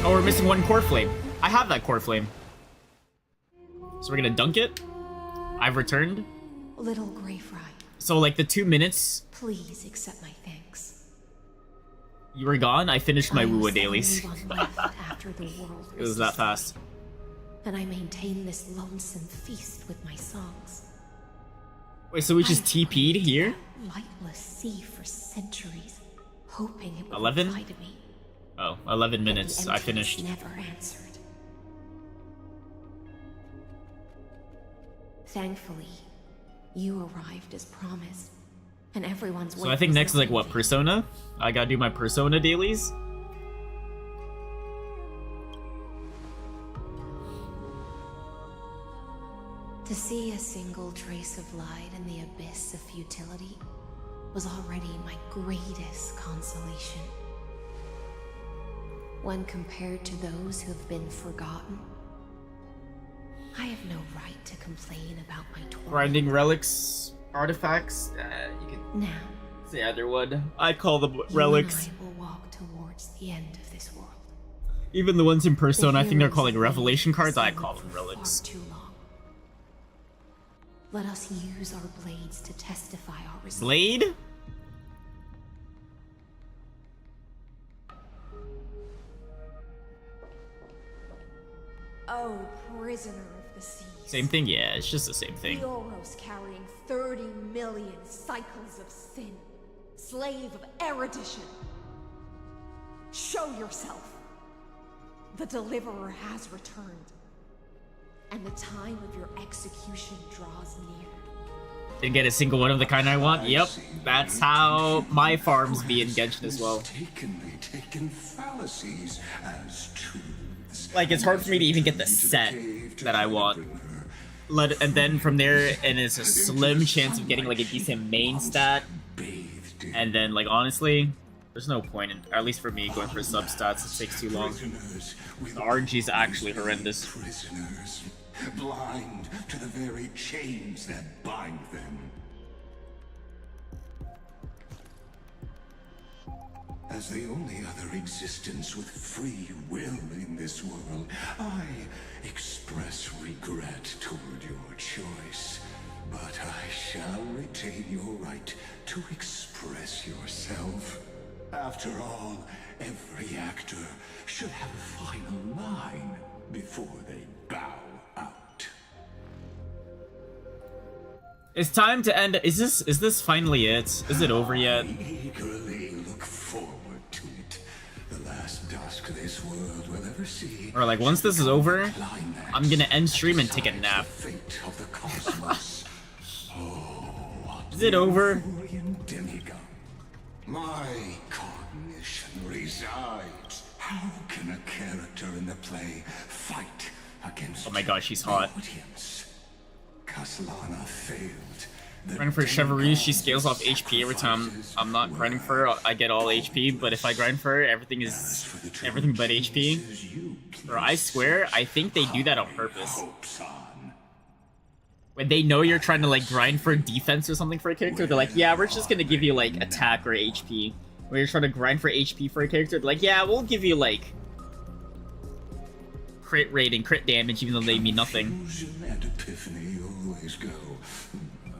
Oh, we're missing one core flame. I have that core flame. So we're gonna dunk it. I've returned. Little Grey Fry. So like the 2 minutes Please accept my thanks. you were gone, I finished my Woo dailies. After the world It was that fast. and I maintain this lonesome feast with my songs. Wait, so we just TP'd here? Lightless sea for centuries, hoping it would 11? reply to me. Oh, 11 minutes. The I emptiness finished. Never answered. Thankfully, you arrived as promised, and everyone's So I think next is like what, Persona? I gotta do my Persona dailies? To see a single trace of light in the abyss of futility was already my greatest consolation. When compared to those who have been forgotten, I have no right to complain about my torment. Grinding relics, artifacts. You can Now, say either one. I call them you relics. and I will walk towards the end of this world. Even the ones in Persona, I think they're heroes calling of revelation League cards. I have call suffered them for relics. far too long. Let us use our blades to testify our resolve. Blade? Oh, prisoner of the seas. Same thing? Yeah, it's just the same thing. Yoros carrying 30 million cycles of sin. Slave of erudition. Show yourself. The Deliverer has returned. And the time of your execution draws near. Didn't get a single one of the kind I want. Yep, that's how my farms be in Genshin as well. Mistakenly taken fallacies as truths. Like, it's hard for me to even get the set that I want. And then from there, and it's a slim chance of getting like a decent main stat. And then, like, honestly, there's no point in, at least for me, going for substats. It takes too long. The RNG is actually horrendous. Prisoners, blind to the very chains that bind them. As the only other existence with free will in this world, I express regret toward your choice. But I shall retain your right to express yourself. After all, every actor should have a final line before they bow out. It's time to end. Is this finally it? Is it over yet? Eagerly look forward to it. The last dusk this world will ever see. Or like, once this is over, I'm gonna end stream and take a nap. Fate of the cosmos. Is it over? Demigod. My cognition resides. How can a character in the play fight against Oh my gosh, she's hot. audience? Kaslana failed. Grinding for Chevrolet, she scales off HP every time I'm not grinding for her. I get all HP, but if I grind for her, everything but HP. Or I swear, I think they do that on purpose. When they know you're trying to like grind for defense or something for a character, they're like, yeah, we're just gonna give you like attack or HP. When you're trying to grind for HP for a character, they're like, yeah, we'll give you like crit rate and crit damage, even though they mean nothing. Fusion and epiphany always go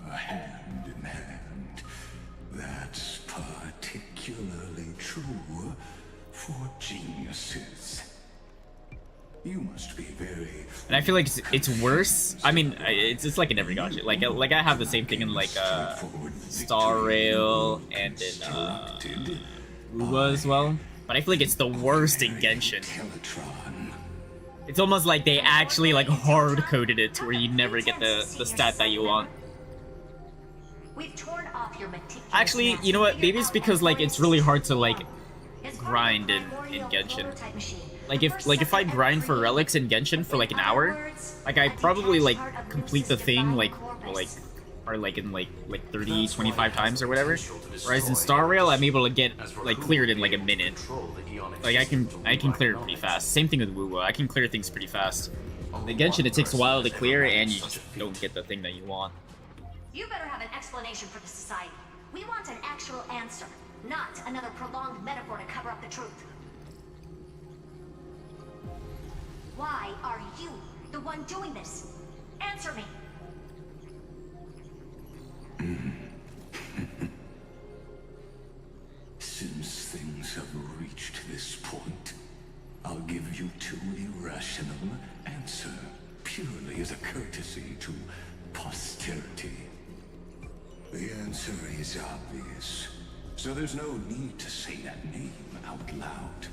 hand in hand. That's particularly true for geniuses. You must be very... And I feel like it's worse. I mean, it's like in every gacha. Like I have the same thing in like Star Rail and in Uwa as well. But I feel like it's the worst in Genshin. It's almost like they actually like hard coded it to where you never get the stat that you want. We've torn off your Actually, you know what? Maybe it's because like it's really hard to like grind in Genshin. Like if I grind for relics in Genshin for like an hour, like I probably like complete the thing like in like 30, 25 times or whatever. Whereas in Star Rail, I'm able to get like cleared in like a minute. Like I can clear it pretty fast. Same thing with Wuwa. I can clear things pretty fast. In Genshin, it takes a while to clear, and you just don't get the thing that you want. You better have an explanation for the society. We want an actual answer, not another prolonged metaphor to cover up the truth. Why are you the one doing this? Answer me. rational answer, purely as a courtesy to posterity. The answer is obvious, so there's no need to say that name out loud.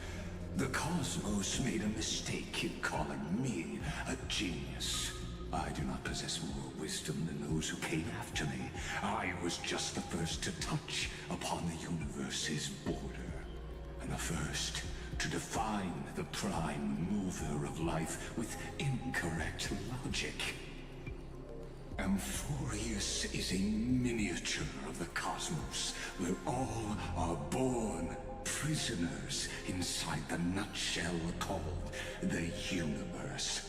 The cosmos made a mistake in calling me a genius. I do not possess more wisdom than those who came after me. I was just the first to touch upon the universe's border, and the first to define the prime mover of life with incorrect logic. Amphorius is a miniature of the cosmos, where all are born prisoners inside the nutshell called the universe.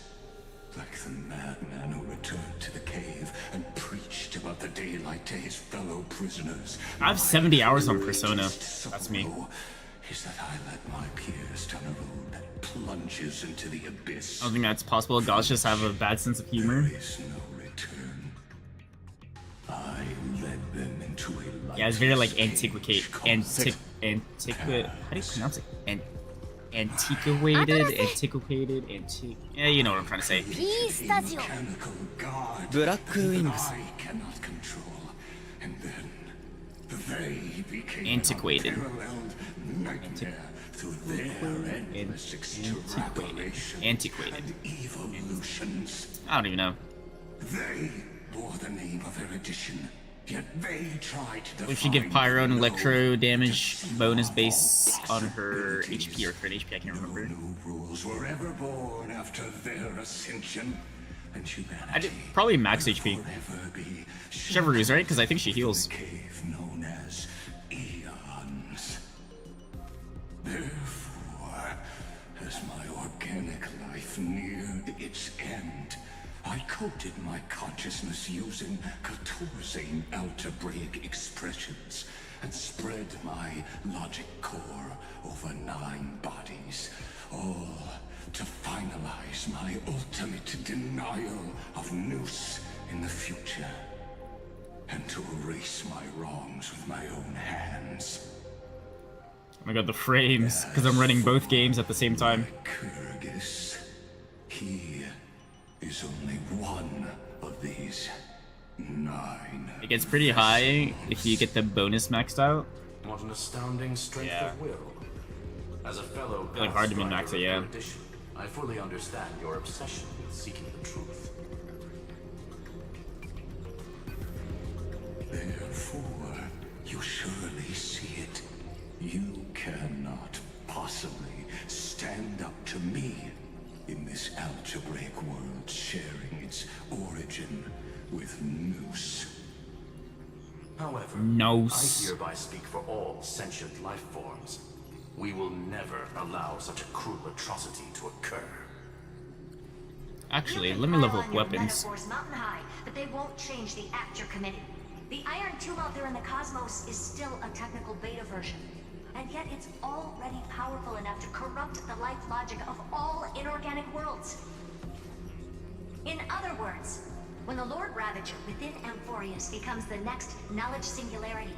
Like the madman who returned to the cave and preached about the daylight to his fellow prisoners. I have 70 hours on Persona. That's me. Is that I led my peers down a road that plunges into the abyss. I don't think that's possible. Gods just have a bad sense of humor. There is no return. I led them into a light. Yeah, it's very like antiquate. How do you pronounce it? Antiquated. Yeah, you know what I'm trying to say. Mechanical guard Black Wings. I cannot control. And then they became Antiquated. a paralleled nightmare through their endless extrapolation Antiquated. and evolutions. I don't even know. They bore the name of erudition, yet they tried to We should give Pyro an electro damage bonus based on her HP or crit HP, I can't remember. No rules were ever born after their ascension, and humanity I did probably max HP. Chevrolet's right? Because I think she heals. cave known as eons. Therefore, as my organic life neared its end, I coded my consciousness using 14 algebraic expressions and spread my logic core over 9 bodies, all to finalize my ultimate denial of Nous in the future, and to erase my wrongs with my own hands. Oh my god, the frames, because I'm running both games at the same time. Kyrgyz, he is only one of these 9. It gets pretty high if you get the bonus maxed out. What an astounding strength of will. As a fellow Really hard to be pathfinder maxed, of yeah. erudition, I fully understand your obsession with seeking the truth. Therefore, you surely see it. You cannot possibly stand up to me in this algebraic world sharing its origin with Nous. However, Nous. I hereby speak for all sentient life forms. We will never allow such a cruel atrocity to occur. Actually, let me level up weapons. Metaphors mountain high, but they won't change the act you're committing. The iron tomb out there in the cosmos is still a technical beta version, and yet it's already powerful enough to corrupt the life logic of all inorganic worlds. In other words, when the Lord Ravager within Amphorius becomes the next knowledge singularity,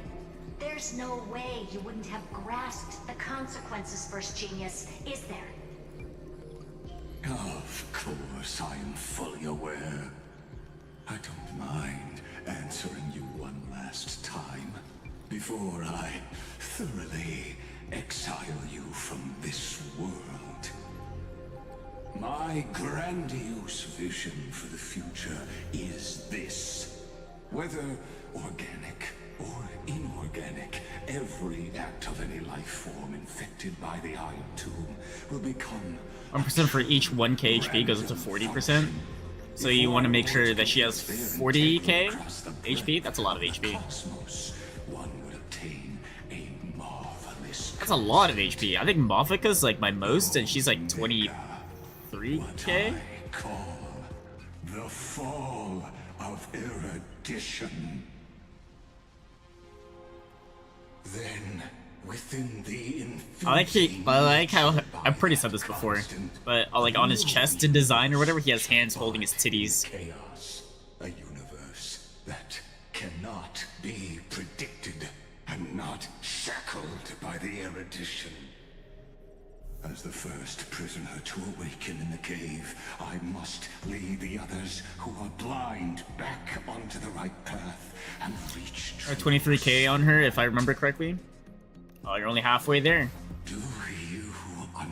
there's no way you wouldn't have grasped the consequences, First Genius, is there? Of course, I am fully aware. I don't mind answering you one last time before I thoroughly exile you from this world. My grandiose vision for the future is this. Whether organic or inorganic, every act of any life form infected by the Iron Tomb will become 1% for each 1k HP goes up to 40%. So you want to make sure that she has 40k HP? That's a lot of HP. one would obtain a marvelous. That's a lot of HP. I think Mafika's like my most, and she's like 23k? Call the fall of erudition. Then, within the I like how I've pretty said this before, but like on his chest in design or whatever, he has hands holding his titties. chaos, a universe that cannot be predicted and not shackled by the erudition. As the first prisoner to awaken in the cave, I must lead the others who are blind back onto the right path and reach. 23k on her, if I remember correctly. Oh, you're only halfway there.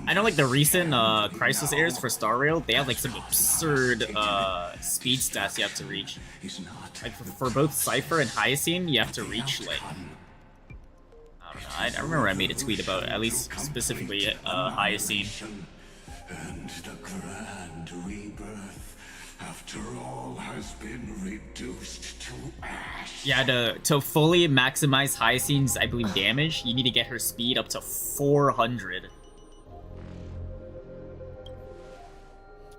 I know, like, the recent Crisis airs for Star Rail, they have like some absurd speed stats you have to reach. Like for both Cypher and Hysilens, you have to reach like, I don't know. I remember I made a tweet about at least specifically Hysilens. And the grand rebirth, after all, has been reduced to ash. Yeah, to fully maximize Hysilens, I believe, damage, you need to get her speed up to 400.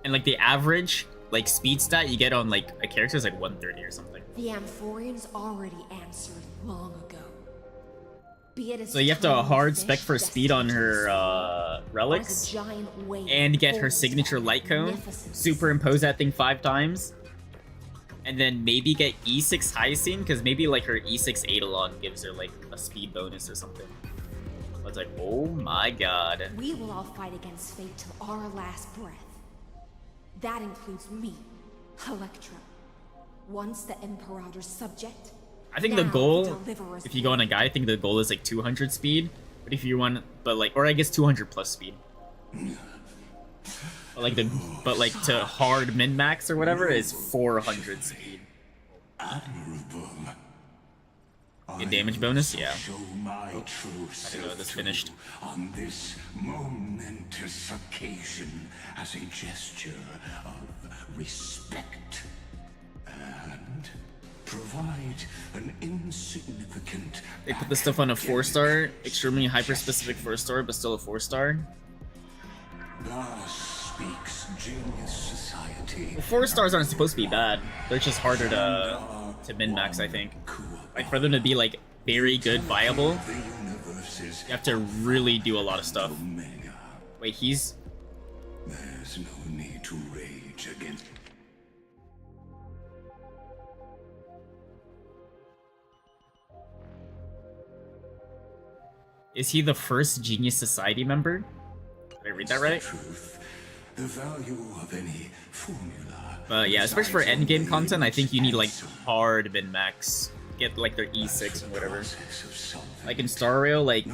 And like the average like speed stat you get on like a character is like 130 or something. The Amphorians already answered long ago. Be it as So you have to hard spec for speed on her relics and get her signature light cone, superimpose that thing 5 times, and then maybe get E6 Hysilens, because maybe like her E6 Eidolon gives her like a speed bonus or something. I was like, oh my god. We will all fight against fate till our last breath. That includes me, Electra. Once the Imperator's subject, I think the goal, if you go on a guide, I think the goal is like 200 speed. But if you want, but like, or I guess 200 plus speed. But like to hard min max or whatever is 400 speed. Get damage bonus, yeah. I didn't know this finished. On this momentous occasion, as a gesture of respect, and provide an insignificant. They put this stuff on a 4-star, extremely hyper-specific 4-star, but still a 4-star. Thus speaks Genius Society. Well, 4-stars aren't supposed to be bad. They're just harder to min-max, I think. Like, for them to be, like, very good, viable, you have to really do a lot of stuff. Wait, he's... There's no need to rage against... Is he the first Genius Society member? Did I read that right? The value of any formula. But yeah, especially for endgame content, I think you need like hard min max. Get like their E6 and whatever. Like in Star Rail, like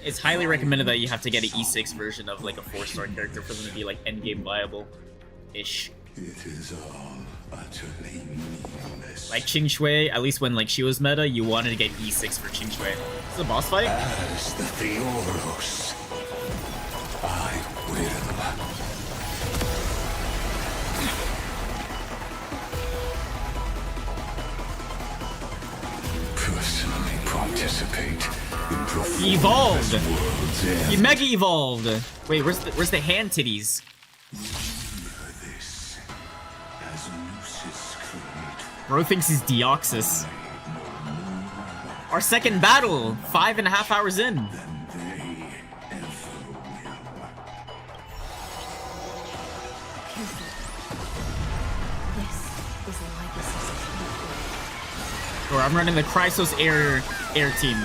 it's highly recommended that you have to get an E6 version of like a 4-star character for them to be like endgame viable-ish. It is all utterly meaningless. Like Ching Shui, at least when like she was meta, you wanted to get E6 for Ching Shui. This is a boss fight? As the Theoros, I will. Personally participate in He evolved! He mega evolved! Wait, where's the hand titties? Bro thinks he's Deoxys. Our second battle! 5.5 hours in. Or I'm running the Chrysos air team.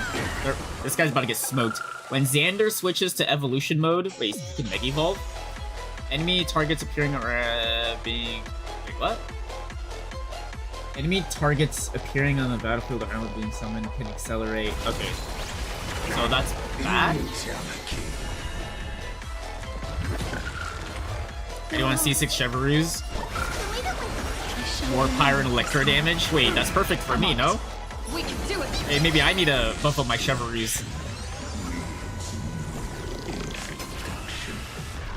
This guy's about to get smoked. When Xander switches to evolution mode, wait, he can mega evolve? Enemy targets appearing or being. Wait, what? Enemy targets appearing on the battlefield around being summoned can accelerate. Okay. So that's bad. Anyone see 6 Chevroux? More Pyro and Electro damage? Wait, that's perfect for me, no? We can do it. Hey, maybe I need to buff up my Chevroux.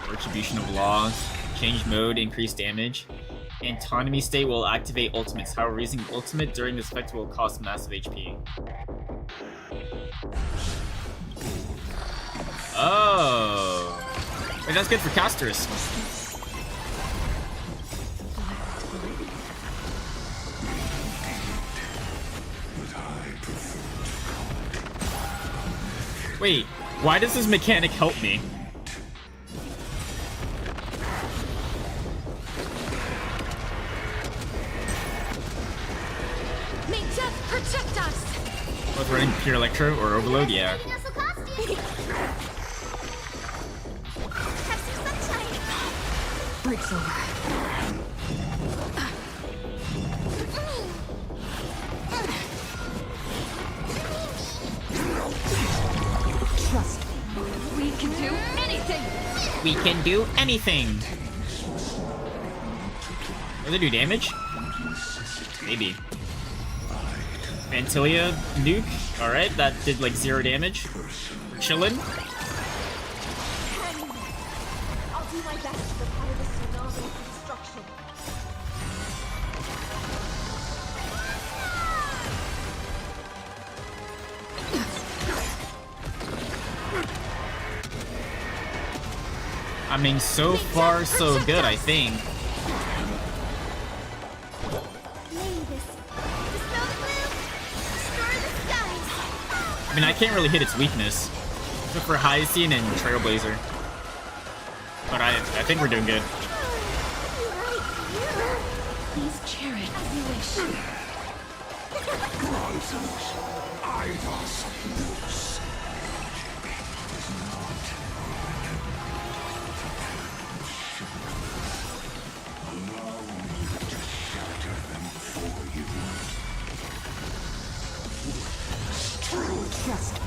Retribution of Law. Change mode, increase damage. Autonomy state will activate ultimates. However, using ultimate during this effect will cost massive HP. Oh. Wait, that's good for casters. Wait, why does this mechanic help me? May death protect us! Both running pure electro or overload? Yeah. break's over. Trust me. We can do anything! We can do anything! Does it do damage? Maybe. Antilia nuke? Alright, that did like 0 damage. We're chillin'. I'll do my best to repel this tsunami of destruction. I mean, so far so good, I think. I mean, I can't really hit its weakness, except for Hysilens and Trailblazer. But I think we're doing good. Please cherish as you wish. Trust me.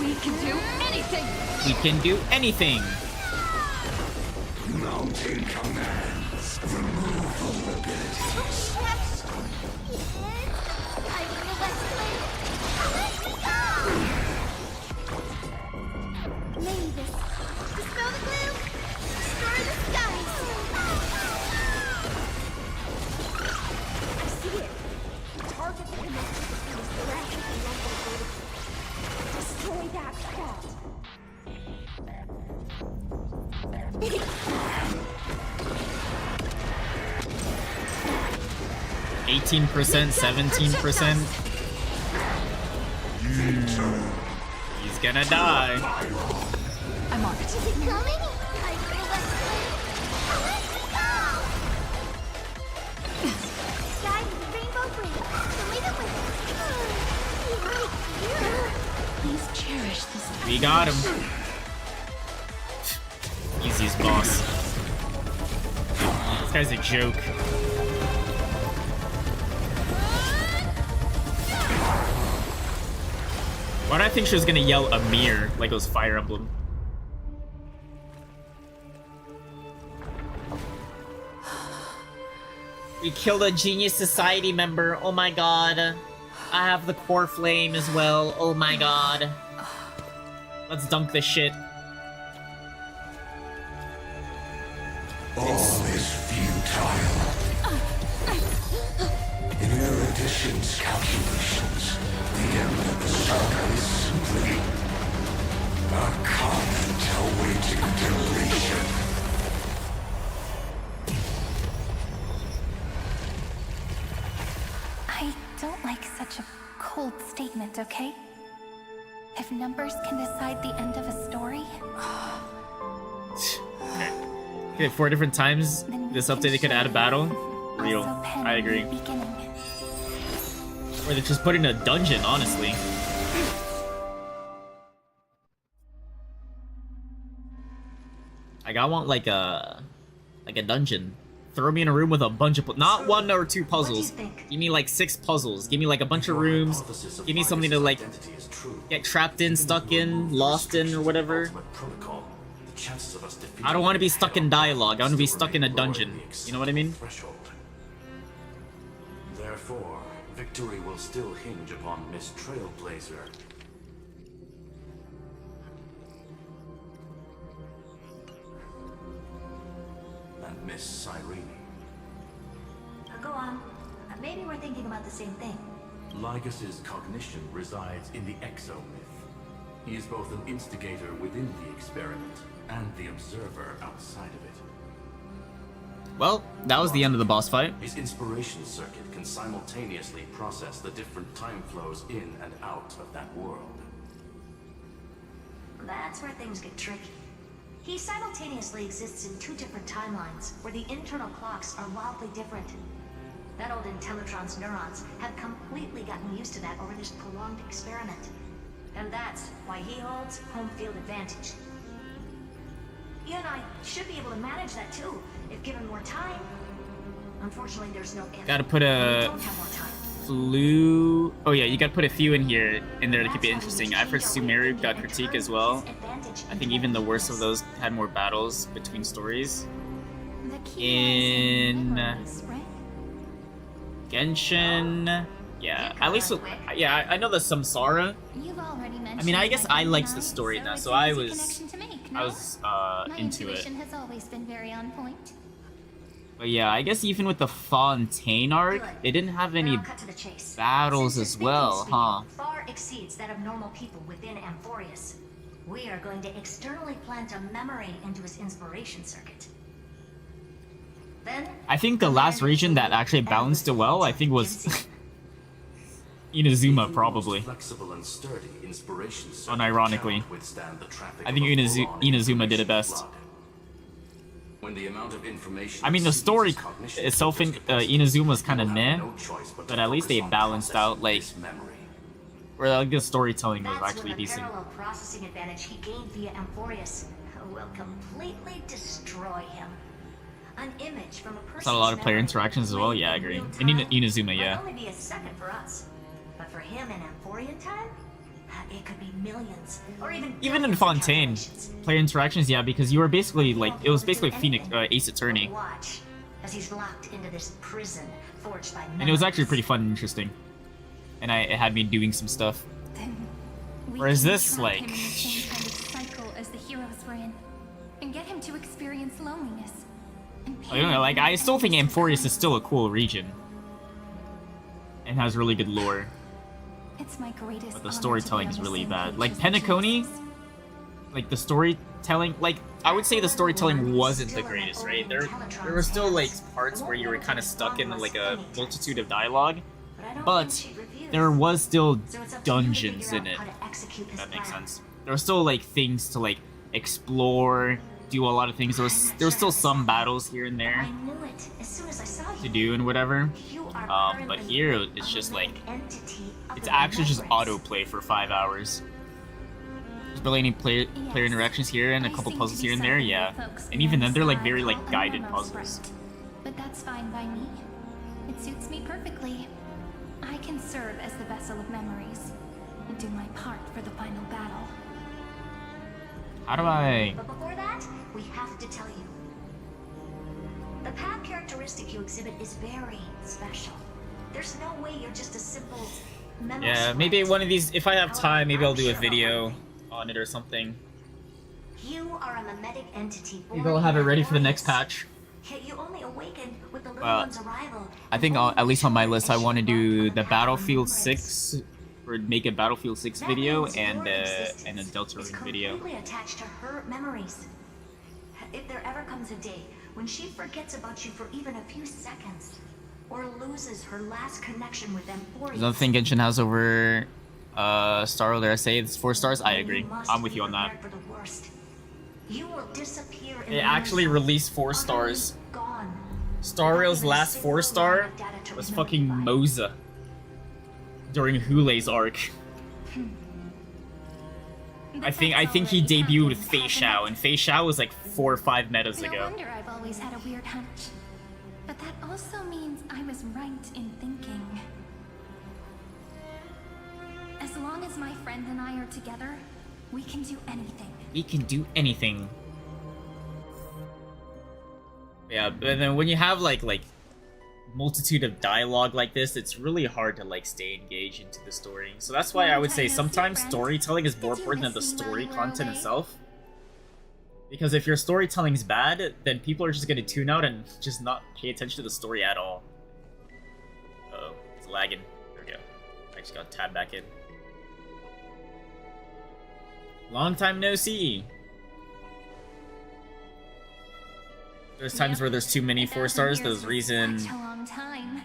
We can do anything! We can do anything! Mountain commands. Removal abilities. Mavis, dispel the gloom, destroy the skies. I see it. Target the connector between the thoracic and lumbar vertebrae. Destroy that spot. 18%, 17%. He's gonna die. I'm on it. Is it coming? Guide the rainbow bridge. Show me the way. Right here. Please cherish this. We got him. Easiest boss. This guy's a joke. Why did I think she was gonna yell Amir like it was Fire Emblem? We killed a Genius Society member. Oh my god. I have the core flame as well. Oh my god. Let's dunk this shit. All is futile. In Erudition's calculations, the end of the saga is simply a comment awaiting deletion. I don't like such a cold statement, okay? If numbers can decide the end of a story... Okay, 4 different times this update they could add a battle. Real. I agree. Or they just put in a dungeon, honestly. Like, I want like a dungeon. Throw me in a room with a bunch of not 1 or 2 puzzles. Give me like 6 puzzles. Give me like a bunch of rooms. Give me something to like get trapped in, stuck in, lost in, or whatever. I don't want to be stuck in dialogue. I want to be stuck in a dungeon. You know what I mean? Therefore, victory will still hinge upon Miss Trailblazer. And Miss Cyrene. Go on. Maybe we're thinking about the same thing. Lygas's cognition resides in the exomyth. He is both an instigator within the experiment and the observer outside of it. Well, that was the end of the boss fight. His inspiration circuit can simultaneously process the different time flows in and out of that world. That's where things get tricky. He simultaneously exists in 2 different timelines, where the internal clocks are wildly different. That old Intellitron's neurons have completely gotten used to that over this prolonged experiment. And that's why he holds home field advantage. You and I should be able to manage that too, if given more time. Unfortunately, there's no if. Gotta put We a don't have more time. flu. Oh yeah, you gotta put a few in there to keep it interesting. I've heard Sumeru got critique as well. I think even the worst of those had more battles between stories. In Genshin, yeah, at least yeah, I know the Samsara. I mean, I guess I liked the story now, so I was into it. Has always been very on point. But yeah, I guess even with the Fontaine arc, it didn't have any battles as well, huh? Far exceeds that of normal people within Amphorius. We are going to externally plant a memory into his inspiration circuit. Then, I think the last region that actually balanced it well, I think was Inazuma, probably. Flexible and sturdy inspiration Unironically. withstand the traffic I think of a full-on Inazuma did it information best. flood. When the amount of information I mean, the story exceeds cognition, itself in Inazuma's kind of meh, but at least they balanced out, like, where like the storytelling was actually decent. parallel processing advantage he gained via Amphorius will completely destroy him. An image from a person's Saw a lot of player memory interactions as well. Yeah, I agree. In Inazuma, yeah. might only be a second for us, but for him in Amphorian time, it could be millions, or even Even in Fontaine, player interactions, yeah, because you were basically like it was basically Phoenix Ace Attorney, watch as he's locked into this prison forged by and it was actually pretty fun and interesting, and it had me doing some stuff. Whereas this, like, Him in the same kind of cycle as the heroes were in, and get him to experience loneliness. I don't know, like I still think Amphorius is still a cool region, and has really good lore. It's my greatest But the honor storytelling to is be on the really same bad. page Like as the Penacony, like the storytelling, like I would say the storytelling wasn't the greatest, right? There were still like parts where you were kind of stuck in like a multitude of dialogue, but there was still dungeons in it. If that makes sense. There were still like things to like explore, do a lot of things. There was still some battles here and there I knew it as soon as I saw you. to do and whatever. You are But here it's just like entity of it's the actually just remembrance. autoplay for 5 hours. There's barely any player interactions here and a couple puzzles here and there, yeah. And even then they're like very like guided puzzles. But that's fine by me. It suits me perfectly. I can serve as the vessel of memories and do my part for the final battle. How do I... But before that, we have to tell you. The path characteristic you exhibit is very special. There's no way you're just a simple memory. Yeah, maybe one of these, if I have time, maybe I'll do a video on it or something. You are a mimetic entity. Maybe I'll have it ready for the next patch. Yet you only awakened with the little Well, one's arrival. I think at least on my list I want to do the Battlefield 6, or make a Battlefield 6 video and a Deltarune video. Completely attached to her memories. If there ever comes a day when she forgets about you for even a few seconds, or loses her last connection with Amphorius, There's nothing Genshin has over Star Rail SA. It's 4 stars. I agree. I'm with you on that. for the worst. You will disappear in It the actually memories released 4 stars. gone. Star Rail's last 4-star was fucking Moza during Hulei's arc. I think he debuted with Fei Shao, and Fei Shao was like 4 or 5 metas No ago. wonder I've always had a weird hunch. But that also means I was right in thinking. As long as my friend and I are together, we can do anything. We can do anything. Yeah, but then when you have like multitude of dialogue like this, it's really hard to like stay engaged into the story. So that's why I would say sometimes storytelling is more important than the story content itself. Because if your storytelling is bad, then people are just gonna tune out and just not pay attention to the story at all. Uh-oh, it's lagging. There we go. I just got tabbed back in. Long time no see. There's times where there's too many 4 stars. There's reason Such a long time.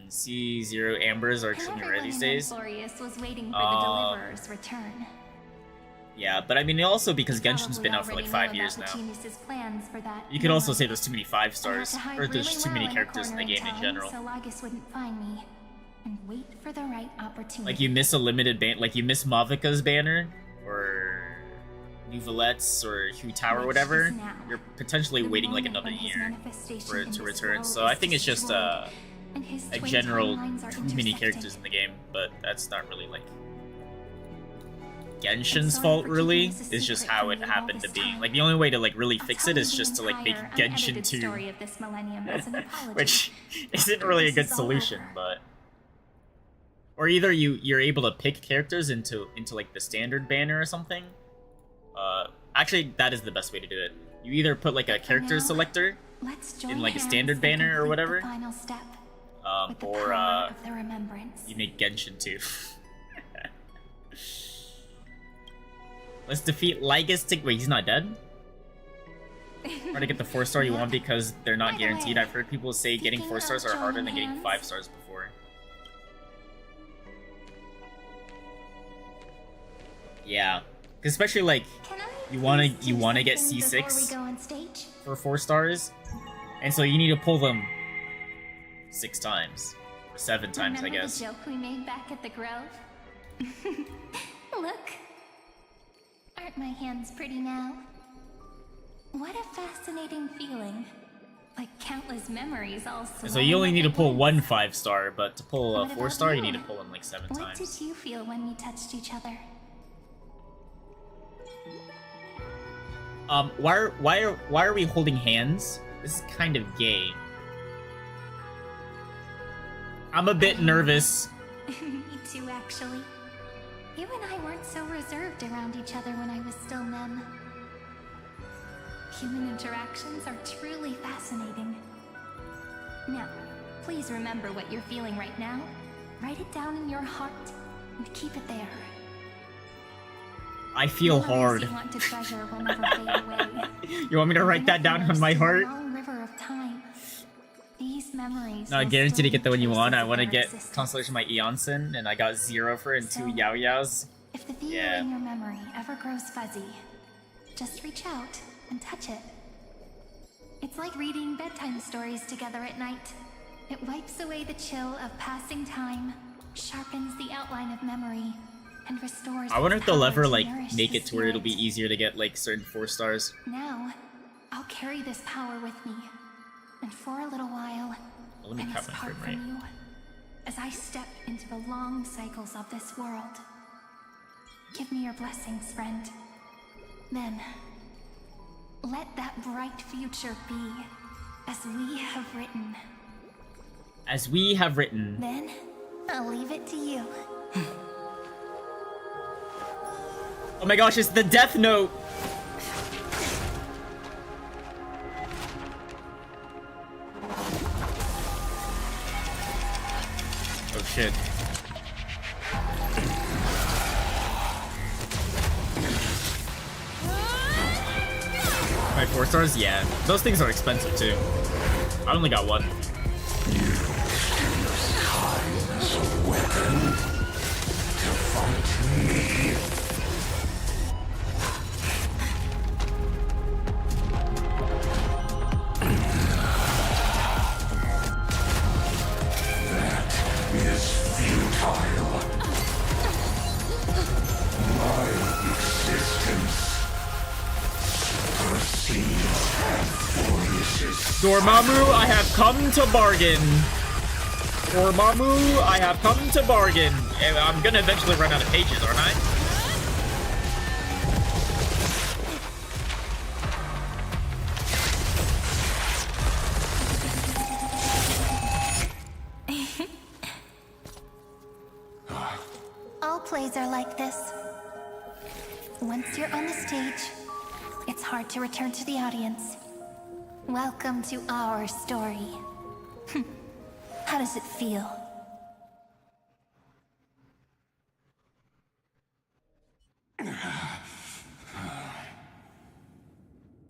C0 Ambers are extremely rare these days. Amphorius was waiting for the deliverer's return. Yeah, but I mean also because Genshin's been out for like 5 years now. Genius's plans for that. You could also say there's too many 5 stars, I had to hide or there's really too many well characters in the a corner game in town, general. So Lagus wouldn't find me, and wait for the right opportunity. Like you miss a limited ban, like you miss Mavika's banner, or Nouvelettes or Hugh Tower or whatever, you're potentially waiting like another year for it to return. So I think it's just a general too many characters in the game, but that's not really like Genshin's fault, really. It's just how it happened to be. Like, the only way to like really fix it is just to like make Genshin 2, which isn't really a good solution, but or either you're able to pick characters into like the standard banner or something. Actually, that is the best way to do it. You either put like a character selector in like a standard banner or whatever, or you make Genshin 2. Let's defeat Lygus. Wait, he's not dead? Hard to get the 4-star you want because they're not guaranteed. I've heard people say getting 4 stars are harder than getting 5 stars before. Yeah, because especially like you wanna get C6 for 4 stars, and so you need to pull them 6 times or 7 times, I guess. The joke we made back at the Grove? Look. Aren't my hands pretty now? What a fascinating feeling. Like countless memories all so you only need to pull 1 5-star, but to pull a 4-star, you need to pull them like 7 What times. did you feel when we touched each other? Why are we holding hands? This is kind of gay. I'm a bit nervous. Me too, actually. You and I weren't so reserved around each other when I was still Mem. Human interactions are truly fascinating. Now, please remember what you're feeling right now. Write it down in your heart and keep it there. I feel hard. You want to treasure will never fade away. You want me to write that down on my heart? Long river of time. These memories. Not guaranteed to get the one you want. I want to get Constellation by Eonson, and I got 0 for it and 2 Yao Yaos. If the view in your memory ever grows fuzzy, just reach out and touch it. It's like reading bedtime stories together at night. It wipes away the chill of passing time, sharpens the outline of memory, and restores. I wonder if they'll ever like nourish make the it to where it'll spirit. be easier to get like certain 4 stars. Now, I'll carry this power with me, and for a little while, Let me I cut must my part frame from rate. you as I step into the long cycles of this world. Give me your blessings, friend. Then, let that bright future be as we have written. As we have written. Then, I'll leave it to you. Oh my gosh, it's the Death Note! Oh shit. My 4 stars? Yeah. Those things are expensive too. I only got 1. As a weapon to fight me. That is futile. My existence proceeds Furious. Dormammu, I have come to bargain. Dormammu, I have come to bargain. I'm gonna eventually run out of pages, aren't I? All plays are like this. Once you're on the stage, it's hard to return to the audience. Welcome to our story. How does it feel?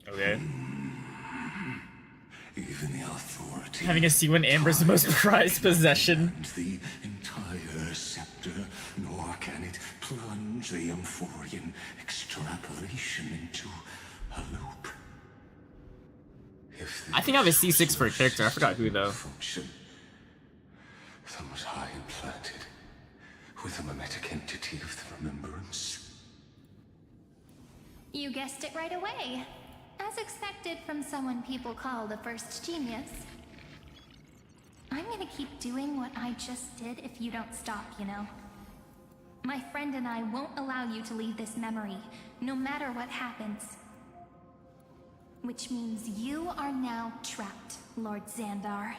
Okay. Even the authority. Having a C1 Amber is the most prized possession. The entire scepter, nor can it plunge the Amphorian extrapolation into a loop. I think I have a C6 for a character. I forgot who though. Function. Those I implanted with a mimetic entity of the remembrance. You guessed it right away. As expected from someone people call the first genius. I'm gonna keep doing what I just did if you don't stop, you know. My friend and I won't allow you to leave this memory, no matter what happens. Which means you are now trapped, Lord Xandar.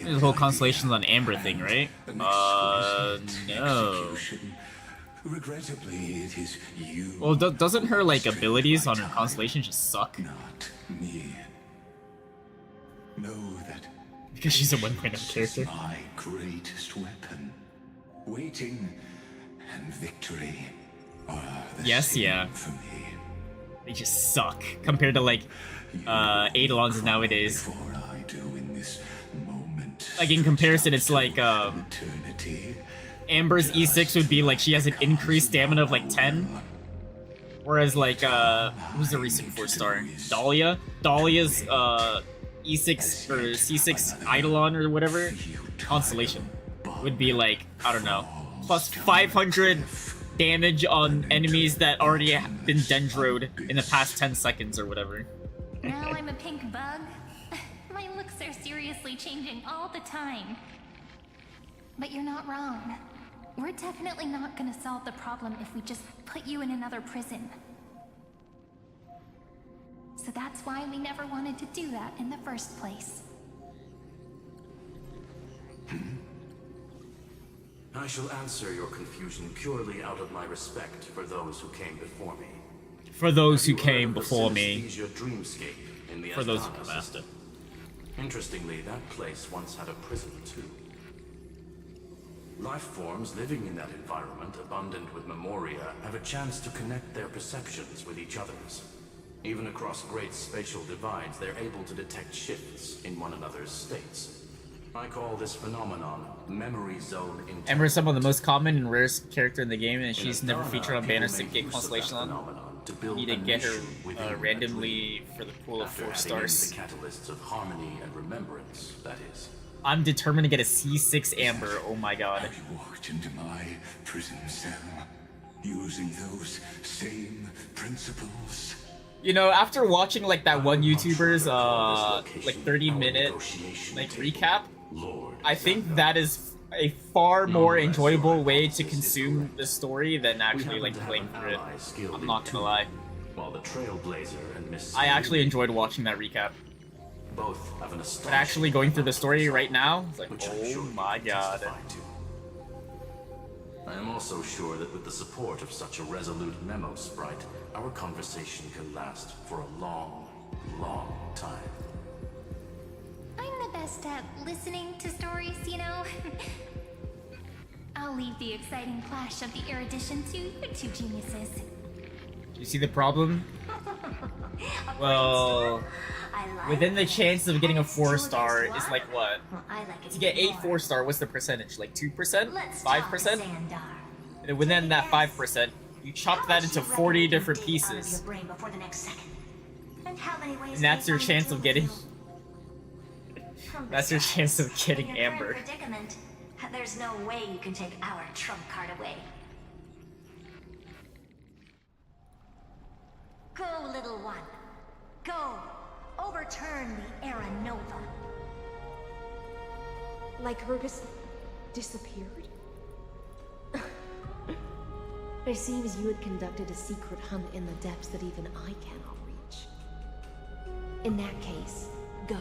This whole Constellations on Amber thing, right? No. Regrettably, it is you. Well, doesn't her like abilities on her Constellation just suck? Not me. Know that Because she's a 1.0 character. my greatest weapon. Waiting and victory are the same for me. They just suck compared to like Eidolons nowadays. I do in this moment. Like in comparison, it's like Amber's E6 would be like she has an increased stamina of like 10. Whereas like who's the recent 4-star? Dahlia's E6 or C6 Eidolon or whatever Constellation would be like, I don't know, plus 500 damage on enemies that already have been dendroed in the past 10 seconds or whatever. Now I'm a pink bug. My looks are seriously changing all the time. But you're not wrong. We're definitely not gonna solve the problem if we just put you in another prison. So that's why we never wanted to do that in the first place. I shall answer your confusion purely out of my respect for those who came before me. For those who came before me. Dreamscape in the For those who Aztana come after. system. Interestingly, that place once had a prison too. Life forms living in that environment, abundant with memoria, have a chance to connect their perceptions with each other's. Even across great spatial divides, they're able to detect shifts in one another's states. I call this phenomenon memory zone integrity. Amber is some of the most common and rarest character in the game, and she's never featured on banners to get Constellation on. You need to get her randomly for the pool of 4 stars. The catalysts of harmony and remembrance, that is. I'm determined to get a C6 Amber, oh my god. Have you walked into my prison cell using those same principles? You know, after watching like that one YouTuber's like 30-minute like recap, I think that is a far more enjoyable way to consume the story than actually like playing through it. I'm not gonna lie. While the Trailblazer and Miss I actually enjoyed watching that recap. Both have an But actually going through the story right now, it's like, oh my god. I am also sure that with the support of such a resolute memo sprite, our conversation can last for a long, long time. I'm the best at listening to stories, you know? I'll leave the exciting clash of the erudition to you two geniuses. You see the problem? Well, within the chance of getting a 4-star is like what? To get 8 4-star, what's the percentage? Like 2%? 5%? And within that 5%, you chop that into 40 different pieces. And that's your chance of getting... That's your chance of getting Amber. There's no way you can take our trump card away. Go, little one. Go. Overturn the Era Nova. Like her disappeared? It seems you had conducted a secret hunt in the depths that even I cannot reach. In that case, go.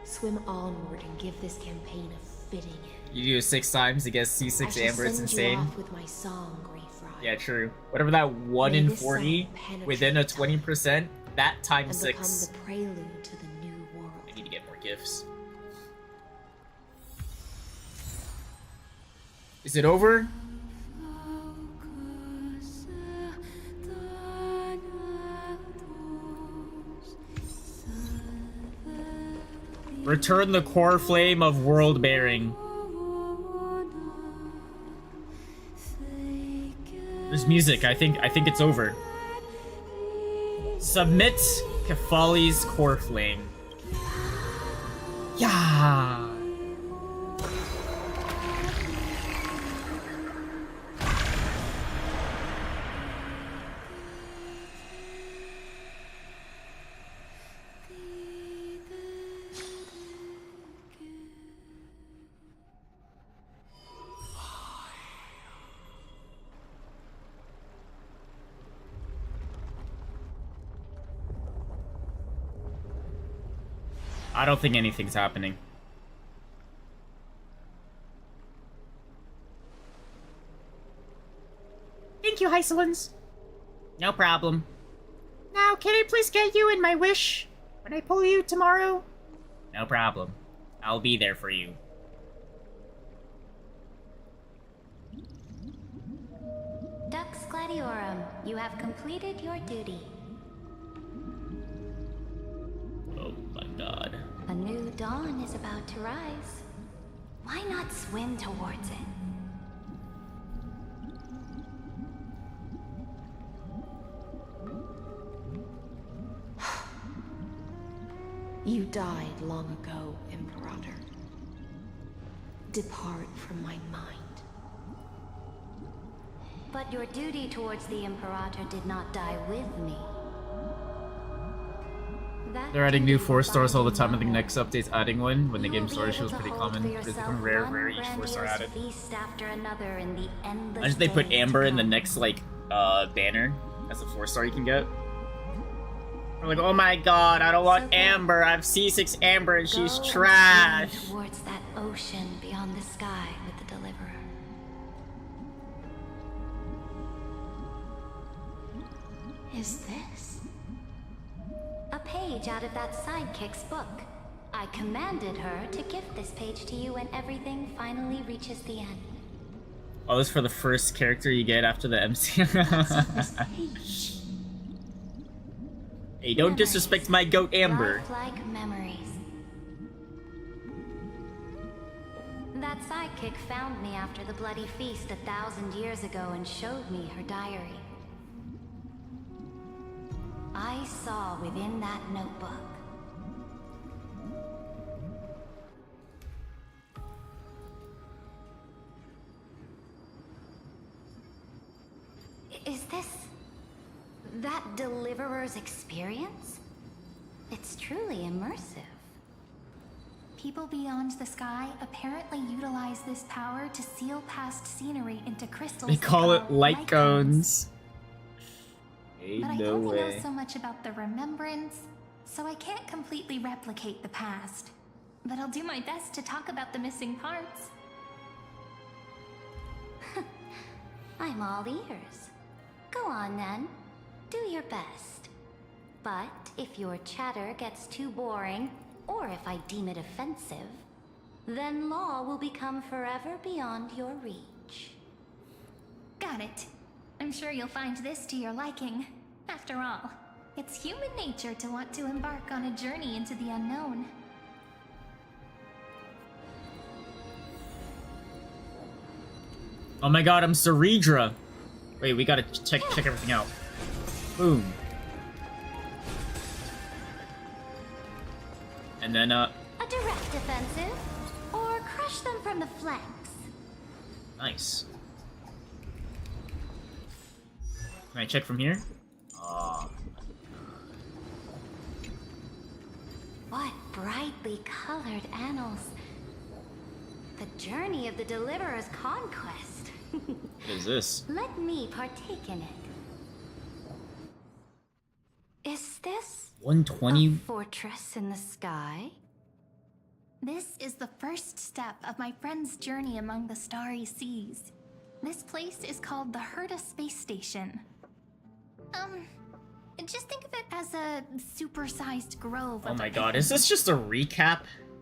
Swim onward and give this campaign a fitting end. You do it 6 times to get C6 Amber, it's insane. With my song, Greyfriar. Yeah, true. Whatever that 1 in 40 within a 20%, that times 6. The prelude to the new world. I need to get more gifts. Is it over? Return the core flame of world bearing. There's music. I think it's over. Submit Kefali's core flame. Yeah. I don't think anything's happening. Thank you, Hysilens. No problem. Now, can I please get you in my wish when I pull you tomorrow? No problem. I'll be there for you. Dux Gladiorum, you have completed your duty. Oh my god. A new dawn is about to rise. Why not swim towards it? You died long ago, Imperator. Depart from my mind. But your duty towards the Imperator did not die with me. They're adding new 4-stars all the time. I think next update's adding one. When the game started, it was pretty common. It's becoming rare each 4-star added. Imagine they put Amber in the next, like, banner as a 4-star you can get. I'm like, oh my god, I don't want Amber. I have C6 Amber and she's trash. Towards that ocean beyond the sky with the Deliverer. Is this a page out of that sidekick's book? I commanded her to gift this page to you when everything finally reaches the end. Oh, this is for the first character you get after the MC. Hey, don't disrespect my goat Amber. Lifelike memories. That sidekick found me after the bloody feast 1,000 years ago and showed me her diary. I saw within that notebook is this that Deliverer's experience? It's truly immersive. People beyond the sky apparently utilize this power to seal past scenery into crystals. They call it light cones. Hey, But I no only know way. so much about the remembrance, so I can't completely replicate the past. But I'll do my best to talk about the missing parts. I'm all ears. Go on then. Do your best. But if your chatter gets too boring, or if I deem it offensive, then law will become forever beyond your reach. Got it. I'm sure you'll find this to your liking. After all, it's human nature to want to embark on a journey into the unknown. Oh my god, I'm Ceredra. Wait, we gotta check everything out. Boom. And then, A direct offensive, or crush them from the flanks. nice. Can I check from here? What brightly colored annals. The journey of the Deliverer's conquest. What is this? Let me partake in it. Is this 120? a fortress in the sky? This is the first step of my friend's journey among the starry seas. This place is called the Herta Space Station. Just think of it as a supersized grove. Oh of my god, is this just a recap?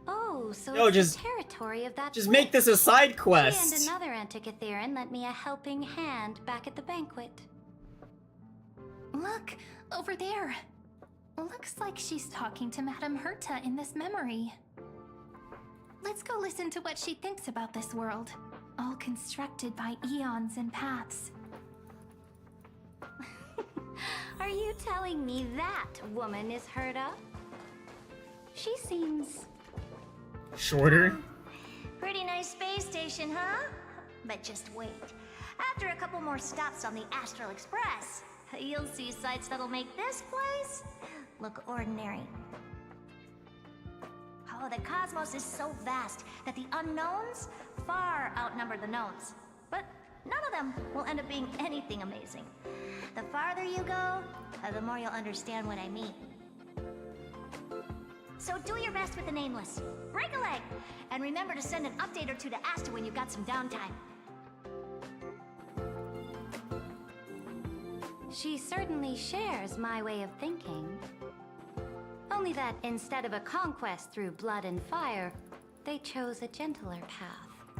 Oh, so No, it's just- the territory of that Just place. make this a side She quest! and another Antikytherian lent me a helping hand back at the banquet. Look, over there. Looks like she's talking to Madame Herta in this memory. Let's go listen to what she thinks about this world, all constructed by eons and paths. Are you telling me that woman is Herta? She seems Shorter? Pretty nice space station, huh? But just wait. After a couple more stops on the Astral Express, you'll see sights that'll make this place look ordinary. Oh, the cosmos is so vast that the unknowns far outnumber the knowns. But none of them will end up being anything amazing. The farther you go, the more you'll understand what I mean. So do your best with the Nameless. Break a leg! And remember to send an update or two to Asta when you've got some downtime. She certainly shares my way of thinking. Only that instead of a conquest through blood and fire, they chose a gentler path.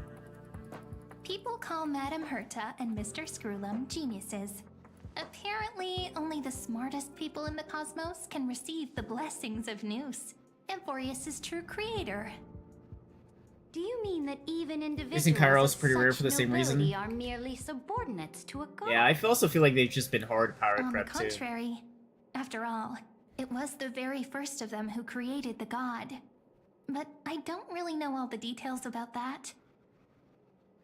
People call Madame Herta and Mr. Screwlum geniuses. Apparently, only the smartest people in the cosmos can receive the blessings of Noose, Amphorius' true creator. Do you mean that even individuals Isn't Kairos of pretty rare such for the same reason? nobility are merely subordinates to a god? Yeah, I also feel like they've just been hard power On the crept too. contrary, after all, it was the very first of them who created the god. But I don't really know all the details about that.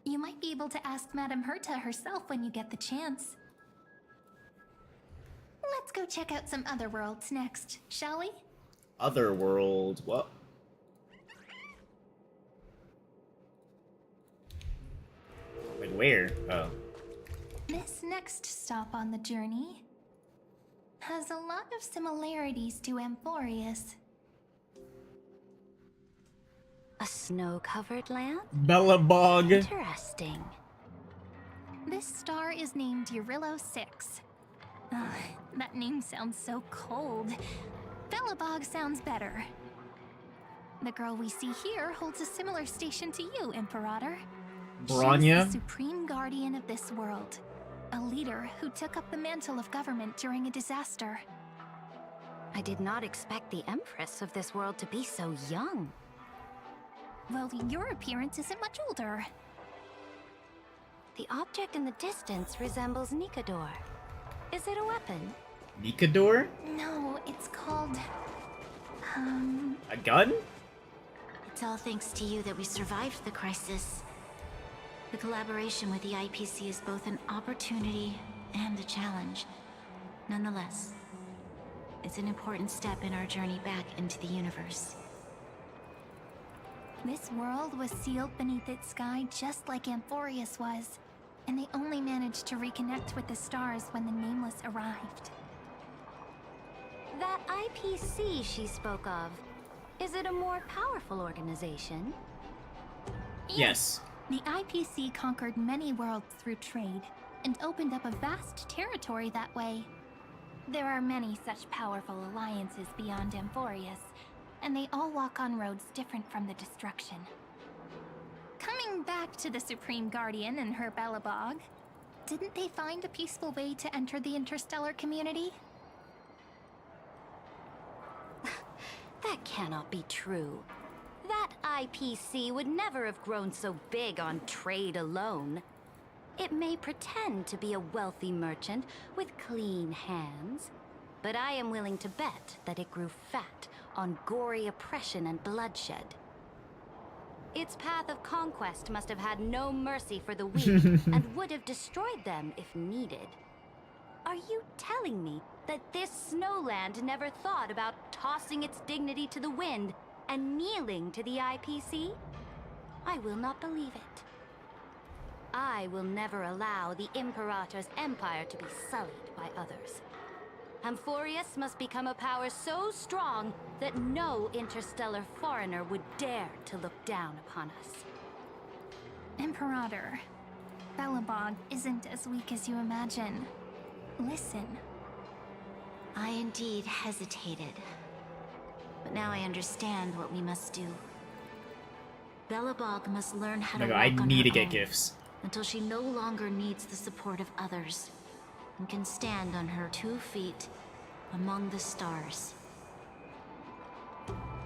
You might be able to ask Madame Herta herself when you get the chance. Let's go check out some other worlds next, shall we? Otherworld, what? Like where? Oh. This next stop on the journey has a lot of similarities to Amphorius. A snow-covered land? Bellabog. Interesting. This star is named Eurillo 6. That name sounds so cold. Bellabog sounds better. The girl we see here holds a similar station to you, Imperator. Bronya? She's the supreme guardian of this world. A leader who took up the mantle of government during a disaster. I did not expect the Empress of this world to be so young. Well, your appearance isn't much older. The object in the distance resembles Nikador. Is it a weapon? Nikador? No, it's called... A gun? It's all thanks to you that we survived the crisis. The collaboration with the IPC is both an opportunity and a challenge. Nonetheless, it's an important step in our journey back into the universe. This world was sealed beneath its sky just like Amphorius was, and they only managed to reconnect with the stars when the Nameless arrived. That IPC she spoke of, is it a more powerful organization? Yes. The IPC conquered many worlds through trade, and opened up a vast territory that way. There are many such powerful alliances beyond Amphorius, and they all walk on roads different from the destruction. Coming back to the Supreme Guardian and her Bellabog, didn't they find a peaceful way to enter the interstellar community? That cannot be true. That IPC would never have grown so big on trade alone. It may pretend to be a wealthy merchant with clean hands, but I am willing to bet that it grew fat on gory oppression and bloodshed. Its path of conquest must have had no mercy for the weak and would have destroyed them if needed. Are you telling me that this snowland never thought about tossing its dignity to the wind and kneeling to the IPC? I will not believe it. I will never allow the Imperator's empire to be sullied by others. Amphorius must become a power so strong that no interstellar foreigner would dare to look down upon us. Imperator, Bellabog isn't as weak as you imagine. Listen. I indeed hesitated. But now I understand what we must do. Bellabog must learn how to walk I on need to her get own gifts. until she no longer needs the support of others and can stand on her 2 feet among the stars.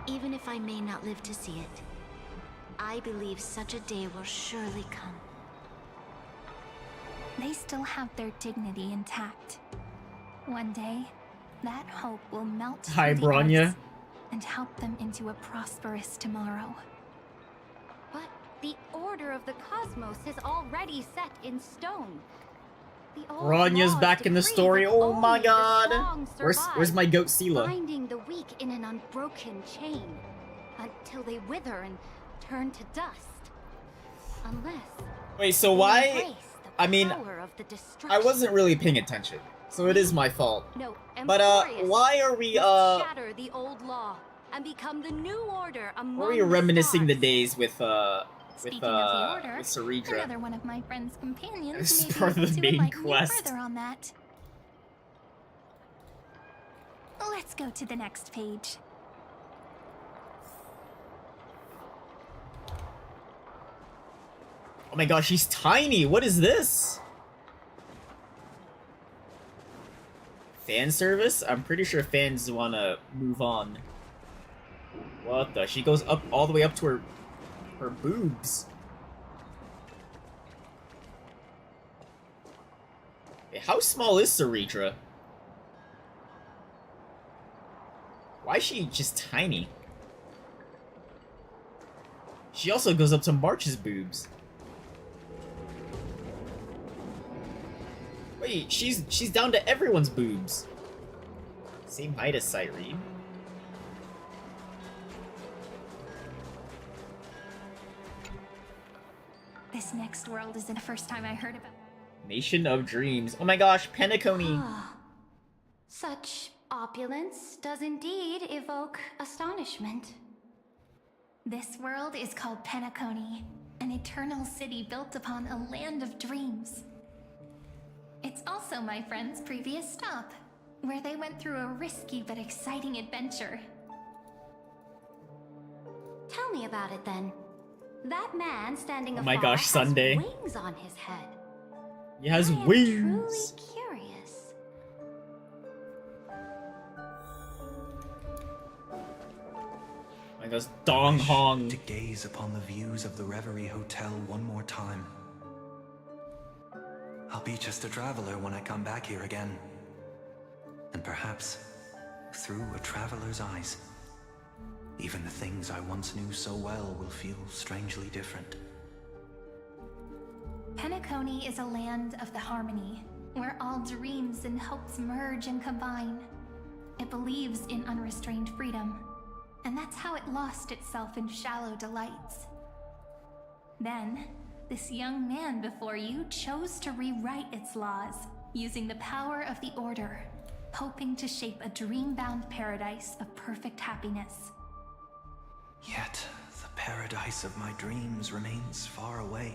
Even if I may not live to see it, I believe such a day will surely come. They still have their dignity intact. One day, that hope will melt Hi, through the Bronya. ice and help them into a prosperous tomorrow. But the order of the cosmos is already set in stone. The old Bronya's laws back in the decree story. that Oh my only the god. strong Where's survive, my goat Sela? binding the weak in an unbroken chain until they wither and turn to dust. Unless Wait, so they why? embrace the I mean, power of the I destruction. wasn't really paying attention, so it is my fault. No, But Amphorius why are we must shatter the old law and become the new order among Or are you the reminiscing the stars. days with Speaking of the order, Ceredra? another one of my friend's companions As may be part of able the to main enlighten quest. you further on that. Let's go to the next page. Oh my gosh, she's tiny. What is this? Fan service? I'm pretty sure fans want to move on. What the? She goes up all the way up to her boobs. Hey, how small is Ceredra? Why is she just tiny? She also goes up to March's boobs. Wait, she's down to everyone's boobs. Same height as Cyrene. This next world isn't the first time I heard about. Nation of Dreams. Oh my gosh, Penacony. Such opulence does indeed evoke astonishment. This world is called Penacony, an eternal city built upon a land of dreams. It's also my friend's previous stop, where they went through a risky but exciting adventure. Tell me about it then. That man standing Oh my afar gosh, has Sunday. wings on his head. He has I am wings. truly curious. I goes Dong Hong. To gaze upon the views of the Reverie Hotel one more time. I'll be just a traveler when I come back here again. And perhaps, through a traveler's eyes, even the things I once knew so well will feel strangely different. Penacony is a land of the harmony, where all dreams and hopes merge and combine. It believes in unrestrained freedom, and that's how it lost itself in shallow delights. Then, this young man before you chose to rewrite its laws, using the power of the Order, hoping to shape a dream-bound paradise of perfect happiness. Yet, the paradise of my dreams remains far away.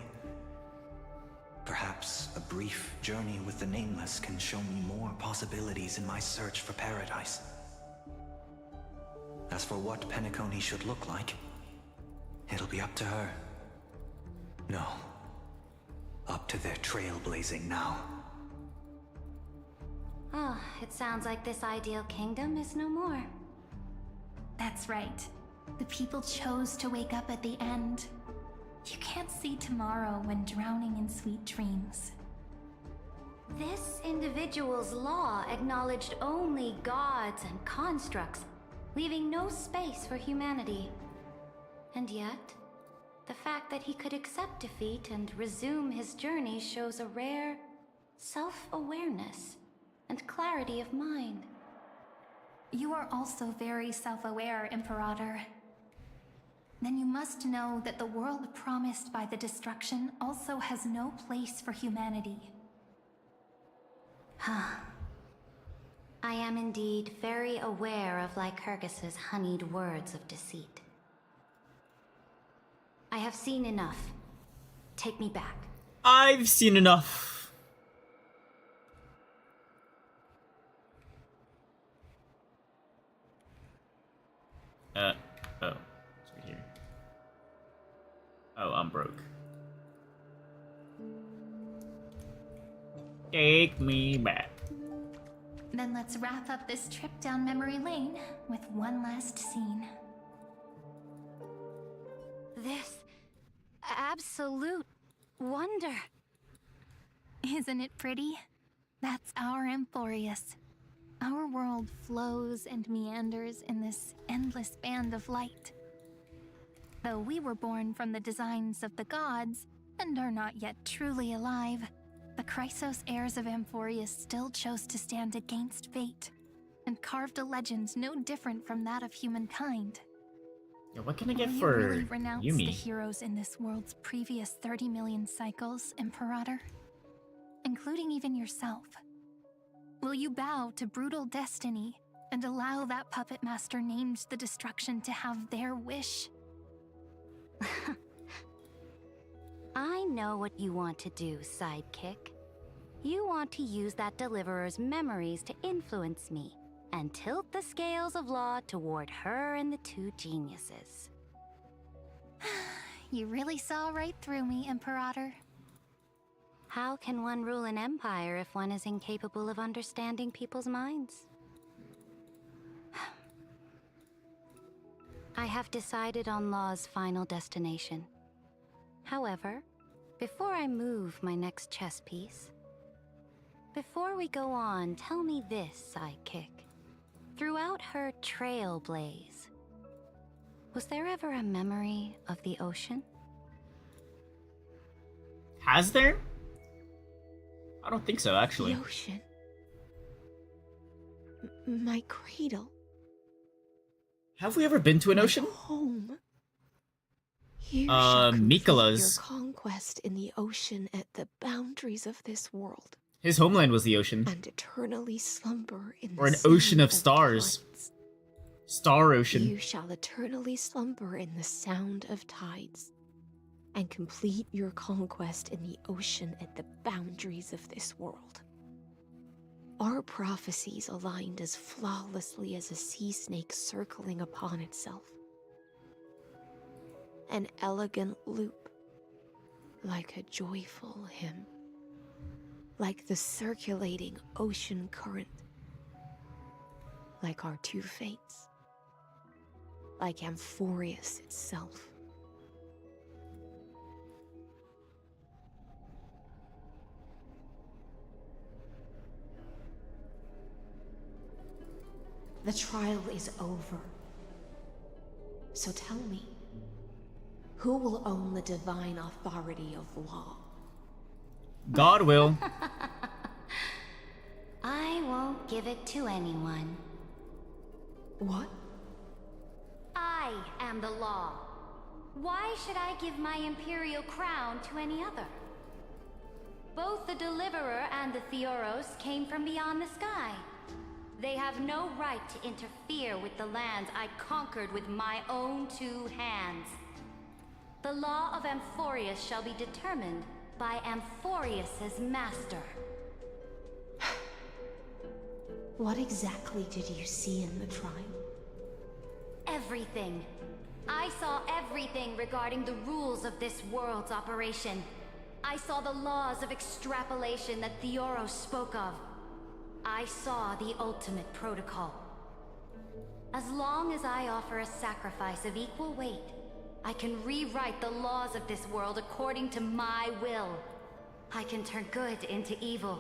Perhaps a brief journey with the Nameless can show me more possibilities in my search for paradise. As for what Penacony should look like, it'll be up to her. No. Up to their trailblazing now. Oh, it sounds like this ideal kingdom is no more. That's right. The people chose to wake up at the end. You can't see tomorrow when drowning in sweet dreams. This individual's law acknowledged only gods and constructs, leaving no space for humanity. And yet, the fact that he could accept defeat and resume his journey shows a rare self-awareness and clarity of mind. You are also very self-aware, Imperator. Then you must know that the world promised by the destruction also has no place for humanity. I am indeed very aware of Lycurgus's honeyed words of deceit. I have seen enough. Take me back. I've seen enough. Oh. It's right here. Oh, I'm broke. Take me back. Then let's wrap up this trip down memory lane with one last scene. This absolute wonder. Isn't it pretty? That's our Amphorius. Our world flows and meanders in this endless band of light. Though we were born from the designs of the gods and are not yet truly alive, the Chrysos heirs of Amphorius still chose to stand against fate and carved a legend no different from that of humankind. Yeah, what can I get Will for you really renounce Yumi? the heroes in this world's previous 30 million cycles, Imperator? Including even yourself. Will you bow to brutal destiny and allow that puppet master named the destruction to have their wish. I know what you want to do, sidekick. You want to use that deliverer's memories to influence me and tilt the scales of law toward her and the two geniuses. You really saw right through me, Imperator. How can one rule an empire if one is incapable of understanding people's minds? I have decided on Law's final destination. However, before I move my next chess piece, before we go on, tell me this, sidekick. Throughout her trailblaze, was there ever a memory of the ocean? Has there? I don't think so, actually. The ocean. My cradle. Have we ever been to an ocean? Home. You shall complete Mikola's. your conquest in the ocean at the boundaries of this world. His homeland was the ocean. And eternally slumber in Or an the ocean sound of stars. tides. Star Ocean. You shall eternally slumber in the sound of tides, and complete your conquest in the ocean at the boundaries of this world. Our prophecies aligned as flawlessly as a sea snake circling upon itself. An elegant loop, like a joyful hymn, like the circulating ocean current, like our two fates, like Amphorius itself. The trial is over. So tell me, who will own the divine authority of law? God will. I won't give it to anyone. What? I am the law. Why should I give my imperial crown to any other? Both the Deliverer and the Theoros came from beyond the sky. They have no right to interfere with the lands I conquered with my own two hands. The law of Amphorius shall be determined by Amphorius's master. What exactly did you see in the trial? Everything. I saw everything regarding the rules of this world's operation. I saw the laws of extrapolation that Theoros spoke of. I saw the ultimate protocol. As long as I offer a sacrifice of equal weight, I can rewrite the laws of this world according to my will. I can turn good into evil,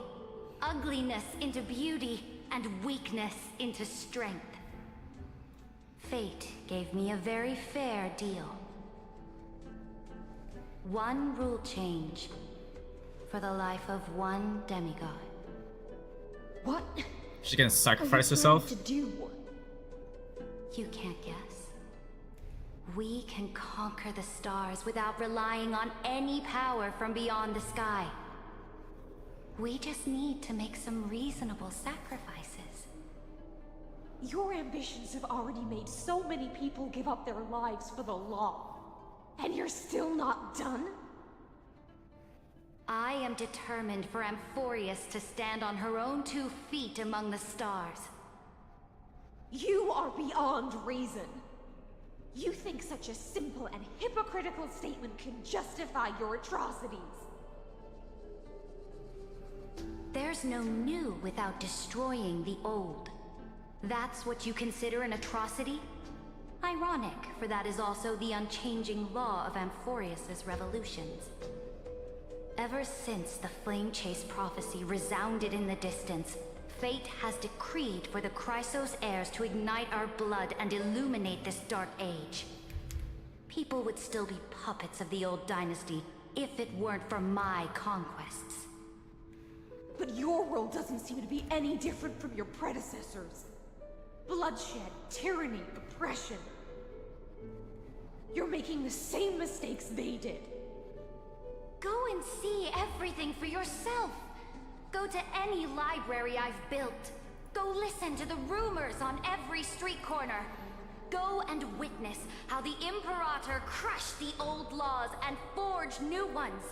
ugliness into beauty, and weakness into strength. Fate gave me a very fair deal. One rule change for the life of one demigod. What? She's gonna sacrifice herself? To do? You can't guess. We can conquer the stars without relying on any power from beyond the sky. We just need to make some reasonable sacrifices. Your ambitions have already made so many people give up their lives for the law. And you're still not done? I am determined for Amphorius to stand on her own 2 feet among the stars. You are beyond reason. You think such a simple and hypocritical statement can justify your atrocities. There's no new without destroying the old. That's what you consider an atrocity? Ironic, for that is also the unchanging law of Amphorius's revolutions. Ever since the Flame Chase prophecy resounded in the distance, fate has decreed for the Chrysos heirs to ignite our blood and illuminate this dark age. People would still be puppets of the old dynasty if it weren't for my conquests. But your world doesn't seem to be any different from your predecessors. Bloodshed, tyranny, oppression. You're making the same mistakes they did. Go and see everything for yourself. Go to any library I've built. Go listen to the rumors on every street corner. Go and witness how the Imperator crushed the old laws and forged new ones.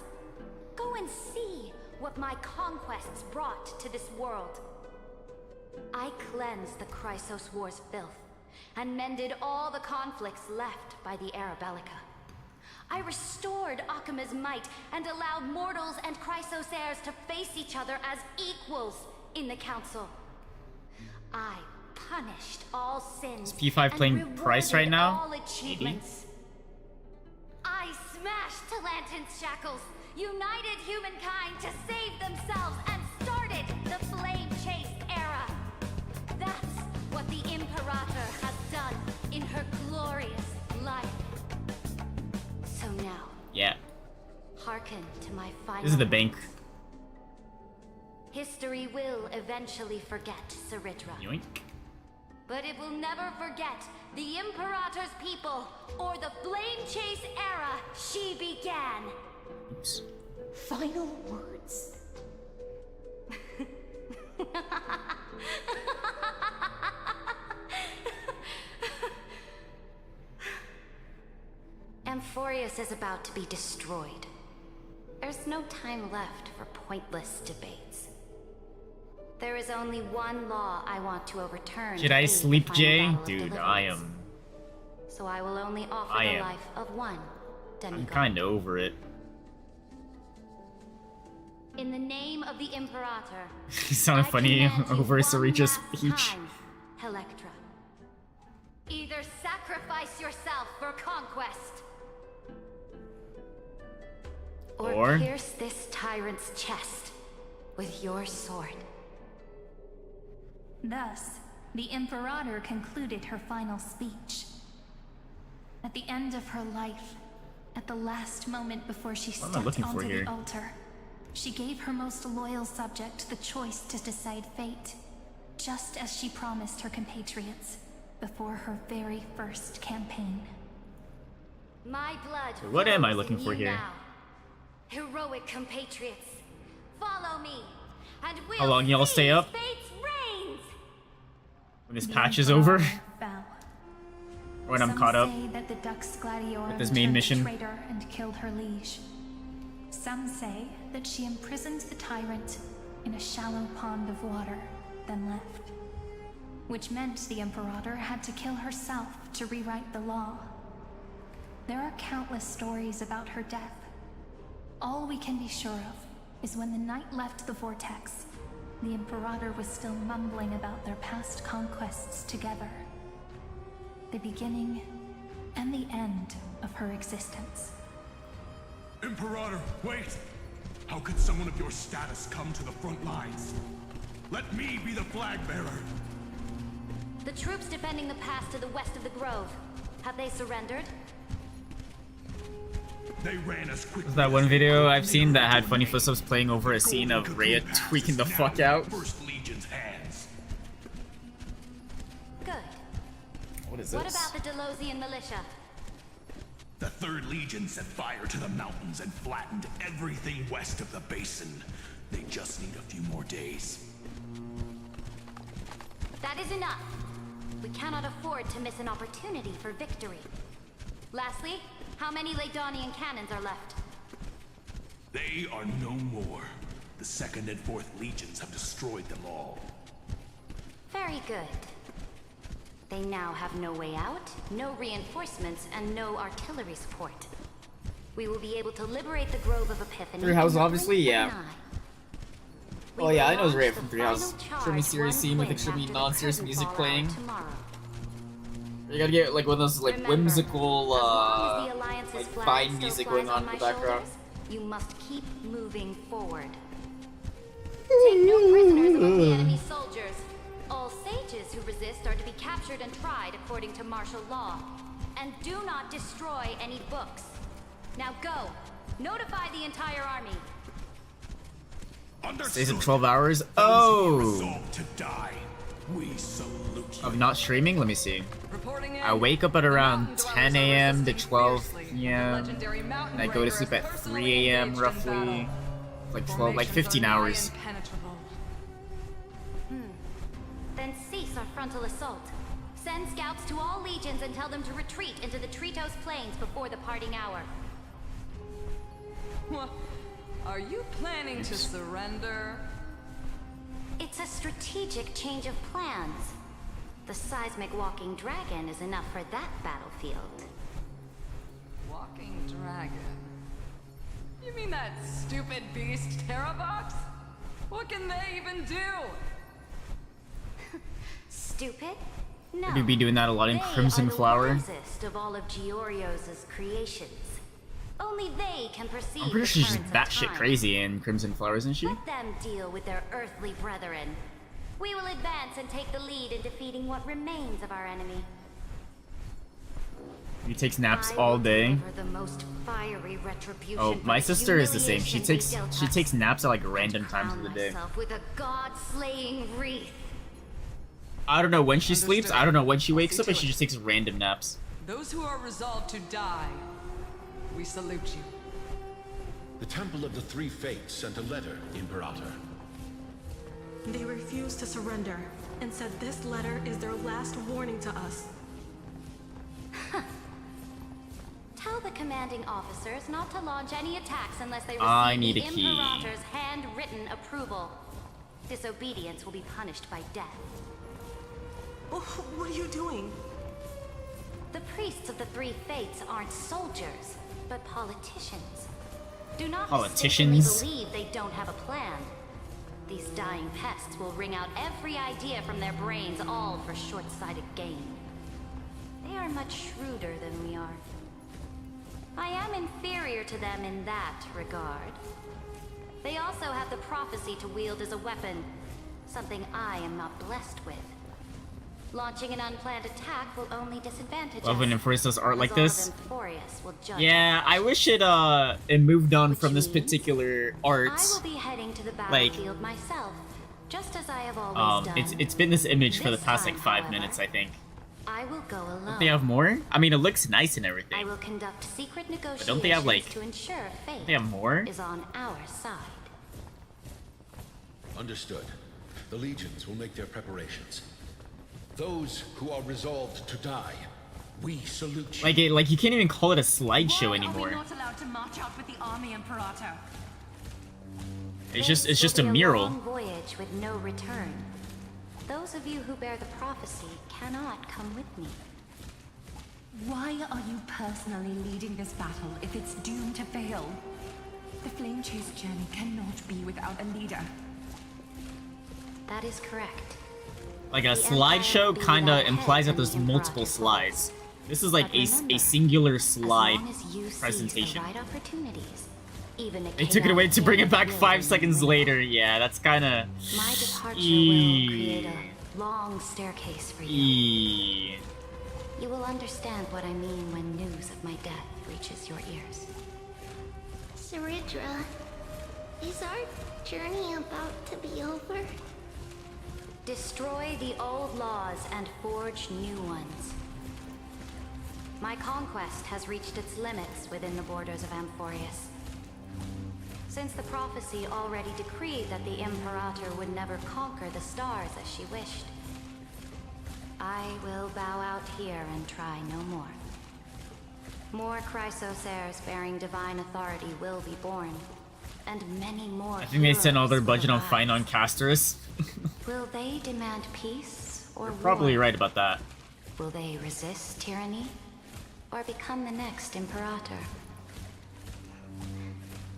Go and see what my conquests brought to this world. I cleansed the Chrysos War's filth, and mended all the conflicts left by the Arabellica. I restored Akima's might, and allowed mortals and Chrysos heirs to face each other as equals in the Council. I punished all sins. Is P5 playing and Price right now? all achievements. I smashed Talantin's shackles, united humankind to save themselves, and started the Flame Chase era. That's what the Imperator has done in her glorious life. So now, Yeah. hearken to my final. This is the bank. History will eventually forget Saridra. Yoink. But it will never forget the Imperator's people or the Flame Chase era she began. Oops. Final words. Amphorius is about to be destroyed. There's no time left for pointless debates. There is only one law I want to overturn. Should I sleep, Jay? Dude, I am. So I will only offer I the am. life of one demigod. I'm kind of over it. In the name of the Imperator. He sounded funny over Saricha's speech. Time, Electra. Either sacrifice yourself for conquest, or pierce this tyrant's chest with your sword. Thus, the Imperator concluded her final speech. At the end of her life, at the last moment before she What am I stepped looking for onto here? the altar, she gave her most loyal subject the choice to decide fate, just as she promised her compatriots before her very first campaign. My blood. What am I flows looking in for you here? now. Heroic compatriots, follow me, and we'll How long y'all stay up? fate's reigns. When this patch is over? Fell. Or when I'm Some caught up say that the Dux Gladiorum with this main turned mission? traitor and killed her liege. Some say that she imprisoned the tyrant in a shallow pond of water, then left. Which meant the Imperator had to kill herself to rewrite the law. There are countless stories about her death. All we can be sure of is when the knight left the vortex, the Imperator was still mumbling about their past conquests together. The beginning and the end of her existence. Imperator, wait! How could someone of your status come to the front lines? Let me be the flag bearer! The troops defending the pass to the west of the grove, have they surrendered? They ran as quickly. Was that one video I've seen that had funny footsteps playing over a scene of Rhea tweaking the fuck out? First Legion's hands. Good. What is What this? about the Delosian militia? The 3rd Legion set fire to the mountains and flattened everything west of the basin. They just need a few more days. That is enough. We cannot afford to miss an opportunity for victory. Lastly, how many Laedonian cannons are left? They are no more. The 2nd and 4th Legions have destroyed them all. Very good. They now have no way out, no reinforcements, and no artillery support. We will be able to liberate the Grove of Epiphany. Three House, in the obviously, blink of yeah. an eye. Oh yeah, I know launch Rhea the from Three House. final Extremely charge serious one scene with twin extremely after the non-serious curtain music fall playing. out tomorrow. You gotta get like one of those like Remember, whimsical, as long as the Alliance's like flag fine still music flies going on in my the background. shoulders, you must keep moving forward. Take no prisoners among the enemy soldiers. All sages who resist are to be captured and tried according to martial law. And do not destroy any books. Now go. Notify the entire army. Stays at 12 hours? Oh! To die. We salute you. Of not streaming? Let me see. I wake up at around 10 a.m. to 12 p.m. and I go to sleep at 3 a.m. roughly. Like 12, like 15 hours. Then frontal assault. Send scouts to all legions and tell them to retreat into the Tritos Plains before the parting hour. What? Are you planning to surrender? It's a strategic change of plans. The seismic walking dragon is enough for that battlefield. Walking dragon? You mean that stupid beast, Terravox? What can they even do? Stupid? No. Would you be doing that a lot in They Crimson are the Flower? wisest of all of Giorio's creations. Only they can perceive I'm pretty the sure she's currents of batshit time. crazy in Crimson Flower, isn't she? Let them deal with their earthly brethren. We will advance and take the lead in defeating what remains of our enemy. He takes naps I all will day. deliver the most fiery retribution Oh, for my the sister is the same. She humiliation we takes dealt she us. takes naps at like random times of the day. Myself with a god-slaying wreath. I don't know when she sleeps. I don't know when she wakes up, and she just takes random naps. Those who are resolved to die, we salute you. The Temple of the Three Fates sent a letter, Imperator. They refused to surrender and said this letter is their last warning to us. Tell the commanding officers not to launch any attacks unless they I receive need the a key. Imperator's handwritten approval. Disobedience will be punished by death. What are you doing? The priests of the Three Fates aren't soldiers, but politicians. Do not Politicians? mistakenly believe they don't have a plan. These dying pests will wring out every idea from their brains, all for short-sighted gain. They are much shrewder than we are. I am inferior to them in that regard. They also have the prophecy to wield as a weapon, something I am not blessed with. Launching an unplanned attack will only disadvantage Love when us, Infurious does art as like all this. of Emporius will judge Yeah, I wish it moved on from this particular art. I will be heading to the Like, battlefield myself, just as I have always done. it's been this image for the This past like time, 5 however, minutes, I think. I will go alone. Don't they have more? I mean, it looks nice and everything. I will conduct secret negotiations don't they have, like- to ensure fate they have more? is on our side. Understood. The legions will make their preparations. Those who are resolved to die, we salute you. Like you can't even call it a slideshow Why anymore. are we not allowed to march out with the army, Imperator? It's just This a will be mural. long voyage with no return. Those of you who bear the prophecy cannot come with me. Why are you personally leading this battle if it's doomed to fail? The Flame Chase journey cannot be without a leader. That is correct. Like a slideshow kinda implies that there's multiple slides. This is like a singular slide presentation. Right opportunities. Even a They took it away to bring it back chaotic 5 seconds later. Yeah, that's kinda... My departure will create a long staircase for you. You will understand what I mean when news of my death reaches your ears. Saridra, is our journey about to be over? Destroy the old laws and forge new ones. My conquest has reached its limits within the borders of Amphorius. Since the prophecy already decreed that the Imperator would never conquer the stars as she wished, I will bow out here and try no more. More Chrysos heirs bearing divine authority will be born, and many more. I think they spent all their heroes budget will on arise. Finon Casterus. Will they demand peace or war? Probably right about that. Will they resist tyranny or become the next Imperator?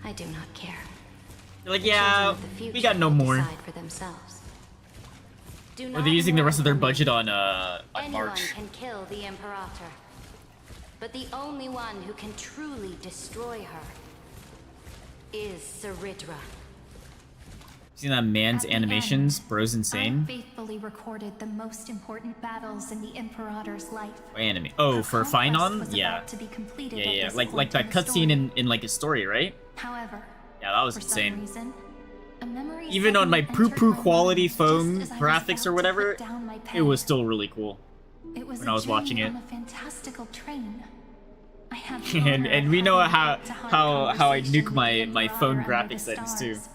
I do not care. You're like, The yeah, children of the we future got no will more. decide for themselves. Do Or not they're using the rest of their mourn budget on Anyone March. can kill the Imperator, but the only one who can truly destroy her is Saridra. Seen that man's At the animations? Bro's I insane. faithfully recorded the most important battles in the Imperator's life. Anime. Oh, for Finon? was Yeah. about to be completed Yeah, at yeah. this Like point that in the cutscene in like a story, right? However, Yeah, that was for insane. some reason, a memory Even on my suddenly entered poo-poo my quality mind phone just as I was graphics or about to whatever, put down my it pen. was still really cool. It was when a I was watching journey it. on a fantastical train. I had the and honor and of we know having how heart-to-heart how I conversation nuke with my the my Imperator phone under graphics the settings too. stars.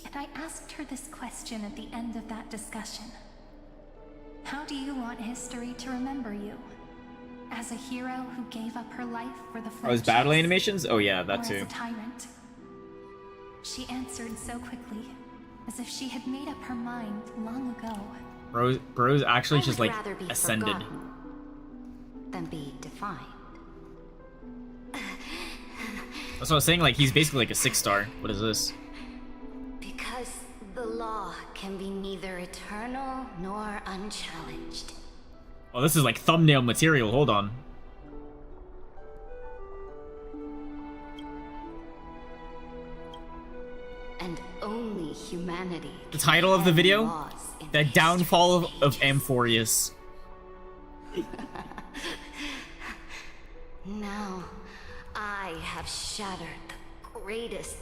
And I asked her this question at the end of that discussion. How do you want history to remember you? As a hero who gave up her life for the Oh, his battle animations? Oh yeah, that or too. as a tyrant? She answered so quickly, as if she had made up her mind long ago. Bro's actually just like rather be ascended. forgotten than be defined. That's what I was saying, like he's basically like a 6-star. What is this? Because the law can be neither eternal nor unchallenged. Oh, this is like thumbnail material. Hold on. And only humanity. The title of the video? The Downfall of Amphorius. Now, I have shattered the greatest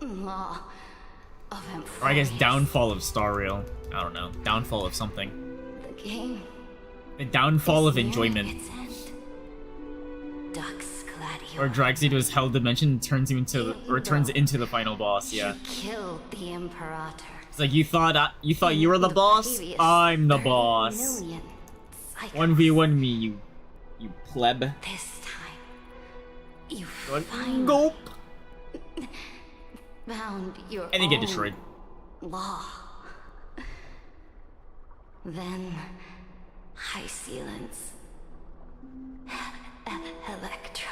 law of Amphorius. Or I guess Downfall of Star Rail. I don't know. Downfall of something. The game. The downfall of enjoyment. Dux Gladio. Or drags you to his hell dimension and turns you into the final boss, yeah. Killed the Imperator. It's like you thought you were the boss? I'm the boss. 1v1 me, you pleb. This time, you Gulp. found your And you get own destroyed. law. Then Hysilens. Electra.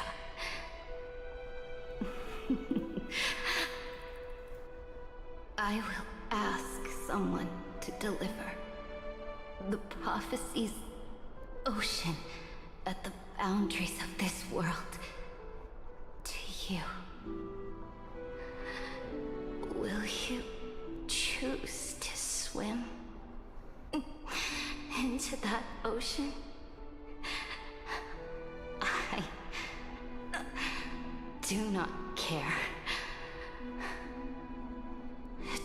I will ask someone to deliver the prophecy's ocean at the boundaries of this world to you. Will you choose to swim into that ocean? I do not care.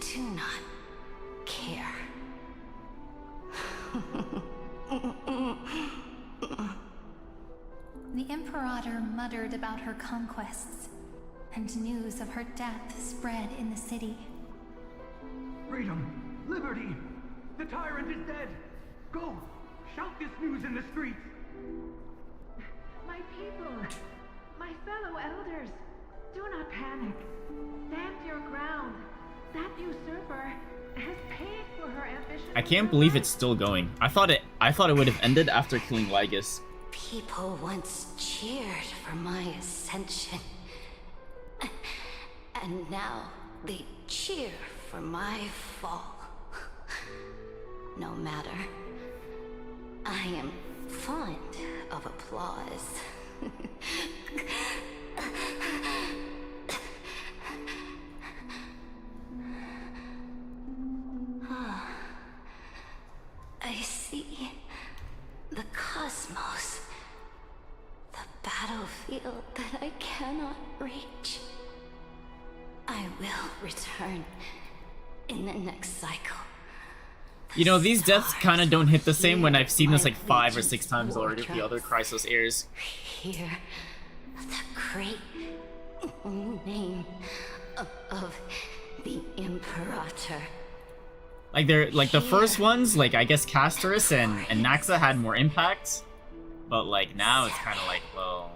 Do not care. The Imperator muttered about her conquests, and news of her death spread in the city. Freedom! Liberty! The tyrant is dead! Go! Shout this news in the streets! My people! My fellow elders! Do not panic. Stand your ground. That usurper has paid for her ambition. I can't believe it's still going. I thought it would have ended after killing Lygus. People once cheered for my ascension. And now they cheer for my fall. No matter. I am fond of applause. I see the cosmos, the battlefield that I cannot reach. I will return in the next cycle. You know, these deaths kind of don't hit the same when I've seen this like 5 or 6 times already with the other Chrysos airs. Hear the great name of the Imperator. Like they're like the first ones, like I guess Castorus and Naxa had more impact, but like now it's kind of like, well,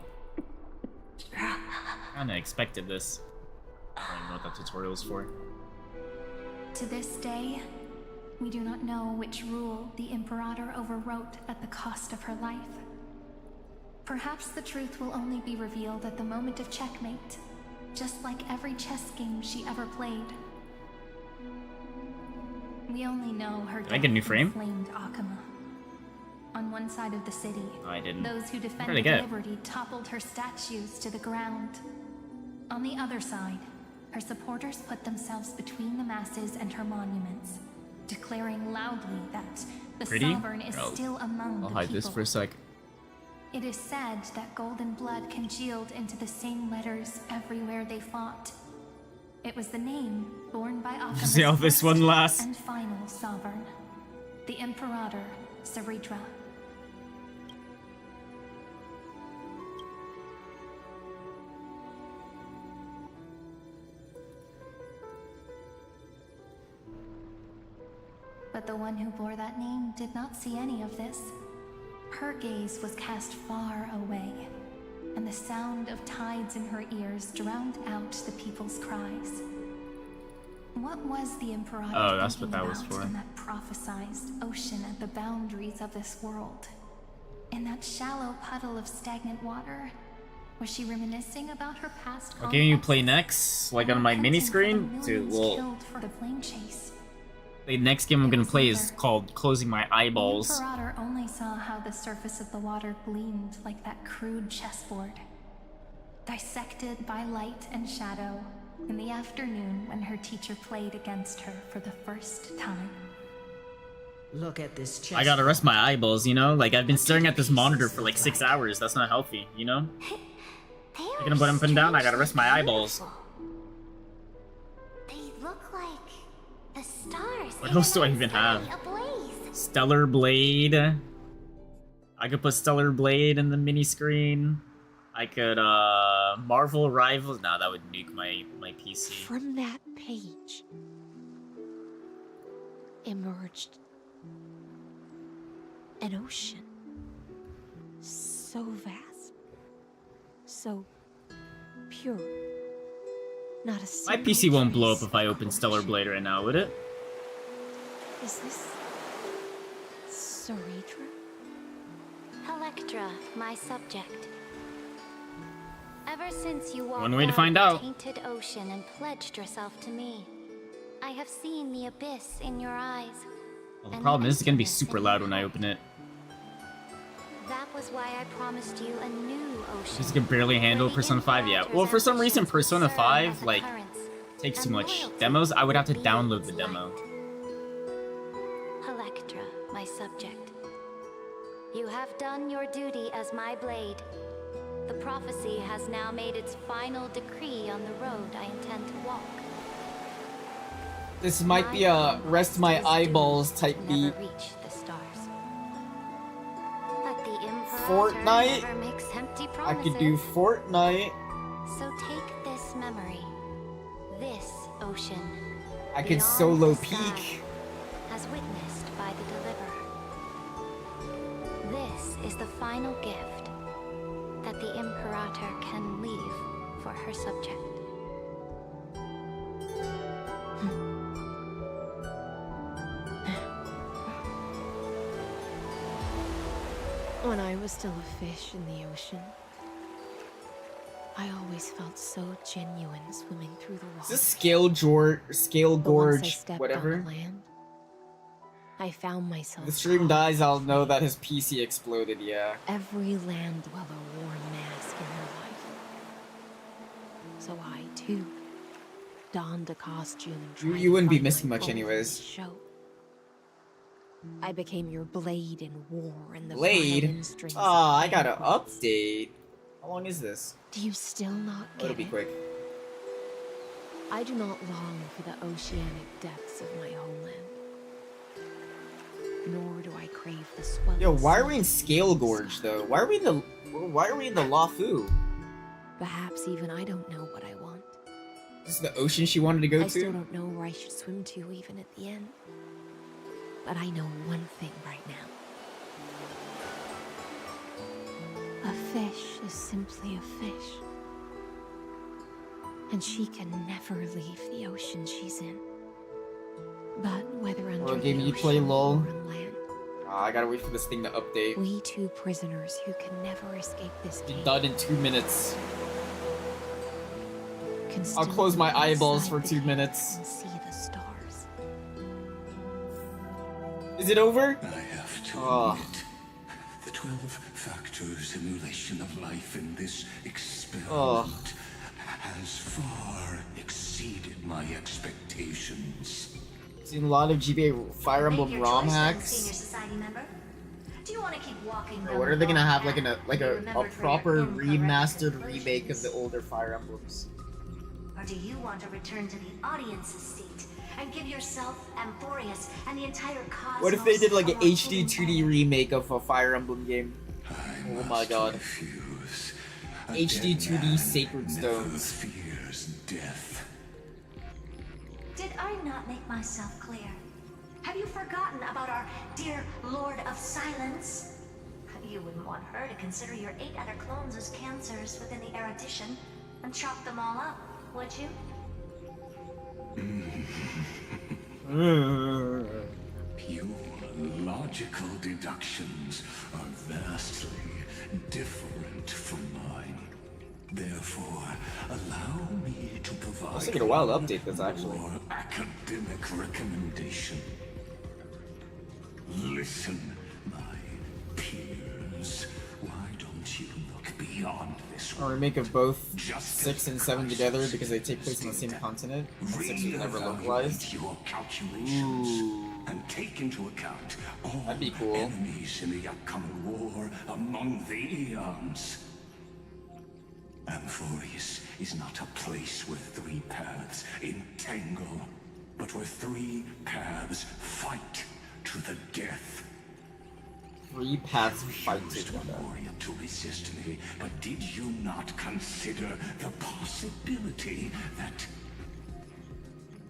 kind of expected this. I don't even know what that tutorial is for. To this day, we do not know which rule the Imperator overwrote at the cost of her life. Perhaps the truth will only be revealed at the moment of checkmate, just like every chess game she ever played. We only know her Did I get a new frame? inflamed Akama. On one side of the city, No, I didn't. those who Where did I defended get it? liberty toppled her statues to the ground. On the other side, her supporters put themselves between the masses and her monuments, declaring loudly that the Pretty? Sovereign is still among I'll the hide people. this for a sec. It is said that golden blood congealed into the same letters everywhere they fought. It was the name borne by Akama's See how this first one lasts. and final sovereign, the Imperator Saridra. But But the one who bore that name did not see any of this. Her gaze was cast far away, and the sound of tides in her ears drowned out the people's cries. What was the Imperator Oh, that's thinking what that was about for. in that prophesized ocean at the boundaries of this world? In that shallow puddle of stagnant water? Was she reminiscing about her past What game you conquests? play next? Like on my mini screen? Dude, well, Killed for the plane chase. the next game I'm gonna play is called Closing My The Eyeballs. Imperator only saw how the surface of the water gleamed like that crude chessboard. Dissected by light and shadow in the afternoon when her teacher played against her for the first time. Look at this chest. I gotta rest my eyeballs, you know? Like, I've been staring at this monitor for like 6 hours. That's not healthy, you know? Picking them up and down, I gotta rest my eyeballs. They look like the stars. What else do I even have? Stellar Blade. I could put Stellar Blade in the mini screen. I could, Marvel Rivals. Nah, that would nuke my PC. From that page emerged an ocean. So vast. So pure. Not a My single PC won't blow up trace if I open Stellar Blade right now, would it? Is this Saritra? Electra, my subject. Ever since you walked One way to out find the out. tainted ocean and pledged yourself to me, I have seen the abyss in your eyes. Well, the and problem is it's gonna be emptiness super in loud your when I heart. open it. That was why I promised you a new ocean. Just can barely handle Persona 5 yet. Well, for some reason, Persona 5, like, takes too much demos. I would have to download the demo. Electra, my subject. You have done your duty as my blade. The prophecy has now made its final decree on the road I intend to walk. This might be a rest my eyeballs type beat. Reach the stars. But the Imperator Fortnite? never makes empty I promises. could do Fortnite. So take this memory. This ocean. I could beyond solo the sky, peek. as witnessed by the Deliverer. This is the final gift that the Imperator can leave for her subject. When I was still a fish in the ocean, I always felt so genuine swimming through the water. Is this Scale But once I Gorge, stepped whatever? on the land, I found myself. If the stream dies, I'll know that his PC exploded, yeah. Every land dweller wore a mask in their life. So I, too, donned a costume and tried You wouldn't to be fight missing my much own anyways. show. I became your blade in war and the Blade? violin strings of Ah, I got an battles. update. How long is this? Do you still not Oh, it'll get be it? quick. I do not long for the oceanic depths of my homeland. Nor do I crave the swelling. Yo, why are we sea. in Scale Gorge though? Why are we in the Lafu? Perhaps even I don't know what I want. This is the ocean she wanted to go I still to? don't know where I should swim to even at the end. But I know one thing right now. A fish is simply a fish. And she can never leave the ocean she's in. But whether under game the you play ocean LOL. or on land, Ah, I gotta wait for this thing to update. we two prisoners who can never escape this Be cage done in 2 minutes. can I'll still close my look eyeballs inside for the 2 cage minutes. and see the stars. Is it over? I have to Oh. admit, the 12-factor simulation of life in this experiment Oh. has far exceeded my expectations. Seen a lot of GBA Fire Make Emblem your ROM choice, then, hacks. Senior Society member. Do you want to keep walking Or down what the are they gonna wrong have like path a to be remembered for your proper incorrect remastered conclusions? remake of the older Fire Emblems? Or do you want to return to the audience's seat and give yourself, Amphorius, and the entire cosmos What if they did like an a HD 2D remake of a Fire Emblem game? Oh my god. HD 2D Sacred Stones. Fears death. Did I not make myself clear? Have you forgotten about our dear Lord of Silence? You wouldn't want her to consider your 8 other clones as cancers within the erudition and chop them all up, would you? Pure logical deductions are vastly different from mine. Therefore, allow me to provide Let's take a wild update this actually. more academic recommendation. Listen, my peers. Why don't you look beyond this? Or remake of both 6 and 7 together because they take place on the same continent. And 6 was never localized. Your calculations and take into account all That'd be cool. enemies in the upcoming war among the eons. Amphorius is not a place where 3 paths entangle, but where 3 paths fight to the death. 3 paths fight together. To resist me, but did you not consider the possibility that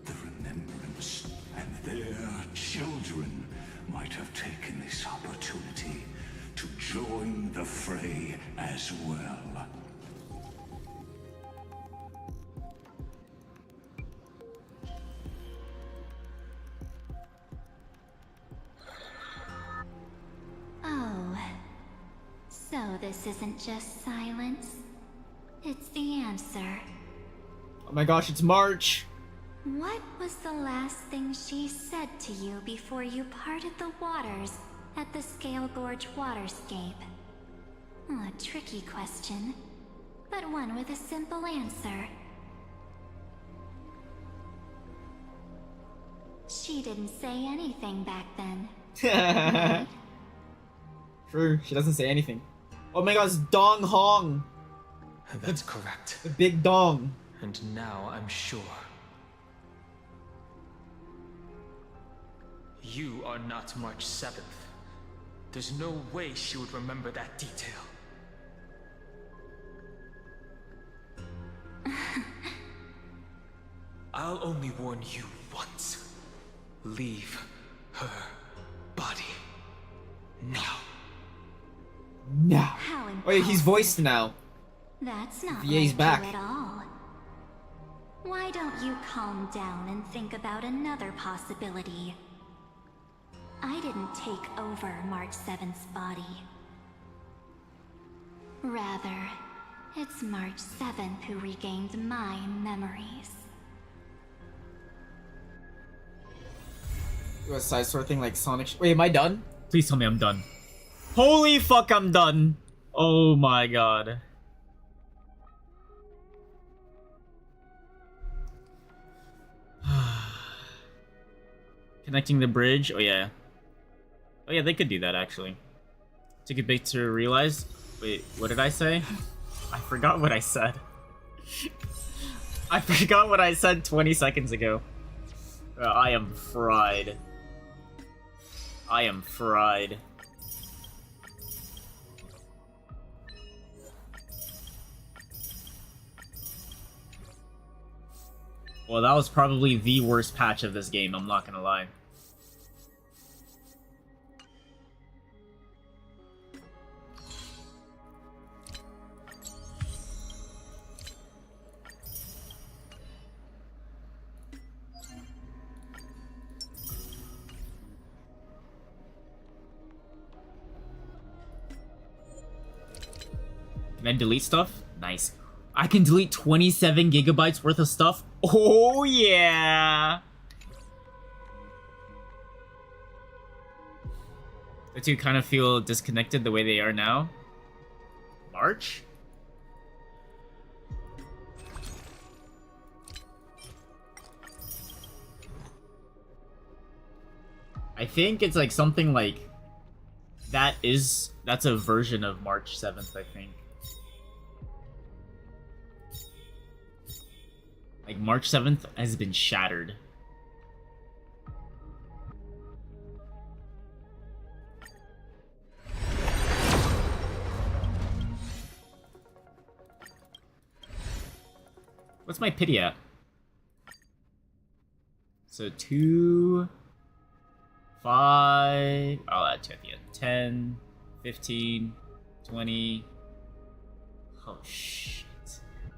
the Remembrance and their children might have taken this opportunity to join the fray as well? Oh, so this isn't just silence. It's the answer. Oh my gosh, it's March! What was the last thing she said to you before you parted the waters at the Scale Gorge waterscape? A tricky question, but one with a simple answer. She didn't say anything back then. True, she doesn't say anything. Oh my gosh, Dong Hong! That's correct. The big dong. And now I'm sure. You are not March 7th. There's no way she would remember that detail. I'll only warn you once. Leave her body. Now. Now. Wait, he's voiced now. That's not VA's like back. you at all. Why don't you calm down and think about another possibility? I didn't take over March 7th's body. Rather, it's March 7th who regained my memories. Do a side sword thing like Sonic. Wait, am I done? Please tell me I'm done. Holy fuck, I'm done. Oh my god. Connecting the bridge. Oh yeah. Oh yeah, they could do that actually. Took a bit to realize. Wait, what did I say? I forgot what I said. I forgot what I said 20 seconds ago. I am fried. I am fried. Well, that was probably the worst patch of this game, I'm not gonna lie. Can I delete stuff? Nice. I can delete 27 gigabytes worth of stuff? Oh yeah! The two kind of feel disconnected the way they are now. March? I think it's like something like... That's a version of March 7th, I think. Like, March 7th has been shattered. What's my pity at? So 2... 5. I'll add 2 at the end. 10, 15, 20. Oh shit.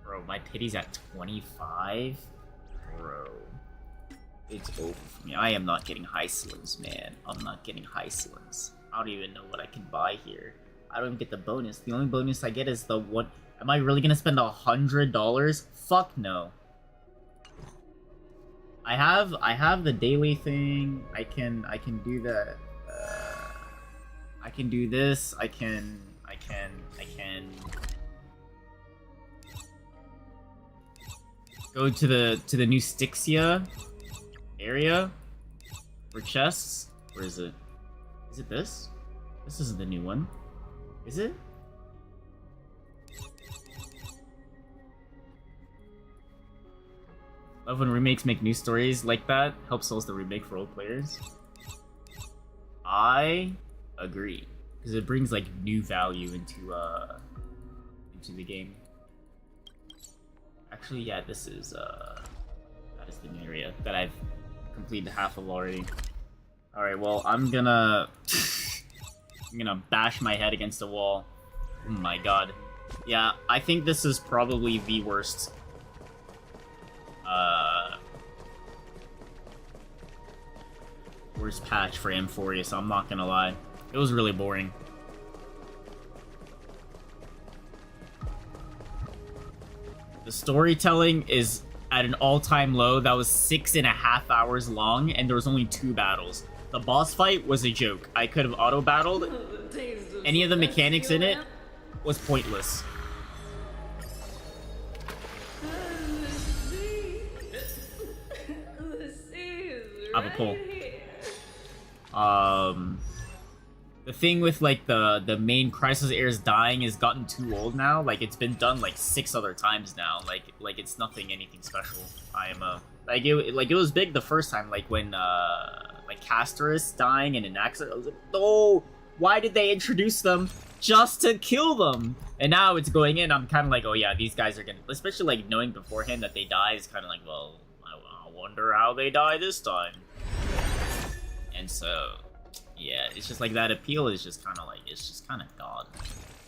Bro, my pity's at 25? Bro. It's over for me. I am not getting Hysilens, man. I'm not getting Hysilens. I don't even know what I can buy here. I don't even get the bonus. The only bonus I get is the one. Am I really gonna spend $100? Fuck no. I have the daily thing. I can do that. I can do this. I can go to the new Styxia area for chests. Where is it? Is it this? This isn't the new one. Is it? Love when remakes make new stories like that. Helps sells the remake for old players. I agree, because it brings like new value into the game. Actually, yeah, this is that is the new area that I've completed half of already. All right, well, I'm gonna bash my head against the wall. Oh my god. Yeah, I think this is probably the worst. Worst patch for Amphoria, so I'm not gonna lie. It was really boring. The storytelling is at an all-time low. That was 6.5 hours long, and there was only 2 battles. The boss fight was a joke. I could have auto-battled. Any of the mechanics in it was pointless. I have a pull. The thing with like the main Crisis heirs dying has gotten too old now. Like it's been done like 6 other times now. Like it's anything special. I am like it was big the first time. Like when like Castorus dying in an accident. I was like, oh, why did they introduce them just to kill them? And now it's going in. I'm kind of like, oh yeah, these guys are gonna. Especially like knowing beforehand that they die is kind of like, well, I wonder how they die this time. And so, yeah, it's just like that appeal is just kind of like, it's just kind of god.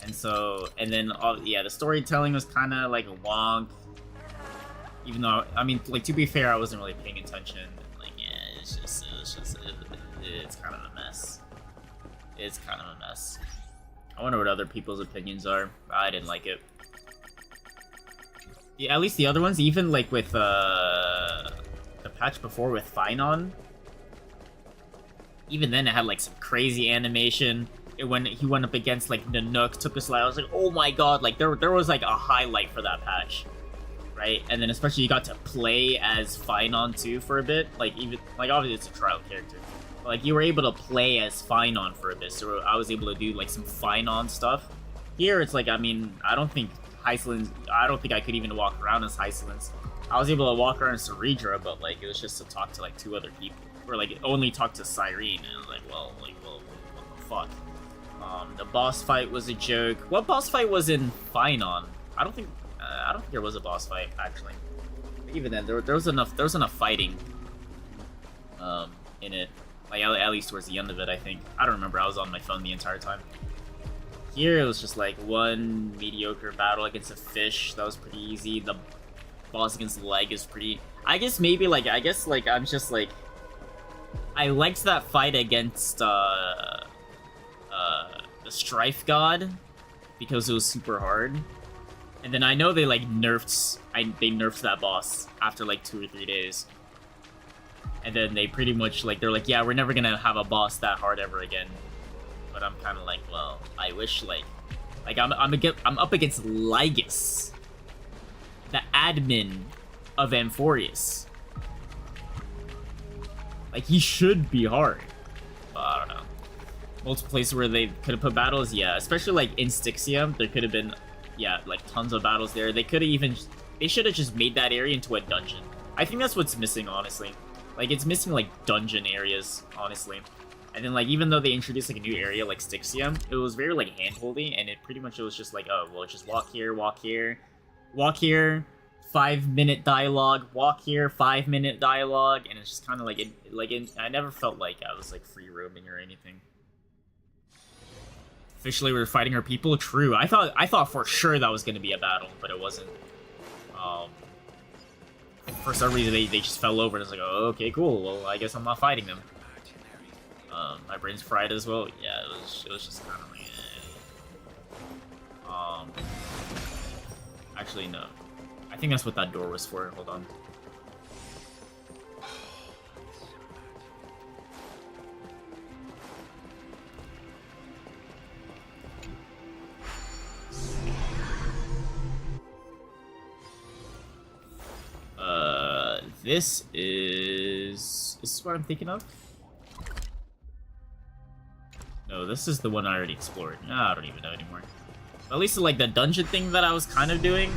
And so, and then, yeah, the storytelling was kind of like a wonk. Even though, I mean, like, to be fair, I wasn't really paying attention. Like, yeah, it's kind of a mess. It's kind of a mess. I wonder what other people's opinions are. I didn't like it. Yeah, at least the other ones, even like with, the patch before with Finon, even then it had like some crazy animation. When he went up against like Nanook, took a slide, I was like, oh my god, like there was like a highlight for that patch, right? And then especially you got to play as Finon too for a bit, like even like obviously it's a trial character, but, like you were able to play as Finon for a bit, so I was able to do like some Finon stuff. Here it's like, I mean, I don't think I could even walk around as Hysilens. I was able to walk around as Ceredra, but like it was just to talk to like 2 other people. Or like only talk to Cyrene, and I was like, well, what the fuck? The boss fight was a joke. What boss fight was in Finon? I don't think there was a boss fight actually. But even then, there was enough fighting, in it. Like at least towards the end of it, I think. I don't remember. I was on my phone the entire time. Here it was just like one mediocre battle against a fish. That was pretty easy. The boss against Leg is pretty. I guess maybe like I'm just like. I liked that fight against the Strife God because it was super hard, and then I know they like nerfed that boss after like 2 or 3 days, and then they pretty much like they're like, yeah, we're never gonna have a boss that hard ever again. But I'm kind of like, well, I wish like I'm up against Lygus, the admin of Amphorius. Like, he should be hard. I don't know. Multiple places where they could have put battles, yeah. Especially, like, in Styxia, there could have been, yeah, like, tons of battles there. They could have even... They should have just made that area into a dungeon. I think that's what's missing, honestly. Like, it's missing, like, dungeon areas, honestly. And then, like, even though they introduced, like, a new area, like Styxia, it was very, like, hand-holdy, and it pretty much was just like, oh, well, just walk here, walk here, walk here, 5-minute dialogue, walk here, 5-minute dialogue, and it's just kind of like I never felt like I was like free roaming or anything. Officially, we were fighting our people. True. I thought for sure that was going to be a battle, but it wasn't. For some reason, they just fell over, and it's like, oh, okay, cool. Well, I guess I'm not fighting them. My brain's fried as well. Yeah, it was just kind of like, actually, no. I think that's what that door was for. Hold on. This is what I'm thinking of? No, this is the one I already explored. Nah, I don't even know anymore. At least like the dungeon thing that I was kind of doing,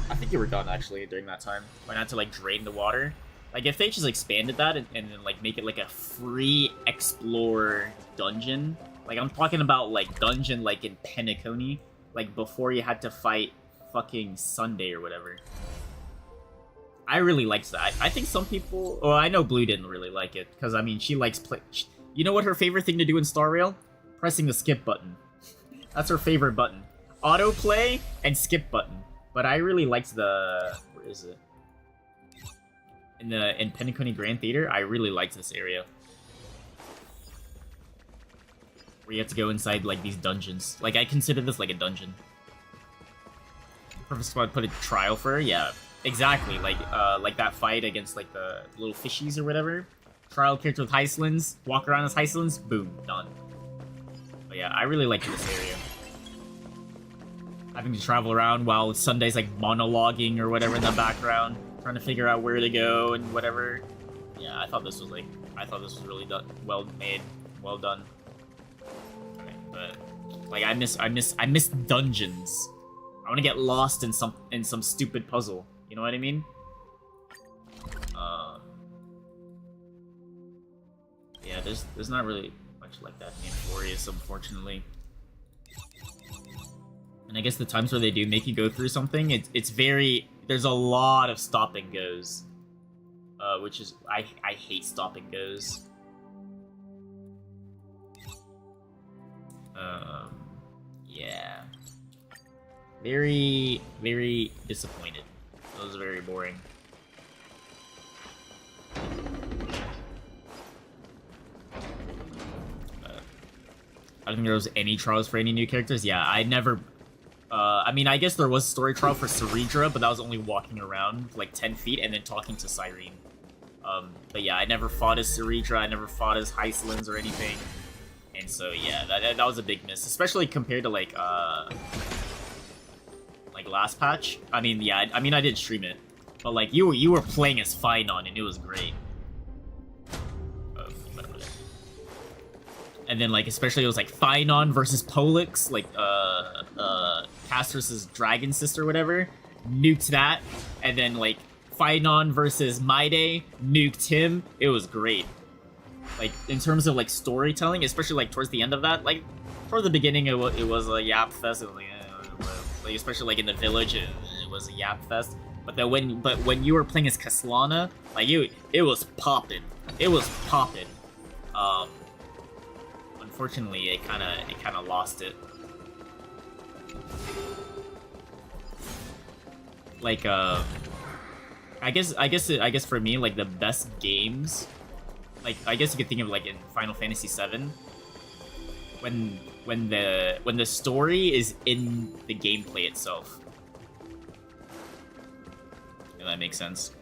I think you were done actually during that time. When I had to like drain the water. Like if they just expanded that and then like make it like a free explore dungeon. Like I'm talking about like dungeon like in Penacony. Like before you had to fight fucking Sunday or whatever. I really liked that. I think some people... Well, I know Blue didn't really like it. Because, I mean, she likes play... You know what her favorite thing to do in Star Rail? Pressing the skip button. That's her favorite button. Autoplay and skip button. But I really liked the... Where is it? In Penacony Grand Theater, I really liked this area. Where you have to go inside, like, these dungeons. Like, I consider this like a dungeon. Perfect spot to put a trial for her? Yeah. Exactly, like that fight against like the little fishies or whatever. Trial character with Hysilens, walk around as Hysilens, boom, done. But yeah, I really like this area. Having to travel around while Sunday's like monologuing or whatever in the background, trying to figure out where to go and whatever. Yeah, I thought this was really done, well made, well done. Okay, but like I miss dungeons. I want to get lost in some stupid puzzle. You know what I mean? Yeah, there's not really much like that in Emporius, unfortunately. And I guess the times where they do make you go through something, it's very... There's a lot of stop and goes. Which is... I hate stop and goes. Yeah. Very, very disappointed. It was very boring. I don't think there was any trials for any new characters. Yeah, I never... I mean, I guess there was story trial for Ceridra, but that was only walking around like 10 feet and then talking to Cyrene. But yeah, I never fought as Ceridra, I never fought as Hysilens or anything. And so yeah, that was a big miss, especially compared to like last patch. I mean, yeah, I mean I did stream it, but like you were playing as Phynon and it was great. And then like especially it was like Phynon versus Pollux, like Castrus's dragon sister or whatever, nuked that, and then like Phynon versus Maide, nuked him. It was great. Like in terms of like storytelling, especially like towards the end of that, like toward the beginning it was a yap fest. Like, especially like in the village, it was a yap fest. But then when you were playing as Kaslana, like it was popping. It was popping. Unfortunately, it kind of lost it. Like I guess for me, like the best games, like I guess you could think of like in Final Fantasy VII, when the story is in the gameplay itself. If that makes sense.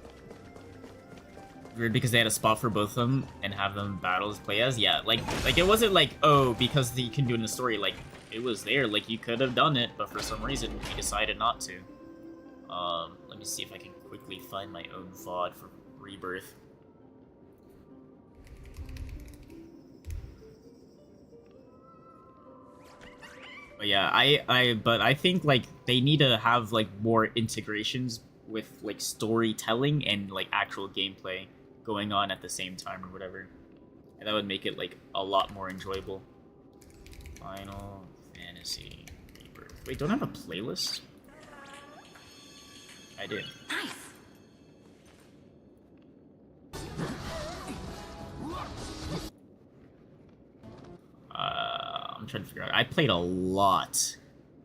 Weird because they had a spot for both of them and have them battles play as. Yeah, like it wasn't like, oh, because you can do it in the story. Like it was there. Like you could have done it, but for some reason we decided not to. Let me see if I can quickly find my own VOD for Rebirth. But yeah, I think like they need to have like more integrations with like storytelling and like actual gameplay going on at the same time or whatever. And that would make it like a lot more enjoyable. Final Fantasy Rebirth. Wait, don't I have a playlist? I did. Nice. I'm trying to figure out. I played a lot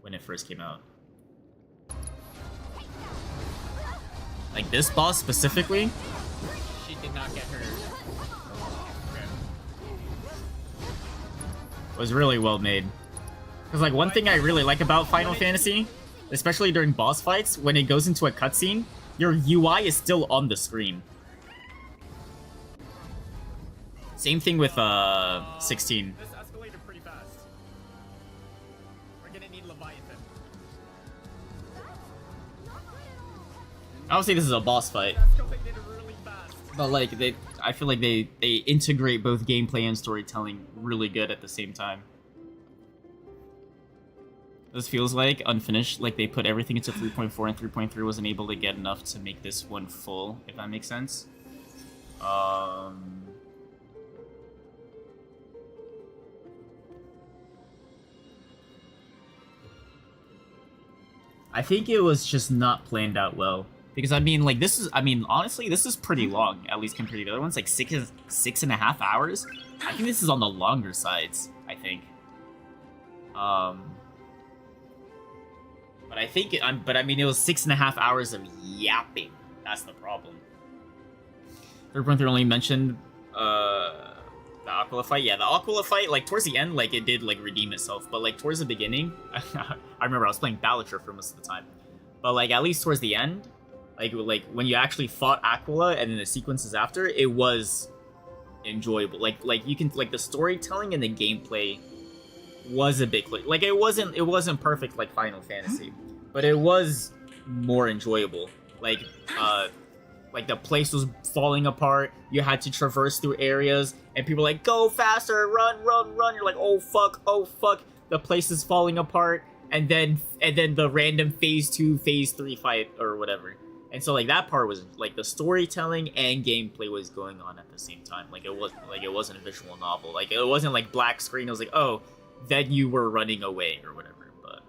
when it first came out. Like this boss specifically, she did not get her. Was really well made. Because like one thing I really like about Final Fantasy, especially during boss fights, when it goes into a cutscene, your UI is still on the screen. Same thing with 16. This escalated pretty fast. We're gonna need Leviathan. Obviously, this is a boss fight. But like I feel like they integrate both gameplay and storytelling really good at the same time. This feels like unfinished, like they put everything into 3.4 and 3.3 wasn't able to get enough to make this one full, if that makes sense. I think it was just not planned out well. Because I mean, like honestly, this is pretty long, at least compared to the other ones, like 6.5 hours. I think this is on the longer sides, I think. But I think but I mean, it was 6.5 hours of yapping. That's the problem. 3.3 only mentioned the Aquila fight. Yeah, the Aquila fight, like towards the end, like it did like redeem itself. But like towards the beginning, I remember I was playing Balatro for most of the time. But like at least towards the end, like when you actually fought Aquila and then the sequences after, it was enjoyable. Like you can the storytelling and the gameplay was a bit like it wasn't perfect like Final Fantasy, but it was more enjoyable. Like the place was falling apart. You had to traverse through areas, and people were like, go faster, run, run, run. You're like, oh fuck, the place is falling apart, and then the random phase 2, phase 3 fight or whatever. And so like that part was like the storytelling and gameplay was going on at the same time. Like it wasn't a visual novel. Like it wasn't like black screen. It was like, oh, then you were running away or whatever. But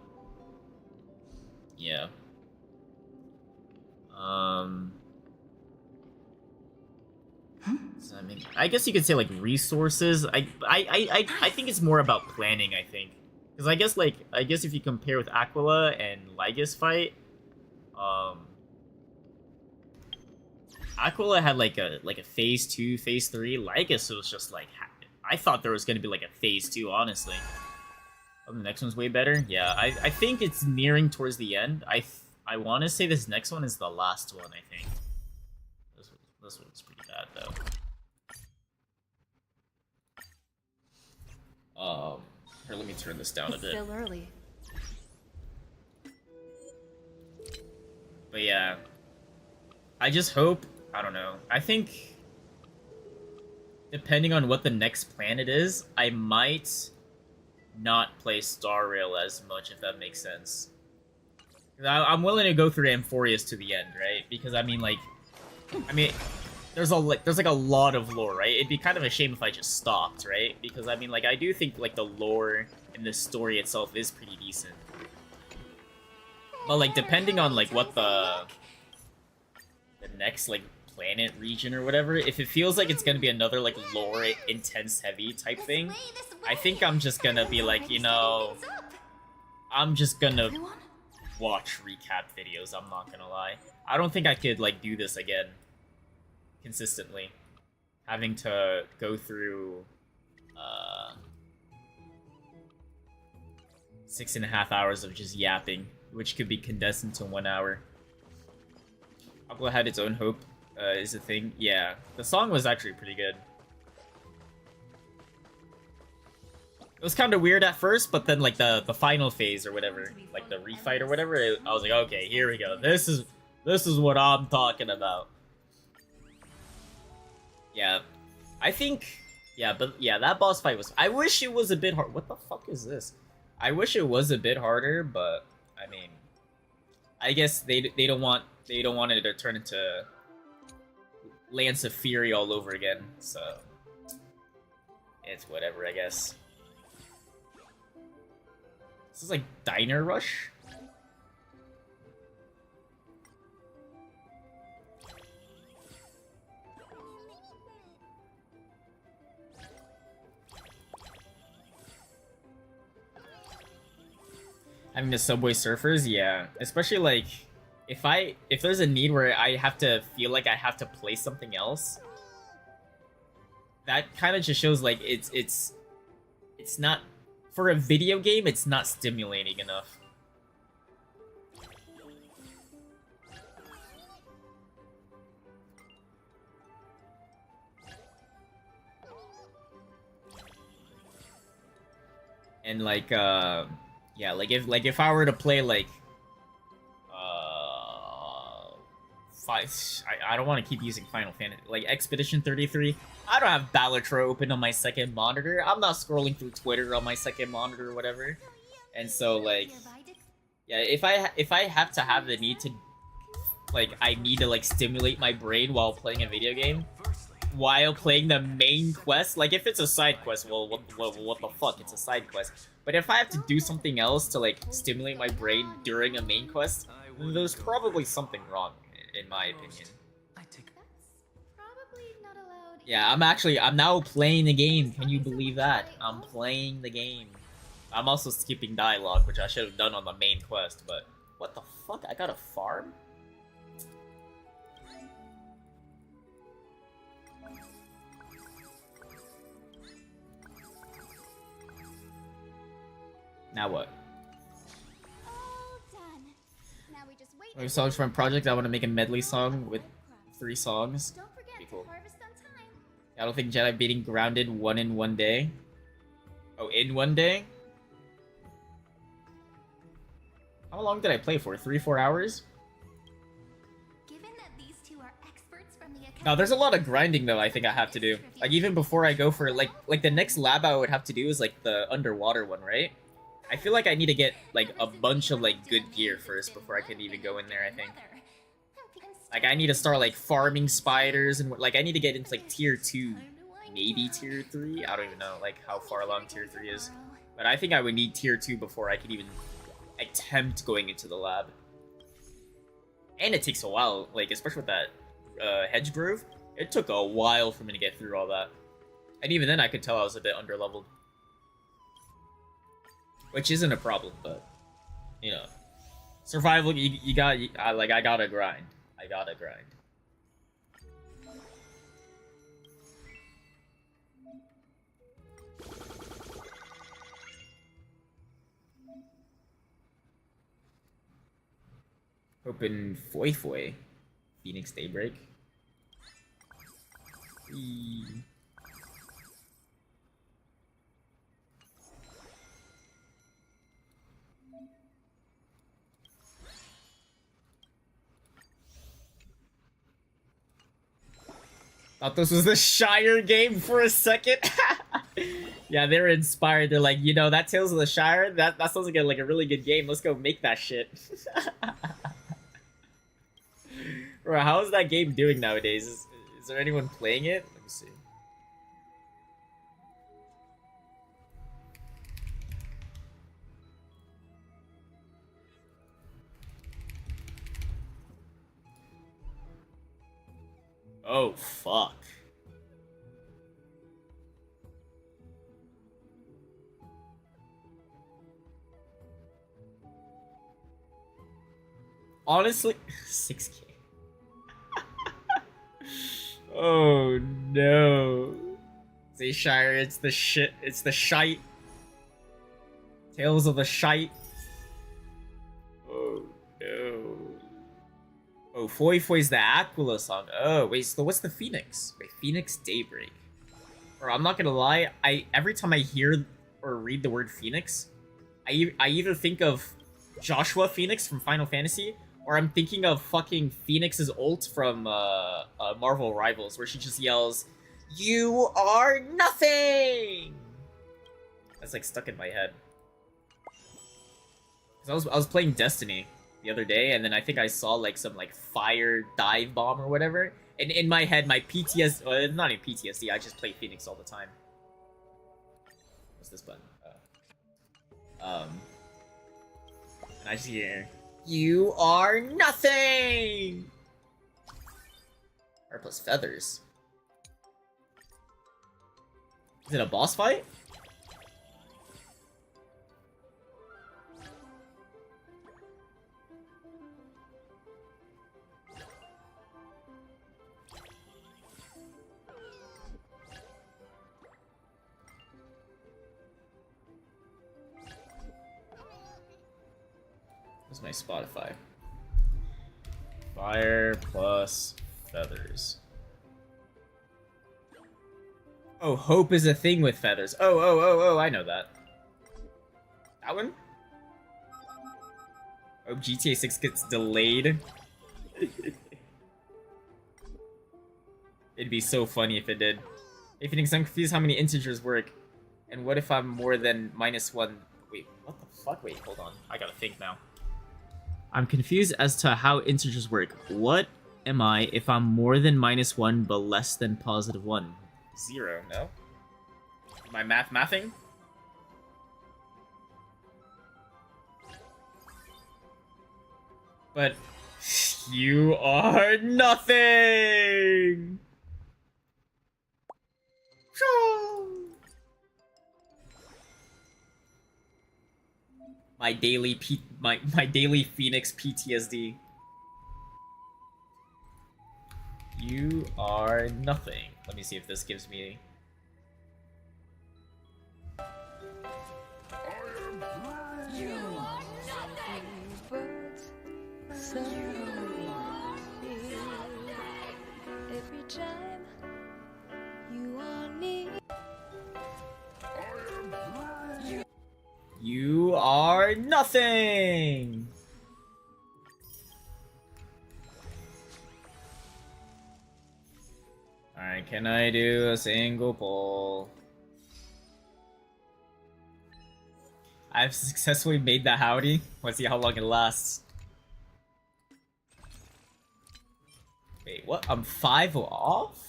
yeah. So, I mean, I guess you could say like resources. I think it's more about planning. I think because I guess if you compare with Aquila and Lygus fight, Aquila had like a phase 2, phase 3. Lygus was just like I thought there was gonna be like a phase 2, honestly. Oh, the next one's way better. Yeah, I think it's nearing towards the end. I want to say this next one is the last one. I think this one's pretty bad though. Here, let me turn this down a bit. Still early. But yeah, I just hope. I don't know. I think depending on what the next planet is, I might not play Star Rail as much, if that makes sense. I'm willing to go through Amphorius to the end, right? Because I mean, there's like a lot of lore, right? It'd be kind of a shame if I just stopped, right? Because I mean, like I do think like the lore and the story itself is pretty decent. But like depending on like what the next like planet region or whatever, if it feels like it's gonna be another like lore intense heavy type thing, I think I'm just gonna be like, you know, I'm just gonna watch recap videos. I'm not gonna lie. I don't think I could like do this again consistently, having to go through 6.5 hours of just yapping, which could be condensed into 1 hour. Aquila had its own hope, is the thing. Yeah, the song was actually pretty good. It was kind of weird at first, but then like the final phase or whatever, like the refight or whatever, I was like, okay, here we go. This is what I'm talking about. Yeah, I think, yeah, but yeah, that boss fight was. I wish it was a bit hard. What the fuck is this? I wish it was a bit harder, but I mean, I guess they don't want it to turn into Lance of Fury all over again, so it's whatever, I guess. This is like Diner Rush. Having the Subway Surfers, yeah. Especially like if there's a need where I have to feel like I have to play something else, that kind of just shows like it's not, for a video game, it's not stimulating enough. And like yeah, like if I were to play like I don't want to keep using Final Fantasy, like Expedition 33. I don't have Balatro open on my second monitor. I'm not scrolling through Twitter on my second monitor or whatever. And so like, yeah, if I have to have the need to, like, I need to like stimulate my brain while playing a video game, while playing the main quest, like if it's a side quest, well, what the fuck, it's a side quest. But if I have to do something else to like stimulate my brain during a main quest, there's probably something wrong, in my opinion. Yeah, I'm now playing the game. Can you believe that? I'm playing the game. I'm also skipping dialogue, which I should have done on the main quest, but what the fuck? I got a farm? Now what? We songs from a project. I want to make a medley song with 3 songs. Be cool. I don't think Jedi beating Grounded won in 1 day. Oh, in 1 day? How long did I play for? 3-4 hours? Now, there's a lot of grinding though. I think I have to do. Like even before I go for like the next lab I would have to do is like the underwater one, right? I feel like I need to get like a bunch of like good gear first before I can even go in there, I think. Like I need to start like farming spiders and like I need to get into like tier 2, maybe tier 3. I don't even know like how far along tier 3 is. But I think I would need tier 2 before I could even attempt going into the lab. And it takes a while, like especially with that hedge grove. It took a while for me to get through all that. And even then I could tell I was a bit underleveled. Which isn't a problem, but, you know, survival, you got, like, I gotta grind. I gotta grind. Open Foy Foy. Phoenix Daybreak. Thought this was the Shire game for a second. Yeah, they're inspired. They're like, you know, that Tales of the Shire, that sounds like a really good game. Let's go make that shit. Bro, how is that game doing nowadays? Is there anyone playing it? Let me see. Oh, fuck. Honestly, 6K. Oh no. Say Shire, it's the shit. It's the shite. Tales of the shite. Oh no. Oh, Foy Foy's the Aquila song. Oh, wait, so what's the Phoenix? Wait, Phoenix Daybreak. Or I'm not gonna lie, every time I hear or read the word Phoenix, I either think of Joshua Phoenix from Final Fantasy, or I'm thinking of fucking Phoenix's ult from Marvel Rivals, where she just yells, "You are nothing!" That's like stuck in my head. 'Cause I was playing Destiny the other day, and then I think I saw like some like fire dive bomb or whatever, and in my head, my PTSD, well, it's not even PTSD, I just play Phoenix all the time. What's this button? And I just hear, "You are nothing!" R plus feathers. Is it a boss fight? Where's my Spotify? Fire plus feathers. Oh, hope is a thing with feathers. Oh, I know that. That one? Oh, GTA 6 gets delayed. It'd be so funny if it did. Hey Phoenix, I'm confused how many integers work. And what if I'm more than -1? Wait, what the fuck? Wait, hold on. I gotta think now. I'm confused as to how integers work. What am I if I'm more than -1 but less than +1? 0, no? Am I mathing? But you are nothing! My daily my daily Phoenix PTSD. You are nothing. Let me see if this gives me. You are nothing. Every time you are near. You are nothing! Alright, can I do a single pull? I've successfully made the howdy. Let's see how long it lasts. Wait, what? I'm 5 off?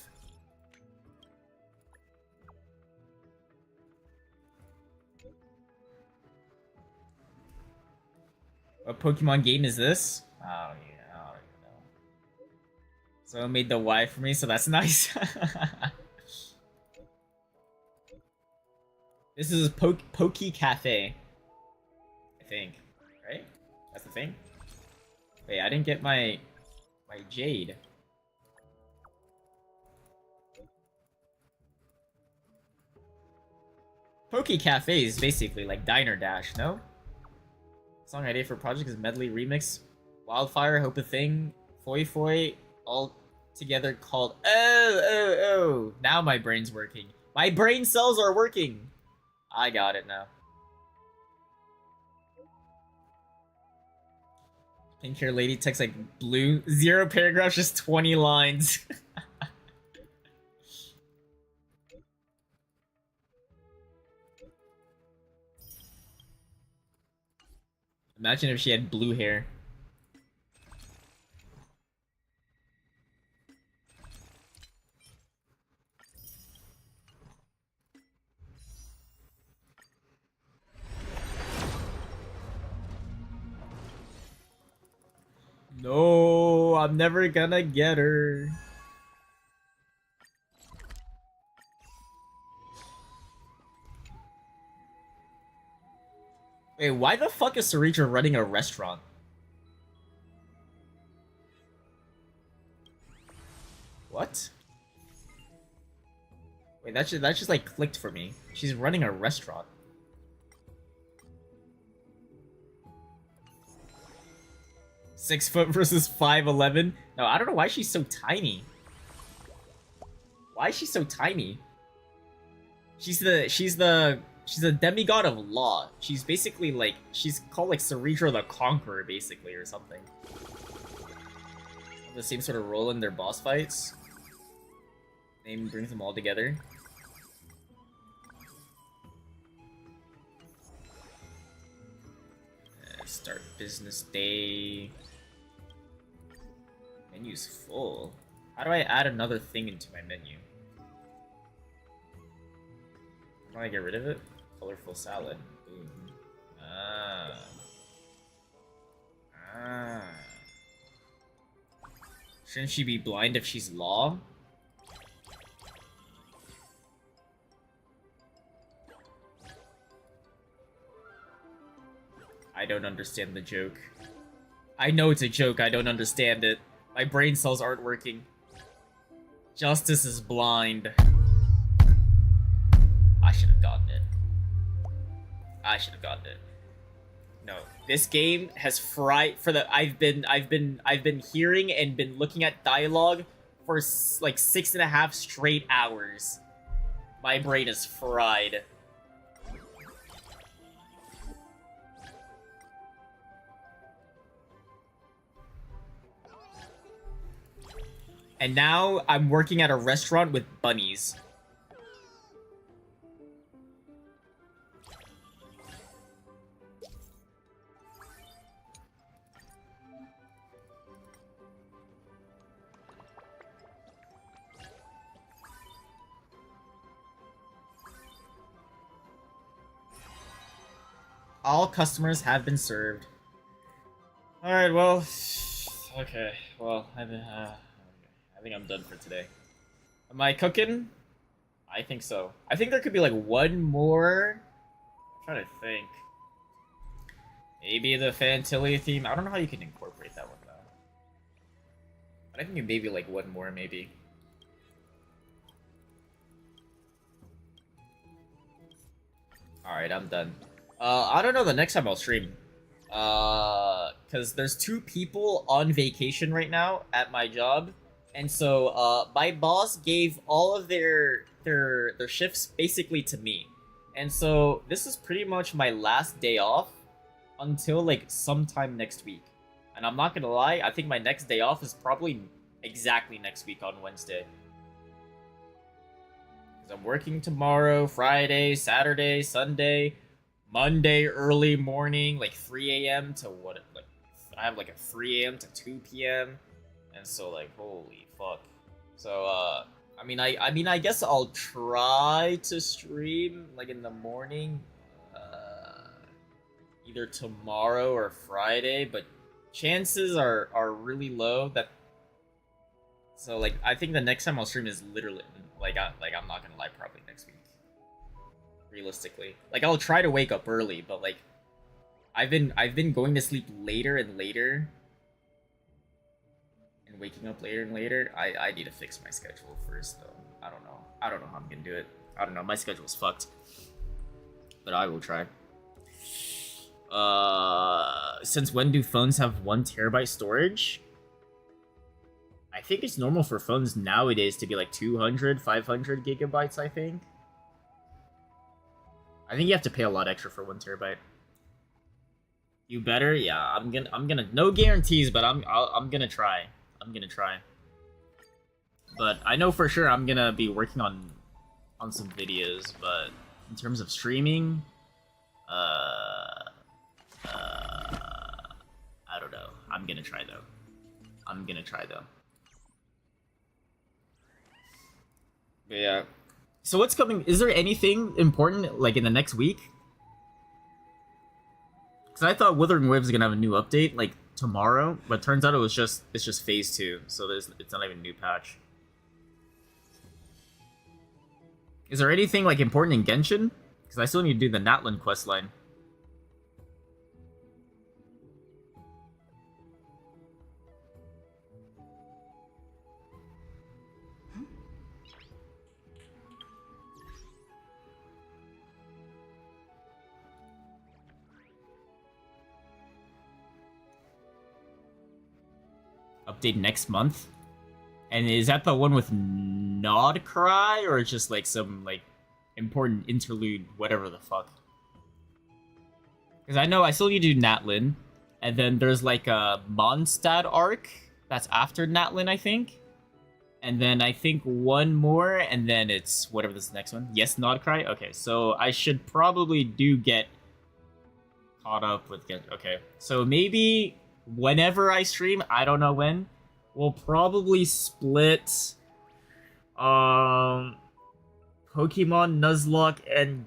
What Pokemon game is this? I don't even know. Someone made the Y for me, so that's nice. This is Poke Cafe. I think. Right? That's the thing? Wait, I didn't get my Jade. Poke Cafe is basically like Diner Dash, no? Song idea for project is medley remix. Wildfire, Hope a Thing, Foy Foy, all together called. Oh! Now my brain's working. My brain cells are working! I got it now. Pink hair lady text like blue. 0 paragraphs, just 20 lines. Imagine if she had blue hair. No, I'm never gonna get her. Wait, why the fuck is Saritra running a restaurant? What? Wait, that just like clicked for me. She's running a restaurant. Six foot versus 5'11". No, I don't know why she's so tiny. Why is she so tiny? She's the demigod of law. She's basically like, she's called like Saritra the Conqueror, basically, or something. The same sort of role in their boss fights. Name brings them all together. Start business day. Menu's full. How do I add another thing into my menu? How do I get rid of it? Colorful salad. Boom. Shouldn't she be blind if she's law? I don't understand the joke. I know it's a joke, I don't understand it. My brain cells aren't working. Justice is blind. I should have gotten it. No, this game has fried for the. I've been hearing and been looking at dialogue for like 6.5 straight hours. My brain is fried. And now I'm working at a restaurant with bunnies. All customers have been served. Alright, well... Okay, well, I think I'm done for today. Am I cooking? I think so. I think there could be, like, one more... I'm trying to think. Maybe the Fantilli theme? I don't know how you can incorporate that one, though. But I think maybe, like, one more, maybe. Alright, I'm done. I don't know the next time I'll stream. Because there's 2 people on vacation right now at my job. And so, my boss gave all of their shifts basically to me. And so, this is pretty much my last day off until, like, sometime next week. And I'm not gonna lie, I think my next day off is probably exactly next week on Wednesday. Because I'm working tomorrow, Friday, Saturday, Sunday... Monday early morning, like 3 a.m. to what? Like I have like a 3 a.m. to 2 p.m. and so like holy fuck. So I mean I guess I'll try to stream like in the morning, either tomorrow or Friday, but chances are really low that. So like I think the next time I'll stream is literally like I'm not gonna lie, probably next week. Realistically, like I'll try to wake up early, but like I've been going to sleep later and later and waking up later and later. I need to fix my schedule first though. I don't know how I'm gonna do it. I don't know, my schedule's fucked, but I will try. Since when do phones have 1 terabyte storage? I think it's normal for phones nowadays to be like 200 500 gigabytes. I think you have to pay a lot extra for 1 terabyte. You better, yeah. I'm gonna. No guarantees, but I'm gonna try. I'm gonna try. But I know for sure I'm gonna be working on some videos. But in terms of streaming, I don't know. I'm gonna try though. But yeah. So what's coming? Is there anything important like in the next week? Because I thought Wuthering Waves is gonna have a new update like tomorrow, but turns out it's just phase 2, so it's not even a new patch. Is there anything like important in Genshin? Because I still need to do the Natlan questline. Update next month? And is that the one with Nod Cry, or just like some like important interlude, whatever the fuck? Because I know I still need to do Natlan, and then there's like a Mondstadt arc that's after Natlan, I think. And then I think one more, and then it's whatever this next one. Yes, Nod Cry? Okay, so I should probably get caught up with okay. So maybe whenever I stream, I don't know when, we'll probably split Pokemon Nuzlocke and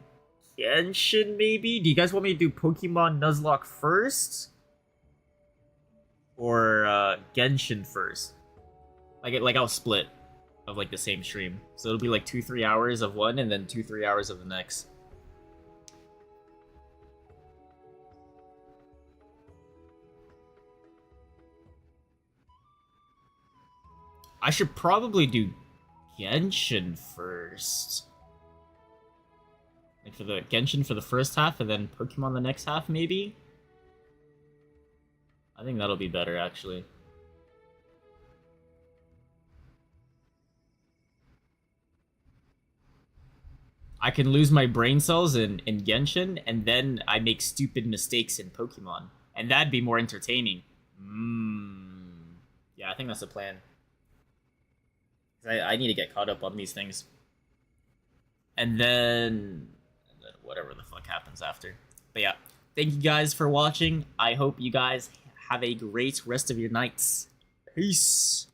Genshin, maybe? Do you guys want me to do Pokemon Nuzlocke first? Or Genshin first? Like I'll split of like the same stream. So it'll be like 2-3 hours of one and then 2-3 hours of the next. I should probably do Genshin first. Like for the Genshin for the first half and then Pokemon the next half, maybe? I think that'll be better, actually. I can lose my brain cells in Genshin, and then I make stupid mistakes in Pokemon. And that'd be more entertaining. Yeah, I think that's the plan. I need to get caught up on these things. And then whatever the fuck happens after. But yeah, thank you guys for watching. I hope you guys have a great rest of your nights. Peace.